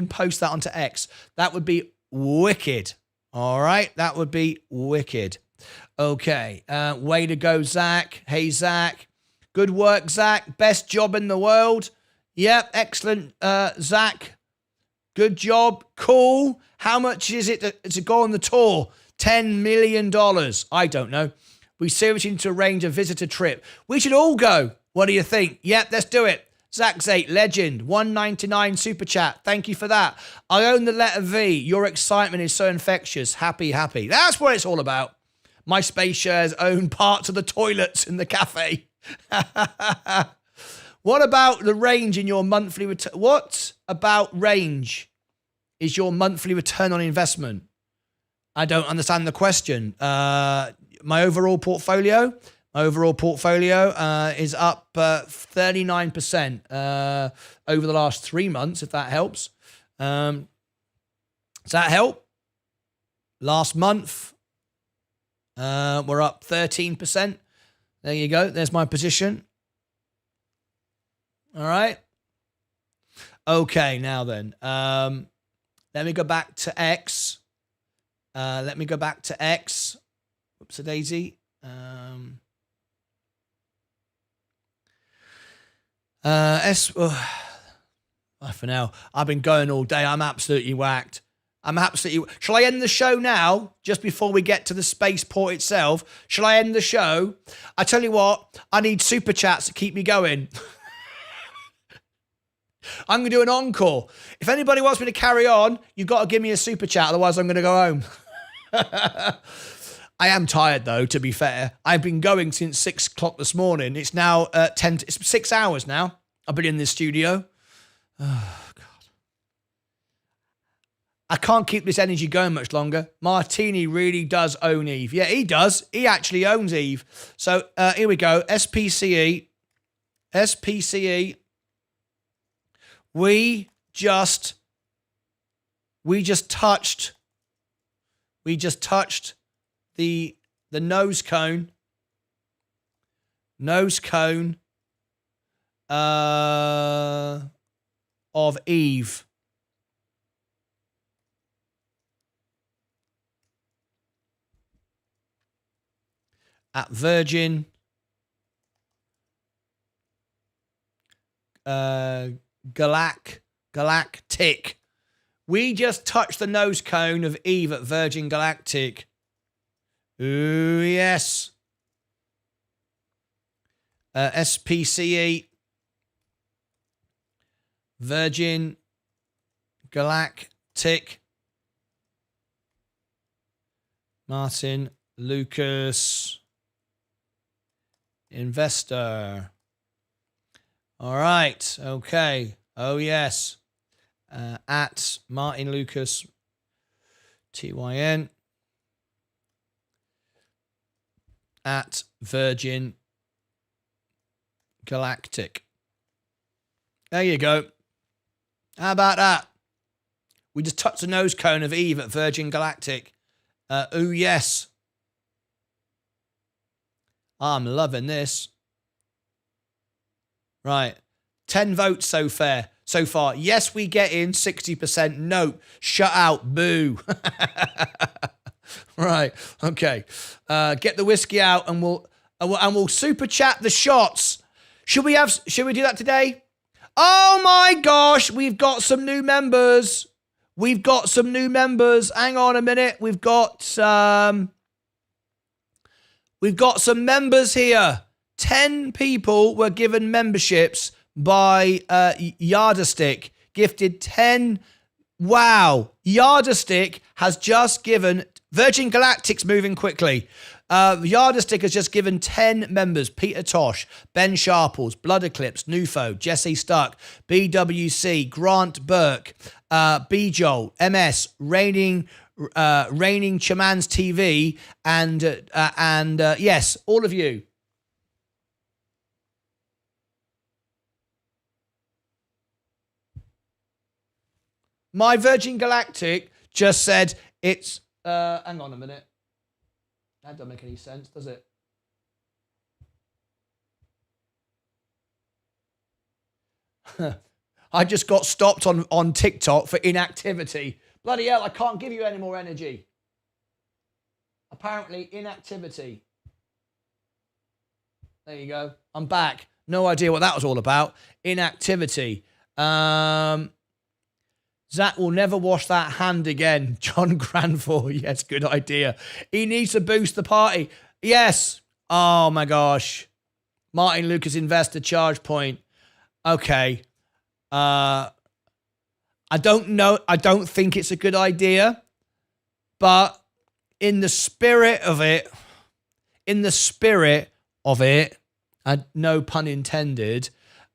post that onto X. That would be wicked. All right, that would be wicked. Okay, way to go, Zach. Hey, Zach. Good work, Zach. Best job in the world. Yep, excellent, Zach. Good job. Cool. How much is it to go on the tour? $10 million. I don't know. We seriously need to arrange a visitor trip. We should all go. What do you think? Yep, let's do it. Zach Zate, legend, $1.99 super chat. Thank you for that. I own the letter V. Your excitement is so infectious. Happy, happy. That's what it's all about. My space shares own parts of the toilets in the cafe. What about the range in your monthly return? What about range is your monthly return on investment? I don't understand the question. My overall portfolio is up 39% over the last 3 months, if that helps. Does that help? Last month, we're up 13%. There you go. There's my position. All right. Okay, now then. Let me go back to X. Whoops a daisy. For now, I've been going all day. I'm absolutely whacked. I'm absolutely... Shall I end the show now, just before we get to the spaceport itself? Shall I end the show? I tell you what, I need super chats to keep me going. I'm going to do an encore. If anybody wants me to carry on, you've got to give me a super chat, otherwise I'm going to go home. I am tired, though, to be fair. I've been going since 6 o'clock this morning. It's now it's 6 hours now. I've been in this studio. Oh, God. I can't keep this energy going much longer. Martini really does own Eve. Yeah, he does. He actually owns Eve. So here we go. SPCE. SPCE. We just touched the nose cone of Eve. At Virgin Galactic. We just touched the nose cone of Eve at Virgin Galactic. Ooh, yes. SPCE. Virgin Galactic. Martyn Lucas Investor. All right. Okay. Oh, yes. At Martyn Lucas TYN. At Virgin Galactic. There you go. How about that? We just touched the nose cone of Eve at Virgin Galactic. Oh, yes. I'm loving this. Right. 10 votes so far. Yes, we get in. 60%. No. Shut out. Boo. Right. Okay. Get the whiskey out and we'll super chat the shots. Should we do that today? Oh my gosh, we've got some new members. Hang on a minute. We've got some members here. 10 people were given memberships by Yardstick. Gifted 10. Wow. Yardstick has just given... Virgin Galactic's moving quickly. Yardstick has just given 10 members. Peter Tosh, Ben Sharples, Blood Eclipse, Nufo, Jesse Stuck, BWC, Grant Burke, B. Joel, MS, Raining Chamans TV, and yes, all of you. My Virgin Galactic just said it's... hang on a minute. That doesn't make any sense, does it? I just got stopped on TikTok for inactivity. Bloody hell, I can't give you any more energy. Apparently, inactivity. There you go. I'm back. No idea what that was all about. Inactivity. Zach will never wash that hand again. John Granville. Yes, good idea. He needs to boost the party. Yes. Oh, my gosh. Martyn Lucas Investor Charge Point. Okay. I don't know. I don't think it's a good idea. But in the spirit of it, no pun intended,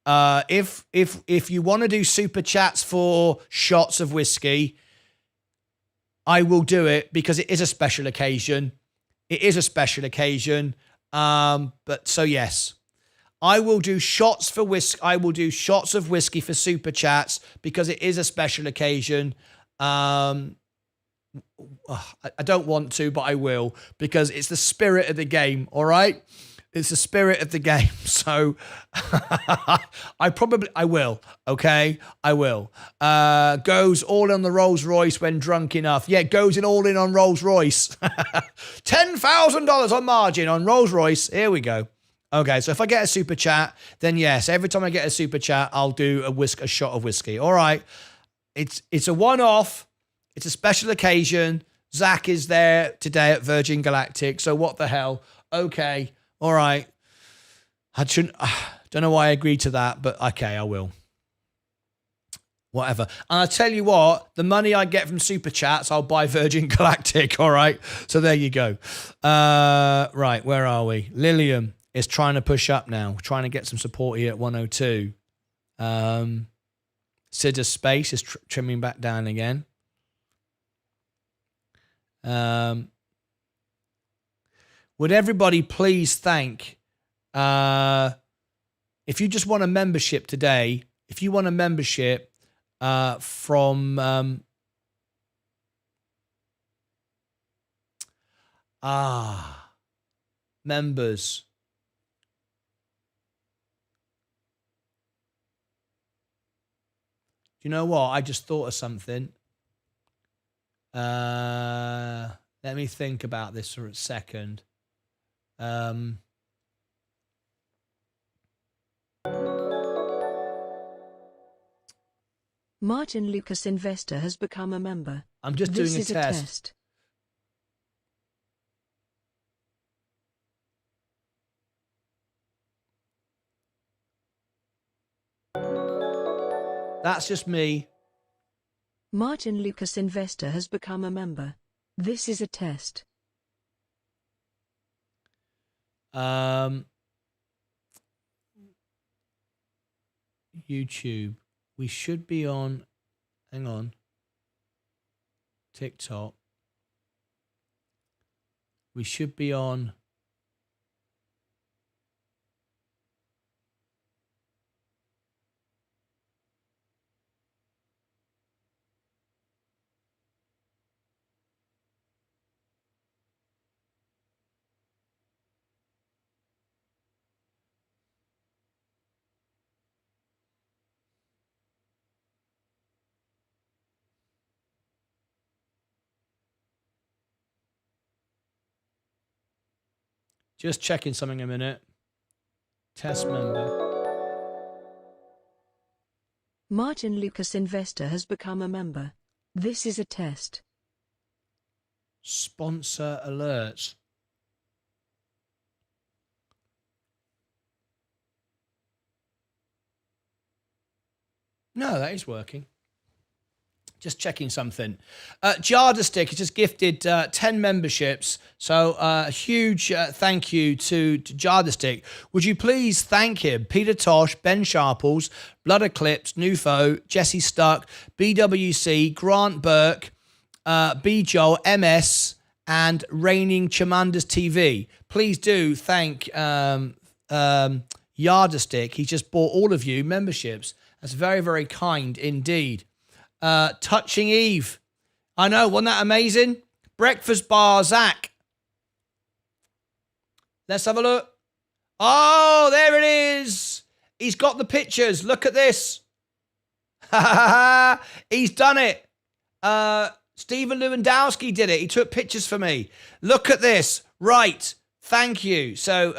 if you want to do super chats for shots of whiskey, I will do it because it is a special occasion. But so yes, I will do shots for whiskey. I will do shots of whiskey for super chats because it is a special occasion. I don't want to, but I will because it's the spirit of the game. All right. It's the spirit of the game. So I will. Okay. I will. Goes all on the Rolls Royce when drunk enough. Yeah. Goes in all in on Rolls Royce. $10,000 on margin on Rolls Royce. Here we go. Okay. So if I get a super chat, then yes, every time I get a super chat, I'll do a shot of whiskey. All right. It's a one-off. It's a special occasion. Zach is there today at Virgin Galactic. So what the hell? Okay. All right. I shouldn't, don't know why I agreed to that, but okay, I will. Whatever. And I'll tell you what, the money I get from Super Chats, I'll buy Virgin Galactic. All right. So there you go. Right. Where are we? Lilium is trying to push up now, trying to get some support here at 102. Sid's Space is trimming back down again. Would everybody please thank, if you just want a membership today, if you want a membership from members. You know what? I just thought of something. Let me think about this for a second. Martyn Lucas Investor has become a member. I'm just This doing is a test. That's just me. Martyn Lucas Investor has become a member. This is a test. YouTube. We should be on, hang on, TikTok. We should be on just checking something a minute. Test member. Martyn Lucas Investor has become a member. This is a test. Sponsor alerts. No, that is working. Just checking something. Jardastick has just gifted 10 memberships. So a huge thank you to Jardastick. Would you please thank him? Peter Tosh, Ben Sharples, Blood Eclipse, Nufo, Jesse Stuck, BWC, Grant Burke, B. Joel, MS, and Reigning Chamandas TV. Please do thank Yardastick. He just bought all of you memberships. That's very, very kind indeed. Touching Eve. I know, wasn't that amazing? Breakfast Bar Zach. Let's have a look. Oh, there it is. He's got the pictures. Look at this. He's done it. Stephen Lewandowski did it. He took pictures for me. Look at this. Right. Thank you. So,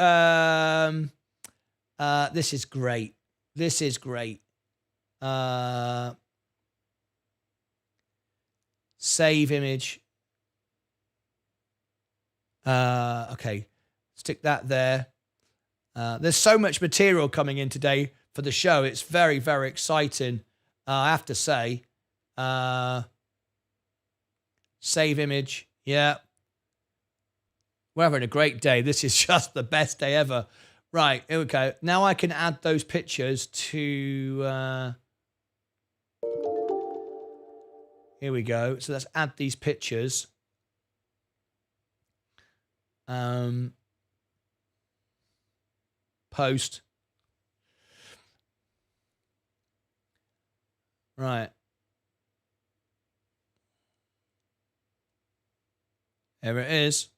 this is great. This is great. Save image. Okay. Stick that there. There's so much material coming in today for the show. It's very, very exciting. I have to say. Save image. Yeah. We're having a great day. This is just the best day ever. Right. Here we go. Now I can add those pictures to... Here we go. So let's add these pictures. Post. Right. There it is.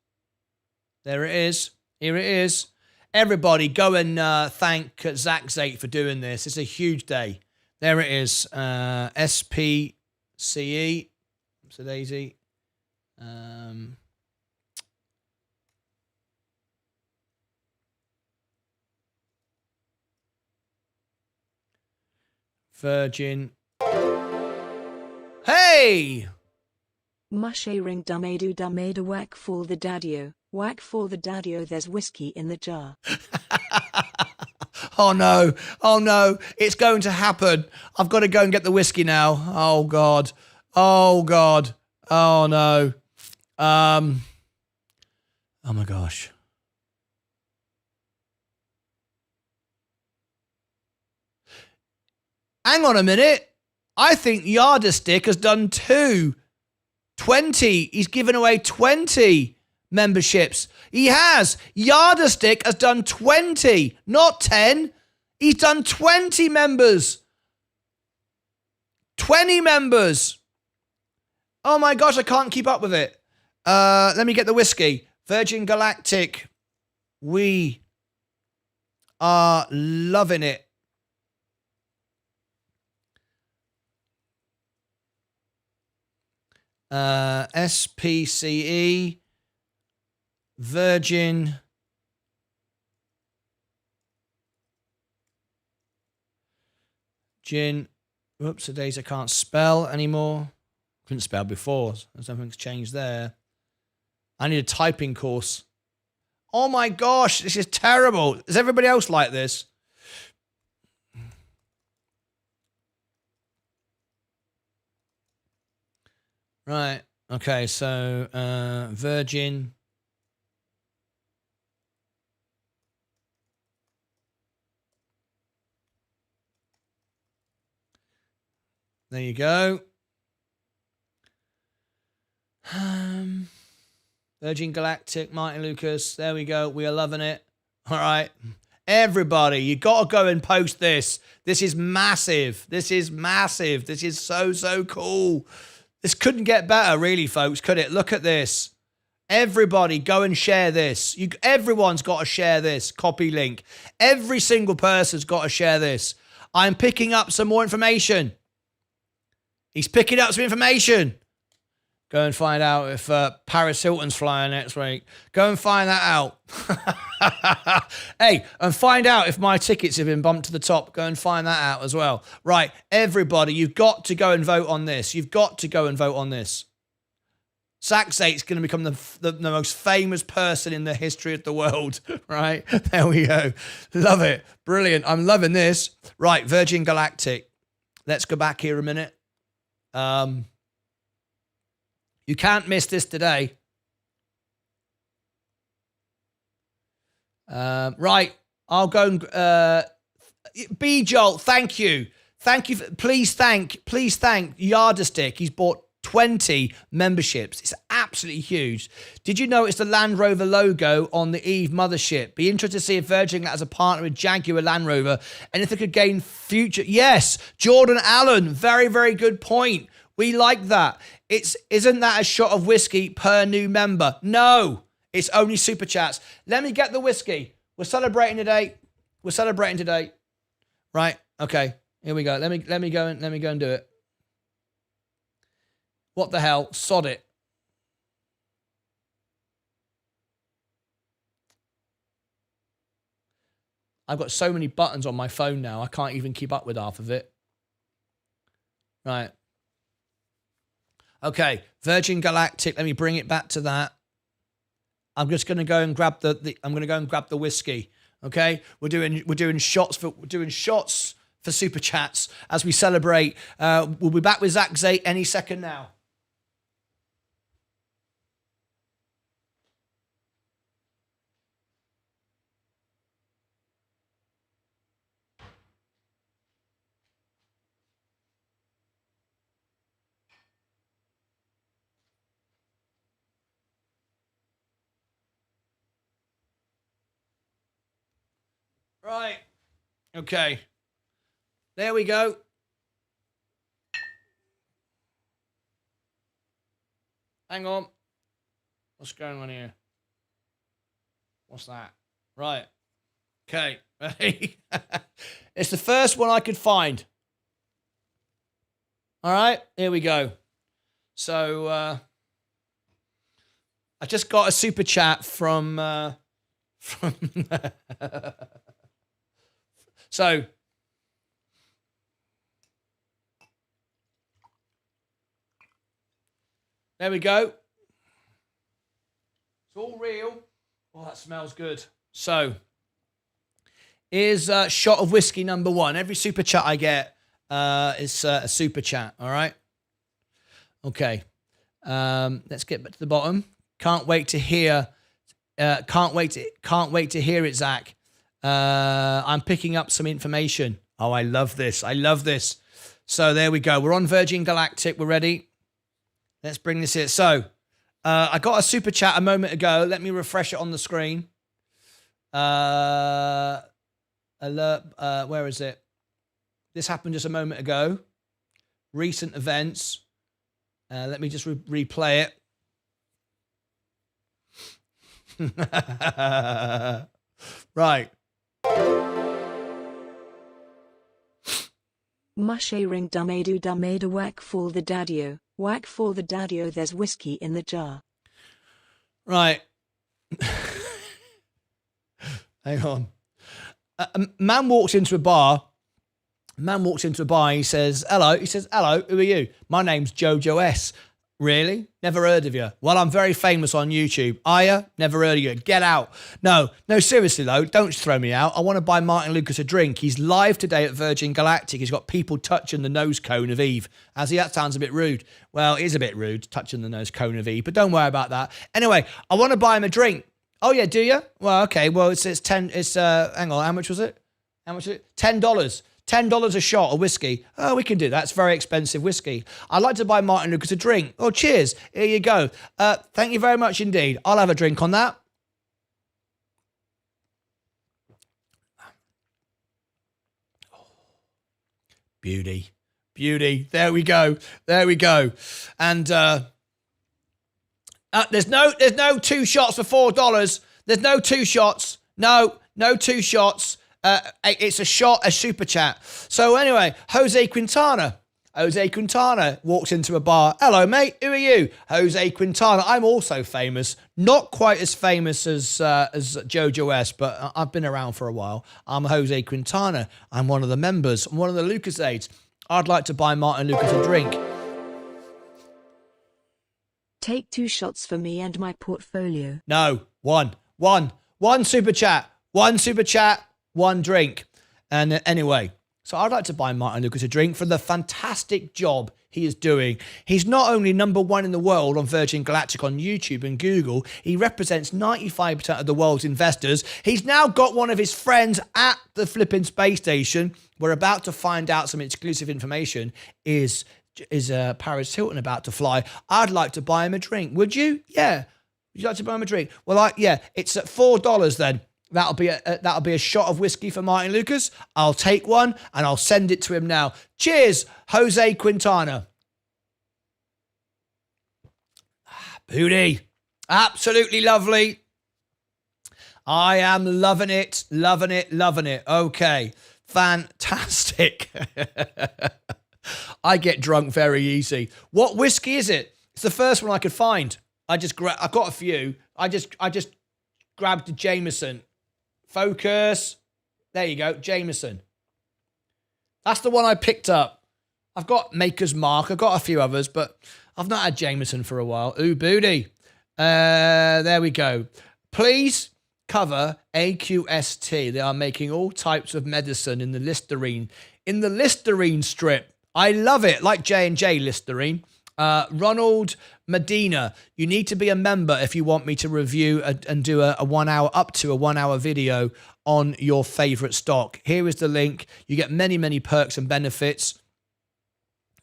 There it is. Here it is. Everybody go and thank Zach Zate for doing this. It's a huge day. There it is. SPCE. So Daisy. Virgin. Hey! Mushe ring dumadu whack for the daddio, there's whiskey in the jar. Oh no, it's going to happen. I've got to go and get the whiskey now. Oh God, oh no. Oh my gosh. Hang on a minute. I think Yardstick has done 20. He's given away 20 memberships. He has. Yardstick has done 20, not 10. He's done 20 members. 20 members. Oh my gosh, I can't keep up with it. Let me get the whiskey. Virgin Galactic. We are loving it. SPCE, Virgin Gin. Whoops, the days I can't spell anymore. Couldn't spell before. Something's changed there. I need a typing course. Oh my gosh, this is terrible. Is everybody else like this? Right. Okay, so Virgin. There you go. Virgin Galactic, Martyn Lucas. There we go. We are loving it. All right. Everybody, you got to go and post this. This is massive. This is massive. This is so cool. This couldn't get better, really, folks, could it? Look at this. Everybody, go and share this. Everyone's got to share this. Copy link. Every single person's got to share this. I'm picking up some more information. He's picking up some information. Go and find out if Paris Hilton's flying next week. Go and find that out. Hey, and find out if my tickets have been bumped to the top. Go and find that out as well. Right, everybody, you've got to go and vote on this. You've got to go and vote on this. Saxate's going to become the most famous person in the history of the world. Right, there we go. Love it. Brilliant. I'm loving this. Right, Virgin Galactic. Let's go back here a minute. You can't miss this today. Right, I'll go and B Joel, thank you. Thank you. Please thank Yardstick. He's bought 20 memberships. It's absolutely huge. Did you notice the Land Rover logo on the Eve mothership? Be interested to see if Virgin has a partner with Jaguar Land Rover and if they could gain future. Yes, Jordan Allen, very good point. We like that. Isn't that a shot of whiskey per new member? No, it's only super chats. Let me get the whiskey. We're celebrating today. Right. Okay. Here we go. Let me go and do it. What the hell? Sod it. I've got so many buttons on my phone now. I can't even keep up with half of it. Right. Okay, Virgin Galactic. Let me bring it back to that. I'm just going to go and grab the whiskey. Okay, we're doing shots for super chats as we celebrate. We'll be back with Zach Zate any second now. Right. Okay. There we go. Hang on. What's going on here? What's that? Right. Okay. Ready? It's the first one I could find. All right. Here we go. So, I just got a super chat from so There we go. It's all real. Oh, that smells good. So, here's a shot of whiskey number 1. Every super chat I get is a super chat. All right. Okay. Let's get back to the bottom. Can't wait to hear. Can't wait to hear it, Zach. I'm picking up some information. Oh, I love this. I love this. So there we go. We're on Virgin Galactic. We're ready. Let's bring this in. So I got a super chat a moment ago. Let me refresh it on the screen. Alert. Where is it? This happened just a moment ago. Recent events. Let me just replay it. Right. Mushe ring dumadu whack for the daddio. Whack for the daddio, there's whiskey in the jar. Right. Hang on. A man walks into a bar. He says, hello. He says, hello, who are you? My name's Jojo S. Really? Never heard of you. Well, I'm very famous on YouTube. Are you? Never heard of you. Get out. No, seriously though, don't throw me out. I want to buy Martyn Lucas a drink. He's live today at Virgin Galactic. He's got people touching the nose cone of Eve. That sounds a bit rude. Well, it is a bit rude, touching the nose cone of Eve, but don't worry about that. Anyway, I want to buy him a drink. Oh yeah, do you? Well, okay. Well, it's hang on, how much was it? $10. $10 a shot of whiskey. Oh, we can do that. It's very expensive whiskey. I'd like to buy Martyn Lucas a drink. Oh, cheers. Here you go. Thank you very much indeed. I'll have a drink on that. Beauty. There we go. And there's no 2 shots for $4. There's no 2 shots. No 2 shots. It's a super chat. So anyway, Jose Quintana walks into a bar. Hello, mate. Who are you? Jose Quintana. I'm also famous. Not quite as famous as Jojo S, but I've been around for a while. I'm Jose Quintana. I'm one of the members. I'm one of the Lucas aides. I'd like to buy Martyn Lucas a drink. Take 2 shots for me and my portfolio. No, one super chat. 1 drink. And anyway, so I'd like to buy Martyn Lucas a drink for the fantastic job he is doing. He's not only number 1 in the world on Virgin Galactic on YouTube and Google, he represents 95% of the world's investors. He's now got one of his friends at the flipping space station. We're about to find out some exclusive information. Is Paris Hilton about to fly? I'd like to buy him a drink. Would you? Yeah. Would you like to buy him a drink? Well, yeah, it's at $4 then. That'll be a shot of whiskey for Martyn Lucas. I'll take one and I'll send it to him now. Cheers, Jose Quintana. Booty. Absolutely lovely. I am loving it. Okay. Fantastic. I get drunk very easy. What whiskey is it? It's the first one I could find. I got a few. I just grabbed the Jameson. Focus. There you go, Jameson. That's the one I picked up. I've got Maker's Mark. I've got a few others, but I've not had Jameson for a while. Ooh, booty. There we go. Please cover AQST. They are making all types of medicine in the Listerine strip. I love it, like J&J Listerine. Ronald Medina, you need to be a member if you want me to review and do up to a 1 hour video on your favorite stock. Here is the link. You get many perks and benefits.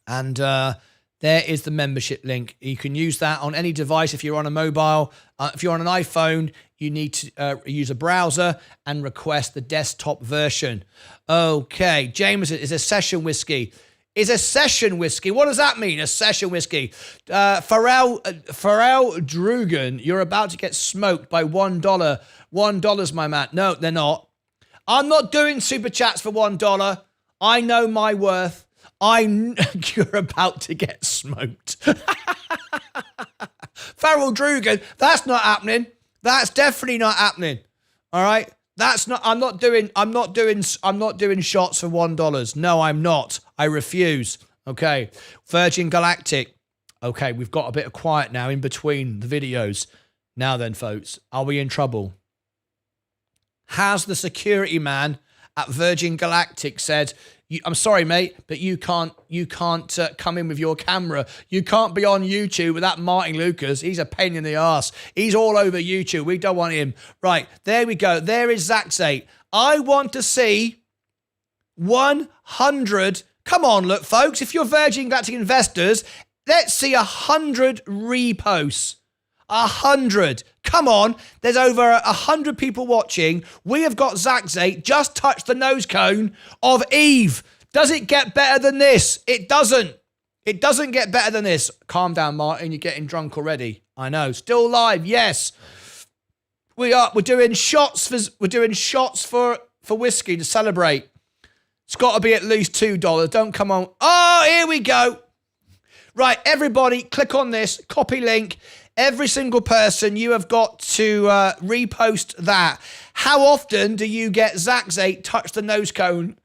And there is the membership link. You can use that on any device. If you're on a mobile, if you're on an iPhone, you need to use a browser and request the desktop version. Okay, Jameson is a session whiskey. Is a session whiskey. What does that mean? A session whiskey. Pharrell Drugan, you're about to get smoked by $1. $1, my man. No, they're not. I'm not doing super chats for $1. I know my worth. You're about to get smoked. Pharrell Drugan, that's not happening. That's definitely not happening. All right? I'm not doing shots for $1. No, I'm not. I refuse. Okay. Virgin Galactic. Okay, we've got a bit of quiet now in between the videos. Now then, folks, are we in trouble? Has the security man at Virgin Galactic said, I'm sorry, mate, but you can't come in with your camera. You can't be on YouTube with that Martyn Lucas. He's a pain in the arse. He's all over YouTube. We don't want him. Right, there we go. There is Zaxate. I want to see 100. Come on, look, folks. If you're Virgin Galactic investors, let's see 100 reposts. 100. Come on. There's over 100 people watching. We have got Zaxate just touched the nose cone of Eve. Does it get better than this? It doesn't. It doesn't get better than this. Calm down, Martyn. You're getting drunk already. I know. Still live. Yes. We are. We're doing shots for whiskey to celebrate. It's got to be at least $2. Don't come on. Oh, here we go. Right, everybody, click on this, copy link. Every single person, you have got to repost that. How often do you get Zaxate touch the nose cone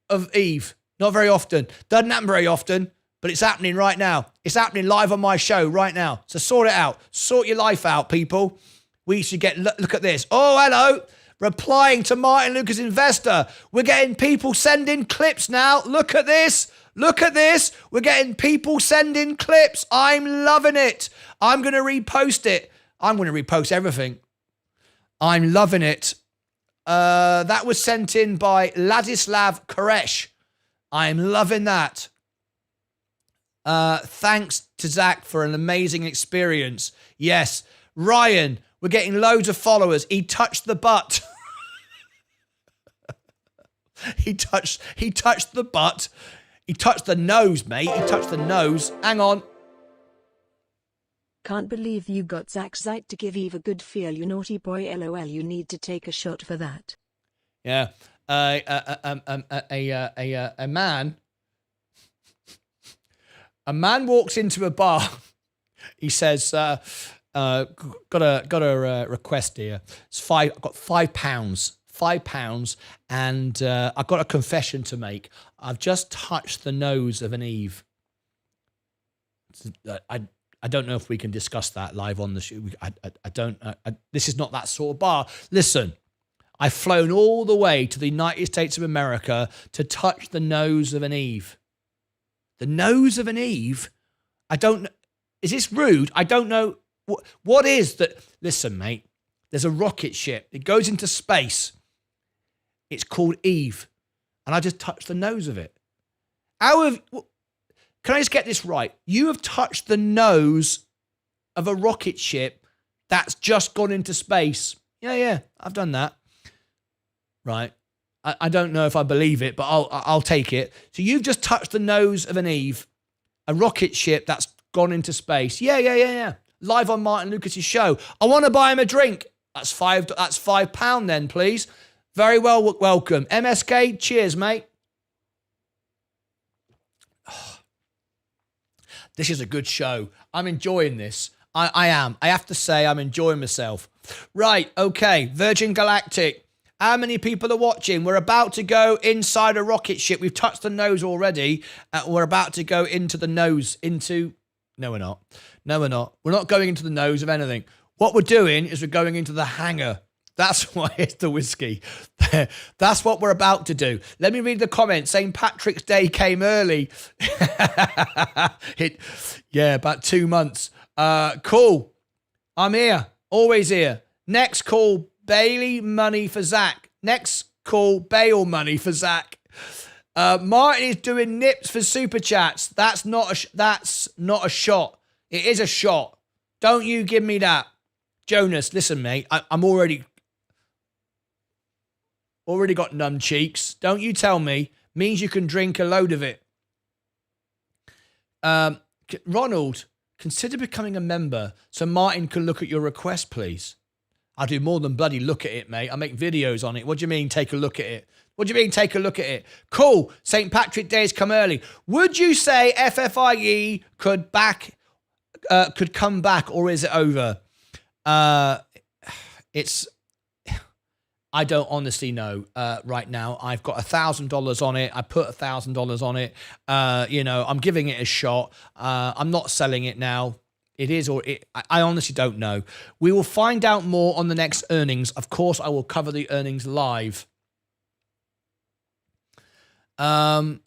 of Eve? Not very often. Doesn't happen very often, but it's happening right now. It's happening live on my show right now. So sort it out. Sort your life out, people. We should get, look at this. Oh, hello. Replying to Martyn Lucas Investor. We're getting people sending clips now. Look at this. Look at this. We're getting people sending clips. I'm loving it. I'm going to repost it. I'm going to repost everything. I'm loving it. That was sent in by Ladislav Koresh. I'm loving that. Thanks to Zach for an amazing experience. Yes. Ryan, we're getting loads of followers. He touched the butt. He touched the butt. He touched the nose, mate. He touched the nose. Hang on. Can't believe you got Zaxate to give Eve a good feel, you naughty boy. LOL, you need to take a shot for that. Yeah. A man walks into a bar. He says, got a request here. I've got £5. £5, and I've got a confession to make. I've just touched the nose of an Eve. I don't know if we can discuss that live on the show. I don't. This is not that sort of bar. Listen, I've flown all the way to the United States of America to touch the nose of an Eve. The nose of an Eve? I don't. Is this rude? I don't know. What is that? Listen, mate. There's a rocket ship. It goes into space. It's called Eve. And I just touched the nose of it. Can I just get this right? You have touched the nose of a rocket ship that's just gone into space. Yeah, I've done that. Right. I don't know if I believe it, but I'll take it. So you've just touched the nose of an Eve, a rocket ship that's gone into space. Yeah. Live on Martyn Lucas's show. I want to buy him a drink. That's £5 then, please. Very well, welcome. MSK, cheers, mate. Oh, this is a good show. I'm enjoying this. I am. I have to say I'm enjoying myself. Right, okay. Virgin Galactic. How many people are watching? We're about to go inside a rocket ship. We've touched the nose already. We're about to go into the nose. No, we're not. No, we're not. We're not going into the nose of anything. What we're doing is we're going into the hangar. That's why it's the whiskey. That's what we're about to do. Let me read the comments. St. Patrick's Day came early. About 2 months. Cool. I'm here. Always here. Next call, Bailey money for Zach. Next call, bail money for Zach. Martyn is doing nips for super chats. That's not a shot. It is a shot. Don't you give me that. Jonas, listen, mate. I'm already got numb cheeks. Don't you tell me. Means you can drink a load of it. Ronald, consider becoming a member so Martyn can look at your request, please. I do more than bloody look at it, mate. I make videos on it. What do you mean, take a look at it? What do you mean, take a look at it? Cool. St. Patrick's Day has come early. Would you say FFIE could come back, or is it over? I don't honestly know right now. I've got $1,000 on it. I put $1,000 on it. I'm giving it a shot. I'm not selling it now. It is, I honestly don't know. We will find out more on the next earnings. Of course, I will cover the earnings live. Lloyd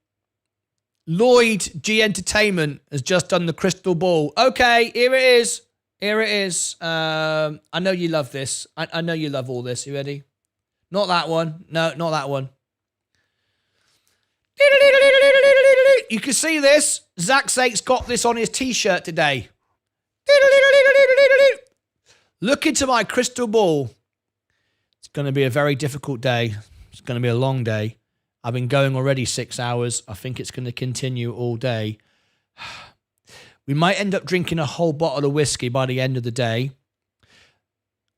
G Entertainment has just done the crystal ball. Okay, here it is. Here it is. I know you love this. I know you love all this. You ready? Not that one. No, not that one. You can see this. Zach Sake's got this on his t-shirt today. Look into my crystal ball. It's going to be a very difficult day. It's going to be a long day. I've been going already 6 hours. I think it's going to continue all day. We might end up drinking a whole bottle of whiskey by the end of the day.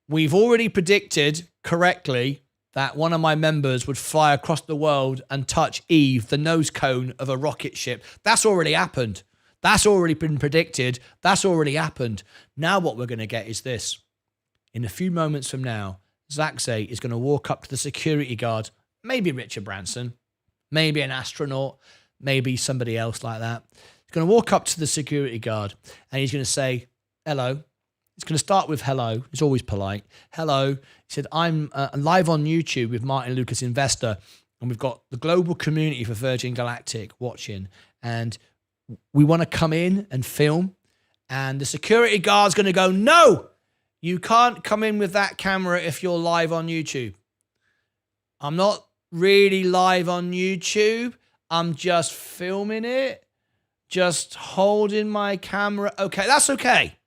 We've already predicted correctly that one of my members would fly across the world and touch Eve, the nose cone of a rocket ship. That's already happened. That's already been predicted. That's already happened. Now what we're going to get is this. In a few moments from now, Zaxay is going to walk up to the security guard, maybe Richard Branson, maybe an astronaut, maybe somebody else like that. He's going to walk up to the security guard and he's going to say, hello. He's going to start with hello. He's always polite. Hello. He said, I'm live on YouTube with Martyn Lucas Investor, and we've got the global community for Virgin Galactic watching, and we want to come in and film. And the security guard's going to go, no, you can't come in with that camera if you're live on YouTube. I'm not really live on YouTube. I'm just filming it, just holding my camera. Okay, that's okay.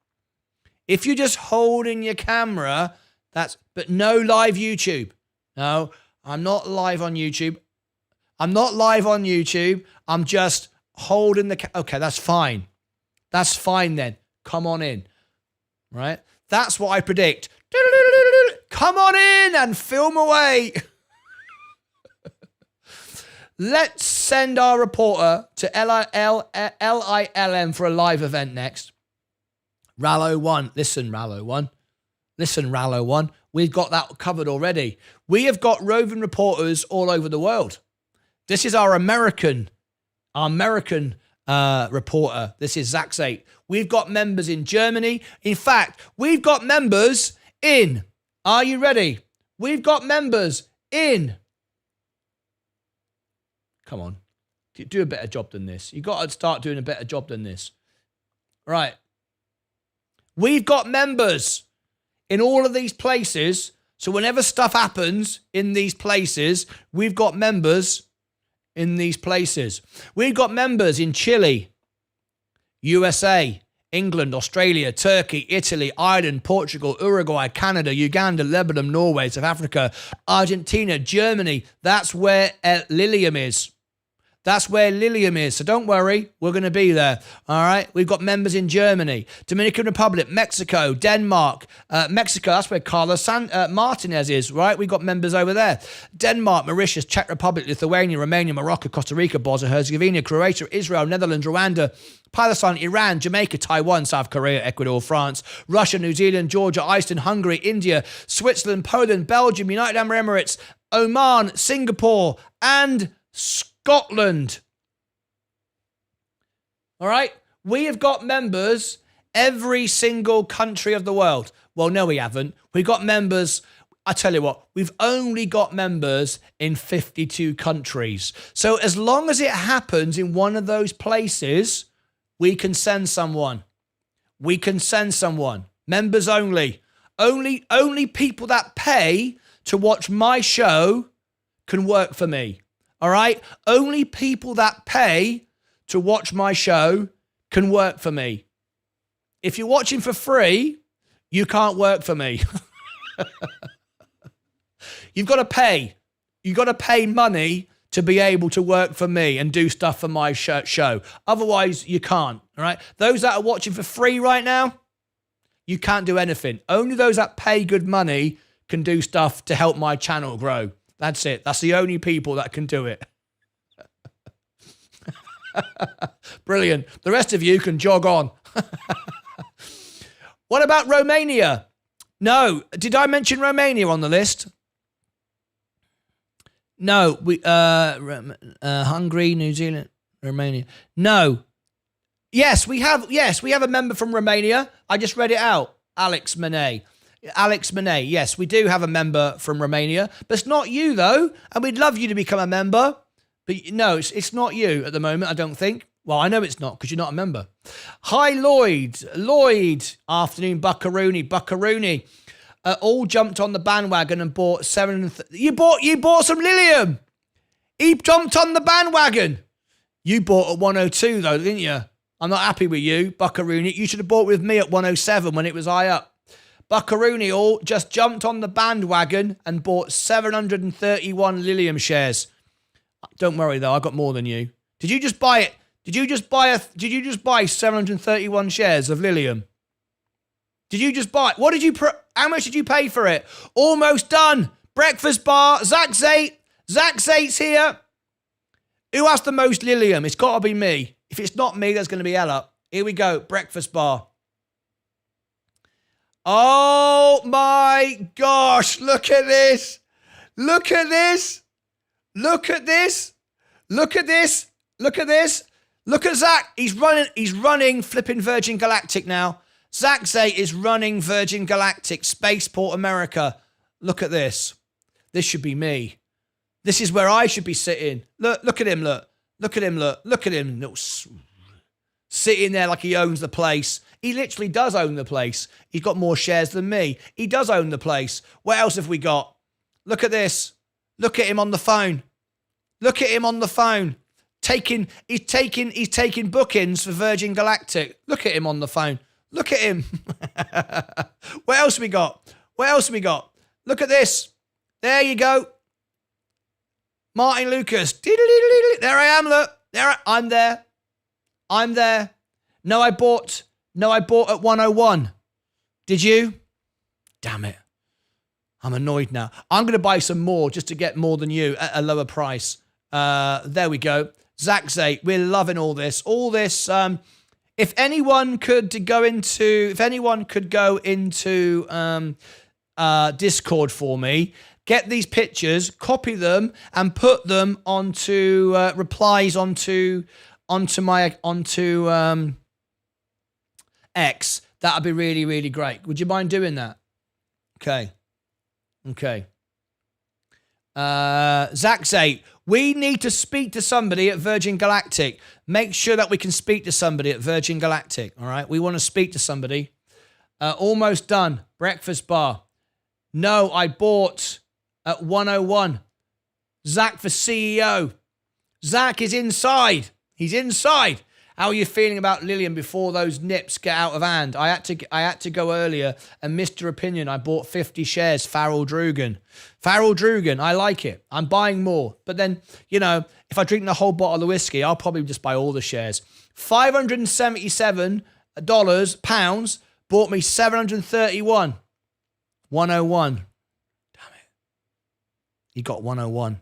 If you're just holding your camera, but no live YouTube. No, I'm not live on YouTube. I'm not live on YouTube. I'm just holding okay, that's fine. That's fine then. Come on in. Right? That's what I predict. Come on in and film away. Let's send our reporter to LILM for a live event next. Rallo 1. Listen, Rallo 1. Listen, Rallo 1. We've got that covered already. We have got roving reporters all over the world. This is our American reporter. This is Zach 8. We've got members in Germany. In fact, we've got members in. Are you ready? We've got members in. Come on. Do a better job than this. You've got to start doing a better job than this. Right. We've got members in all of these places. So whenever stuff happens in these places, we've got members in these places. We've got members in Chile, USA, England, Australia, Turkey, Italy, Ireland, Portugal, Uruguay, Canada, Uganda, Lebanon, Norway, South Africa, Argentina, Germany. That's where Lilium is. That's where Lilium is. So don't worry, we're going to be there. All right. We've got members in Germany, Dominican Republic, Mexico, Denmark, Mexico. That's where Carlos Martinez is, right? We've got members over there. Denmark, Mauritius, Czech Republic, Lithuania, Romania, Morocco, Costa Rica, Bosnia, Herzegovina, Croatia, Israel, Netherlands, Rwanda, Palestine, Iran, Jamaica, Taiwan, South Korea, Ecuador, France, Russia, New Zealand, Georgia, Iceland, Hungary, India, Switzerland, Poland, Belgium, United Arab Emirates, Oman, Singapore, and Scotland. All right. We have got members every single country of the world. Well, no, we haven't. We've got members. I tell you what, we've only got members in 52 countries. So as long as it happens in one of those places, we can send someone. We can send someone. Members only. Only people that pay to watch my show can work for me. All right? Only people that pay to watch my show can work for me. If you're watching for free, you can't work for me. You've got to pay. You've got to pay money to be able to work for me and do stuff for my show. Otherwise, you can't. All right? Those that are watching for free right now, you can't do anything. Only those that pay good money can do stuff to help my channel grow. That's it. That's the only people that can do it. Brilliant. The rest of you can jog on. What about Romania? No. Did I mention Romania on the list? No, Hungary, New Zealand, Romania. No. Yes, we have a member from Romania. I just read it out. Alex Monet. Yes, we do have a member from Romania, but it's not you though, and we'd love you to become a member. But no, it's not you at the moment, I don't think. Well, I know it's not because you're not a member. Hi, Lloyd. Afternoon, Buckaroony. All jumped on the bandwagon and bought You bought some Lilium. He jumped on the bandwagon. You bought at 102 though, didn't you? I'm not happy with you, Buckaroony. You should have bought with me at 107 when it was high up. Buckaroony all just jumped on the bandwagon and bought 731 Lilium shares. Don't worry though, I got more than you. Did you just buy it? Did you just buy 731 shares of Lilium? Did you just buy? How much did you pay for it? Almost done. Breakfast bar. Zach Zate's here. Who has the most Lilium? It's got to be me. If it's not me, there's going to be Ella. Here we go. Breakfast bar. Oh my gosh. Look at this. Look at this. Look at this. Look at this. Look at this. Look at Zach. He's running flipping Virgin Galactic now. Zach Zate is running Virgin Galactic, Spaceport America. Look at this. This should be me. This is where I should be sitting. Look at him, look. Look at him, look. Look at him. Sitting there like he owns the place. He literally does own the place. He's got more shares than me. He does own the place. What else have we got? Look at this. Look at him on the phone. Look at him on the phone. He's taking bookings for Virgin Galactic. Look at him on the phone. Look at him. What else we got? What else we got? Look at this. There you go. Martyn Lucas. There I am, look. I'm there. I'm there. No, I bought at 101. Did you? Damn it. I'm annoyed now. I'm going to buy some more just to get more than you at a lower price. There we go. Zach Zate, we're loving all this. If anyone could go into Discord for me, get these pictures, copy them, and put them onto replies onto X. That'd be really, really great. Would you mind doing that? Okay. Zach Zate, we need to speak to somebody at Virgin Galactic. Make sure that we can speak to somebody at Virgin Galactic. All right, we want to speak to somebody. Almost done. Breakfast bar. No, I bought at 101. Zach for CEO. Zach is inside. He's inside. How are you feeling about Lilium before those nips get out of hand? I had to go earlier, and Mr. Opinion, I bought 50 shares. Farrell Drugan, I like it. I'm buying more. But then, if I drink the whole bottle of whiskey, I'll probably just buy all the shares. $577, pounds, bought me 731. 101. Damn it. He got 101.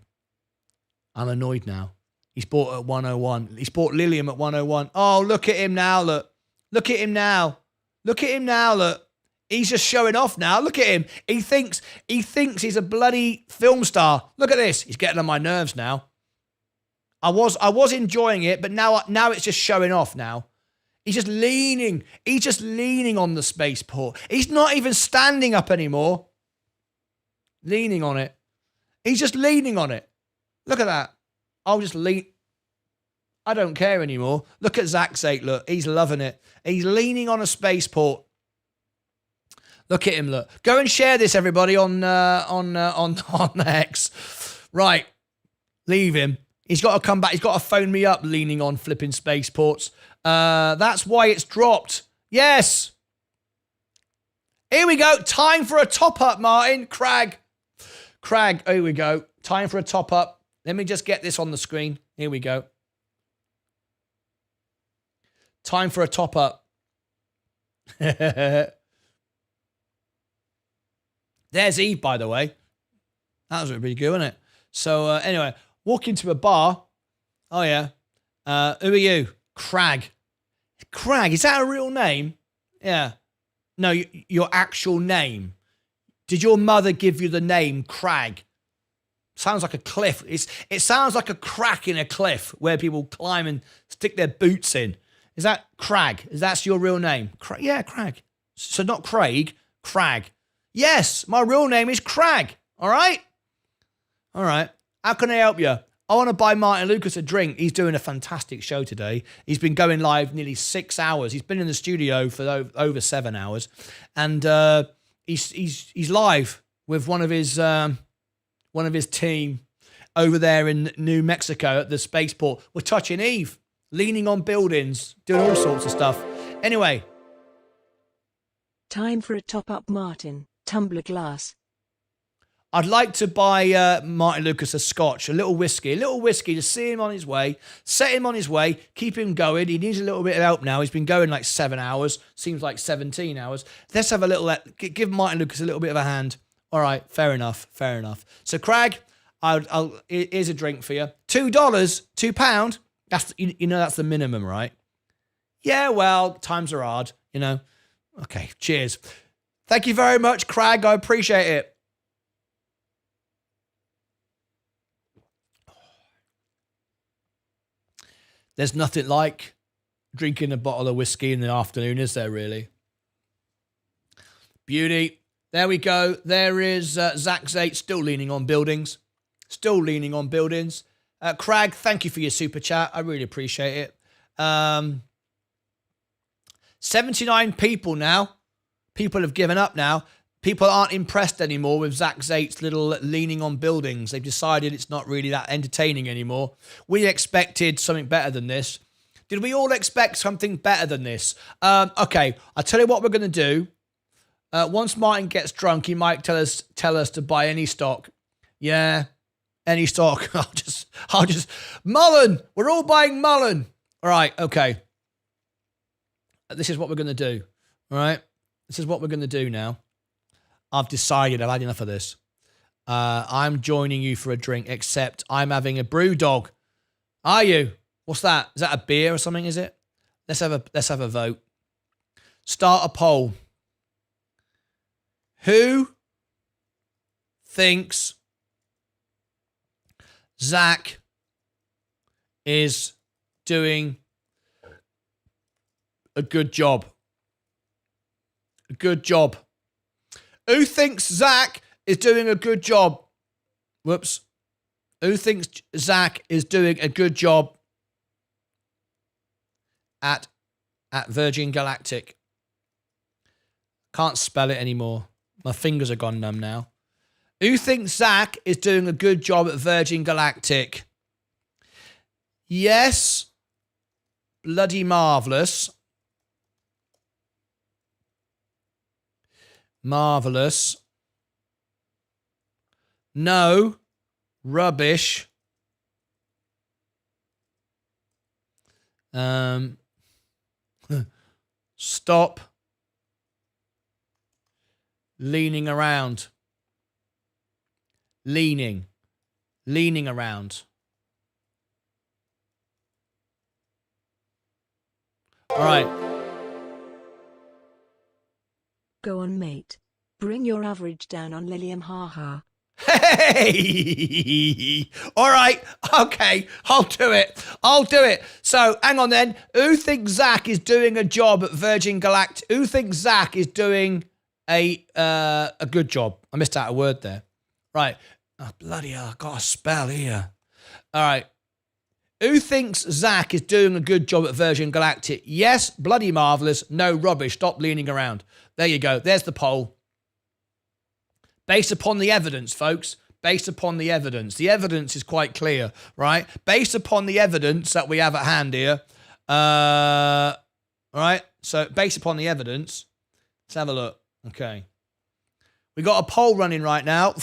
I'm annoyed now. He's bought at 101. He's bought Lilium at 101. Oh, look at him now, look. Look at him now. Look at him now, look. He's just showing off now. Look at him. He thinks he's a bloody film star. Look at this. He's getting on my nerves now. I was enjoying it, but now it's just showing off now. He's just leaning. He's just leaning on the spaceport. He's not even standing up anymore. Leaning on it. He's just leaning on it. Look at that. I'll just lean. I don't care anymore. Look at Zach Zate, look. He's loving it. He's leaning on a spaceport. Look at him, look. Go and share this, everybody, on X. Right. Leave him. He's got to come back. He's got to phone me up leaning on flipping spaceports. That's why it's dropped. Yes. Here we go. Time for a top-up, Martyn. Crag. Here we go. Time for a top-up. Let me just get this on the screen. Here we go. Time for a top-up. There's Eve, by the way. That was really good, wasn't it? So, anyway, walk into a bar. Oh, yeah. Who are you? Crag. Crag, is that a real name? Yeah. No, your actual name. Did your mother give you the name Crag? Sounds like a cliff. It sounds like a crack in a cliff where people climb and stick their boots in. Is that Crag? Is that your real name? Yeah, Crag. So not Craig, Crag. Yes, my real name is Crag. All right? All right. How can I help you? I want to buy Martyn Lucas a drink. He's doing a fantastic show today. He's been going live nearly 6 hours. He's been in the studio for over 7 hours. And he's live with one of his team over there in New Mexico at the spaceport. We're touching Eve, leaning on buildings, doing all sorts of stuff. Anyway. Time for a top-up Martin, tumbler glass. I'd like to buy Martyn Lucas a scotch, a little whiskey to see him on his way, set him on his way, keep him going. He needs a little bit of help now. He's been going like 7 hours, seems like 17 hours. Let's have a little, give Martyn Lucas a little bit of a hand. All right, fair enough. So Craig, here's a drink for you. $2, £2. That's that's the minimum, right? Yeah, well, times are hard, Okay, cheers. Thank you very much, Craig. I appreciate it. There's nothing like drinking a bottle of whiskey in the afternoon, is there really? Beauty. There we go. There is Zach Zate still leaning on buildings. Craig, thank you for your super chat. I really appreciate it. 79 people now. People have given up now. People aren't impressed anymore with Zach Zate's little leaning on buildings. They've decided it's not really that entertaining anymore. We expected something better than this. Did we all expect something better than this? Okay, I'll tell you what we're going to do. Once Martin gets drunk, he might tell us to buy any stock. Yeah, any stock. I'll just Mullen. We're all buying Mullen. All right, okay. This is what we're going to do. All right, this is what we're going to do now. I've decided I've had enough of this. I'm joining you for a drink, except I'm having a brew dog. Are you? What's that? Is that a beer or something, is it? Let's have a vote. Start a poll. Who thinks Zach is doing a good job? A good job. Who thinks Zach is doing a good job? Whoops. Who thinks Zach is doing a good job at Virgin Galactic? Can't spell it anymore. My fingers are gone numb now. Who thinks Zach is doing a good job at Virgin Galactic? Yes. Bloody marvellous. Marvellous. No. Rubbish. Stop leaning around. Leaning around. All right. Go on, mate. Bring your average down on Lilium, haha. Hey! All right. Okay. I'll do it. So, hang on then. Who thinks Zach is doing a job at Virgin Galactic? Who thinks Zach is doing a good job? I missed out a word there. Right. Oh, bloody hell. I've got a spell here. All right. Who thinks Zach is doing a good job at Virgin Galactic? Yes, bloody marvellous. No, rubbish. Stop leaning around. There you go. There's the poll. Based upon the evidence, folks. Based upon the evidence. The evidence is quite clear, right? Based upon the evidence that we have at hand here. All right? So, based upon the evidence, let's have a look. Okay. We got a poll running right now.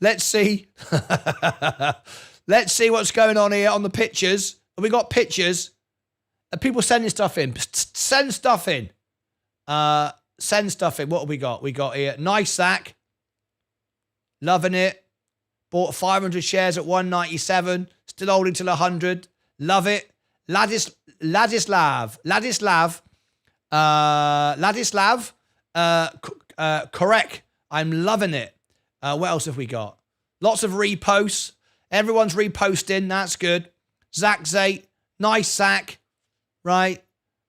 Let's see. Let's see what's going on here on the pictures. We got pictures. Are people sending stuff in? Send stuff in. Send stuff in. What have we got? We got here. Nice Zach. Loving it. Bought 500 shares at 197. Still holding till 100. Love it. Ladislav. Correct. I'm loving it. What else have we got? Lots of reposts. Everyone's reposting. That's good. Zach Zate. Nice Zach. Right.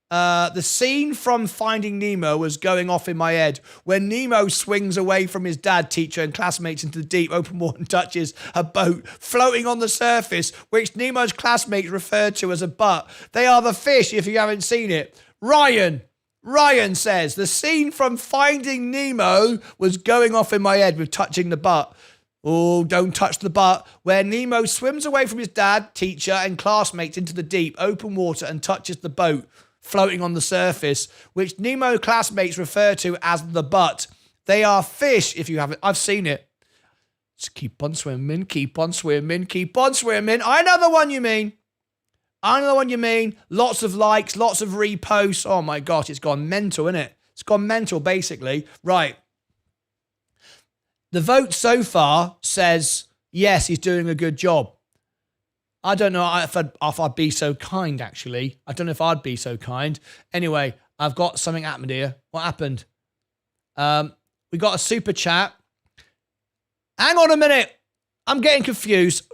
The scene from Finding Nemo was going off in my head when Nemo swings away from his dad, teacher, and classmates into the deep open water and touches a boat floating on the surface, which Nemo's classmates referred to as a butt. They are the fish if you haven't seen it. Ryan says, the scene from Finding Nemo was going off in my head with touching the butt. Oh, don't touch the butt. Where Nemo swims away from his dad, teacher, and classmates into the deep open water and touches the boat floating on the surface, which Nemo classmates refer to as the butt. They are fish, if you haven't. I've seen it. Just keep on swimming, keep on swimming, keep on swimming. I know the one you mean. Lots of likes, lots of reposts. Oh my gosh, it's gone mental, isn't it? It's gone mental, basically. Right. The vote so far says, yes, he's doing a good job. I don't know if I'd be so kind, actually. I don't know if I'd be so kind. Anyway, I've got something happened here. What happened? We got a super chat. Hang on a minute. I'm getting confused.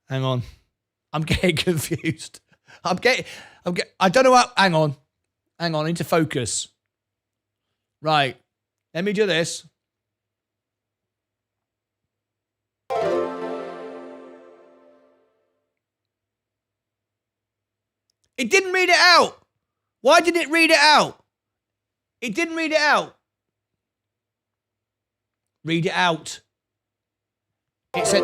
Hang on. I'm getting confused. I don't know what. Hang on. I need to focus. Right. Let me do this. It didn't read it out. Why didn't it read it out? It didn't read it out. Read it out. It said,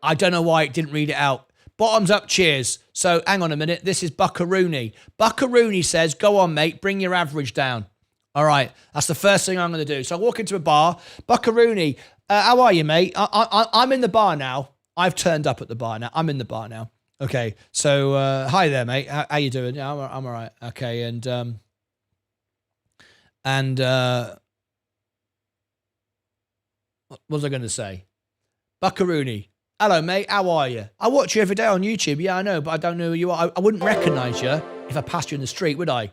I don't know why it didn't read it out. Bottoms up, cheers. So hang on a minute. This is Buckaroony. Buckaroony says, go on, mate. Bring your average down. All right. That's the first thing I'm going to do. So I walk into a bar. Buckaroony, how are you, mate? I'm in the bar now. I've turned up at the bar now. I'm in the bar now. Okay, so hi there, mate. How you doing? Yeah, I'm all right. Okay, and what was I going to say? Buckaroony. Hello, mate. How are you? I watch you every day on YouTube. Yeah, I know, but I don't know who you are. I wouldn't recognise you if I passed you in the street, would I?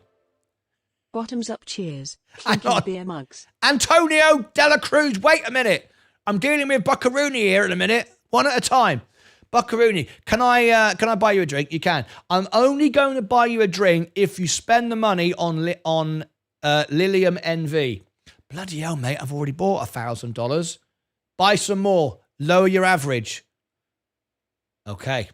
Bottoms up, cheers. Clinking beer mugs. Antonio Dela Cruz. Wait a minute. I'm dealing with Buckaroony here in a minute. One at a time. Buckaroony, can I buy you a drink? You can. I'm only going to buy you a drink if you spend the money on Lilium NV. Bloody hell, mate! I've already bought $1,000. Buy some more. Lower your average. Okay.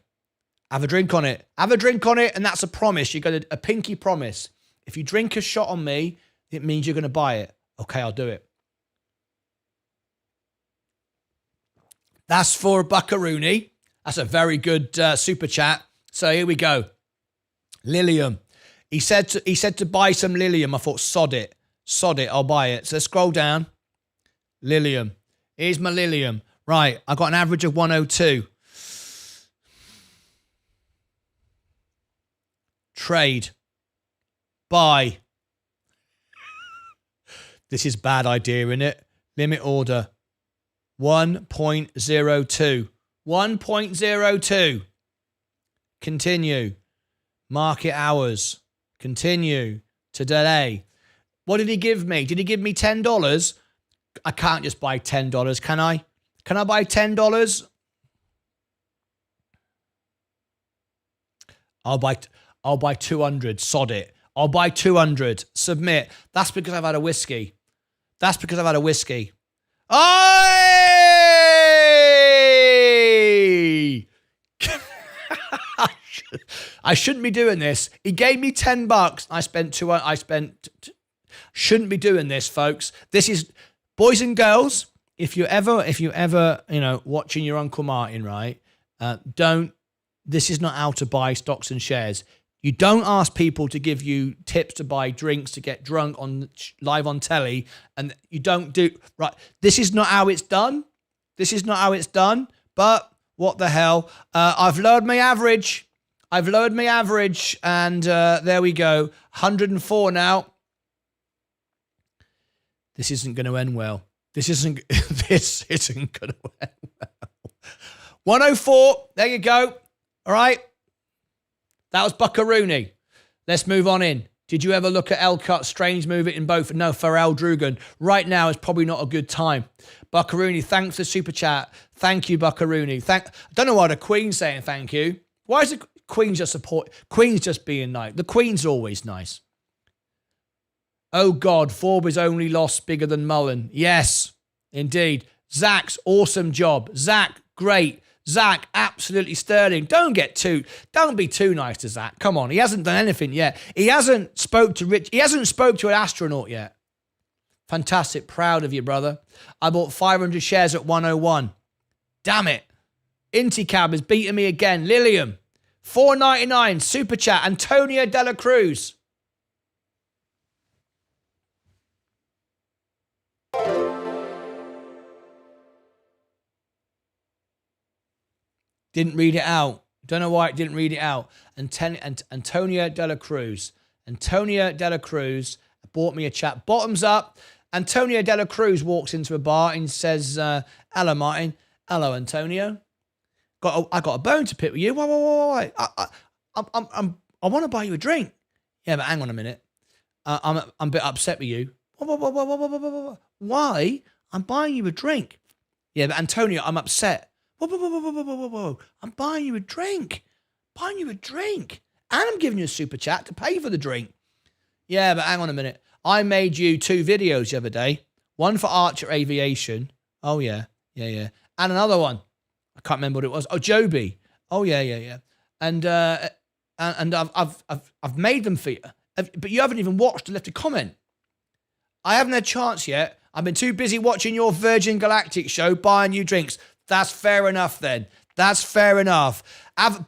Have a drink on it. Have a drink on it, and that's a promise. You got a pinky promise. If you drink a shot on me, it means you're going to buy it. Okay, I'll do it. That's for Buckaroony. That's a very good super chat. So here we go. Lilium. He said to buy some Lilium. I thought, sod it. I'll buy it. So let's scroll down. Lilium. Here's my Lilium. Right. I got an average of 102. Trade. Buy. This is bad idea, isn't it? Limit order. 1.02. 1.02. Continue. Market hours. Continue. Today. What did he give me? Did he give me $10? I can't just buy $10, can I? Can I buy $10? I'll buy 200. Sod it. I'll buy 200. Submit. That's because I've had a whiskey. I shouldn't be doing this. He gave me $10. I spent. Shouldn't be doing this, folks. This is, boys and girls. If you ever, watching your Uncle Martyn, right? This is not how to buy stocks and shares. You don't ask people to give you tips to buy drinks to get drunk live on telly, and you don't do right. This is not how it's done. But what the hell? I've lowered my average. And there we go. 104 now. This isn't going to end well. This isn't going to end well. 104. There you go. All right. That was Buckaroony. Let's move on in. Did you ever look at Elcott? Strange move it in both. No, Pharrell Drugan. Right now is probably not a good time. Buckaroony, thanks for the super chat. Thank you, Buckaroony. I don't know why the Queen's saying thank you. Why is the Queen just support? Queen's just being nice. The Queen's always nice. Oh God, Forbes is only lost bigger than Mullen. Yes, indeed. Zach's awesome job. Zach, great. Zach, absolutely sterling. Don't be too nice to Zach. Come on, he hasn't done anything yet. He hasn't spoke to an astronaut yet. Fantastic, proud of you, brother. I bought 500 shares at 101. Damn it. Inticab is beating me again. Lilium, $4.99 super chat. Antonio Dela Cruz. Didn't read it out. Don't know why it didn't read it out. Antonio Dela Cruz. Antonio Dela Cruz bought me a chat. Bottoms up. Antonio Dela Cruz walks into a bar and says, hello, Martin. Hello, Antonio. I got a bone to pick with you. Why? I want to buy you a drink. Yeah, but hang on a minute. I'm a bit upset with you. Why? I'm buying you a drink. Yeah, but Antonio, I'm upset. Whoa. I'm buying you a drink. And I'm giving you a super chat to pay for the drink. Yeah, but hang on a minute. I made you 2 videos the other day. One for Archer Aviation. Oh, yeah. And another one. I can't remember what it was. Oh, Joby. Oh, yeah. And I've made them for you. But you haven't even watched or left a comment. I haven't had a chance yet. I've been too busy watching your Virgin Galactic show, buying you drinks. That's fair enough then. That's fair enough.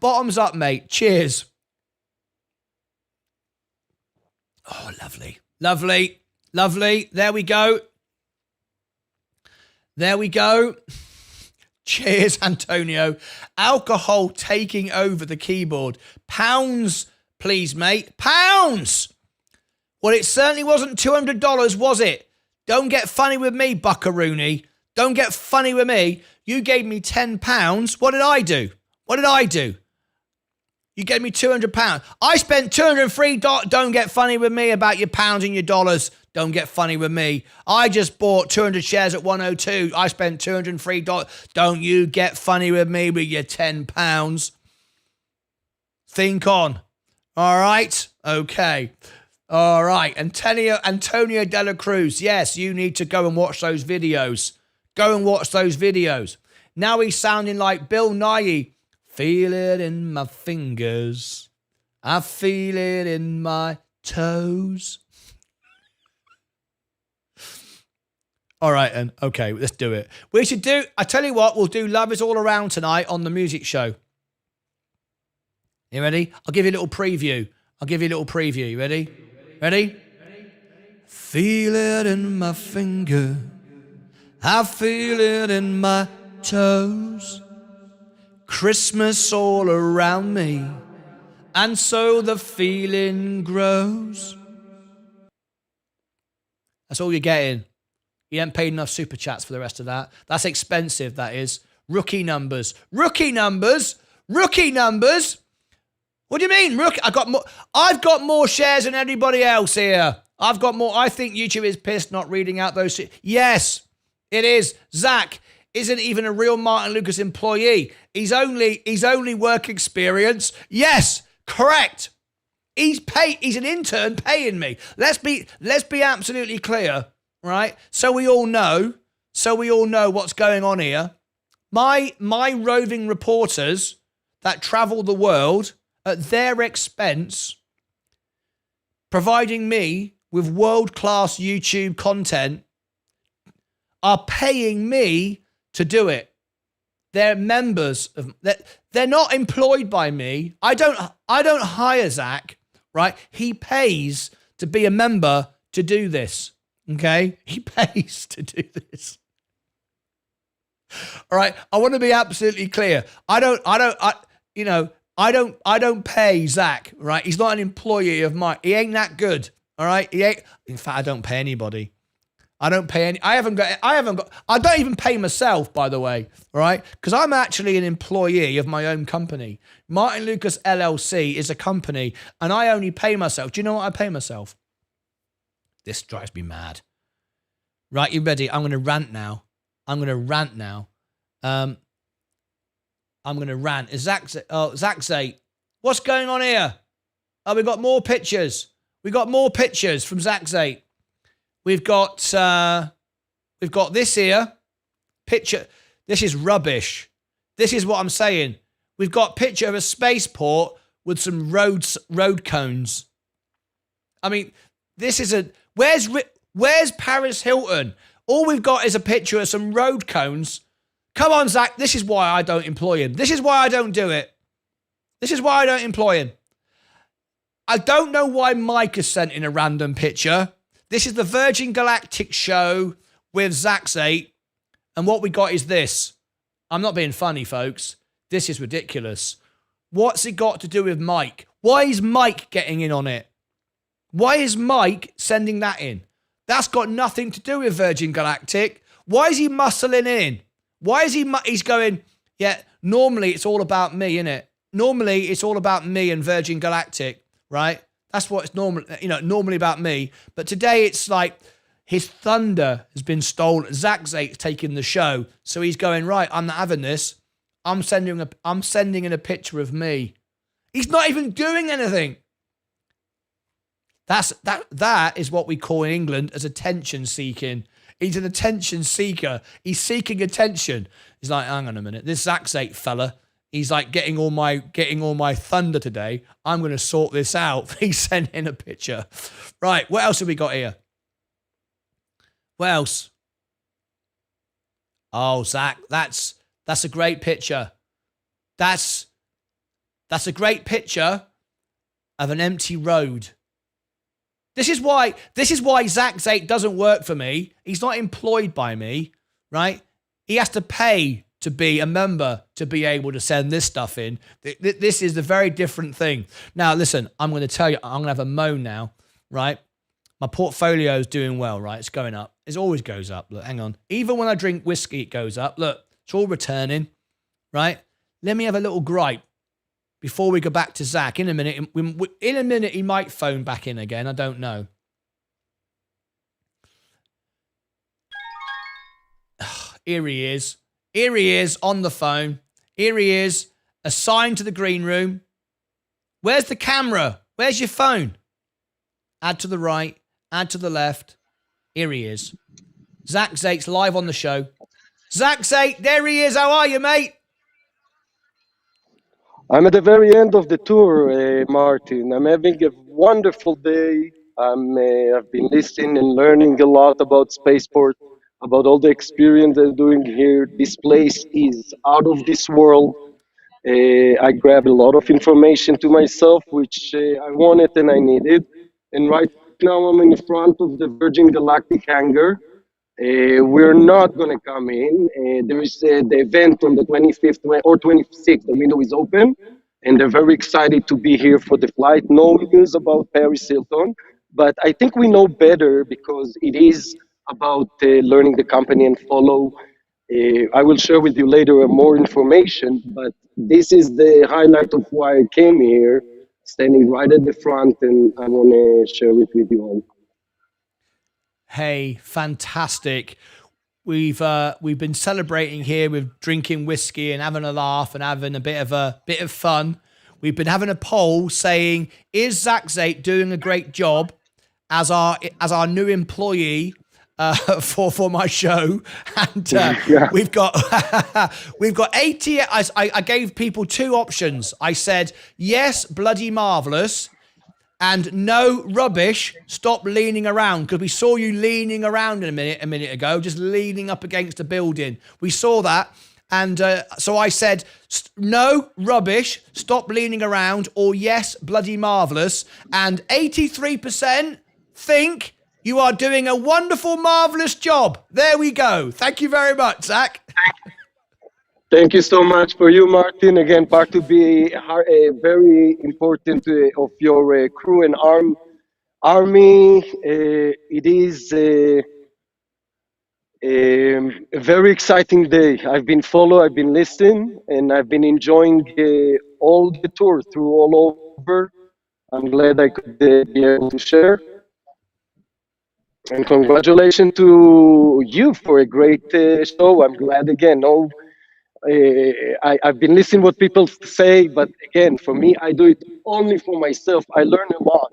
Bottoms up, mate. Cheers. Oh, lovely. There we go. Cheers, Antonio. Alcohol taking over the keyboard. Pounds, please, mate. Pounds. Well, it certainly wasn't $200, was it? Don't get funny with me, Buckaroony. Don't get funny with me. You gave me £10. What did I do? You gave me £200. I spent $203. Don't get funny with me about your pounds and your dollars. Don't get funny with me. I just bought 200 shares at 102. I spent $203. Don't you get funny with me with your £10. Think on. All right? Okay. All right. Antonio Dela Cruz. Yes, you need to go and watch those videos. Now he's sounding like Bill Nye. Feel it in my fingers. I feel it in my toes. All right, then. Okay, let's do it. I tell you what, we'll do Love Is All Around tonight on the music show. You ready? I'll give you a little preview. You ready? Ready? Feel it in my finger. I feel it in my toes. Christmas all around me, and so the feeling grows. That's all you're getting. You haven't paid enough super chats for the rest of that. That's expensive, that is. Rookie numbers. What do you mean? I've got more shares than anybody else here. I've got more. I think YouTube is pissed not reading out those. Yes, it is. Zach isn't even a real Martyn Lucas employee. He's only work experience. Yes, correct. He's an intern paying me. Let's be absolutely clear, right? So we all know what's going on here. My roving reporters that travel the world at their expense, providing me with world-class YouTube content, are paying me to do it. They're members of. They're not employed by me. I don't hire Zach, right? He pays to be a member to do this. Okay, he pays to do this. All right, I want to be absolutely clear. I don't pay Zach, right? He's not an employee of mine. He ain't that good. All right, he ain't. In fact, I don't pay anybody. I don't pay any. I don't even pay myself, by the way, all right? Because I'm actually an employee of my own company. Martyn Lucas LLC is a company, and I only pay myself. Do you know what I pay myself? This drives me mad. Right, you ready? I'm going to rant now. I'm going to rant. Zach's what's going on here? Oh, we've got more pictures. We got more pictures from Zach's 8. We've got this here picture. This is rubbish. This is what I'm saying. We've got picture of a spaceport with some road cones. I mean, this is where's Paris Hilton? All we've got is a picture of some road cones. Come on, Zach. This is why I don't employ him. This is why I don't do it. This is why I don't employ him. I don't know why Mike has sent in a random picture. This is the Virgin Galactic show with Zach's 8. And what we got is this. I'm not being funny, folks. This is ridiculous. What's it got to do with Mike? Why is Mike getting in on it? Why is Mike sending that in? That's got nothing to do with Virgin Galactic. Why is he muscling in? Why is he's going, yeah, normally it's all about me, innit? Normally it's all about me and Virgin Galactic. Right? That's what it's normally about me. But today it's like his thunder has been stolen. Zach's 8's taking the show. So he's going, right, I'm not having this. I'm sending in a picture of me. He's not even doing anything. That is what we call in England as attention seeking. He's an attention seeker. He's seeking attention. He's like, hang on a minute. This Zach's 8 fella, he's like getting all my thunder today. I'm going to sort this out. He sent in a picture. Right, what else have we got here? What else? Oh, Zach, that's a great picture. That's a great picture of an empty road. This is why Zach's 8 doesn't work for me. He's not employed by me, right? He has to pay to be a member to be able to send this stuff in. This is a very different thing. Now, listen, I'm going to tell you, I'm going to have a moan now, right? My portfolio is doing well, right? It's going up. It always goes up. Look, hang on. Even when I drink whiskey, it goes up. Look, it's all returning, right? Let me have a little gripe before we go back to Zach. In a minute, he might phone back in again. I don't know. Here he is. Here he is on the phone. Here he is, assigned to the green room. Where's the camera? Where's your phone? Add to the right, add to the left. Here he is. Zach's 8's live on the show. Zach's 8, there he is. How are you, mate? I'm at the very end of the tour, Martin. I'm having a wonderful day. I've been listening and learning a lot about SpacePort, about all the experience they're doing here. This place is out of this world. I grabbed a lot of information to myself, which I wanted and I needed. And right now I'm in front of the Virgin Galactic hangar. We're not going to come in. There is the event on the 25th or 26th. The window is open, and they're very excited to be here for the flight. No news about Paris Hilton, but I think we know better because it is about learning the company and follow. I will share with you later more information, but this is the highlight of why I came here, standing right at the front, and I want to share it with you all. Hey, fantastic. We've been celebrating here with drinking whiskey and having a laugh and having a bit of fun. We've been having a poll saying, is Zach's 8 doing a great job as our new employee for my show? And Yeah. we've got 80. I gave people two options. I said, yes, bloody marvelous, and no, rubbish, stop leaning around, because we saw you leaning around a minute ago, just leaning up against a building. We saw that. And so I said, no, rubbish, stop leaning around, or yes, bloody marvellous. And 83% think you are doing a wonderful, marvellous job. There we go. Thank you very much, Zach. Thank you so much for you, Martin. Again, part to be very important of your crew and army. It is A very exciting day. I've been listening, and I've been enjoying all the tour through all over. I'm glad I could be able to share. And congratulations to you for a great show. I'm glad again. I've been listening what people say, but again, for me, I do it only for myself. I learn a lot,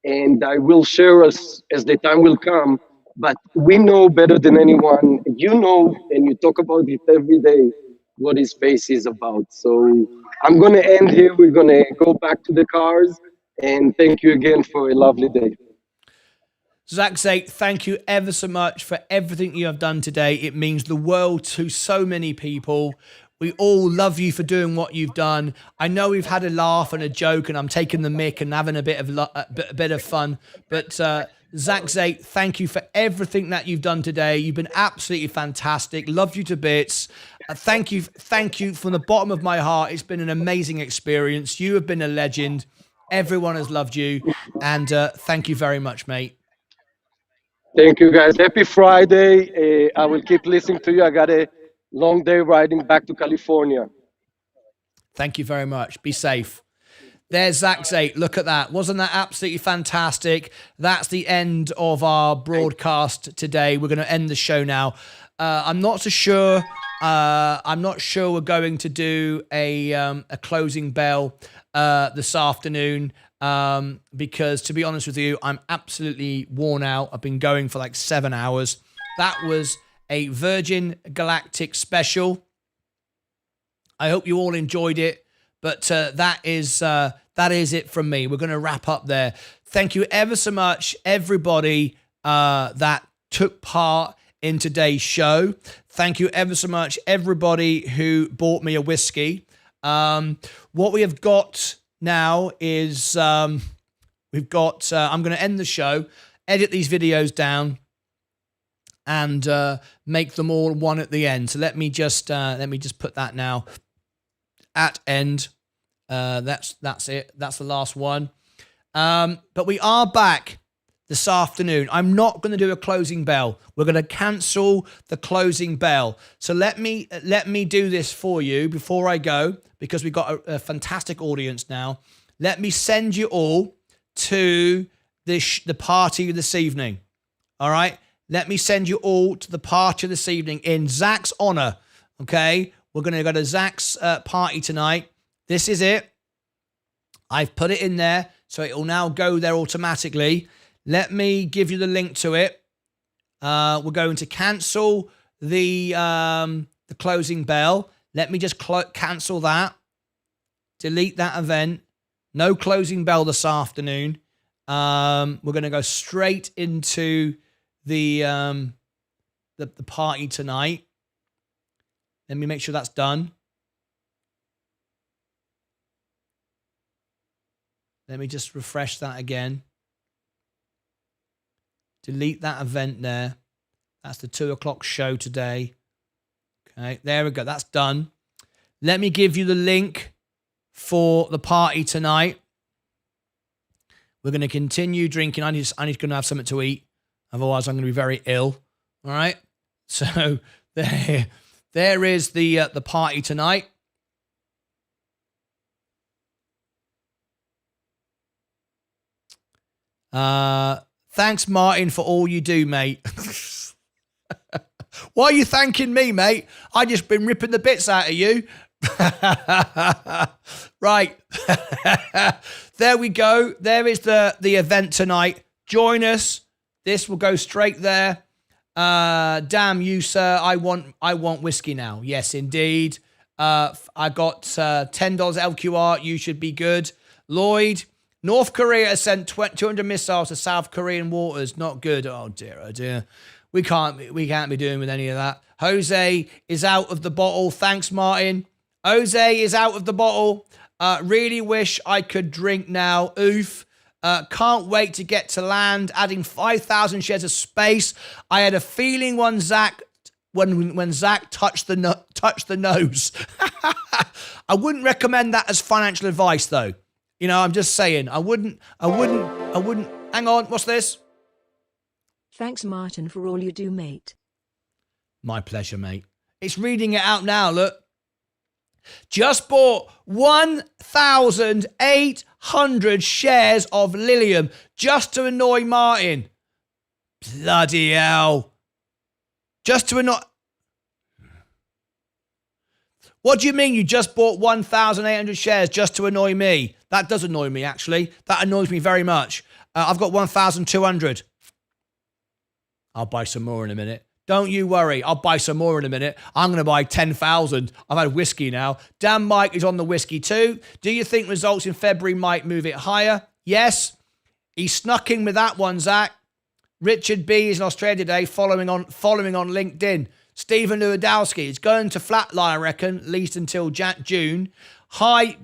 and I will share as the time will come. But we know better than anyone. You know, and you talk about it every day, what his space is about. So I'm going to end here. We're going to go back to the cars. And thank you again for a lovely day. Zach Zate, thank you ever so much for everything you have done today. It means the world to so many people. We all love you for doing what you've done. I know we've had a laugh and a joke, and I'm taking the mick and having a bit of fun. But Zach Zate, thank you for everything that you've done today. You've been absolutely fantastic. Love you to bits. Thank you from the bottom of my heart. It's been an amazing experience. You have been a legend. Everyone has loved you, and thank you very much, mate. Thank you, guys. Happy Friday. I will keep listening to you. I got a long day riding back to California. Thank you very much. Be safe. There's Zach Zate. Look at that. Wasn't that absolutely fantastic? That's the end of our broadcast today. We're going to end the show now. I'm not so sure. I'm not sure we're going to do a closing bell this afternoon. Because to be honest with you, I'm absolutely worn out. I've been going for like 7 hours. That was a Virgin Galactic special. I hope you all enjoyed it, but that is it from me. We're going to wrap up there. Thank you ever so much, everybody that took part in today's show. Thank you ever so much, everybody who bought me a whiskey. What we have got now is we've got I'm going to end the show, edit these videos down, and make them all one at the end. So let me just put that now at end. That's it. That's the last one. But we are back this afternoon. I'm not going to do a closing bell. We're going to cancel the closing bell. So let me do this for you before I go, because we've got a fantastic audience now. Let me send you all to the party this evening. All right? Let me send you all to the party this evening in Zach's honor. Okay? We're going to go to Zach's party tonight. This is it. I've put it in there, so it will now go there automatically. Let me give you the link to it. We're going to cancel the closing bell. Let me just cancel that. Delete that event. No closing bell this afternoon. We're going to go straight into the party tonight. Let me make sure that's done. Let me just refresh that again. Delete that event there. That's the 2 o'clock show today. Okay, there we go. That's done. Let me give you the link for the party tonight. We're going to continue drinking. I need to have something to eat. Otherwise, I'm going to be very ill. All right. So there is the party tonight. Thanks, Martyn, for all you do, mate. Why are you thanking me, mate? I just been ripping the bits out of you. Right. There we go. There is the event tonight. Join us. This will go straight there. Damn you, sir. I want whiskey now. Yes, indeed. I got $10 LQR. You should be good. Lloyd, North Korea has sent 200 missiles to South Korean waters. Not good. Oh dear, oh dear. We can't be doing with any of that. Jose is out of the bottle. Thanks, Martyn. Jose is out of the bottle. Really wish I could drink now. Oof. Can't wait to get to land. Adding 5,000 shares of space. I had a feeling when Zach touched the nose. I wouldn't recommend that as financial advice, though. You know, I'm just saying. I wouldn't. Hang on. What's this? Thanks, Martyn, for all you do, mate. My pleasure, mate. It's reading it out now, look. Just bought 1,800 shares of Lilium just to annoy Martyn. Bloody hell. Just to annoy... What do you mean you just bought 1,800 shares just to annoy me? That does annoy me, actually. That annoys me very much. I've got 1,200. I'll buy some more in a minute. Don't you worry. I'll buy some more in a minute. I'm going to buy 10,000. I've had whiskey now. Dan Mike is on the whiskey too. Do you think results in February might move it higher? Yes. He snuck in with that one, Zach. Richard B is in Australia today, following on LinkedIn. Stephen Lewandowski, it's going to flatline, I reckon, at least until June. Hi,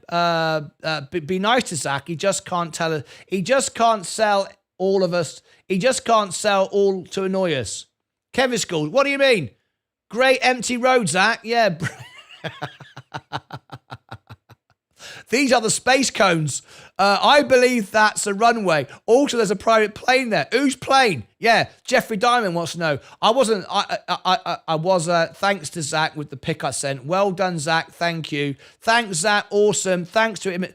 be nice to Zach. He just can't tell. He just can't sell all of us. He just can't sell all to annoy us. Kevin School, what do you mean? Great empty road, Zach. Yeah. These are the space cones. I believe that's a runway. Also, there's a private plane there. Whose plane? Yeah, Jeffrey Diamond wants to know. I wasn't. I was. Thanks to Zach with the pic I sent. Well done, Zach. Thank you. Thanks, Zach. Awesome. Thanks to him.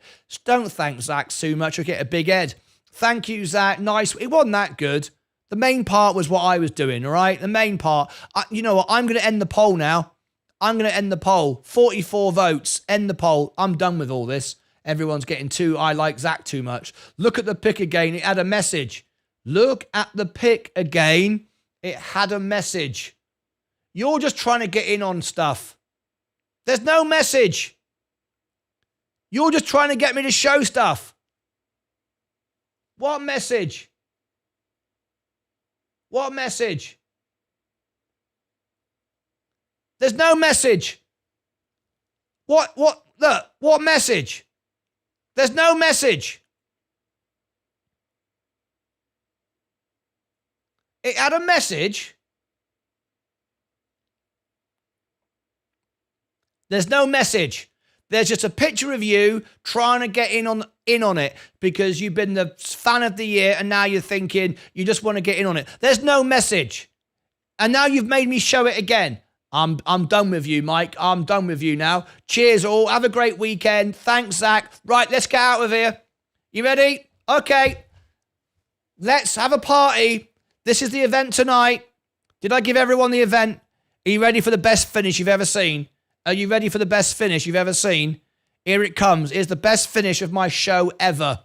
Don't thank Zach too much. I'll get a big head. Thank you, Zach. Nice. It wasn't that good. The main part was what I was doing. All right. The main part. You know what? I'm going to end the poll now. I'm going to end the poll. 44 votes. End the poll. I'm done with all this. Everyone's getting I like Zach too much. Look at the pic again. It had a message. Look at the pic again. It had a message. You're just trying to get in on stuff. There's no message. You're just trying to get me to show stuff. What message? What message? There's no message. Look, what message? There's no message. It had a message. There's no message. There's just a picture of you trying to get in on it because you've been the fan of the year and now you're thinking you just want to get in on it. There's no message. And now you've made me show it again. I'm done with you, Mike. I'm done with you now. Cheers all. Have a great weekend. Thanks, Zach. Right, let's get out of here. You ready? Okay. Let's have a party. This is the event tonight. Did I give everyone the event? Are you ready for the best finish you've ever seen? Are you ready for the best finish you've ever seen? Here it comes. Here's the best finish of my show ever.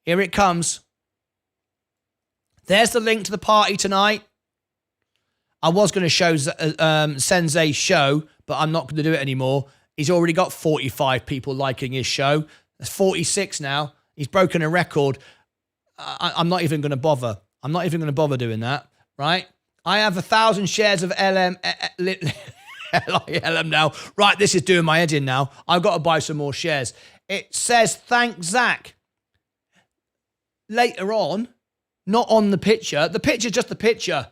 Here it comes. There's the link to the party tonight. I was going to show Sensei's show, but I'm not going to do it anymore. He's already got 45 people liking his show. That's 46 now. He's broken a record. I'm not even going to bother. I'm not even going to bother doing that, right? I have 1,000 shares of LM now. Right, this is doing my head in now. I've got to buy some more shares. It says, thanks, Zach. Later on, not on the picture. The picture's just the picture.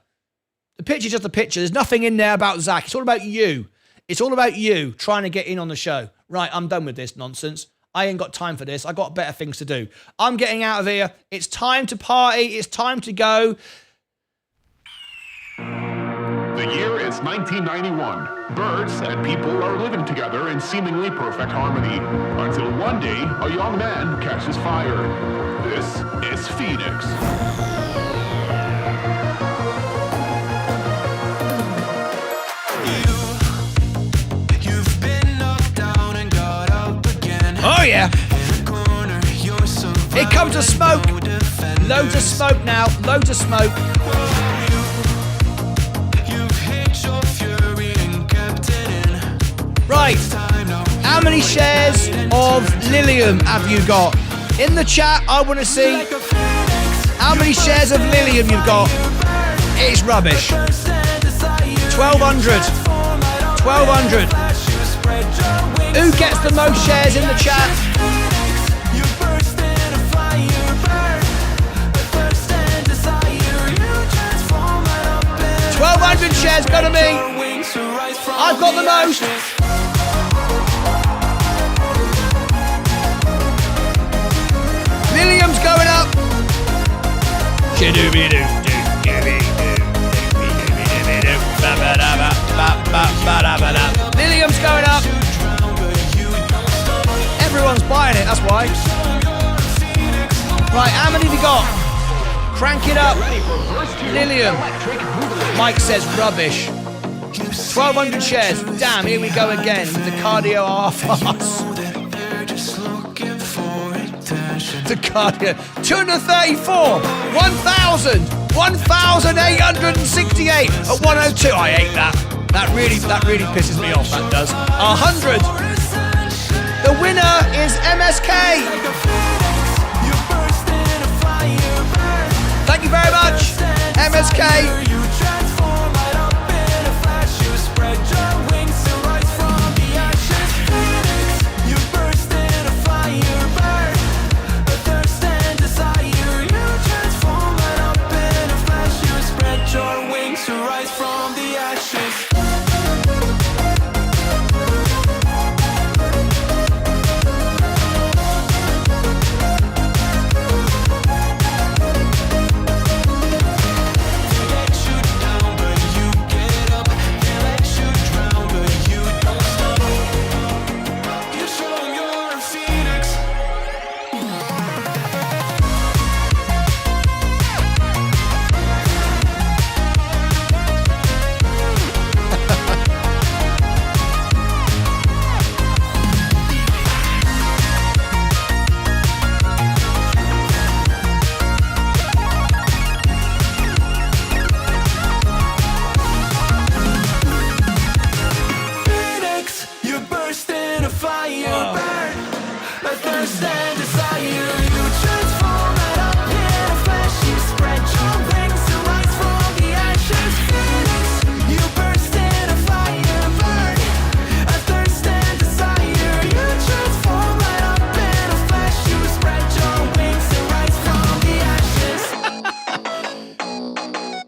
The picture's just a picture. There's nothing in there about Zach. It's all about you. It's all about you trying to get in on the show. Right, I'm done with this nonsense. I ain't got time for this. I got better things to do. I'm getting out of here. It's time to party. It's time to go. The year is 1991. Birds and people are living together in seemingly perfect harmony. Until one day, a young man catches fire. This is Phoenix. Oh yeah. Here comes the smoke. Loads of smoke now. Loads of smoke. Right. How many shares of Lilium have you got? In the chat, I want to see how many shares of Lilium you've got. It's rubbish. 1,200. 1,200. Who gets the most shares in the chat? 1,200 shares go to me. I've got the most. Lilium's going up. Lilium's going up. Everyone's buying it, that's why. Right, how many have you got? Crank it up. Lilium. Mike says rubbish. 1,200 shares. Damn, here we go again with the cardio half-ass. The cardio. 234. 1,000. 1,868 at 102. I hate that. That really pisses me off. That does. 100. The winner is MSK. Thank you very much, MSK.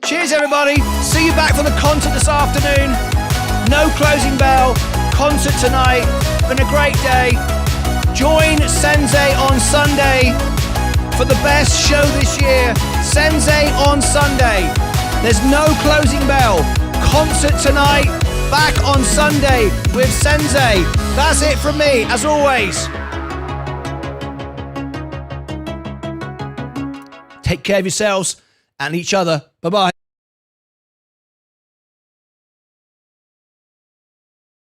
Cheers, everybody. See you back for the concert this afternoon. No closing bell. Concert tonight. Been a great day. Join Sensei on Sunday for the best show this year. Sensei on Sunday. There's no closing bell. Concert tonight. Back on Sunday with Sensei. That's it from me, as always. Take care of yourselves and each other. Bye-bye.